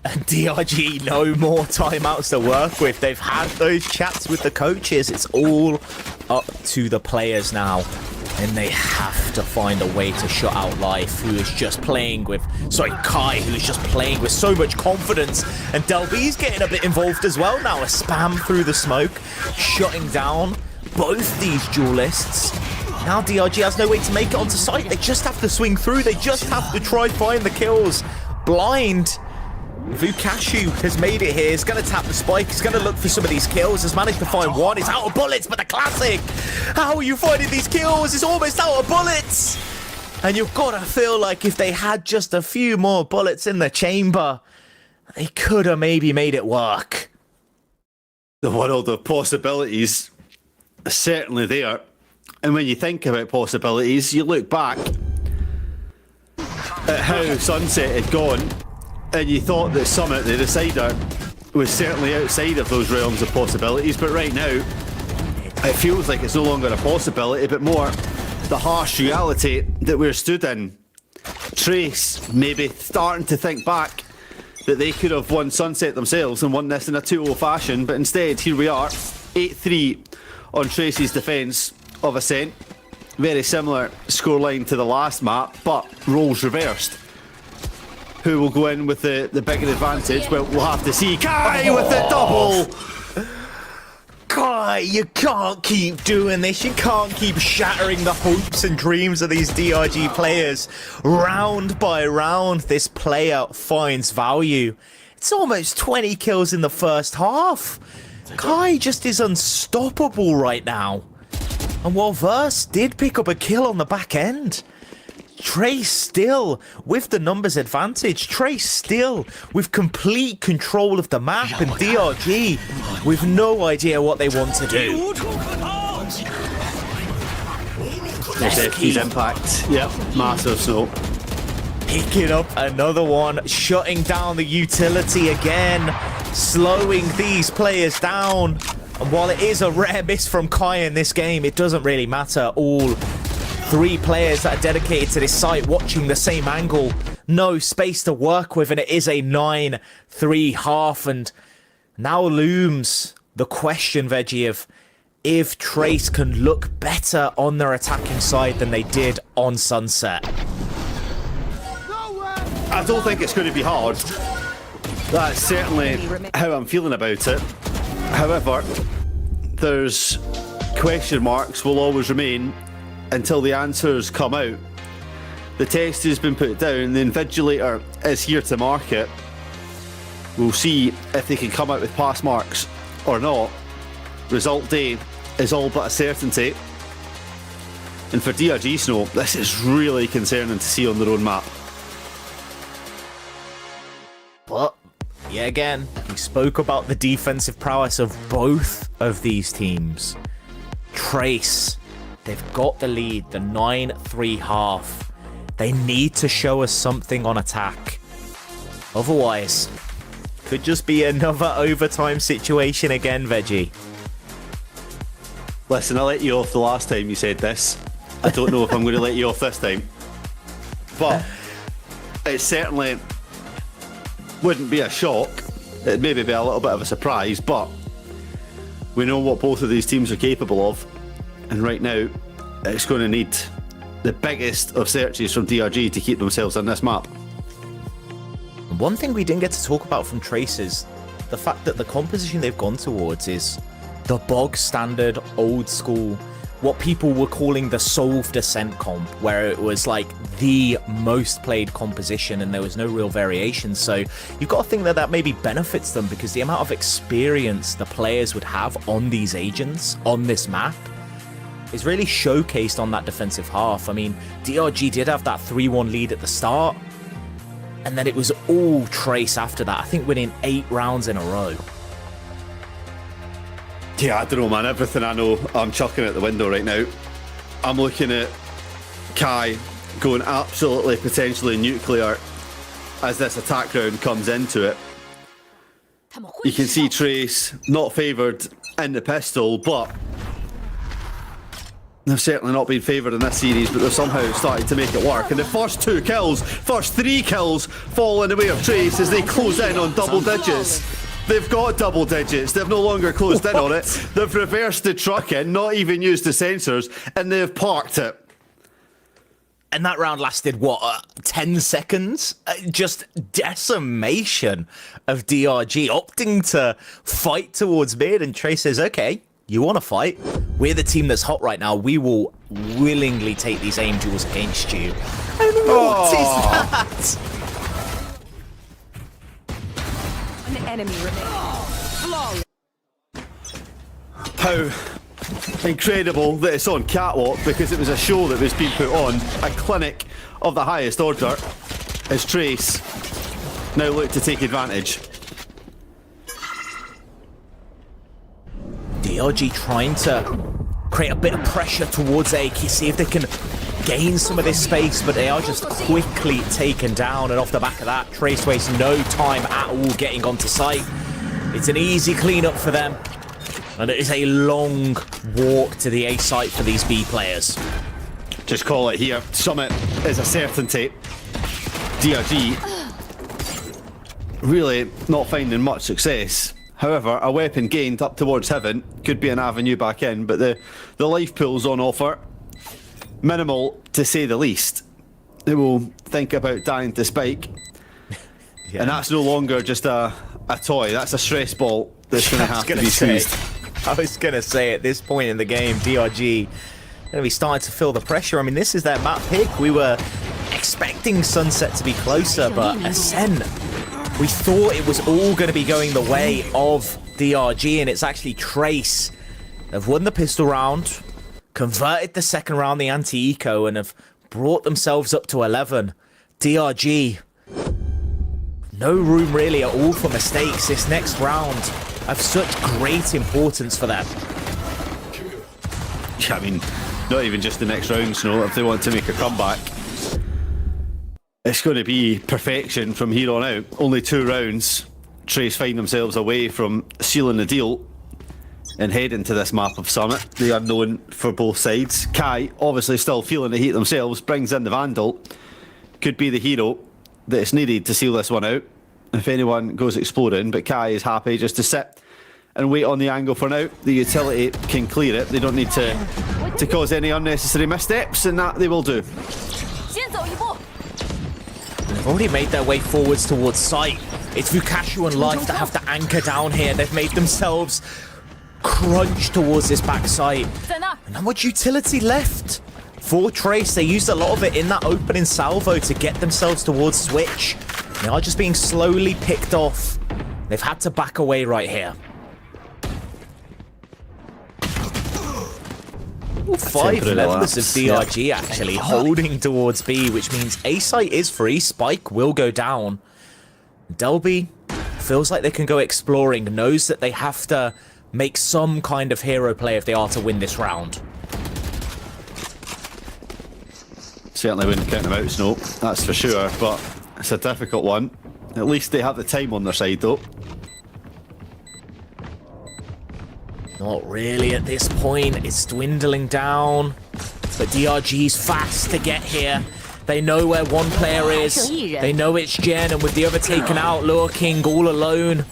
And DRG no more timeouts to work with. They've had those chats with the coaches. It's all up to the players now. And they have to find a way to shut out Life, who is just playing with... Sorry, Kai, who is just playing with so much confidence. And Delby's getting a bit involved as well now. A spam through the smoke, shutting down both these duelists. Now DRG has no way to make it onto site. They just have to swing through. They just have to try find the kills. Blind. VCT has made it here. He's going to tap the spike. He's going to look for some of these kills. Has managed to find one. He's out of bullets, but the classic. How are you finding these kills? It's almost out of bullets. And you've got to feel like if they had just a few more bullets in the chamber, they could have maybe made it work. The world of possibilities is certainly there. And when you think about possibilities, you look back at how Sunset had gone, and you thought that Summit, the decider, was certainly outside of those realms of possibilities, but right now, it feels like it's no longer a possibility, but more the harsh reality that we're stood in. Trace maybe starting to think back that they could have won Sunset themselves and won this in a 2-0 fashion, but instead, here we are, 8-3 on Trace's defence of Ascent. Very similar scoreline to the last map, but roles reversed. Who will go in with the bigger advantage? Well, we'll have to see. Kai with the double! Kai, you can't keep doing this. You can't keep shattering the hopes and dreams of these DRG players. Round by round, this player finds value. It's almost 20 kills in the first half. Kai just is unstoppable right now. And while Verse did pick up a kill on the back end, Trace still with the numbers advantage. Trace still with complete control of the map, and DRG with no idea what they want to do. There's FP's impact. Yep, massive snow. Picking up another one, shutting down the utility again, slowing these players down. And while it is a rare miss from Kai in this game, it doesn't really matter. All three players that are dedicated to this site watching the same angle. No space to work with, and it is a 9-3 half. And now looms the question, Veggie, of if Trace can look better on their attacking side than they did on Sunset. I don't think it's going to be hard. That's certainly how I'm feeling about it. However, there's question marks will always remain until the answers come out. The test has been put down, the Invigilator is here to mark it. We'll see if they can come out with pass marks or not. Result day is all but a certainty. And for DRG Snow, this is really concerning to see on their own map. But yet again, we spoke about the defensive prowess of both of these teams. Trace, they've got the lead, the 9-3 half. They need to show us something on attack. Otherwise, could just be another overtime situation again, Veggie. Listen, I let you off the last time you said this. I don't know if I'm going to let you off this time. But it certainly wouldn't be a shock. It'd maybe be a little bit of a surprise, but we know what both of these teams are capable of. And right now, it's going to need the biggest of searches from DRG to keep themselves on this map. One thing we didn't get to talk about from Trace is the fact that the composition they've gone towards is the bog standard, old school, what people were calling the Solve Descent comp, where it was like the most played composition and there was no real variation. So you've got to think that that maybe benefits them, because the amount of experience the players would have on these agents, on this map, is really showcased on that defensive half. I mean, DRG did have that 3-1 lead at the start, and then it was all Trace after that. I think winning 8 rounds in a row. Yeah, I don't know, man. Everything I know, I'm chucking out the window right now. I'm looking at Kai going absolutely potentially nuclear as this attack round comes into it. You can see Trace not favoured in the pistol, but they've certainly not been favoured in this series, but they're somehow starting to make it work. And the first 2 kills, first 3 kills, fall in the way of Trace as they close in on double digits. They've got double digits. They've no longer closed in on it. They've reversed the truck in, not even used the sensors, and they've parked it. And that round lasted, what, 10 seconds? Just decimation of DRG, opting to fight towards mid, and Trace says, okay, you want to fight? We're the team that's hot right now. We will willingly take these aim duels against you. And what is that? An enemy remains. How incredible that it's on Catwalk, because it was a show that was being put on, a clinic of the highest order, as Trace now look to take advantage. DRG trying to create a bit of pressure towards AK, see if they can gain some of this space, but they are just quickly taken down, and off the back of that, Trace wastes no time at all getting onto site. It's an easy cleanup for them, and it is a long walk to the A site for these B players. Just call it here. Summit is a certainty. DRG really not finding much success. However, a weapon gained up towards heaven could be an avenue back in, but the life pool's on offer. Minimal, to say the least. They will think about dying to spike. Yeah. And that's no longer just a toy. That's a stress ball that's going to have to be seized. I was going to say, at this point in the game, DRG going to be starting to feel the pressure. I mean, this is their map pick. We were expecting Sunset to be closer, but Ascent, we thought it was all going to be going the way of DRG, and it's actually Trace. They've won the pistol round, converted the second round, the anti-eco, and have brought themselves up to 11. DRG, no room really at all for mistakes. This next round have such great importance for them. Yeah, I mean, not even just the next round, Snow. If they want to make a comeback, it's going to be perfection from here on out. Only 2 rounds. Trace find themselves away from sealing the deal and head into this map of Summit, the unknown for both sides. Kai, obviously still feeling the heat themselves, brings in the Vandal. Could be the hero that is needed to seal this one out if anyone goes exploding, but Kai is happy just to sit and wait on the angle for now. The utility can clear it. They don't need to cause any unnecessary missteps, and that they will do. They've already made their way forwards towards site. It's Vukashu and Life that have to anchor down here. They've made themselves crunch towards this backside. And not much utility left for Trace. They used a lot of it in that opening salvo to get themselves towards Switch. They are just being slowly picked off. They've had to back away right here. Ooh, 5 members of DRG actually holding towards B, which means A site is free. Spike will go down. Delby feels like they can go exploring, knows that they have to make some kind of hero play if they are to win this round. Certainly wouldn't count them out, Snow, that's for sure, but it's a difficult one. At least they have the time on their side, though. Not really at this point. It's dwindling down. But DRG's fast to get here. They know where one player is. They know it's Jen, and with the other taken out, Lure King all alone.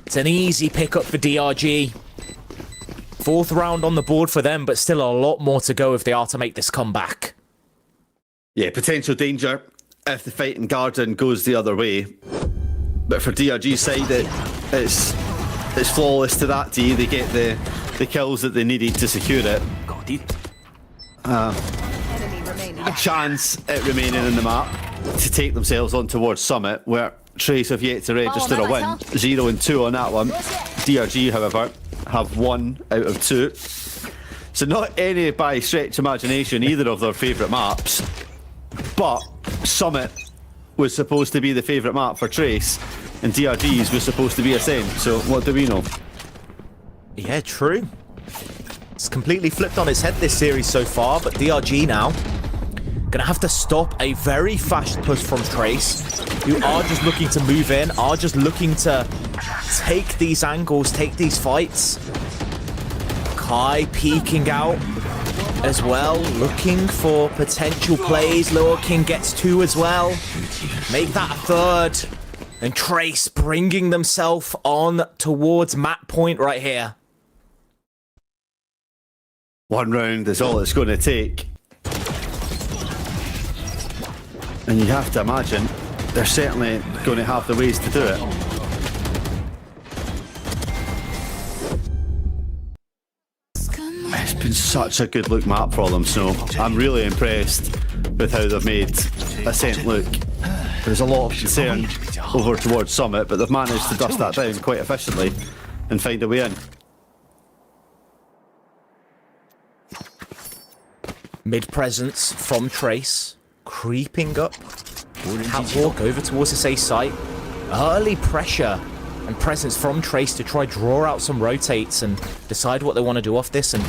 It's an easy pickup for DRG. 4th round on the board for them, but still a lot more to go if they are to make this comeback. Yeah, potential danger if the fight in Garden goes the other way. But for DRG's side, it's it's flawless to that D. They get the kills that they needed to secure it. A chance at remaining in the map to take themselves on towards Summit, where Trace have yet to register a win. 0 and 2 on that one. DRG, however, have 1 out of 2. So not any by stretch imagination either of their favourite maps, but Summit was supposed to be the favourite map for Trace, and DRG's was supposed to be Ascent. So what do we know? Yeah, true. It's completely flipped on its head this series so far, but DRG now gonna have to stop a very fast push from Trace, who are just looking to move in, are just looking to take these angles, take these fights. Kai peeking out as well, looking for potential plays. Lil King gets 2 as well. Make that a 3rd. And Trace bringing themselves on towards map point right here. 1 round is all it's going to take. And you have to imagine they're certainly going to have the ways to do it. It's been such a good look map for them, so I'm really impressed with how they've made Ascent look. There's a lot of concern over towards Summit, but they've managed to dust that down quite efficiently and find a way in. Mid presence from Trace, creeping up. Catwalk over towards this A site. Early pressure and presence from Trace to try draw out some rotates and decide what they want to do off this. And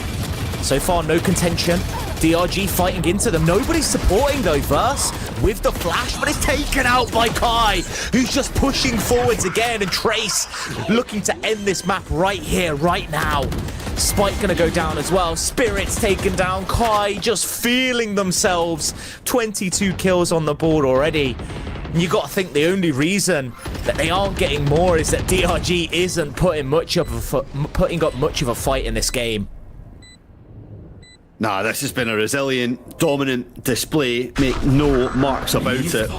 so far, no contention. DRG fighting into them. Nobody's supporting though. Verse with the flash, but it's taken out by Kai, who's just pushing forwards again. And Trace looking to end this map right here, right now. Spike gonna go down as well. Spirit's taken down. Kai just feeling themselves. 22 kills on the board already. And you got to think the only reason that they aren't getting more is that DRG isn't putting up much of a fight in this game. Nah, this has been a resilient, dominant display. Make no marks about it.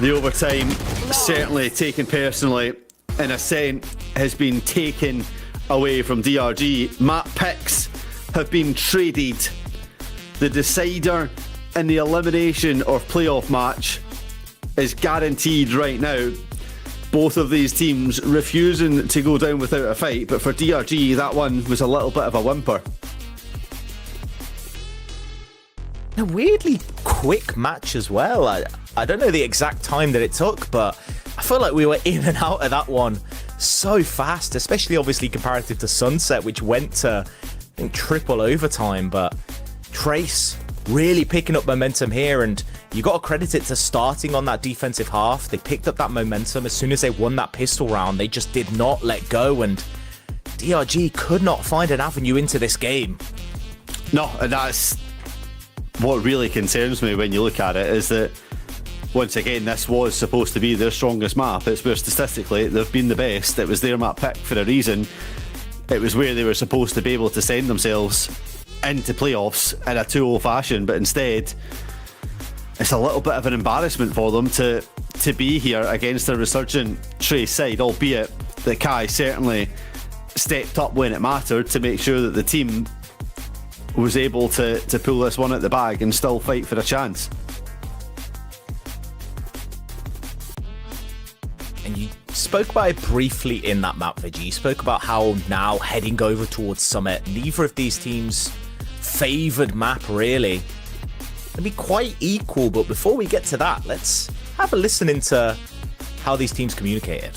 The overtime certainly taken personally, and Ascent has been taken away from DRG. Map picks have been traded. The decider in the elimination or playoff match is guaranteed right now. Both of these teams refusing to go down without a fight, but for DRG, that one was a little bit of a whimper. A weirdly quick match as well. I don't know the exact time that it took, but I feel like we were in and out of that one so fast, especially obviously comparative to Sunset, which went to, I think, triple overtime. But Trace really picking up momentum here, and you got to credit it to starting on that defensive half. They picked up that momentum as soon as they won that pistol round. They just did not let go, and DRG could not find an avenue into this game. No, and that's what really concerns me when you look at it, is that once again, this was supposed to be their strongest map. It's where statistically they've been the best. It was their map pick for a reason. It was where they were supposed to be able to send themselves into playoffs in a 2-0 fashion, but instead it's a little bit of an embarrassment for them to be here against a resurgent Trace side, albeit that Kai certainly stepped up when it mattered to make sure that the team was able to pull this one out the bag and still fight for a chance. And you spoke about it briefly in that map, Vigi. You spoke about how now heading over towards Summit, neither of these teams' favoured map really. It'll be quite equal, but before we get to that, let's have a listen into how these teams communicated.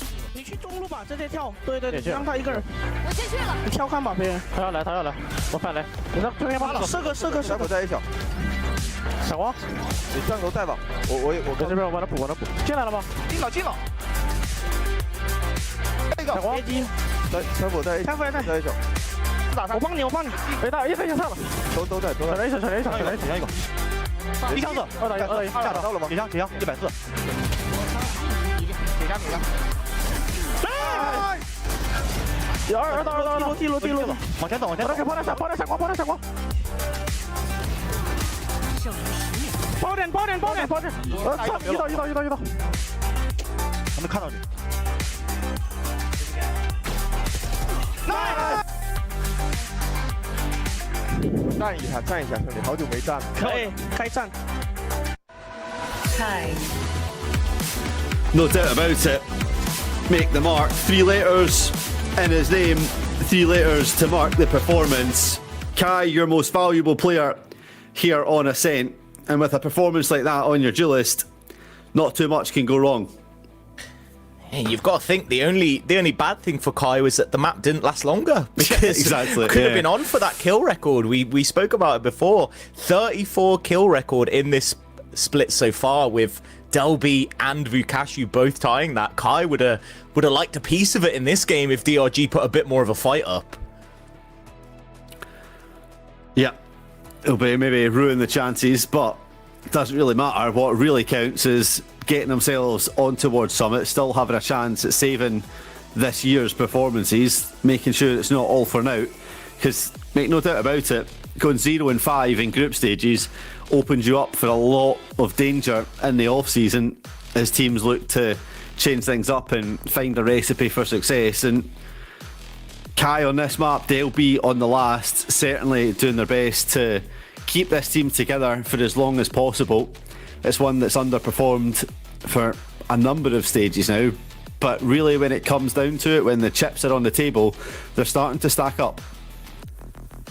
直接跳，对对，让他一个人。我进去了。你跳看吧，别人。他要来，我反来。你那中间把射个。小狗在一小。小光，你转头带吧。我跟这边，我把他补。进来了吗？进了。小光，接机。小狗在一小。在一小。我帮你。没大，一分就上了。都在。来一个。一枪子，2打1，下到了吗？几枪？140。几枪？二打2，往前走，抛点闪光。包点，一刀，还没看到你。站一下，兄弟，好久没站了。可以开战。Time. No doubt about it. Make the mark. 3 letters in his name. 3 letters to mark the performance. Kai, your most valuable player here on Ascent. And with a performance like that on your duelist, not too much can go wrong. Hey, you've got to think the only bad thing for Kai was that the map didn't last longer, because exactly, could have been on for that kill record. We spoke about it before. 34 kill record in this split so far, with Delby and Vukashu both tying that. Kai would have liked a piece of it in this game if DRG put a bit more of a fight up. Yeah, it'll be maybe ruin the chances, but it doesn't really matter. What really counts is getting themselves on towards Summit, still having a chance at saving this year's performances, making sure it's not all for now. Because make no doubt about it, going 0-5 in group stages opens you up for a lot of danger in the off-season as teams look to change things up and find a recipe for success. And Kai on this map, they'll be on the last, certainly doing their best to keep this team together for as long as possible. It's one that's underperformed for a number of stages now, but really when it comes down to it, when the chips are on the table, they're starting to stack up.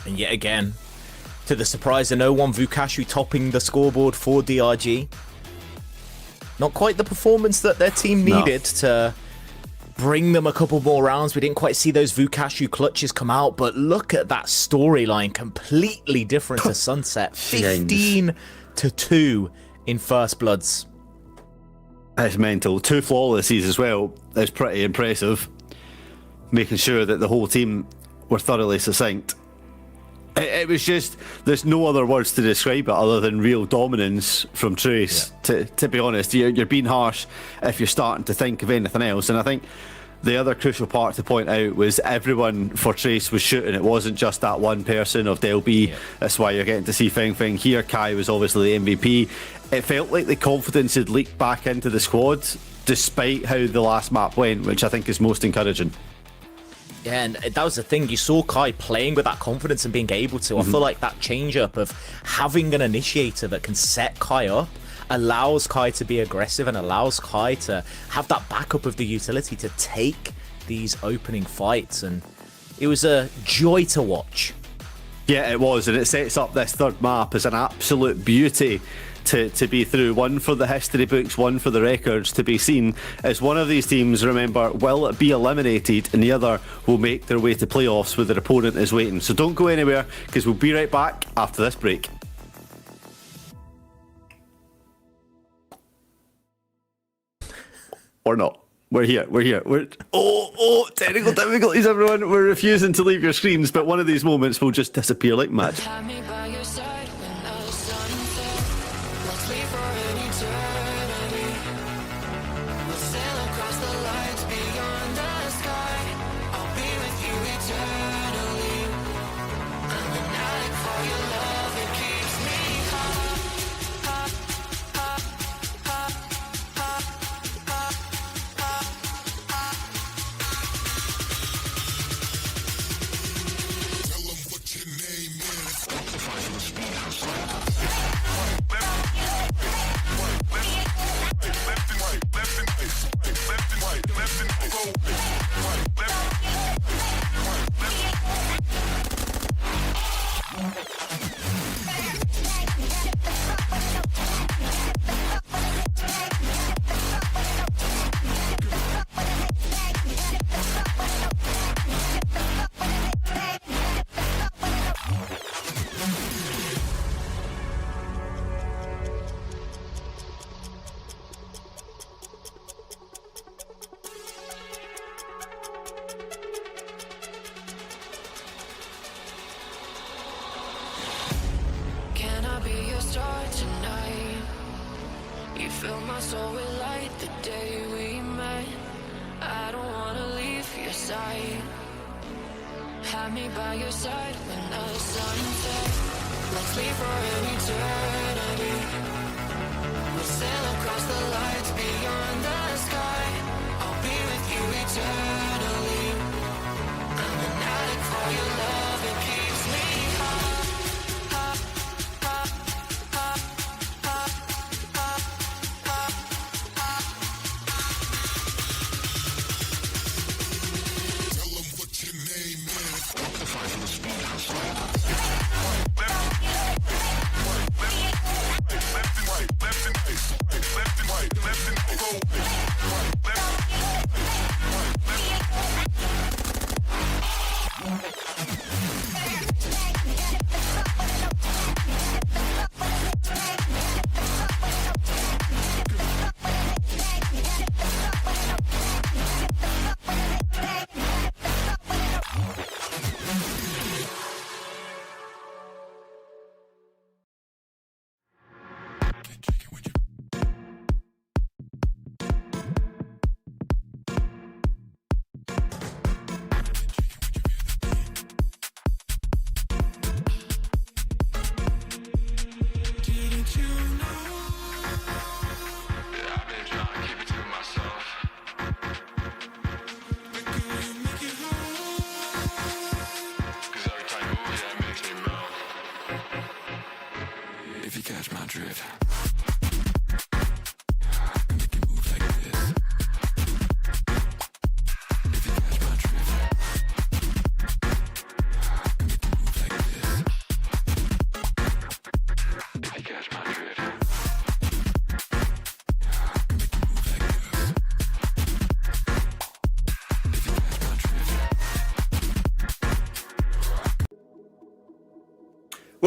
And yet again, to the surprise of no one, Vukashu topping the scoreboard for DRG. Not quite the performance that their team needed to bring them a couple more rounds. We didn't quite see those Vukashu clutches come out, but look at that storyline, completely different to Sunset. 15-2 in First Bloods. It's mental. 2 flawlesses as well. It's pretty impressive. Making sure that the whole team were thoroughly succinct. It was just, there's no other words to describe it other than real dominance from Trace. Yeah. To be honest, you're being harsh if you're starting to think of anything else. And I think the other crucial part to point out was everyone for Trace was shooting. It wasn't just that one person of Delby. Yeah. That's why you're getting to see Feng Feng here. Kai was obviously the MVP. It felt like the confidence had leaked back into the squad despite how the last map went, which I think is most encouraging. Yeah, and that was the thing. You saw Kai playing with that confidence and being able to. I feel like that change-up of having an initiator that can set Kai up allows Kai to be aggressive and allows Kai to have that backup of the utility to take these opening fights. And it was a joy to watch. Yeah, it was. And it sets up this third map as an absolute beauty to be through. One for the history books, one for the records, to be seen as one of these teams, remember, will be eliminated and the other will make their way to playoffs where their opponent is waiting. So don't go anywhere, because we'll be right back after this break. Or not. We're here. Oh, technical difficulties, everyone. We're refusing to leave your screens, but one of these moments will just disappear like magic. Fill my soul with light the day we met. I don't wanna leave your side. Have me by your side when the sun sets. Let's leave for an eternity. We'll sail across the lights beyond the sky. I'll be with you eternally. I'm an addict for your love, it keeps me high.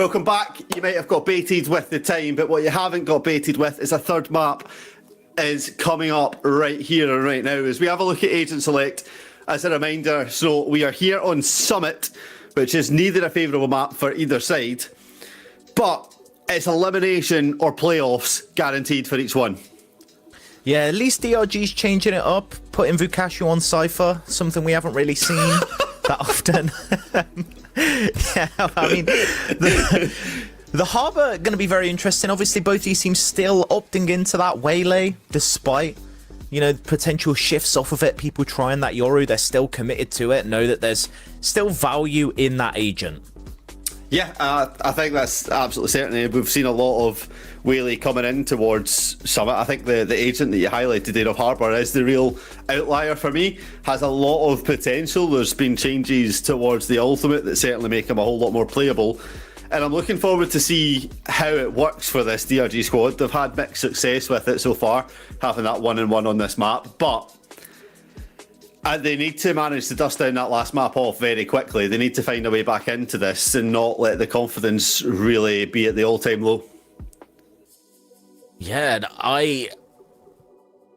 welcome back. You might have got baited with the time, but what you haven't got baited with is a third map is coming up right here and right now. As we have a look at Agent Select, as a reminder, so we are here on Summit, which is neither a favourable map for either side, but it's elimination or playoffs guaranteed for each one. Yeah, at least DRG's changing it up, putting Vukashu on Cypher, something we haven't really seen that often. Yeah, I mean, the Harbour going to be very interesting. Obviously, both these teams still opting into that Waylay, despite, you know, potential shifts off of it. People trying that Yoru, they're still committed to it, know that there's still value in that agent. Yeah, I think that's absolutely certainly. We've seen a lot of Waylay coming in towards Summit. I think the agent that you highlighted there of Harbour is the real outlier for me. Has a lot of potential. There's been changes towards the ultimate that certainly make him a whole lot more playable. And I'm looking forward to see how it works for this DRG squad. They've had mixed success with it so far, having that 1-1 on this map. But they need to manage to dust down that last map off very quickly. They need to find a way back into this and not let the confidence really be at the all-time low. Yeah, I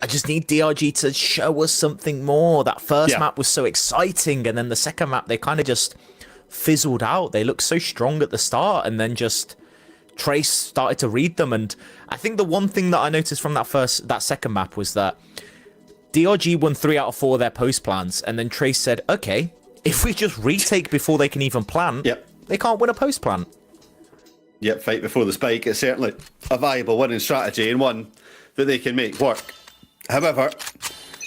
just need DRG to show us something more. That first map was so exciting, and then the second map, they kind of just fizzled out. They looked so strong at the start, and then just Trace started to read them. And I think the one thing that I noticed from that second map was that DRG won 3 out of 4 of their post plans, and then Trace said, okay, if we just retake before they can even plan, they can't win a post plan. Yep, fight before the spike is certainly a viable winning strategy and one that they can make work. However,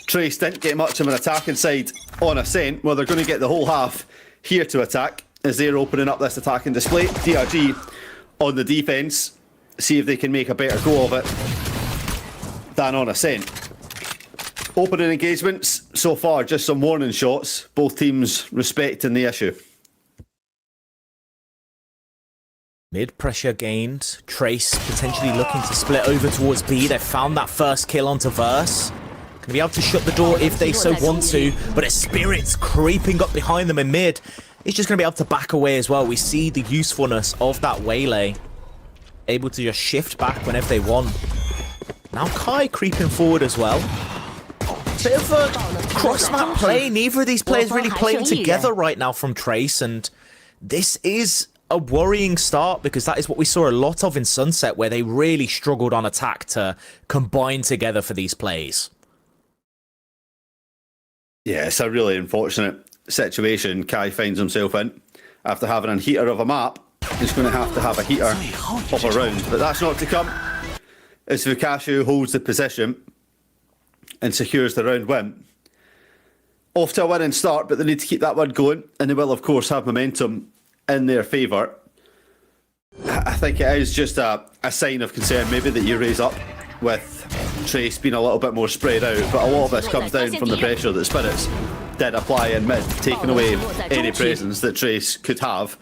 Trace didn't get much of an attacking side on Ascent. Well, they're going to get the whole half here to attack as they're opening up this attacking display. DRG on the defence, see if they can make a better go of it than on Ascent. Opening engagements, so far just some warning shots, both teams respecting the issue. Mid pressure gained, Trace potentially looking to split over towards B. They found that first kill onto Verse. Gonna be able to shut the door if they so want to, but a Spirit's creeping up behind them in mid. It's just gonna be able to back away as well. We see the usefulness of that Waylay. Able to just shift back whenever they want. Now Kai creeping forward as well. Bit of a cross-map play. Neither of these players really playing together right now from Trace, and this is a worrying start because that is what we saw a lot of in Sunset, where they really struggled on attack to combine together for these plays. Yeah, it's a really unfortunate situation Kai finds himself in. After having a heater of a map, he's going to have a heater of a round, but that's not to come as Vukashu holds the position and secures the round win. Off to a winning start, but they need to keep that one going, and they will, of course, have momentum in their favour. I think it is just a sign of concern, maybe, that you raise up with Trace being a little bit more spread out, but a lot of this comes down from the pressure that Spirits did apply in mid, taking away any presence that Trace could have.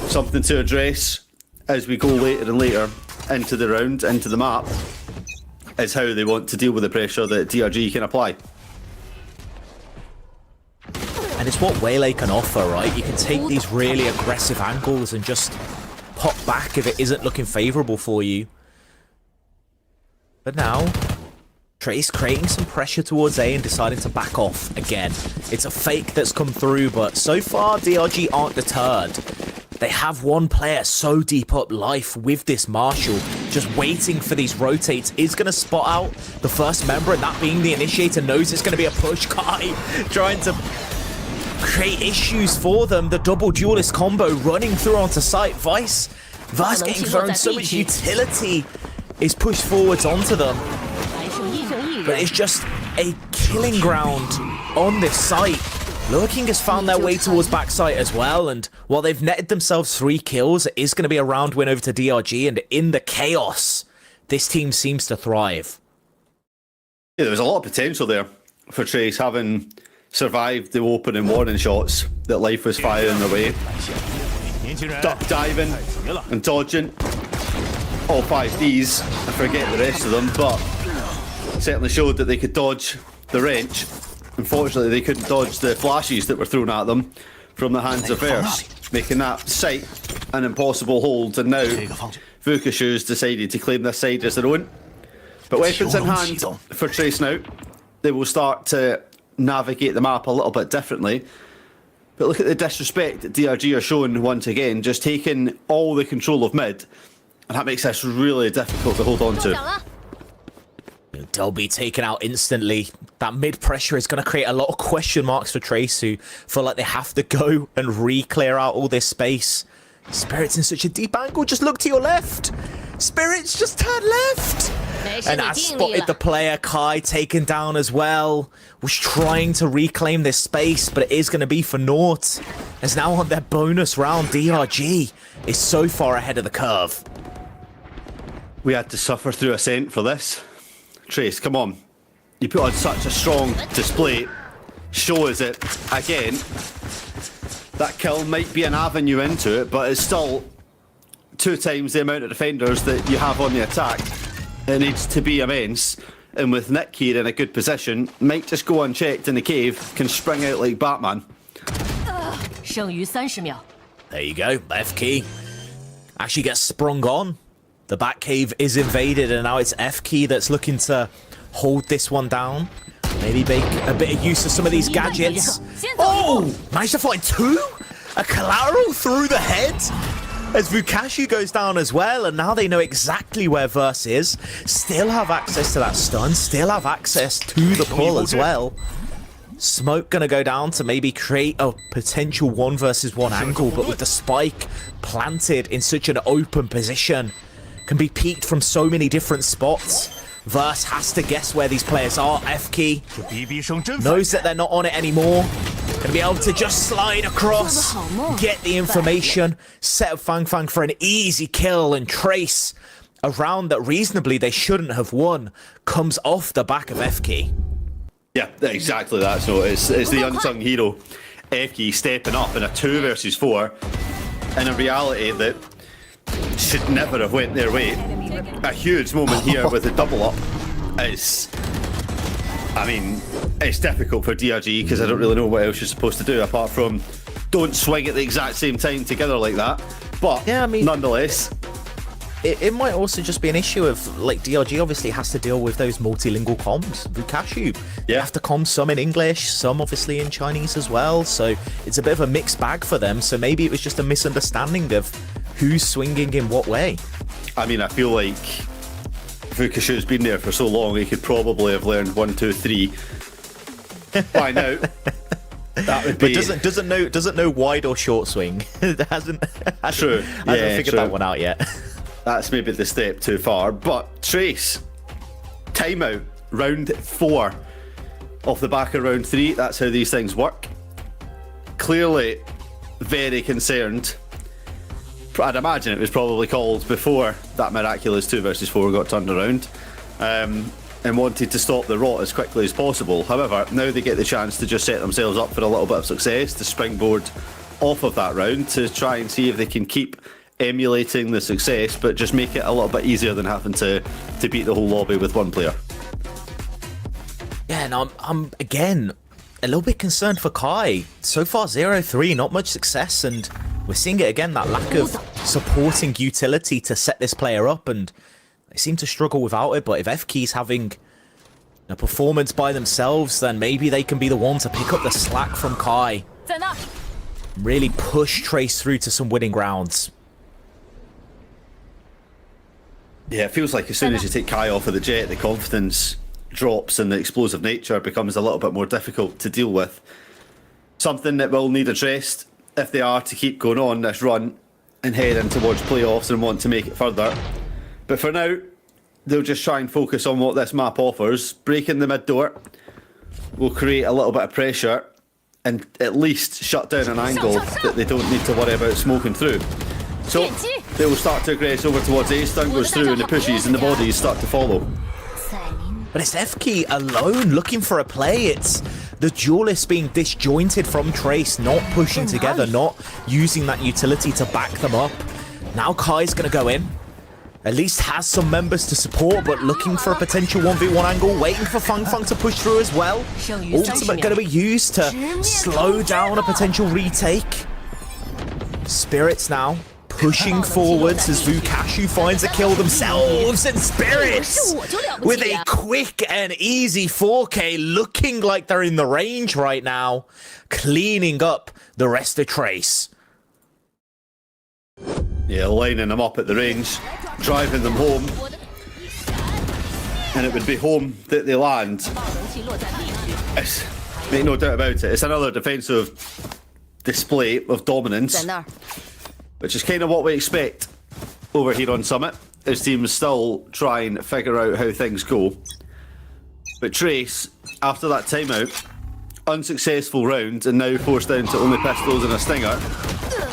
Something to address as we go later and later into the round, into the map, is how they want to deal with the pressure that DRG can apply. And it's what Waylay can offer, right? You can take these really aggressive angles and just pop back if it isn't looking favourable for you. But now, Trace creating some pressure towards A and deciding to back off again. It's a fake that's come through, but so far DRG aren't deterred. They have one player so deep up life with this Marshall, just waiting for these rotates, is going to spot out the first member, and that being the initiator knows it's going to be a push. Kai trying to create issues for them. The double duelist combo running through onto site. Verse getting thrown, so much utility is pushed forwards onto them. But it's just a killing ground on this site. Lurking has found their way towards backside as well, and while they've netted themselves 3 kills, it is going to be a round win over to DRG, and in the chaos, this team seems to thrive. Yeah, there was a lot of potential there for Trace, having survived the opening warning shots that life was firing their way. Duck diving and dodging. All 5 Ds, I forget the rest of them, but certainly showed that they could dodge the wrench. Unfortunately, they couldn't dodge the flashes that were thrown at them from the hands of Verse, making that site an impossible hold, and now VukaShu's decided to claim this side as their own. But weapons in hand for Trace now. They will start to navigate the map a little bit differently. But look at the disrespect that DRG are showing once again, just taking all the control of mid, and that makes this really difficult to hold on to. They'll be taken out instantly. That mid pressure is going to create a lot of question marks for Trace, who feel like they have to go and re-clear out all this space. Spirit's in such a deep angle. Just look to your left. Spirit's just turned left. And has spotted the player. Kai taken down as well. Was trying to reclaim this space, but it is going to be for naught. As now on their bonus round, DRG is so far ahead of the curve. We had to suffer through Ascent for this. Trace, come on. You put on such a strong display. Show us it again. That kill might be an avenue into it, but it's still 2 times the amount of defenders that you have on the attack. It needs to be immense. And with Nick here in a good position, might just go unchecked in the cave, can spring out like Batman. There you go, F-Key. Actually gets sprung on. The back cave is invaded, and now it's F-Key that's looking to hold this one down. Maybe make a bit of use of some of these gadgets. Oh! Managed to find 2? A collateral through the head? As VukaShu goes down as well, and now they know exactly where Verse is. Still have access to that stun, still have access to the pull as well. Smoke gonna go down to maybe create a potential 1 versus 1 angle, but with the spike planted in such an open position, can be peeked from so many different spots. Verse has to guess where these players are. F-Key knows that they're not on it anymore. Gonna be able to just slide across, get the information, set up Fang Fang for an easy kill, and Trace, a round that reasonably they shouldn't have won, comes off the back of F-Key. Yeah, exactly that. So it's the unsung hero, F-Key, stepping up in a 2 versus 4 in a reality that should never have went their way. A huge moment here with the double up. It's difficult for DRG because I don't really know what else you're supposed to do apart from don't swing at the exact same time together like that. But yeah, nonetheless, it might also just be an issue of, like, DRG obviously has to deal with those multilingual comms. VukaShu, you have to comm some in English, some obviously in Chinese as well. So it's a bit of a mixed bag for them. So maybe it was just a misunderstanding of who's swinging in what way. I mean, I feel like VukaShu's been there for so long, he could probably have learned 1, 2, 3 by now. That would be. But doesn't know wide or short swing. hasn't figured that one out yet. That's maybe the step too far. But Trace, timeout, round 4 off the back of round 3. That's how these things work. Clearly very concerned. I'd imagine it was probably called before that miraculous 2 versus 4 got turned around, and wanted to stop the rot as quickly as possible. However, now they get the chance to just set themselves up for a little bit of success to springboard off of that round to try and see if they can keep emulating the success, but just make it a little bit easier than having to beat the whole lobby with 1 player. Yeah, and I'm again a little bit concerned for Kai. So far 0-3, not much success, and we're seeing it again, that lack of supporting utility to set this player up, and they seem to struggle without it. But if F-Key's having a performance by themselves, then maybe they can be the one to pick up the slack from Kai. Really push Trace through to some winning rounds. Yeah, it feels like as soon as you take Kai off of the jet, the confidence drops and the explosive nature becomes a little bit more difficult to deal with. Something that will need addressed if they are to keep going on this run and head in towards playoffs and want to make it further. But for now, they'll just try and focus on what this map offers. Breaking the mid door will create a little bit of pressure and at least shut down an angle that they don't need to worry about smoking through. So they will start to aggress over towards A. Stun goes through and the pushes and the bodies start to follow. But it's F-Key alone looking for a play. It's the duelists being disjointed from Trace, not pushing together, not using that utility to back them up. Now Kai's going to go in. At least has some members to support, but looking for a potential 1v1 angle, waiting for Fang Fang to push through as well. Ultimate going to be used to slow down a potential retake. Spirits now pushing forwards as Vukashu finds a kill themselves, and Spirits with a quick and easy 4K, looking like they're in the range right now, cleaning up the rest of Trace. Yeah, lining them up at the range, driving them home, and it would be home that they land. Make no doubt about it, it's another defensive display of dominance, which is kind of what we expect over here on Summit, as teams still try and figure out how things go. But Trace, after that timeout, unsuccessful round, and now forced down to only pistols and a stinger,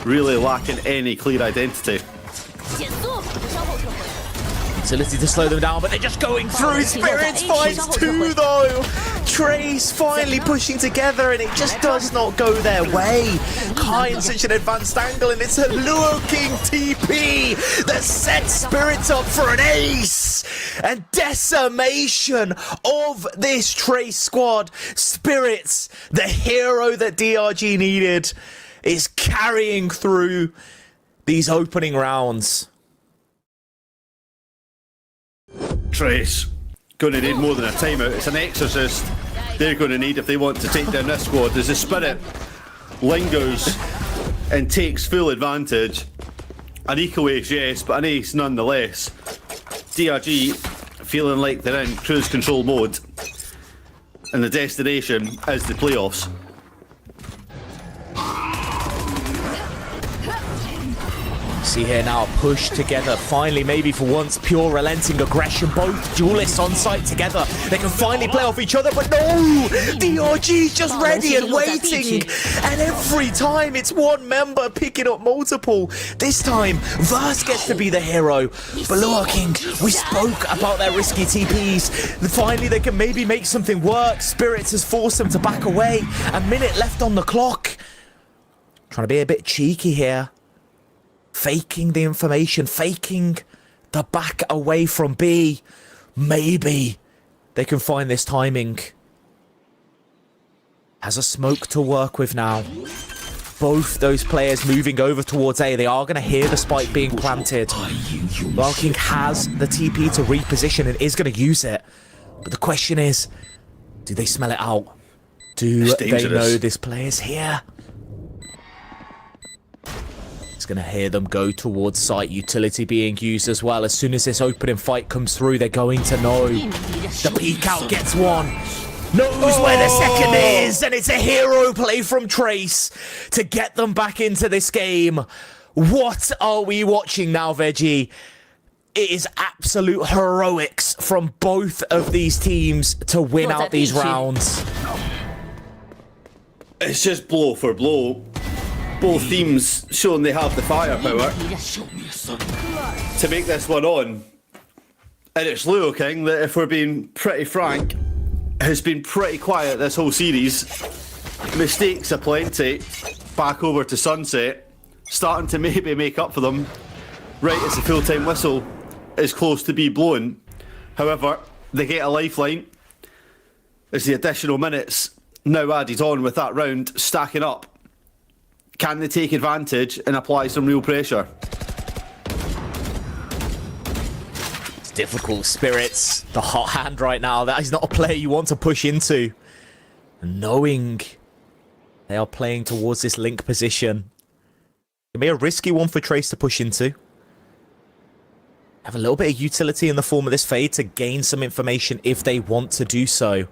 really lacking any clear identity. Utility to slow them down, but they're just going through. Spirits finds 2 though. Trace finally pushing together, and it just does not go their way. Kind such an advanced angle, and it's a Luo King TP that sets Spirits up for an ace. And decimation of this Trace squad. Spirits, the hero that DRG needed, is carrying through these opening rounds. Trace going to need more than a timeout. It's an exorcist they're going to need if they want to take down this squad, as the Spirit lingers and takes full advantage. An eco ace, yes, but an ace nonetheless. DRG feeling like they're in cruise control mode, and the destination is the playoffs. See here now, push together, finally, maybe for once, pure relenting aggression, both duelists on site together. They can finally play off each other, but no! DRG's just ready and waiting, and every time it's one member picking up multiple. This time, Verse gets to be the hero, but Luo King, we spoke about their risky TPs. Finally, they can maybe make something work. Spirits has forced them to back away. A minute left on the clock. Trying to be a bit cheeky here. Faking the information, faking the back away from B. Maybe they can find this timing. Has a smoke to work with now. Both those players moving over towards A. They are going to hear the spike being planted. Luo King has the TP to reposition and is going to use it. But the question is, do they smell it out? Do they know this player's here? Going to hear them go towards site. Utility being used as well. As soon as this opening fight comes through, they're going to know. The peek out gets one. Knows where the second is, and it's a hero play from Trace to get them back into this game. What are we watching now, Veggie? It is absolute heroics from both of these teams to win out these rounds. It's just blow for blow. Both teams showing they have the firepower to make this one on. And it's Luo King that, if we're being pretty frank, has been pretty quiet this whole series. Mistakes aplenty. Back over to Sunset. Starting to maybe make up for them right as the full-time whistle is close to be blown. However, they get a lifeline as the additional minutes now added on with that round stacking up. Can they take advantage and apply some real pressure? It's difficult. Spirits, the hot hand right now. That is not a player you want to push into. Knowing they are playing towards this link position. It can be a risky one for Trace to push into. Have a little bit of utility in the form of this fade to gain some information if they want to do so.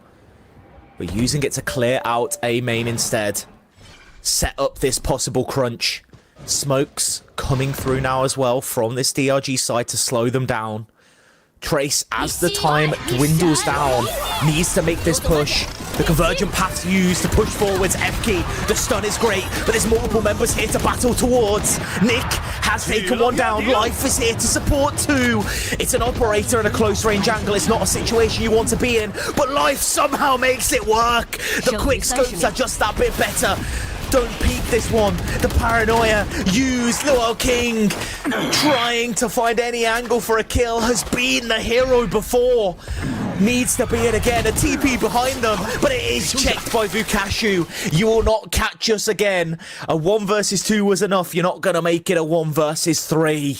But using it to clear out A main instead. Set up this possible crunch. Smokes coming through now as well from this DRG side to slow them down. Trace, as the time dwindles down, needs to make this push. The convergent path's used to push forwards. F-Key, the stun is great, but there's multiple members here to battle towards. Nick has taken one down. Life is here to support two. It's an operator in a close range angle. It's not a situation you want to be in, but Life somehow makes it work. The quick scopes are just that bit better. Don't peek this one. The paranoia used. Luo King trying to find any angle for a kill, has been the hero before. Needs to be it again. A TP behind them, but it is checked by Vukashu. You will not catch us again. A 1 versus 2 was enough. You're not going to make it a 1 versus 3.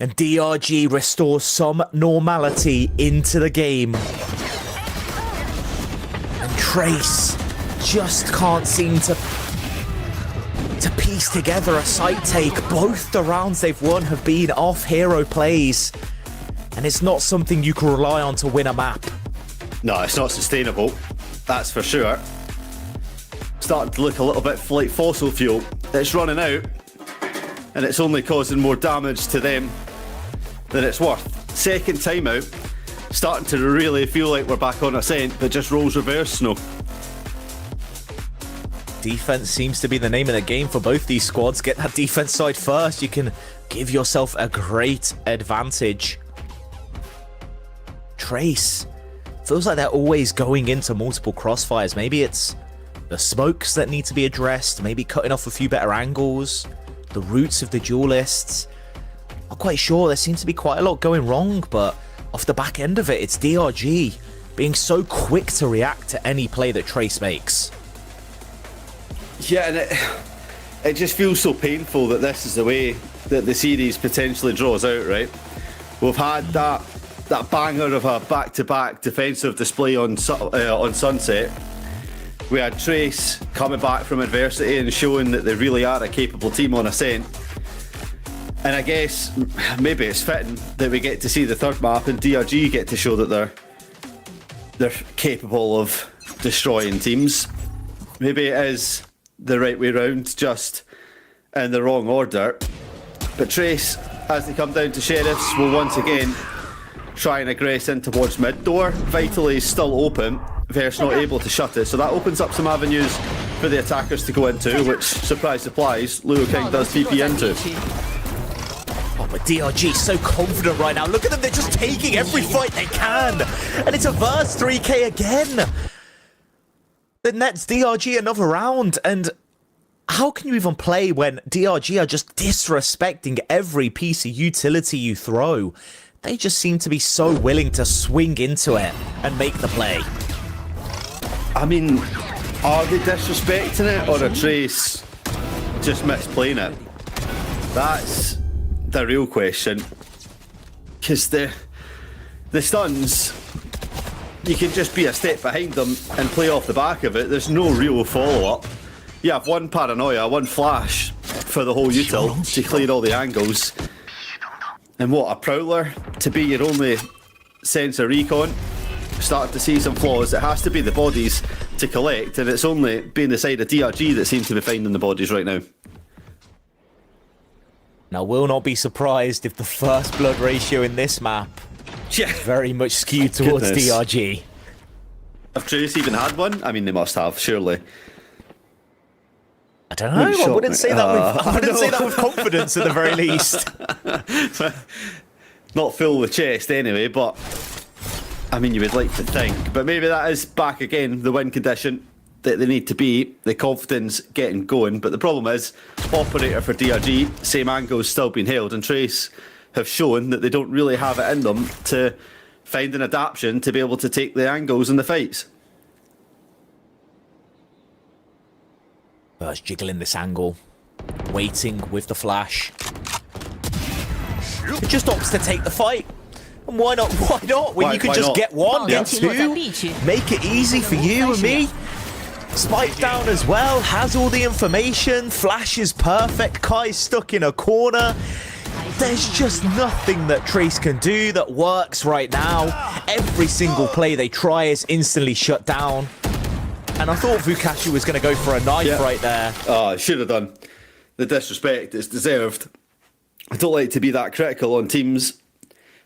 And DRG restores some normality into the game. And Trace just can't seem to piece together a side take. Both the rounds they've won have been off hero plays. And it's not something you can rely on to win a map. No, it's not sustainable. That's for sure. Starting to look a little bit like fossil fuel. It's running out. And it's only causing more damage to them than it's worth. Second timeout. Starting to really feel like we're back on Ascent, but just roles reverse now. Defense seems to be the name of the game for both these squads. Get that defense side first. You can give yourself a great advantage. Trace feels like they're always going into multiple crossfires. Maybe it's the smokes that need to be addressed, maybe cutting off a few better angles, the roots of the duelists. Not quite sure. There seems to be quite a lot going wrong, but off the back end of it, it's DRG being so quick to react to any play that Trace makes. Yeah, and it just feels so painful that this is the way that the series potentially draws out, right? We've had that banger of a back-to-back defensive display on Sunset. We had Trace coming back from adversity and showing that they really are a capable team on Ascent. And I guess maybe it's fitting that we get to see the third map and DRG get to show that they're capable of destroying teams. Maybe it is the right way round, just in the wrong order. But Trace, as they come down to Sheriffs, will once again try and aggress in towards mid door. Vitally is still open. Verse not able to shut it, so that opens up some avenues for the attackers to go into, which, surprise, surprise, Luo King does TP into. Oh, but DRG so confident right now. Look at them, they're just taking every fight they can. And it's a verse 3k again. Then that's DRG another round. And how can you even play when DRG are just disrespecting every piece of utility you throw? They just seem to be so willing to swing into it and make the play. I mean, are they disrespecting it, or are Trace just misplaying it? That's the real question. Because the stuns, you can just be a step behind them and play off the back of it. There's no real follow-up. You have one paranoia, one flash for the whole util to clear all the angles. And what, a Prowler to be your only sense of recon? Starting to see some flaws. It has to be the bodies to collect, and it's only being the side of DRG that seems to be finding the bodies right now. Now, will not be surprised if the first blood ratio in this map very much skewed towards DRG. Have Trace even had one? I mean, they must have, surely. I don't know. I wouldn't say that with confidence at the very least. Not full with chest anyway, but I mean, you would like to think. But maybe that is back again, the win condition that they need to be, the confidence getting going. But the problem is, operator for DRG, same angles still being held, and Trace have shown that they don't really have it in them to find an adaptation to be able to take the angles in the fights. First jiggling this angle, waiting with the flash. It just opts to take the fight. And why not? Why not? When you could just get one, get two, make it easy for you and me. Spike down as well, has all the information, flash is perfect, Kai's stuck in a corner. There's just nothing that Trace can do that works right now. Every single play they try is instantly shut down. And I thought Vukashu was going to go for a knife right there. Oh, should have done. The disrespect is deserved. I don't like to be that critical on teams,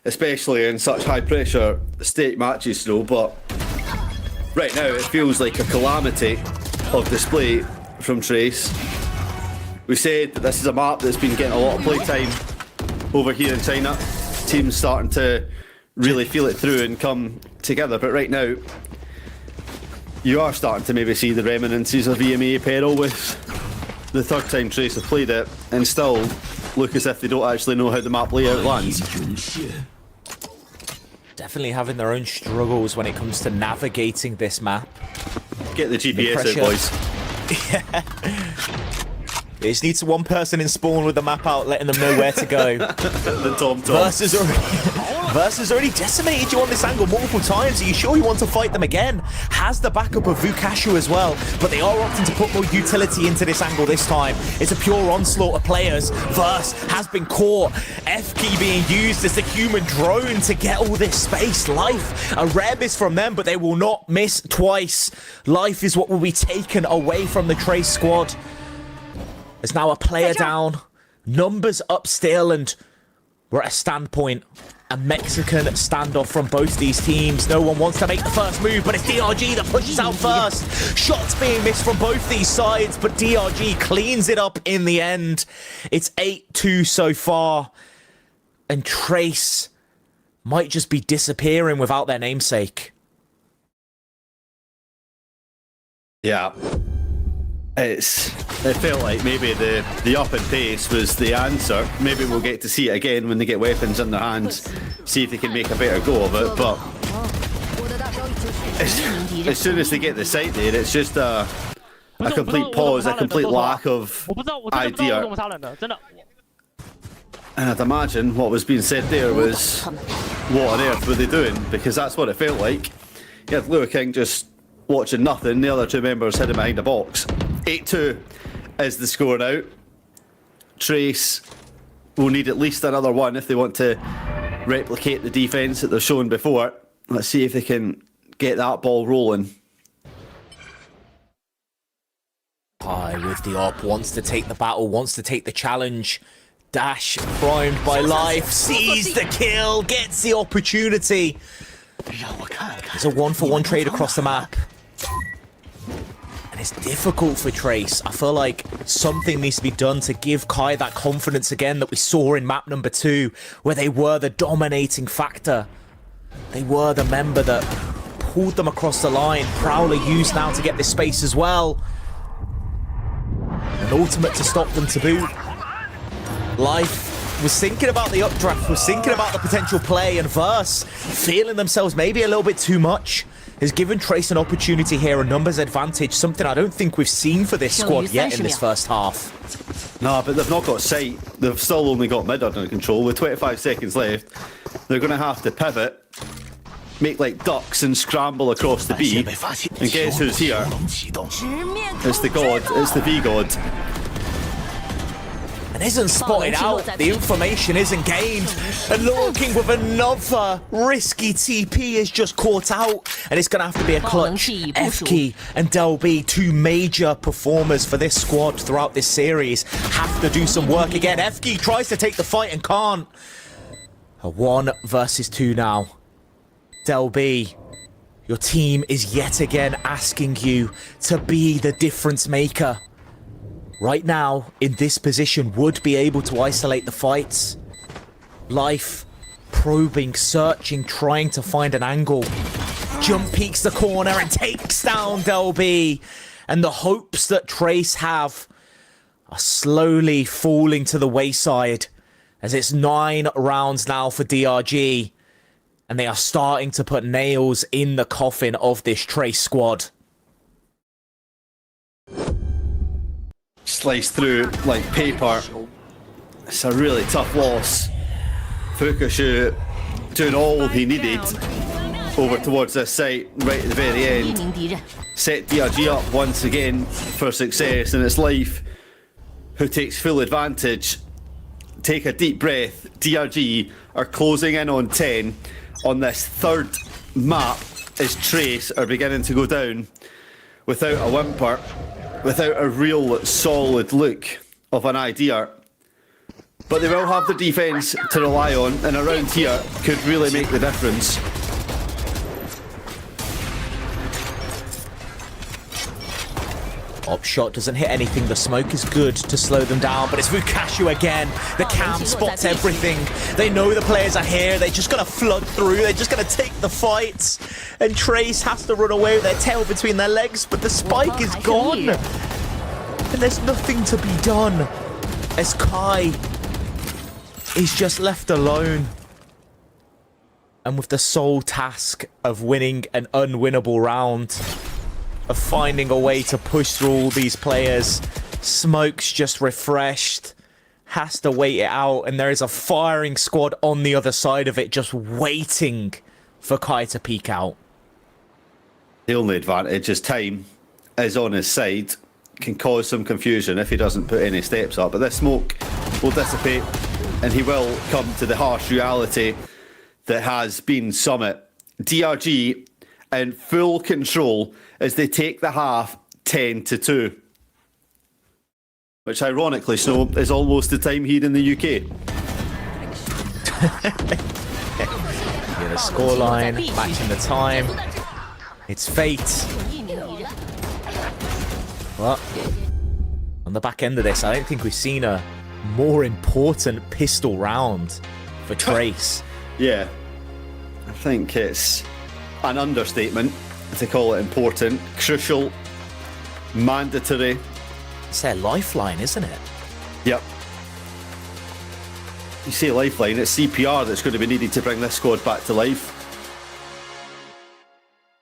especially in such high pressure state matches, though, but right now it feels like a calamity of display from Trace. We said that this is a map that's been getting a lot of playtime over here in China. Teams starting to really feel it through and come together, but right now you are starting to maybe see the reminiscences of EMA peril with the third time Trace have played it and still look as if they don't actually know how the map layout lands. definitely having their own struggles when it comes to navigating this map. Get the GPS out, boys. Yeah. It just needs one person in spawn with the map out, letting them know where to go. The Tom. Versus already decimated you on this angle multiple times. Are you sure you want to fight them again? Has the backup of VCT as well, but they are opting to put more utility into this angle this time. It's a pure onslaught of players. Verse has been caught. FK being used as the human drone to get all this space. Life, a rare miss from them, but they will not miss twice. Life is what will be taken away from the Trace squad. There's now a player down, numbers up still, and we're at a standpoint. A Mexican standoff from both these teams. No one wants to make the first move, but it's DRG that pushes out first. Shots being missed from both these sides, but DRG cleans it up in the end. It's 8-2 so far, and Trace might just be disappearing without their namesake. Yeah. It felt like maybe the up and pace was the answer. Maybe we'll get to see it again when they get weapons in their hands, see if they can make a better go of it. But as soon as they get the sight there, it's just a complete pause, a complete lack of idea. And I'd imagine what was being said there was, what on earth were they doing? Because that's what it felt like. You had Lua King just watching nothing, the other two members hidden behind a box. 8-2 is the score now. Trace will need at least another one if they want to replicate the defence that they've shown before. Let's see if they can get that ball rolling. High with the op, wants to take the battle, wants to take the challenge. Dash primed by Life, sees the kill, gets the opportunity. There's a 1-for-1 trade across the map. And it's difficult for Trace. I feel like something needs to be done to give Kai that confidence again that we saw in map number 2, where they were the dominating factor. They were the member that pulled them across the line. Prowler used now to get this space as well. An ultimate to stop them to boot. Life was thinking about the updraft, was thinking about the potential play, and Verse, feeling themselves maybe a little bit too much, has given Trace an opportunity here, a numbers advantage, something I don't think we've seen for this squad yet in this first half. No, but they've not got sight. They've still only got mid under control. With 25 seconds left, they're going to have to pivot, make like ducks and scramble across the B. And guess who's here? It's the god, it's the V-god. And isn't spotted out, the information isn't gained, and Looking with another risky TP is just caught out, and it's going to have to be a clutch. FK and Del B, two major performers for this squad throughout this series, have to do some work again. FK tries to take the fight and can't. A 1 versus 2 now. Del B, your team is yet again asking you to be the difference maker. Right now, in this position, would be able to isolate the fights. Life, probing, searching, trying to find an angle. Jump peeks the corner and takes down Del B. And the hopes that Trace have are slowly falling to the wayside, as it's 9 rounds now for DRG. And they are starting to put nails in the coffin of this Trace squad. Sliced through like paper. It's a really tough loss. Fukushu doing all he needed over towards this site right at the very end. Set DRG up once again for success, and it's Life who takes full advantage. Take a deep breath. DRG are closing in on 10 on this third map as Trace are beginning to go down without a whimper, without a real solid look of an idea. But they will have the defence to rely on, and around here could really make the difference. Op shot doesn't hit anything. The smoke is good to slow them down, but it's VCT again. The cam spots everything. They know the players are here. They're just going to flood through. They're just going to take the fights. And Trace has to run away with their tail between their legs, but the spike is gone. And there's nothing to be done as Kai is just left alone. and with the sole task of winning an unwinnable round, of finding a way to push through all these players. Smoke's just refreshed, has to wait it out, and there is a firing squad on the other side of it just waiting for Kai to peek out. The only advantage is time is on his side, can cause some confusion if he doesn't put any steps up, but this smoke will dissipate and he will come to the harsh reality that has been Summit. DRG in full control as they take the half 10-2. Which ironically, Snow, is almost the time here in the UK. Yeah, the scoreline, matching the time. It's fate. But on the back end of this, I don't think we've seen a more important pistol round for Trace. Yeah, I think it's an understatement to call it important, crucial, mandatory. It's their lifeline, isn't it? Yep. You say lifeline, it's CPR that's going to be needed to bring this squad back to life.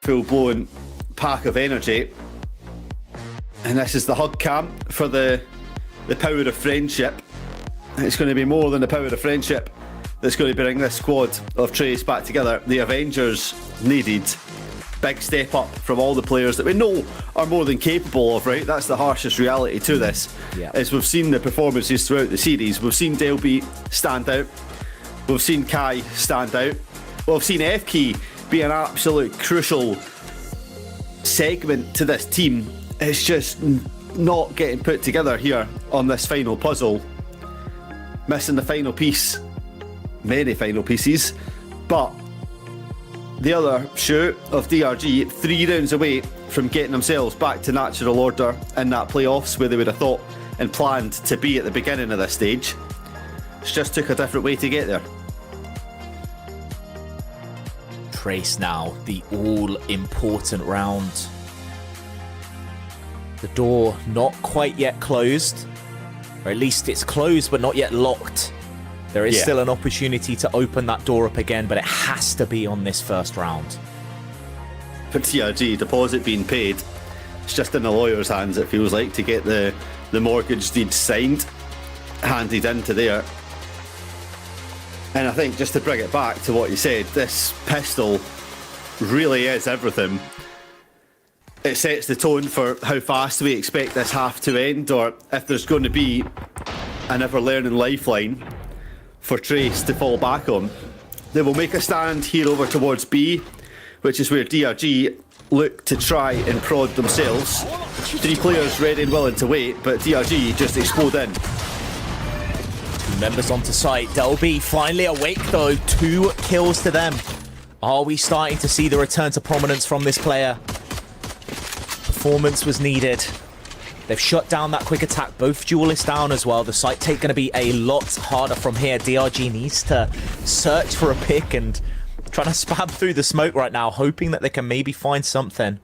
Full-blown pack of energy. And this is the hug cam for the power of friendship. It's going to be more than the power of friendship that's going to bring this squad of Trace back together. The Avengers needed. Big step up from all the players that we know are more than capable of, right? That's the harshest reality to this. Yeah. As we've seen the performances throughout the series. We've seen Delby stand out. We've seen Kai stand out. We've seen FK be an absolute crucial segment to this team. It's just not getting put together here on this final puzzle. Missing the final piece. Many final pieces. But the other shoe of DRG, 3 rounds away from getting themselves back to natural order in that playoffs where they would have thought and planned to be at the beginning of this stage. It's just took a different way to get there. Trace now, the all-important round. The door not quite yet closed, or at least it's closed but not yet locked. There is still an opportunity to open that door up again, but it has to be on this first round. For TRG, deposit being paid, it's just in the lawyer's hands, it feels like, to get the mortgage deed signed, handed into there. And I think just to bring it back to what you said, this pistol really is everything. It sets the tone for how fast we expect this half to end, or if there's going to be an ever-learning lifeline for Trace to fall back on. They will make a stand here over towards B, which is where DRG look to try and prod themselves. 3 players ready and willing to wait, but DRG just explode in. 2 members onto site. Delby finally awake though. 2 kills to them. Are we starting to see the return to prominence from this player? Performance was needed. They've shut down that quick attack, both duelists down as well. The site take going to be a lot harder from here. DRG needs to search for a pick and trying to spam through the smoke right now, hoping that they can maybe find something.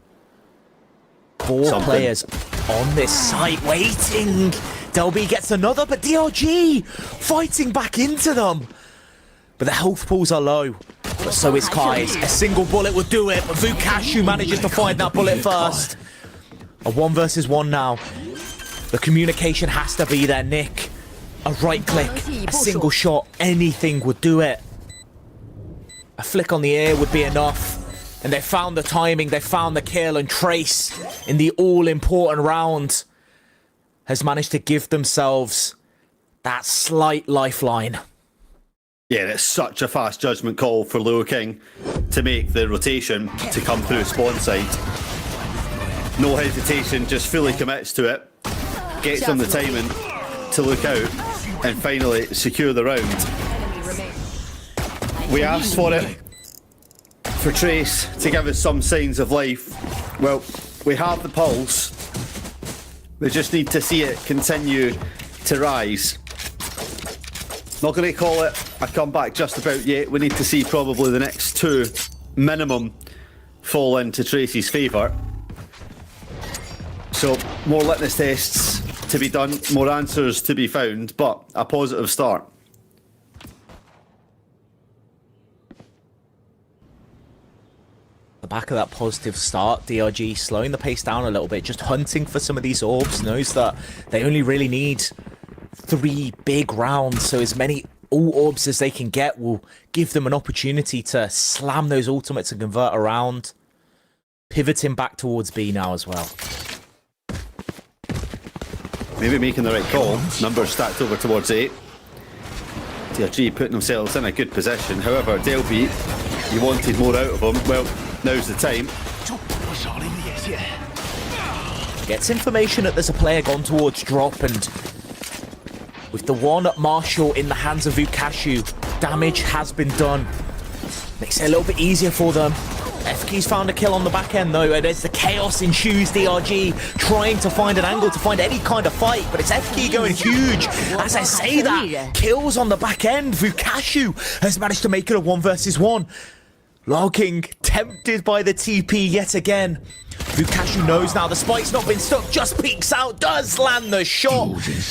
4 players on this site waiting. Delby gets another, but DRG fighting back into them. But the health pools are low. But so is Kai's. A single bullet would do it, but Vukashu manages to find that bullet first. A 1 versus 1 now. The communication has to be there, Nick. A right click, a single shot, anything would do it. A flick on the ear would be enough. And they found the timing, they found the kill, and Trace, in the all-important round, has managed to give themselves that slight lifeline. Yeah, it's such a fast judgment call for Leo King to make the rotation to come through spawn side. No hesitation, just fully commits to it, gets them the timing to look out, and finally secure the round. We asked for it, for Trace to give us some signs of life. Well, we have the pulse. We just need to see it continue to rise. Not going to call it a comeback just about yet. We need to see probably the next 2 minimum fall into Trace's favour. So, more litmus tests to be done, more answers to be found, but a positive start. the back of that positive start, DRG slowing the pace down a little bit, just hunting for some of these orbs, knows that they only really need 3 big rounds, so as many all orbs as they can get will give them an opportunity to slam those ultimates and convert around. Pivoting back towards B now as well. Maybe making the right call. Numbers stacked over towards 8. DRG putting themselves in a good position. However, Delby, you wanted more out of them. Well, now's the time. Gets information that there's a player gone towards drop, and with the one Marshall in the hands of Vukashu, damage has been done. Makes it a little bit easier for them. FK's found a kill on the back end though, and as the chaos ensues, DRG trying to find an angle to find any kind of fight, but it's FK going huge. As I say that, kills on the back end. Vukashu has managed to make it a 1 versus 1. Larking tempted by the TP yet again. Vukashu knows now the spike's not been stuck, just peeks out, does land the shot,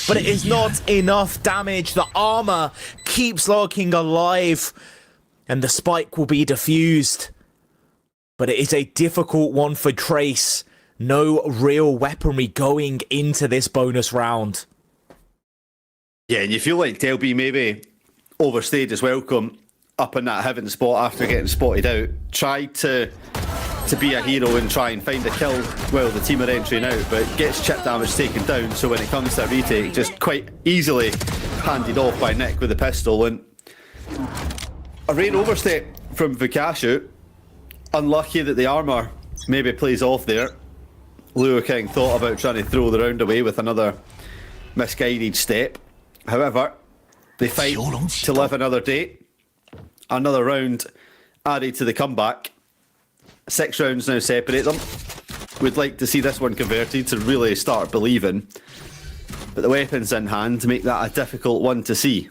but it is not enough damage. The armor keeps Larking alive, and the spike will be defused. But it is a difficult one for Trace. No real weaponry going into this bonus round. Yeah, and you feel like Delby maybe overstayed his welcome up in that heaven spot after getting spotted out. Tried to be a hero and try and find a kill while the team are entering out, but gets chip damage taken down, so when it comes to a retake, just quite easily handed off by Nick with the pistol. And a rare overstep from Vukashu. Unlucky that the armour maybe plays off there. Lua King thought about trying to throw the round away with another misguided step. However, they fight to live another day. Another round added to the comeback. 6 rounds now separate them. We'd like to see this one converted to really start believing. But the weapons in hand make that a difficult one to see.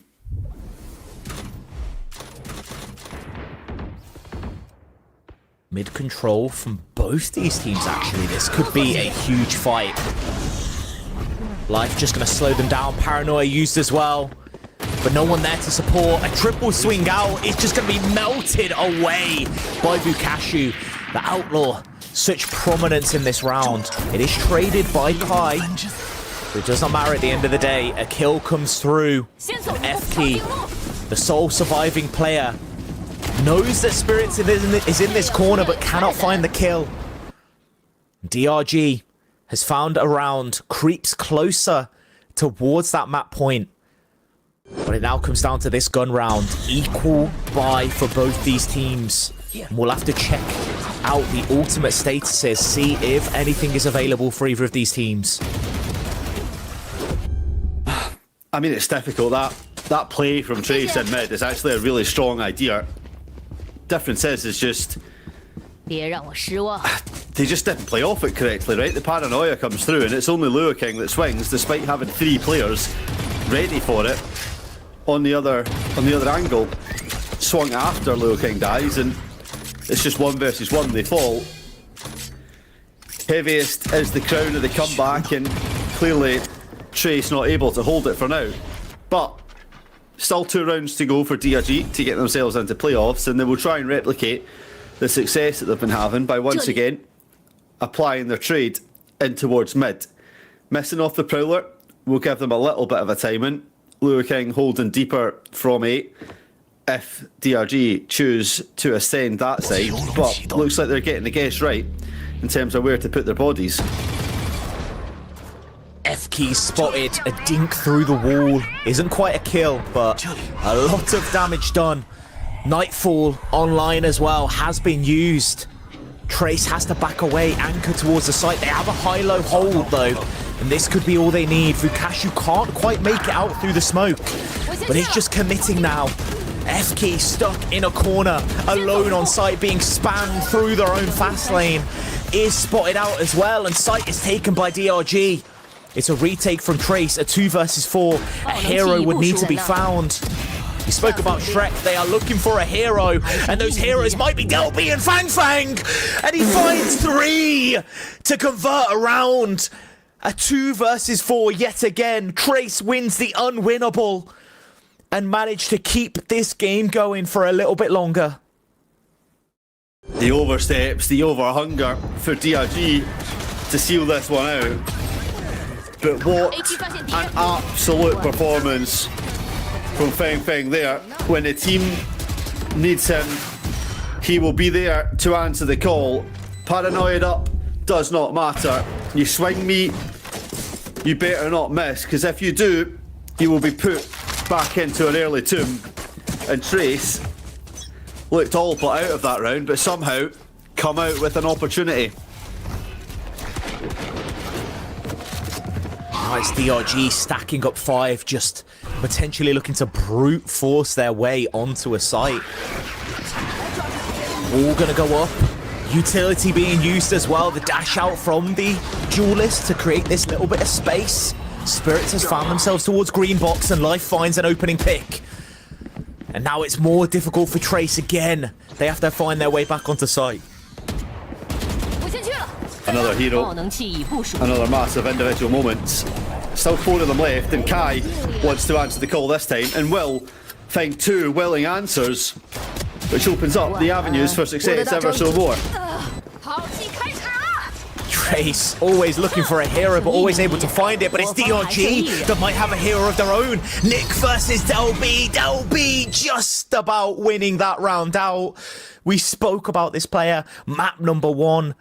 Mid-control from both these teams, actually. This could be a huge fight. Life just going to slow them down. Paranoia used as well, but no one there to support. A triple swing out is just going to be melted away by Vukashu. The Outlaw, such prominence in this round. It is traded by Kai, but it does not matter at the end of the day. A kill comes through. And FK, the sole surviving player, knows that Spirits is in this corner, but cannot find the kill. DRG has found a round, creeps closer towards that map point. But it now comes down to this gun round. Equal buy for both these teams. And we'll have to check out the ultimate statuses, see if anything is available for either of these teams. I mean, it's difficult. That play from Trace in mid is actually a really strong idea. Difference is just they just didn't play off it correctly, right? The paranoia comes through and it's only Lua King that swings, despite having 3 players ready for it on the other angle. Swung after Lua King dies, and it's just 1 versus 1. They fall. Heaviest is the crown of the comeback, and clearly Trace not able to hold it for now. But still 2 rounds to go for DRG to get themselves into playoffs, and they will try and replicate the success that they've been having by once again applying their trade in towards mid. Missing off the Prowler will give them a little bit of a timing. Lua King holding deeper from 8 if DRG choose to ascend that side, but looks like they're getting the guess right in terms of where to put their bodies. FK spotted a dink through the wall. Isn't quite a kill, but a lot of damage done. Nightfall online as well has been used. Trace has to back away, anchor towards the site. They have a high-low hold though, and this could be all they need. Vukashu can't quite make it out through the smoke, but he's just committing now. FK stuck in a corner, alone on site, being spammed through their own fast lane. Is spotted out as well, and site is taken by DRG. It's a retake from Trace, a 2 versus 4. A hero would need to be found. We spoke about Shrek, they are looking for a hero, and those heroes might be Delby and Fang Fang! And he finds 3 to convert around. A 2 versus 4 yet again. Trace wins the unwinnable and managed to keep this game going for a little bit longer. The oversteps, the overhunger for DRG to seal this one out. But what an absolute performance from Feng Feng there. When the team needs him, he will be there to answer the call. Paranoid up does not matter. You swing me, you better not miss, because if you do, you will be put back into an early tomb. And Trace looked all but out of that round, but somehow come out with an opportunity. It's DRG stacking up 5, just potentially looking to brute force their way onto a site. All gonna go up. Utility being used as well. The dash out from the duelist to create this little bit of space. Spirits has found themselves towards green box and Life finds an opening pick. And now it's more difficult for Trace again. They have to find their way back onto site. Another hero, another massive individual moments. Still 4 of them left, and Kai wants to answer the call this time and will find 2 willing answers, which opens up the avenues for success ever so more. Trace always looking for a hero, but always able to find it, but it's DRG that might have a hero of their own. Nick versus Delby. Delby just about winning that round out. We spoke about this player, map number 1.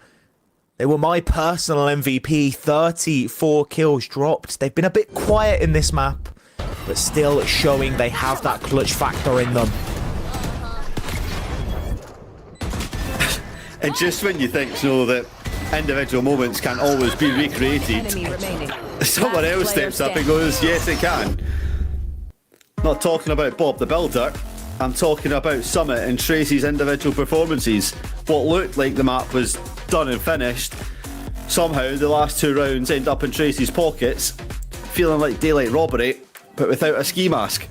They were my personal MVP, 34 kills dropped. They've been a bit quiet in this map, but still showing they have that clutch factor in them. And just when you think, so that individual moments can always be recreated, someone else steps up and goes, yes it can. Not talking about Bob the Builder, I'm talking about Summit and Tracy's individual performances. What looked like the map was done and finished, somehow the last 2 rounds end up in Tracy's pockets, feeling like daylight robbery, but without a ski mask.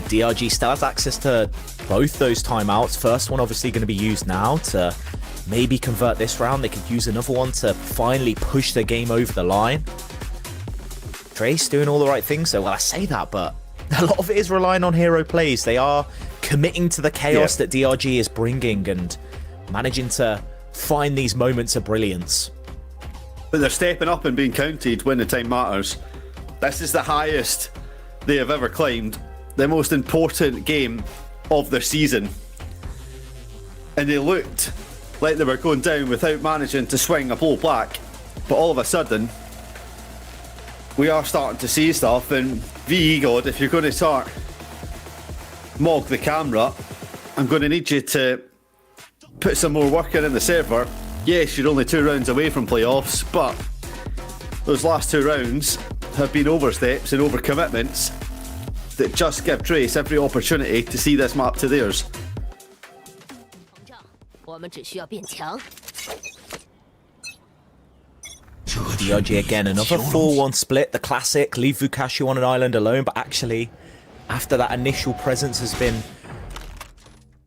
DRG still has access to both those timeouts. First one obviously going to be used now to maybe convert this round. They could use another one to finally push the game over the line. Trace doing all the right things, so well I say that, but a lot of it is relying on hero plays. They are committing to the chaos that DRG is bringing and managing to find these moments of brilliance. But they're stepping up and being counted when the time matters. This is the highest they have ever climbed, the most important game of their season. And they looked like they were going down without managing to swing a blow back. But all of a sudden, we are starting to see stuff, and VE God, if you're going to start mog the camera, I'm going to need you to put some more work in the server. Yes, you're only 2 rounds away from playoffs, but those last 2 rounds have been oversteps and overcommitments that just give Trace every opportunity to see this map to theirs. DRG again, another 4-1 split, the classic, leave Vukashu on an island alone, but actually, after that initial presence has been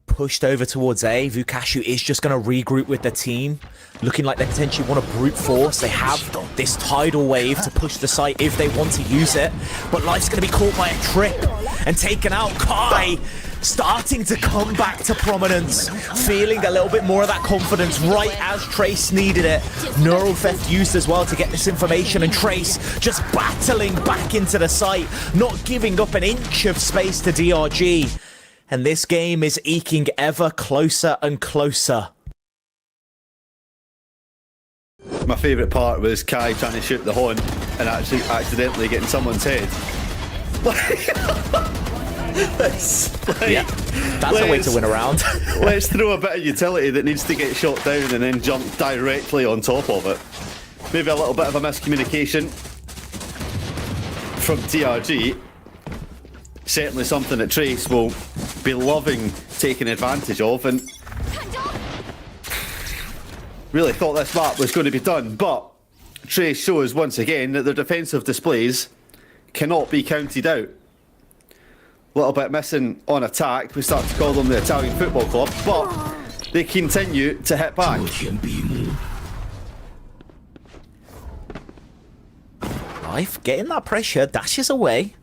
pushed over towards A, Vukashu is just going to regroup with the team, looking like they potentially want to brute force. They have this tidal wave to push the site if they want to use it, but Life's going to be caught by a trip and taken out. Kai starting to come back to prominence, feeling a little bit more of that confidence right as Trace needed it. Neural Theft used as well to get this information, and Trace just battling back into the site, not giving up an inch of space to DRG. And this game is eking ever closer and closer. My favourite part was Kai trying to shoot the horn and actually accidentally getting someone's head. That's a way to win a round. Let's throw a bit of utility that needs to get shot down and then jump directly on top of it. Maybe a little bit of a miscommunication from DRG. Certainly something that Trace will be loving taking advantage of, and really thought this map was going to be done, but Trace shows once again that their defensive displays cannot be counted out. A little bit missing on attack, we start to call them the Italian Football Club, but they continue to hit back. Life getting that pressure, dashes away.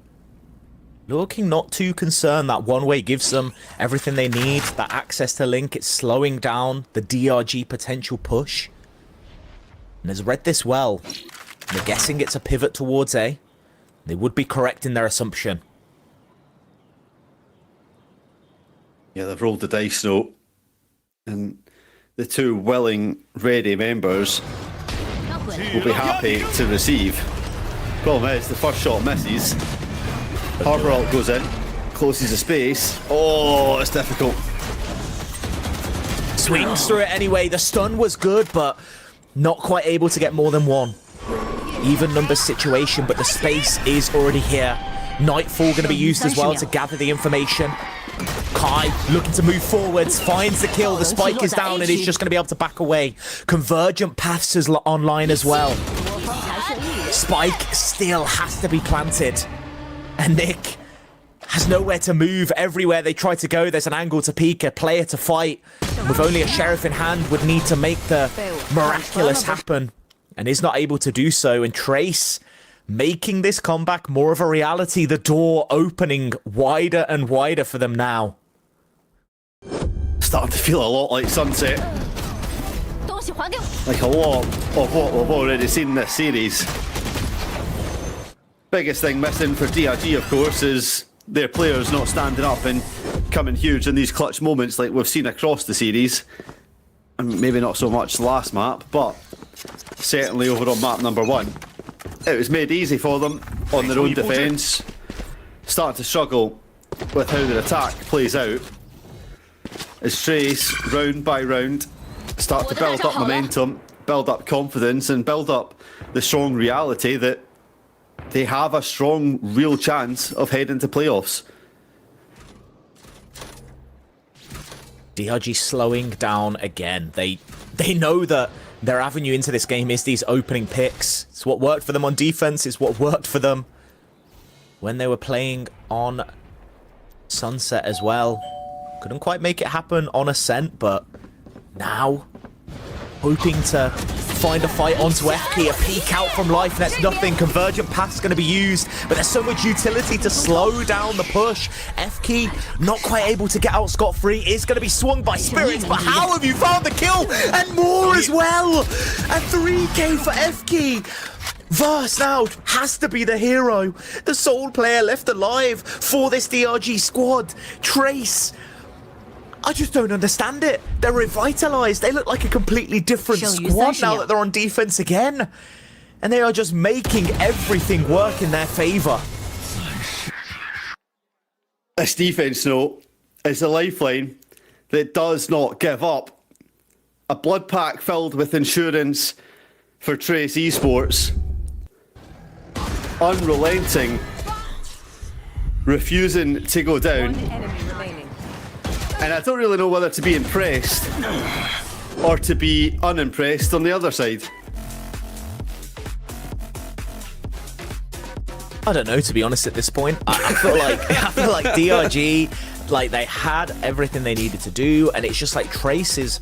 Looking not too concerned. That one-way gives them everything they need. That access to Link, it's slowing down the DRG potential push. And has read this well. They're guessing it's a pivot towards A. They would be correct in their assumption. Yeah, they've rolled the dice note. And the two willing, ready members will be happy to receive. Problem is, the first shot misses. Harbour ult goes in, closes the space. Oh, it's difficult. Swings through it anyway. The stun was good, but not quite able to get more than one. Even numbers situation, but the space is already here. Nightfall going to be used as well to gather the information. Kai looking to move forwards, finds the kill. The spike is down and he's just going to be able to back away. Convergent paths is online as well. Spike still has to be planted. And Nick has nowhere to move. Everywhere they try to go, there's an angle to peek, a player to fight. And with only a sheriff in hand, would need to make the miraculous happen. And is not able to do so. And Trace making this comeback more of a reality. The door opening wider and wider for them now. Starting to feel a lot like Sunset. Like a lot of what we've already seen in this series. Biggest thing missing for DRG, of course, is their players not standing up and coming huge in these clutch moments like we've seen across the series. And maybe not so much the last map, but certainly over on map number 1. It was made easy for them on their own defence. Starting to struggle with how their attack plays out. As Trace, round by round, start to build up momentum, build up confidence, and build up the strong reality that they have a strong, real chance of heading to playoffs. DRG slowing down again. They know that their avenue into this game is these opening picks. It's what worked for them on defense. It's what worked for them when they were playing on Sunset as well. Couldn't quite make it happen on Ascent, but now hoping to find a fight onto FK, a peek out from life, and that's nothing. Convergent path's going to be used, but there's so much utility to slow down the push. FK not quite able to get out scot-free, is going to be swung by Spirits, but how have you found the kill? And more as well! A 3k for FK. Verse now has to be the hero, the sole player left alive for this DRG squad. Trace, I just don't understand it. They're revitalized. They look like a completely different squad now that they're on defense again. And they are just making everything work in their favor. This defense note is a lifeline that does not give up. A blood pack filled with insurance for Trace Esports. Unrelenting. Refusing to go down. And I don't really know whether to be impressed or to be unimpressed on the other side. I don't know, to be honest, at this point. I feel like DRG, like they had everything they needed to do, and it's just like Trace is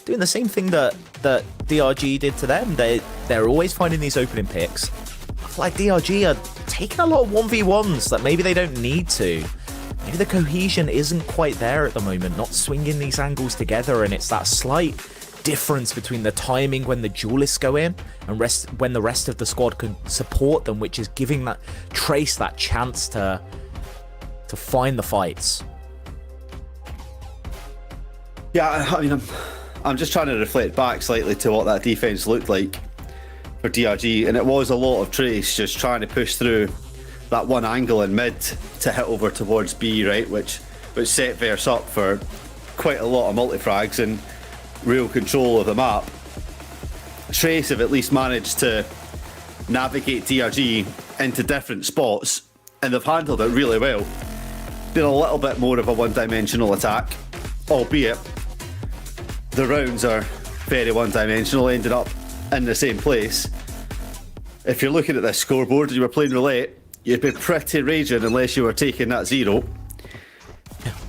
doing the same thing that DRG did to them. They're always finding these opening picks. I feel like DRG are taking a lot of 1v1s that maybe they don't need to. Maybe the cohesion isn't quite there at the moment, not swinging these angles together, and it's that slight difference between the timing when the duelists go in and when the rest of the squad can support them, which is giving that Trace that chance to find the fights. Yeah, I mean, I'm just trying to reflect back slightly to what that defense looked like for DRG, and it was a lot of Trace just trying to push through that one angle in mid to hit over towards B, right, which set Verse up for quite a lot of multi-frags and real control of the map. Trace have at least managed to navigate DRG into different spots, and they've handled it really well. Been a little bit more of a one-dimensional attack, albeit the rounds are very one-dimensional, ending up in the same place. If you're looking at this scoreboard and you were playing roulette, you'd be pretty raging unless you were taking that 0.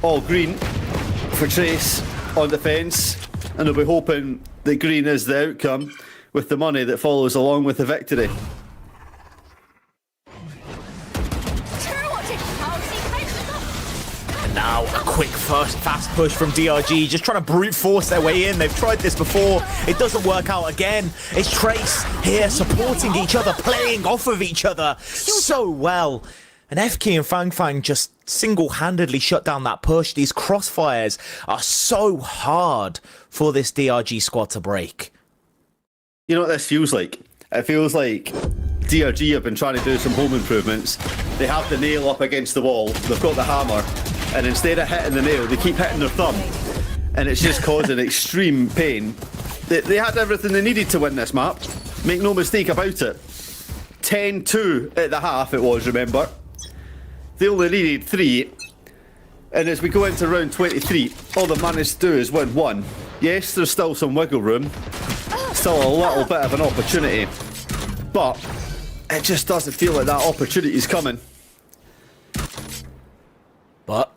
All green for Trace on defence, and they'll be hoping that green is the outcome with the money that follows along with the victory. Now, a quick fast push from DRG, just trying to brute force their way in. They've tried this before. It doesn't work out again. It's Trace here supporting each other, playing off of each other so well. And FK and Fang Fang just single-handedly shut down that push. These crossfires are so hard for this DRG squad to break. You know what this feels like? It feels like DRG have been trying to do some home improvements. They have the nail up against the wall. They've got the hammer. And instead of hitting the nail, they keep hitting their thumb. And it's just causing extreme pain. They had everything they needed to win this map. Make no mistake about it. 10-2 at the half it was, remember? They only needed 3. And as we go into round 23, all they've managed to do is win 1. Yes, there's still some wiggle room. Still a little bit of an opportunity. But it just doesn't feel like that opportunity is coming. But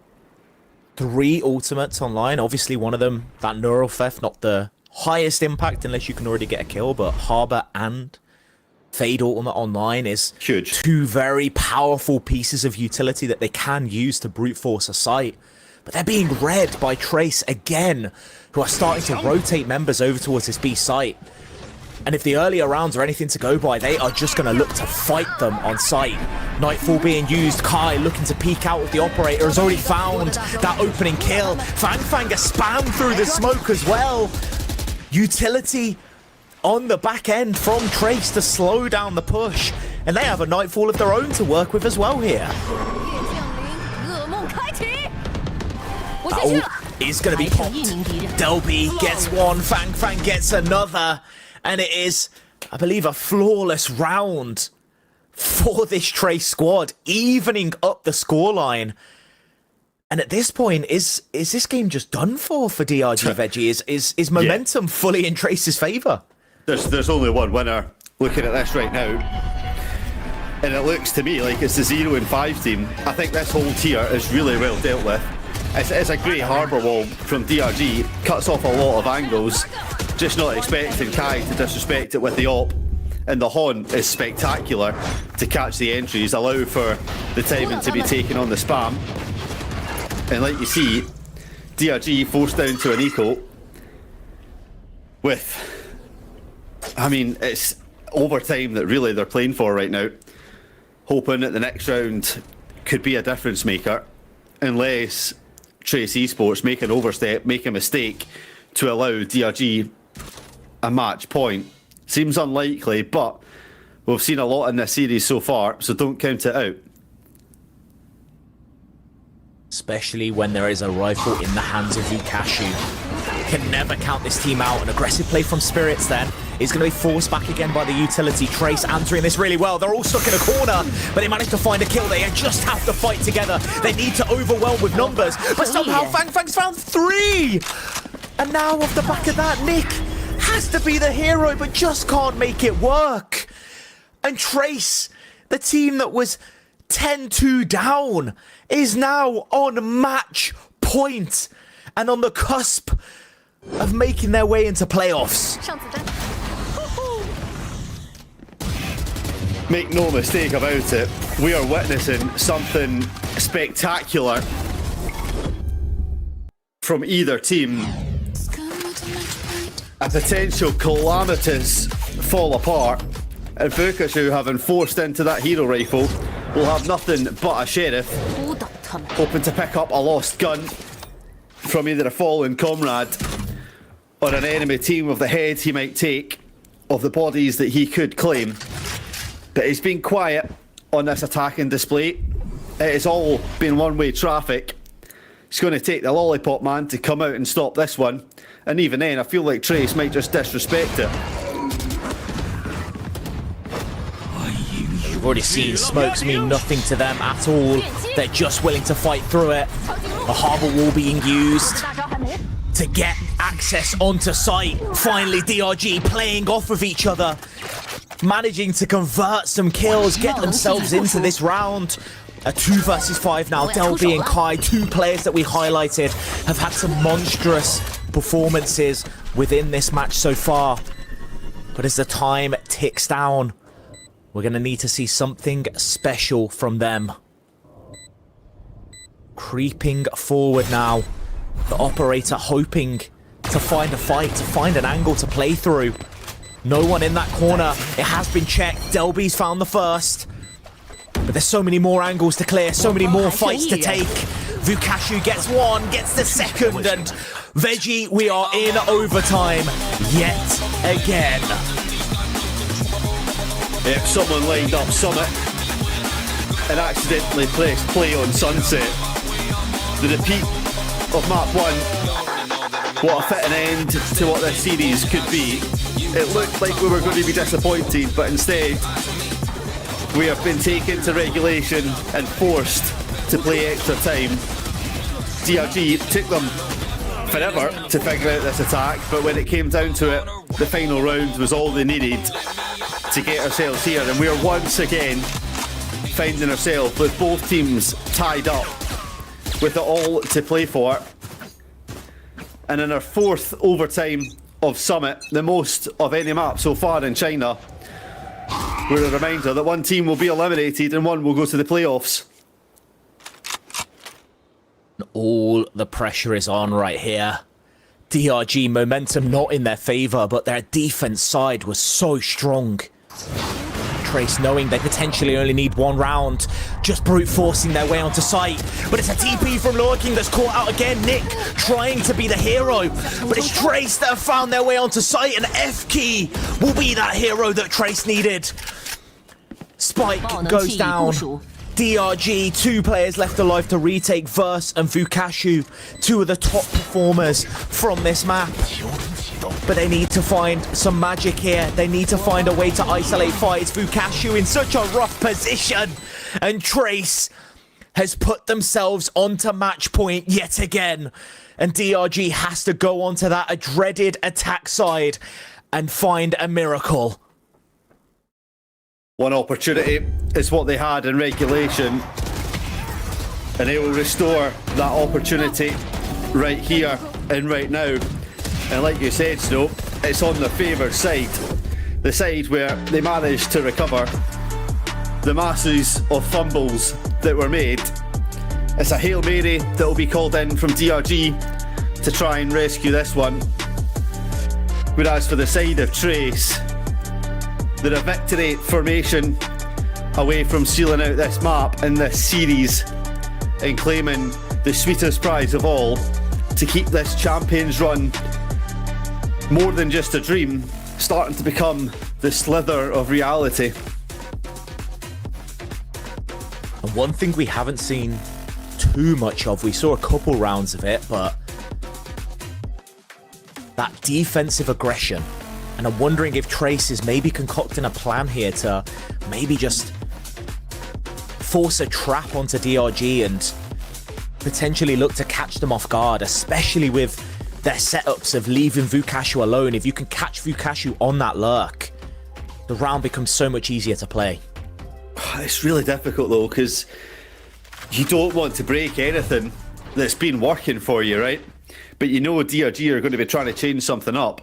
3 ultimates online. Obviously, one of them, that Neural Theft, not the highest impact unless you can already get a kill, but Harbor and Fade ultimate online is huge. 2 very powerful pieces of utility that they can use to brute force a site. But they're being read by Trace again, who are starting to rotate members over towards this B site. And if the earlier rounds are anything to go by, they are just going to look to fight them on site. Nightfall being used, Kai looking to peek out with the operator, has already found that opening kill. Fang Fang a spam through the smoke as well. Utility on the back end from Trace to slow down the push. And they have a Nightfall of their own to work with as well here. Oh, is going to be popped. Delby gets one, Fang Fang gets another. And it is, I believe, a flawless round for this Trace squad, evening up the scoreline. And at this point, is this game just done for DRG Veggie? Is momentum fully in Trace's favour? There's only one winner looking at this right now. And it looks to me like it's the 0 and 5 team. I think this whole tier is really well dealt with. It's a great harbour wall from DRG, cuts off a lot of angles. Just not expecting Kai to disrespect it with the op. And the haunt is spectacular to catch the entries, allow for the timing to be taken on the spam. And like you see, DRG forced down to an eco with, I mean, it's overtime that really they're playing for right now. Hoping that the next round could be a difference maker, unless Trace Esports make an overstep, make a mistake to allow DRG a match point. Seems unlikely, but we've seen a lot in this series so far, so don't count it out. Especially when there is a rifle in the hands of Vukashu. Can never count this team out. An aggressive play from Spirits then is going to be forced back again by the utility. Trace answering this really well. They're all stuck in a corner, but they managed to find a kill. They just have to fight together. They need to overwhelm with numbers, but somehow Fang Fang's found 3! And now off the back of that, Nick has to be the hero, but just can't make it work. And Trace, the team that was 10-2 down, is now on match point and on the cusp of making their way into playoffs. Make no mistake about it, we are witnessing something spectacular from either team. A potential calamitous fall apart, and Vukashu, having forced into that hero rifle, will have nothing but a sheriff, hoping to pick up a lost gun from either a fallen comrade or an enemy team of the head he might take, of the bodies that he could claim. But he's been quiet on this attacking display. It has all been one-way traffic. It's going to take the lollipop man to come out and stop this one. And even then, I feel like Trace might just disrespect it. You've already seen smokes mean nothing to them at all. They're just willing to fight through it. A harbour wall being used to get access onto site. Finally, DRG playing off of each other, managing to convert some kills, get themselves into this round. A 2 versus 5 now. Delby and Kai, 2 players that we highlighted, have had some monstrous performances within this match so far. But as the time ticks down, we're going to need to see something special from them. creeping forward now. The operator hoping to find a fight, to find an angle to play through. No one in that corner. It has been checked. Delby's found the first. But there's so many more angles to clear, so many more fights to take. VuKaShu gets one, gets the second, and Veggie, we are in overtime yet again. If someone lined up Summit and accidentally pressed play on Sunset, the repeat of map 1, what a fitting end to what this series could be. It looked like we were going to be disappointed, but instead we have been taken to regulation and forced to play extra time. DRG took them forever to figure out this attack, but when it came down to it, the final round was all they needed to get ourselves here, and we are once again finding ourselves with both teams tied up with it all to play for. And in our 4th overtime of Summit, the most of any map so far in China, we're a reminder that one team will be eliminated and one will go to the playoffs. All the pressure is on right here. DRG momentum not in their favor, but their defense side was so strong. Trace knowing they potentially only need one round, just brute forcing their way onto site. But it's a TP from Lower King that's caught out again. Nick trying to be the hero, but it's Trace that have found their way onto site, and F-Key will be that hero that Trace needed. Spike goes down. DRG, 2 players left alive to retake. Verse and VuKaShu, 2 of the top performers from this map. But they need to find some magic here. They need to find a way to isolate fights. VuKaShu in such a rough position. And Trace has put themselves onto match point yet again. And DRG has to go onto that dreaded attack side and find a miracle. One opportunity is what they had in regulation, and they will restore that opportunity right here and right now. And like you said, Snow, it's on the favoured side, the side where they managed to recover the masses of fumbles that were made. It's a Hail Mary that will be called in from DRG to try and rescue this one. Whereas for the side of Trace, they're a victory formation away from sealing out this map in this series and claiming the sweetest prize of all, to keep this champions run more than just a dream, starting to become the slither of reality. And one thing we haven't seen too much of, we saw a couple rounds of it, but that defensive aggression. And I'm wondering if Trace is maybe concocting a plan here to maybe just force a trap onto DRG and potentially look to catch them off guard, especially with their setups of leaving VuKaShu alone. If you can catch VuKaShu on that lurk, the round becomes so much easier to play. It's really difficult though, because you don't want to break anything that's been working for you, right? But you know DRG are going to be trying to change something up.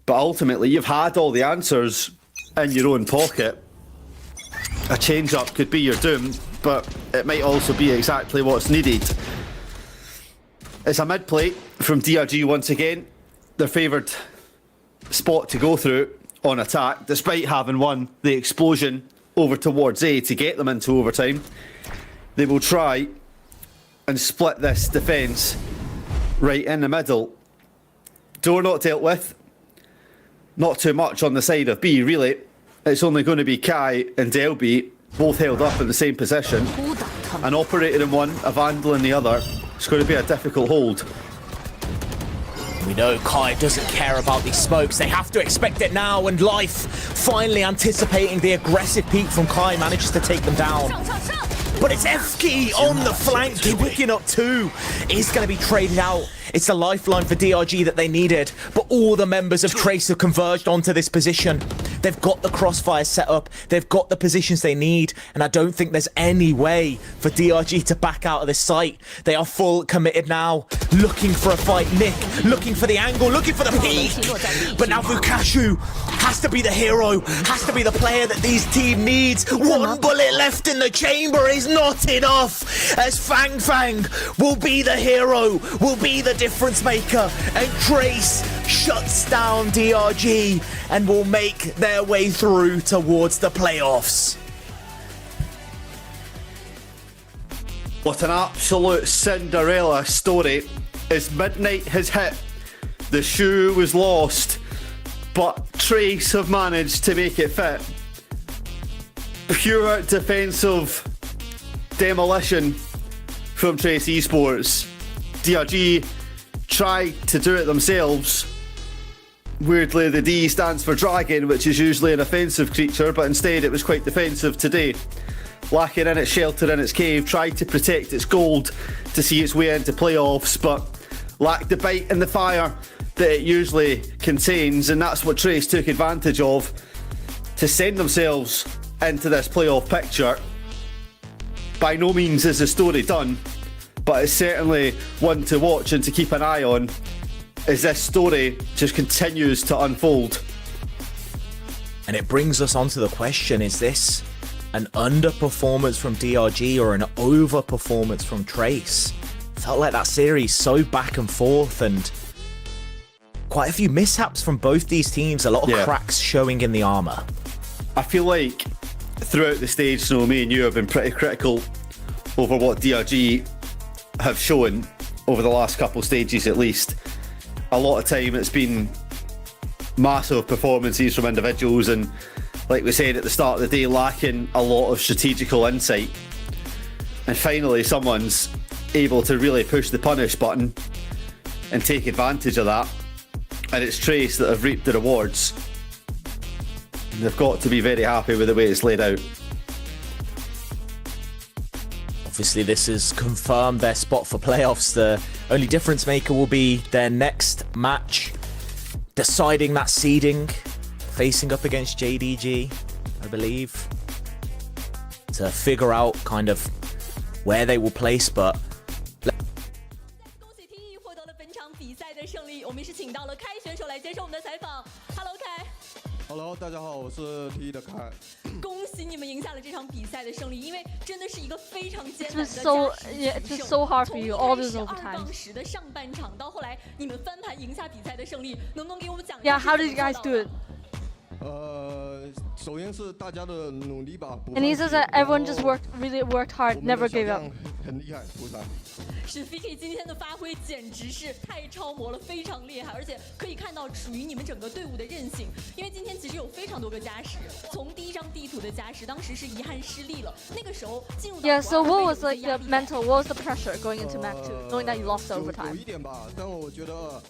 But ultimately, you've had all the answers in your own pocket. A change-up could be your doom, but it might also be exactly what's needed. It's a mid-play from DRG once again. Their favoured spot to go through on attack, despite having won the explosion over towards A to get them into overtime. They will try and split this defence right in the middle. Door not dealt with. Not too much on the side of B, really. It's only going to be Kai and Delby, both held up in the same position. An operator in one, a Vandal in the other. It's going to be a difficult hold. We know Kai doesn't care about these smokes. They have to expect it now, and Life, finally anticipating the aggressive peek from Kai, manages to take them down. But it's F-Key on the flank, picking up 2. Is going to be traded out. It's the lifeline for DRG that they needed, but all the members of Trace have converged onto this position. They've got the crossfire set up, they've got the positions they need, and I don't think there's any way for DRG to back out of this site. They are full committed now, looking for a fight. Nick looking for the angle, looking for the peak, but now VuKaShu has to be the hero, has to be the player that these team needs. One bullet left in the chamber. Is is not enough, as Fang Fang will be the hero, will be the difference maker, and Trace shuts down DRG and will make their way through towards the playoffs. What an absolute Cinderella story. As midnight has hit, the shoe was lost, but Trace have managed to make it fit. Pure defensive demolition from Trace Esports. DRG tried to do it themselves. Weirdly, the D stands for dragon, which is usually an offensive creature, but instead it was quite defensive today. Lacking in its shelter in its cave, tried to protect its gold to see its way into playoffs, but lacked the bite and the fire that it usually contains, and that's what Trace took advantage of to send themselves into this playoff picture. By no means is the story done, but it's certainly one to watch and to keep an eye on as this story just continues to unfold. And it brings us on to the question, is this an underperformance from DRG or an overperformance from Trace? Felt like that series so back and forth, and quite a few mishaps from both these teams, a lot of cracks showing in the armour. I feel like throughout the stage, Snow, me and you have been pretty critical over what DRG have shown over the last couple stages at least. A lot of time it's been massive performances from individuals, and like we said at the start of the day, lacking a lot of strategical insight. And finally someone's able to really push the punish button and take advantage of that, and it's Trace that have reaped the rewards. And they've got to be very happy with the way it's laid out. Obviously this has confirmed their spot for playoffs. The only difference maker will be their next match, deciding that seeding, facing up against JDG, I believe, to figure out kind of where they will place. But Hello， 大家好，我是 T 的凯。恭喜你们赢下了这场比赛的胜利，因为真的是一个非常艰难的 It's just so hard for you all those overtimes. 当时的上半场到后来你们翻盘赢下比赛的胜利，能不能给我们讲一Yeah, 下？ how did you guys do it? 首先是大家的努力吧。And he says that everyone just really worked hard, never gave up. 很厉害，补上。是 VK 今天的发挥简直是太超模了，非常厉害，而且可以看到属于你们整个队伍的韧性。因为今天其实有非常多个加时，从第一张地图的加时，当时是遗憾失利了，那个时候进入到 Yeah, so what was like the mental, what was the pressure going into map 2, knowing that you lost the 有 overtime? 一点吧，但我觉得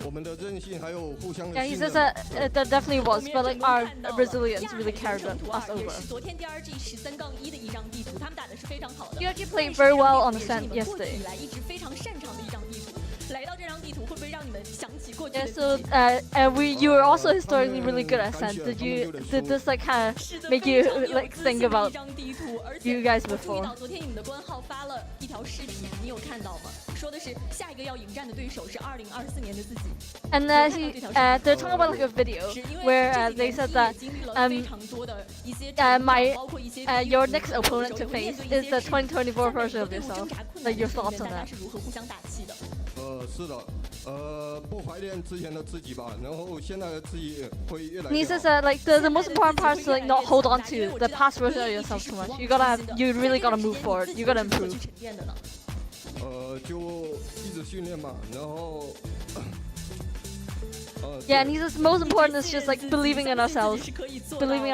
我们的韧性还有互相的 Yeah, he 信 says 任。 that definitely was, but like our resilience really carried us over. 昨天 DRG 13-1的一张地图，他们打的是非常好的。 DRG played very well on the sand yesterday. 以来一直非常擅长的一张地图，来到这张地图会不会让你们想起过去 Yeah, 的 so you were also historically really good at sand. Did this like kind of make you like think about you guys before? 昨天你们的官号发了一条视频，你有看到吗？说的是下一个要迎战的对手是2024年的自己。And they're talking about like a video where they said that your next opponent to face is the 2024 version of yourself. Like your thoughts on that? 是如何互相打气的？是的，不怀念之前的自己吧，然后现在的自己会越来 And 越 he 好。 says that like the most important part is to like not hold on to the past version of yourself too much. You really gotta move forward. You gotta improve. 就一直训练嘛，然后。 Yeah, and he says most important is just like believing in ourselves, believing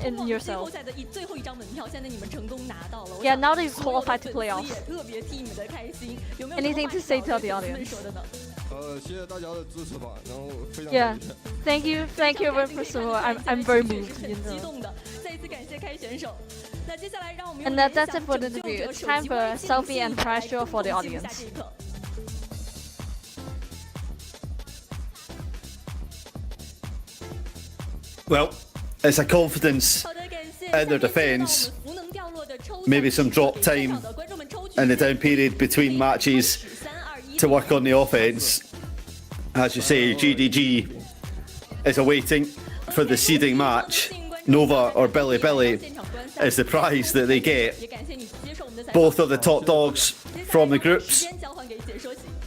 in yourself. 最后一张门票，现在你们成功拿到了。 Yeah, now that you've qualified to playoffs. 特别替你们的开心。有没有 Anything to say to the audience? 谢谢大家的支持吧，然后非常 Yeah, thank you everyone for support. I'm very moved. You 激 know. 动的，再一次感谢开选手。那接下来让我们 And that's it for the interview. It's time for a selfie and prize draw for the audience. Well, it's a confidence in their defence, maybe some drop time in the down period between matches to work on the offence. As you say, JDG is awaiting for the seeding match. Nova or Billy is the prize that they get. Both of the top dogs from the groups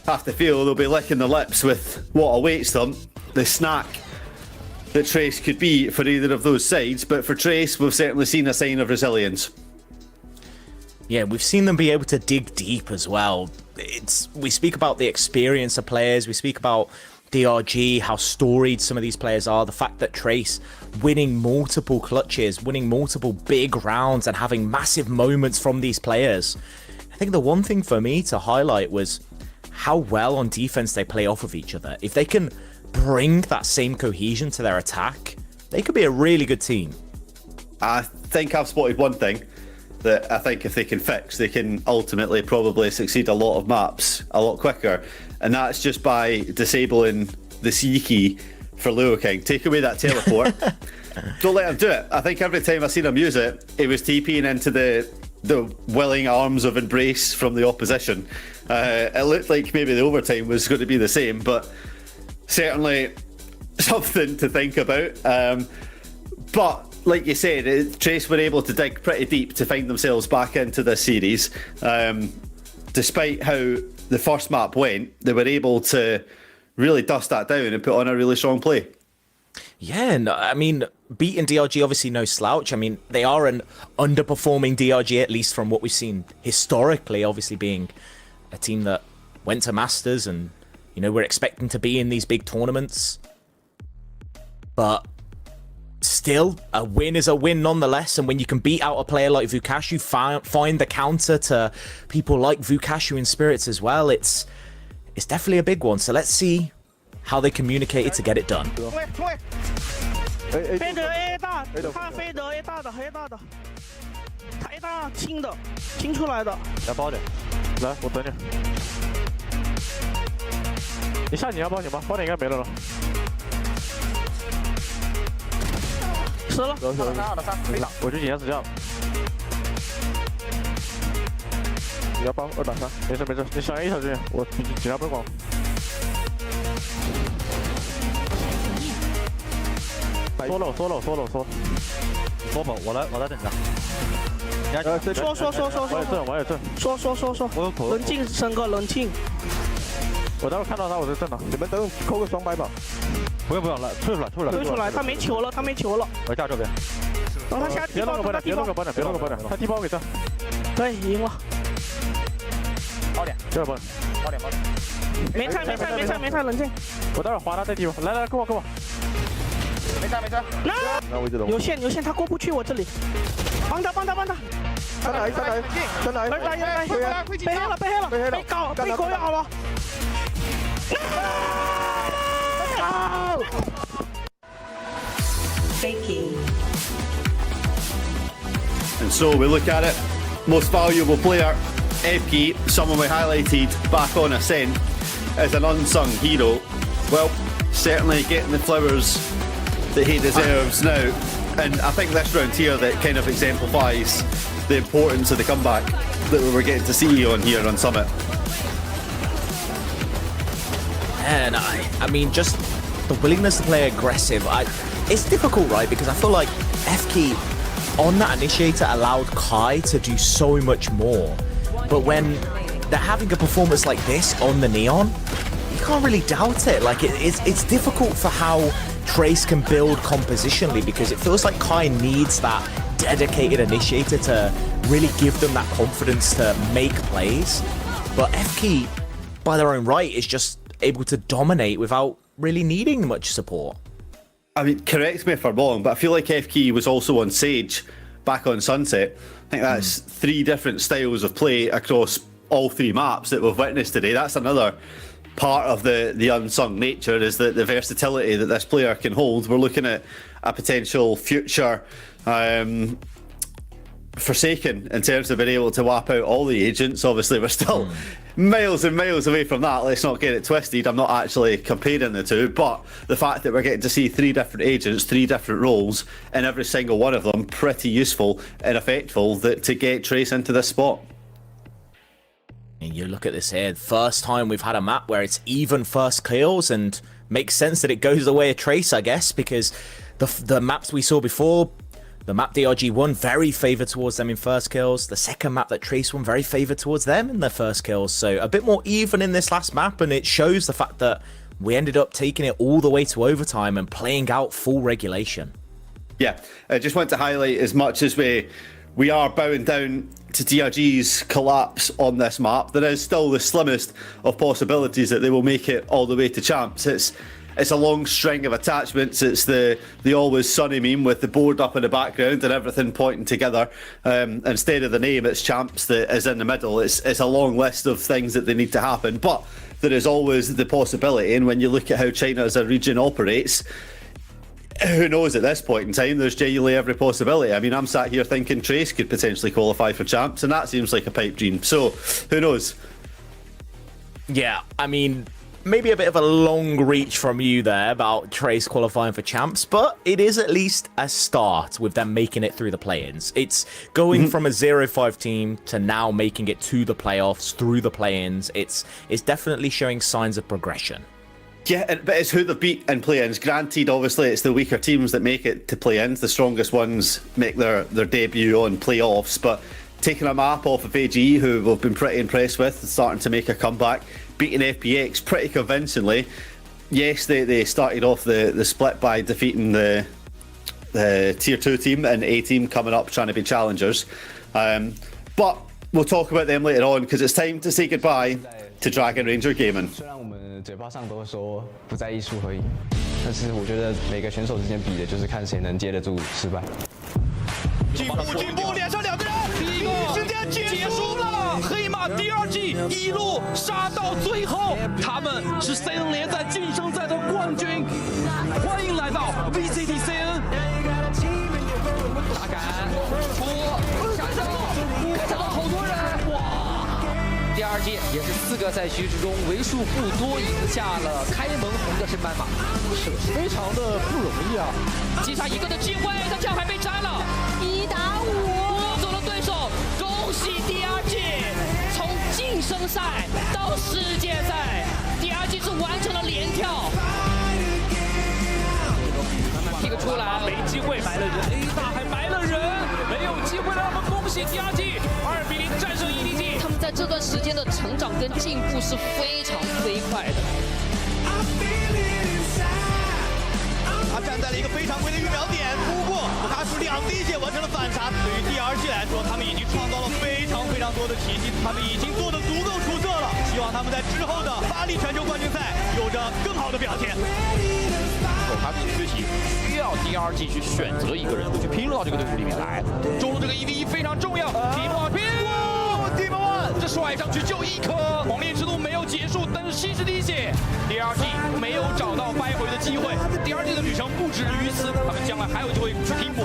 have to feel they'll be licking their lips with what awaits them. The snack that Trace could be for either of those sides, but for Trace, we've certainly seen a sign of resilience. Yeah, we've seen them be able to dig deep as well. We speak about the experience of players, we speak about DRG, how storied some of these players are, the fact that Trace winning multiple clutches, winning multiple big rounds and having massive moments from these players. I think the one thing for me to highlight was how well on defense they play off of each other. If they can bring that same cohesion to their attack, they could be a really good team. I think I've spotted one thing that I think if they can fix, they can ultimately probably succeed a lot of maps a lot quicker, and that's just by disabling the C key for Luo King. Take away that teleport. Don't let him do it. I think every time I've seen him use it, he was TPing into the willing arms of embrace from the opposition. It looked like maybe the overtime was going to be the same, but certainly something to think about. But like you said, Trace were able to dig pretty deep to find themselves back into this series. Despite how the first map went, they were able to really dust that down and put on a really strong play. Yeah, no, I mean, beating DRG obviously no slouch. I mean, they are an underperforming DRG, at least from what we've seen historically, obviously being a team that went to Masters and, you know, we're expecting to be in these big tournaments. But still, a win is a win nonetheless, and when you can beat out a player like Vukashu, find the counter to people like Vukashu in Spirits as well, it's definitely a big one. So let's see how they communicated to get it done. 飞得 A 大，他飞得 A 大的黑大的，他 A 大清的，清出来的。来包点，来我等你。你下井要包井吧，包点应该没了了。死了。我去井下死掉了。你要包2打3，没事没事，你小心一小心，我井下不管。 缩了，缩了，缩了，缩。缩吧，我来等着。我也正。说。我有口。冷静，申哥，冷静。我待会看到他，我就正了。你们等扣个双掰吧。不用，来，退出来，他没球了。我下这边。让他下地包，别弄个包点，他地包给这。对，赢了。包点。这包点。没菜，冷静。我待会划他在地包，来，跟我。 没事。有线，他过不去我这里。帮他。三打一，被黑了，被狗咬了。And so we look at it. Most valuable player, FP, someone we highlighted back on Ascent as an unsung hero. Well, certainly getting the flowers that he deserves now, and I think this round here that kind of exemplifies the importance of the comeback that we were getting to see on here on Summit. And I mean, just the willingness to play aggressive. It's difficult, right? Because I feel like FK on that initiator allowed Kai to do so much more, but when they're having a performance like this on the Neon, you can't really doubt it. Like it's difficult for how Trace can build compositionally, because it feels like Kai needs that dedicated initiator to really give them that confidence to make plays. But FK, by their own right, is just able to dominate without really needing much support. I mean, correct me if I'm wrong, but I feel like FK was also on Sage back on Sunset. I think that's 3 different styles of play across all 3 maps that we've witnessed today. That's another part of the unsung nature, is that the versatility that this player can hold. We're looking at a potential future Forsaken in terms of being able to wap out all the agents. Obviously, we're still miles and miles away from that. Let's not get it twisted. I'm not actually comparing the two, but the fact that we're getting to see 3 different agents, 3 different roles, and every single one of them pretty useful and effectful to get Trace into this spot. And you look at this here, first time we've had a map where it's even first kills, and makes sense that it goes the way of Trace, I guess, because the maps we saw before, The map DRG won, very favoured towards them in first kills. The second map that Trace won, very favoured towards them in their first kills. So a bit more even in this last map, and it shows the fact that we ended up taking it all the way to overtime and playing out full regulation. Yeah, I just want to highlight, as much as we are bowing down to DRG's collapse on this map, there is still the slimmest of possibilities that they will make it all the way to champs. It's a long string of attachments. It's the always sunny meme with the board up in the background and everything pointing together. Instead of the name, it's champs that is in the middle. It's a long list of things that they need to happen, but there is always the possibility. And when you look at how China as a region operates, who knows at this point in time, there's genuinely every possibility. I mean, I'm sat here thinking Trace could potentially qualify for champs, and that seems like a pipe dream. So, who knows? Yeah, I mean, maybe a bit of a long reach from you there about Trace qualifying for champs, but it is at least a start with them making it through the play-ins. It's going from a 0-5 team to now making it to the playoffs, through the play-ins. It's definitely showing signs of progression. Yeah, but it's who they beat in play-ins. Granted, obviously, it's the weaker teams that make it to play-ins. The strongest ones make their debut on playoffs. But taking a map off of AG, who we've been pretty impressed with, starting to make a comeback, beating FPX pretty convincingly. Yes, they started off the split by defeating the Tier 2 team and A team coming up trying to be challengers. But we'll talk about them later on, because it's time to say goodbye to Dragon Ranger Gaming. 虽然我们嘴巴上都会说不在意输和赢，但是我觉得每个选手之间比的就是看谁能接得住失败。进步，脸上两个人，第一个时间结束了，黑马 DRG 一路杀到最后，他们是 CN 联赛晋升赛的冠军，欢迎来到 VCT CN。大杆出闪身，看到好多人，哇！ DRG 也是4个赛区之中为数不多赢下了开门红的申斑马，是非常的不容易啊！击杀一个的机会，他这样还被摘了，1打5，夺走了对手，恭喜 DRG 从晋升赛到世界赛 ，DRG 是完成了连跳。一个出来，没机会埋了人 ，A 大还埋了人，没有机会了，我们恭喜 DRG 2比0战胜 EDG。 在这段时间的成长跟进步是非常飞快的。他站在了一个非常规的预秒点，不过他是2滴血完成了反杀。对于 DRG 来说，他们已经创造了非常多的奇迹，他们已经做得足够出色了。希望他们在之后的巴黎全球冠军赛有着更好的表现。他具体需要 DRG 去选择一个人去拼入到这个队伍里面来。中路这个1v1非常重要。Team One， 这甩上去就1颗，狂烈之怒没有结束，但是70滴血 ，DRG 没有找到掰回的机会。DRG 的旅程不止于此，他们将来还有机会去拼搏。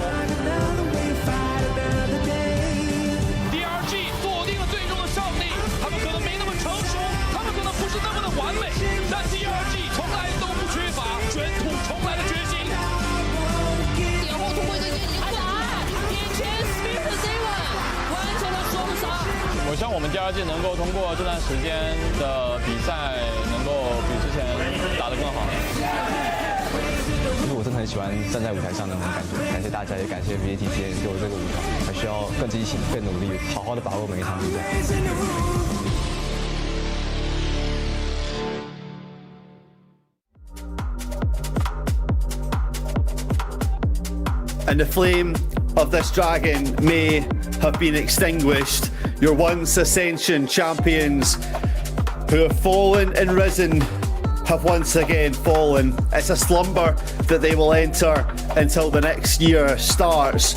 DRG 锁定了最终的胜利，他们可能没那么成熟，他们可能不是那么的完美，但 DRG 从来都不缺乏卷土重来的决心。点后通过一个眼睛眼前 Spirit Z1 完成了双杀。 我希望我们DRG能够通过这段时间的比赛，能够比之前打得更好。其实我真的很喜欢站在舞台上的那种感觉，感谢大家，也感谢 VCT 给我这个舞台，还需要更激情、更努力，好好的把握每一场比赛。 And the flame of this dragon may have been extinguished. Your once Ascension champions who have fallen and risen have once again fallen. It's a slumber that they will enter until the next year starts.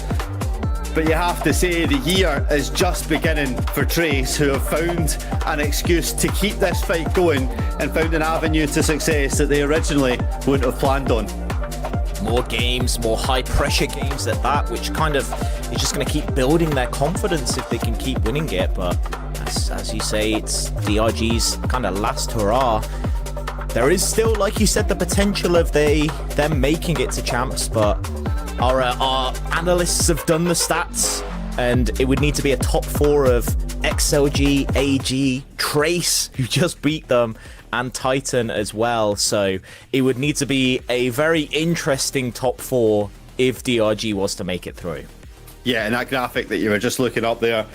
But you have to say the year is just beginning for Trace, who have found an excuse to keep this fight going and found an avenue to success that they originally wouldn't have planned on. More games, more high pressure games at that, which kind of is just going to keep building their confidence if they can keep winning it. But as you say, it's DRG's kind of last hurrah. There is still, like you said, the potential of them making it to champs, but our analysts have done the stats, and it would need to be a top 4 of XLG, AG, Trace, who just beat them, and Titan as well. So it would need to be a very interesting top 4 if DRG was to make it through. Yeah, and that graphic that you were just looking up there,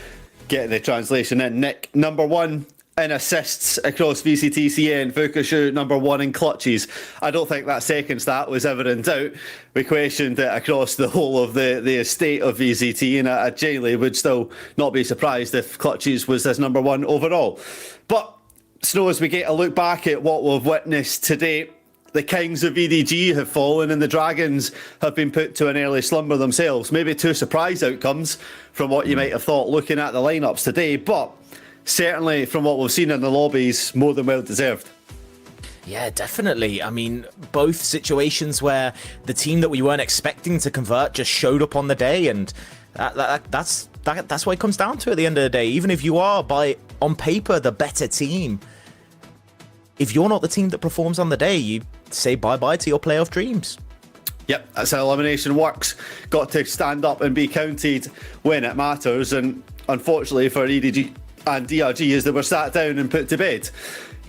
getting the translation in. Nick, number 1 in assists across VCTCA, and Fukushu number 1 in clutches. I don't think that second stat was ever in doubt. We questioned it across the whole of the estate of VCT, and I genuinely would still not be surprised if clutches was his number 1 overall. But Snow, as we get a look back at what we've witnessed today, the Kings of EDG have fallen and the Dragons have been put to an early slumber themselves. Maybe 2 surprise outcomes from what you might have thought looking at the lineups today, but certainly from what we've seen in the lobbies, more than well deserved. Yeah, definitely. I mean, both situations where the team that we weren't expecting to convert just showed up on the day, and that's what it comes down to at the end of the day. Even if you are, on paper, the better team, if you're not the team that performs on the day, you say bye-bye to your playoff dreams. Yep, that's how elimination works. Got to stand up and be counted when it matters, and unfortunately for EDG and DRG, as they were sat down and put to bed.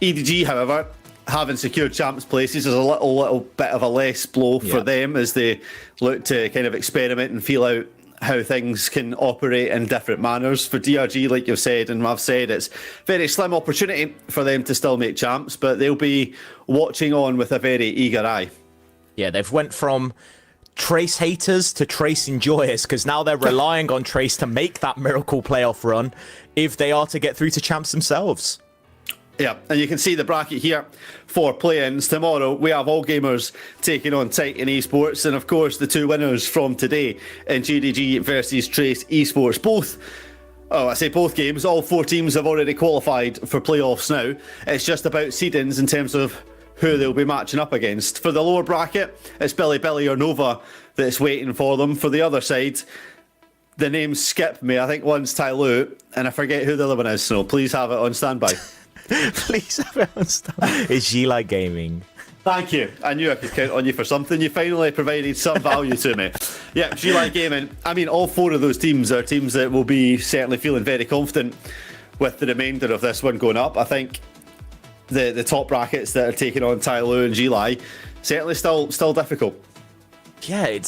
EDG, however, having secured champs places is a little bit of a less blow for them as they look to kind of experiment and feel out how things can operate in different manners. For DRG, like you've said and I've said, it's very slim opportunity for them to still make champs, but they'll be watching on with a very eager eye. Yeah, they've went from Trace haters to Trace enjoyers, because now they're relying on Trace to make that miracle playoff run if they are to get through to champs themselves. Yeah, and you can see the bracket here for play-ins. Tomorrow we have All Gamers taking on Titan Esports, and of course the 2 winners from today in JDG versus Trace Esports. Both games, all 4 teams have already qualified for playoffs now. It's just about seedings in terms of who they'll be matching up against. For the lower bracket, it's Billy or Nova that's waiting for them. For the other side, the names skip me. I think one's Tyloo, and I forget who the other one is, so please have it on standby. Please have it on standby. It's G-Light Gaming. Thank you. I knew I could count on you for something. You finally provided some value to me. Yeah, G-Light Gaming. I mean, all 4 of those teams are teams that will be certainly feeling very confident with the remainder of this one going up. I think the top brackets that are taking on Tyloo and G-Light certainly still difficult. Yeah,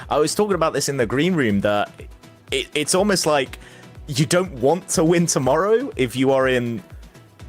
I was talking about this in the green room, that it's almost like you don't want to win tomorrow if you are in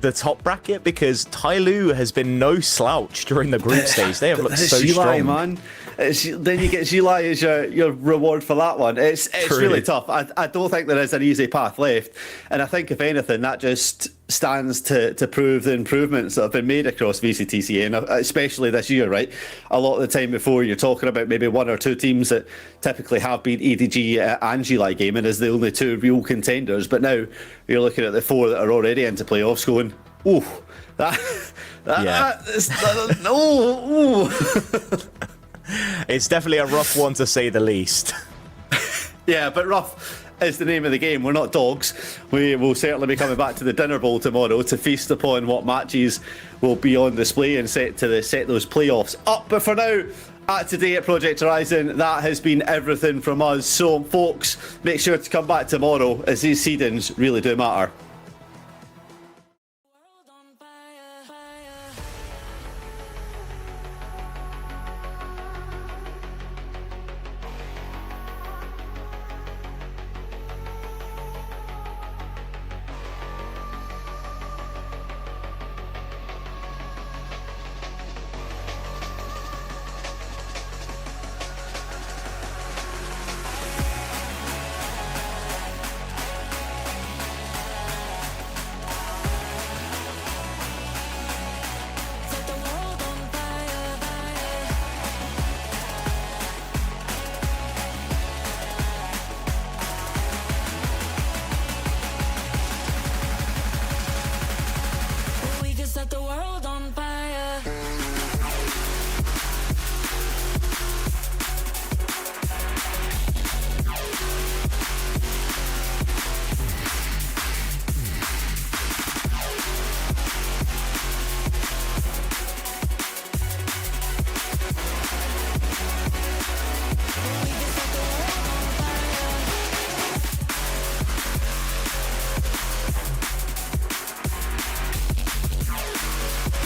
the top bracket, because Tyloo has been no slouch during the group stage. They have looked so strong, man. Then you get G-Light as your reward for that one. It's really tough. I don't think there is an easy path left, and I think if anything that just stands to prove the improvements that have been made across VCTCA, and especially this year, right? A lot of the time before, you're talking about maybe 1 or 2 teams that typically have been EDG and G-Light Gaming as the only 2 real contenders, but now you're looking at the 4 that are already into playoffs going, ooh, It's definitely a rough one, to say the least. Yeah, but rough is the name of the game. We're not dogs. We will certainly be coming back to the dinner bowl tomorrow to feast upon what matches will be on display and set those playoffs up. But for now, today at Project Horizon, that has been everything from us. So, folks, make sure to come back tomorrow, as these seedings really do matter.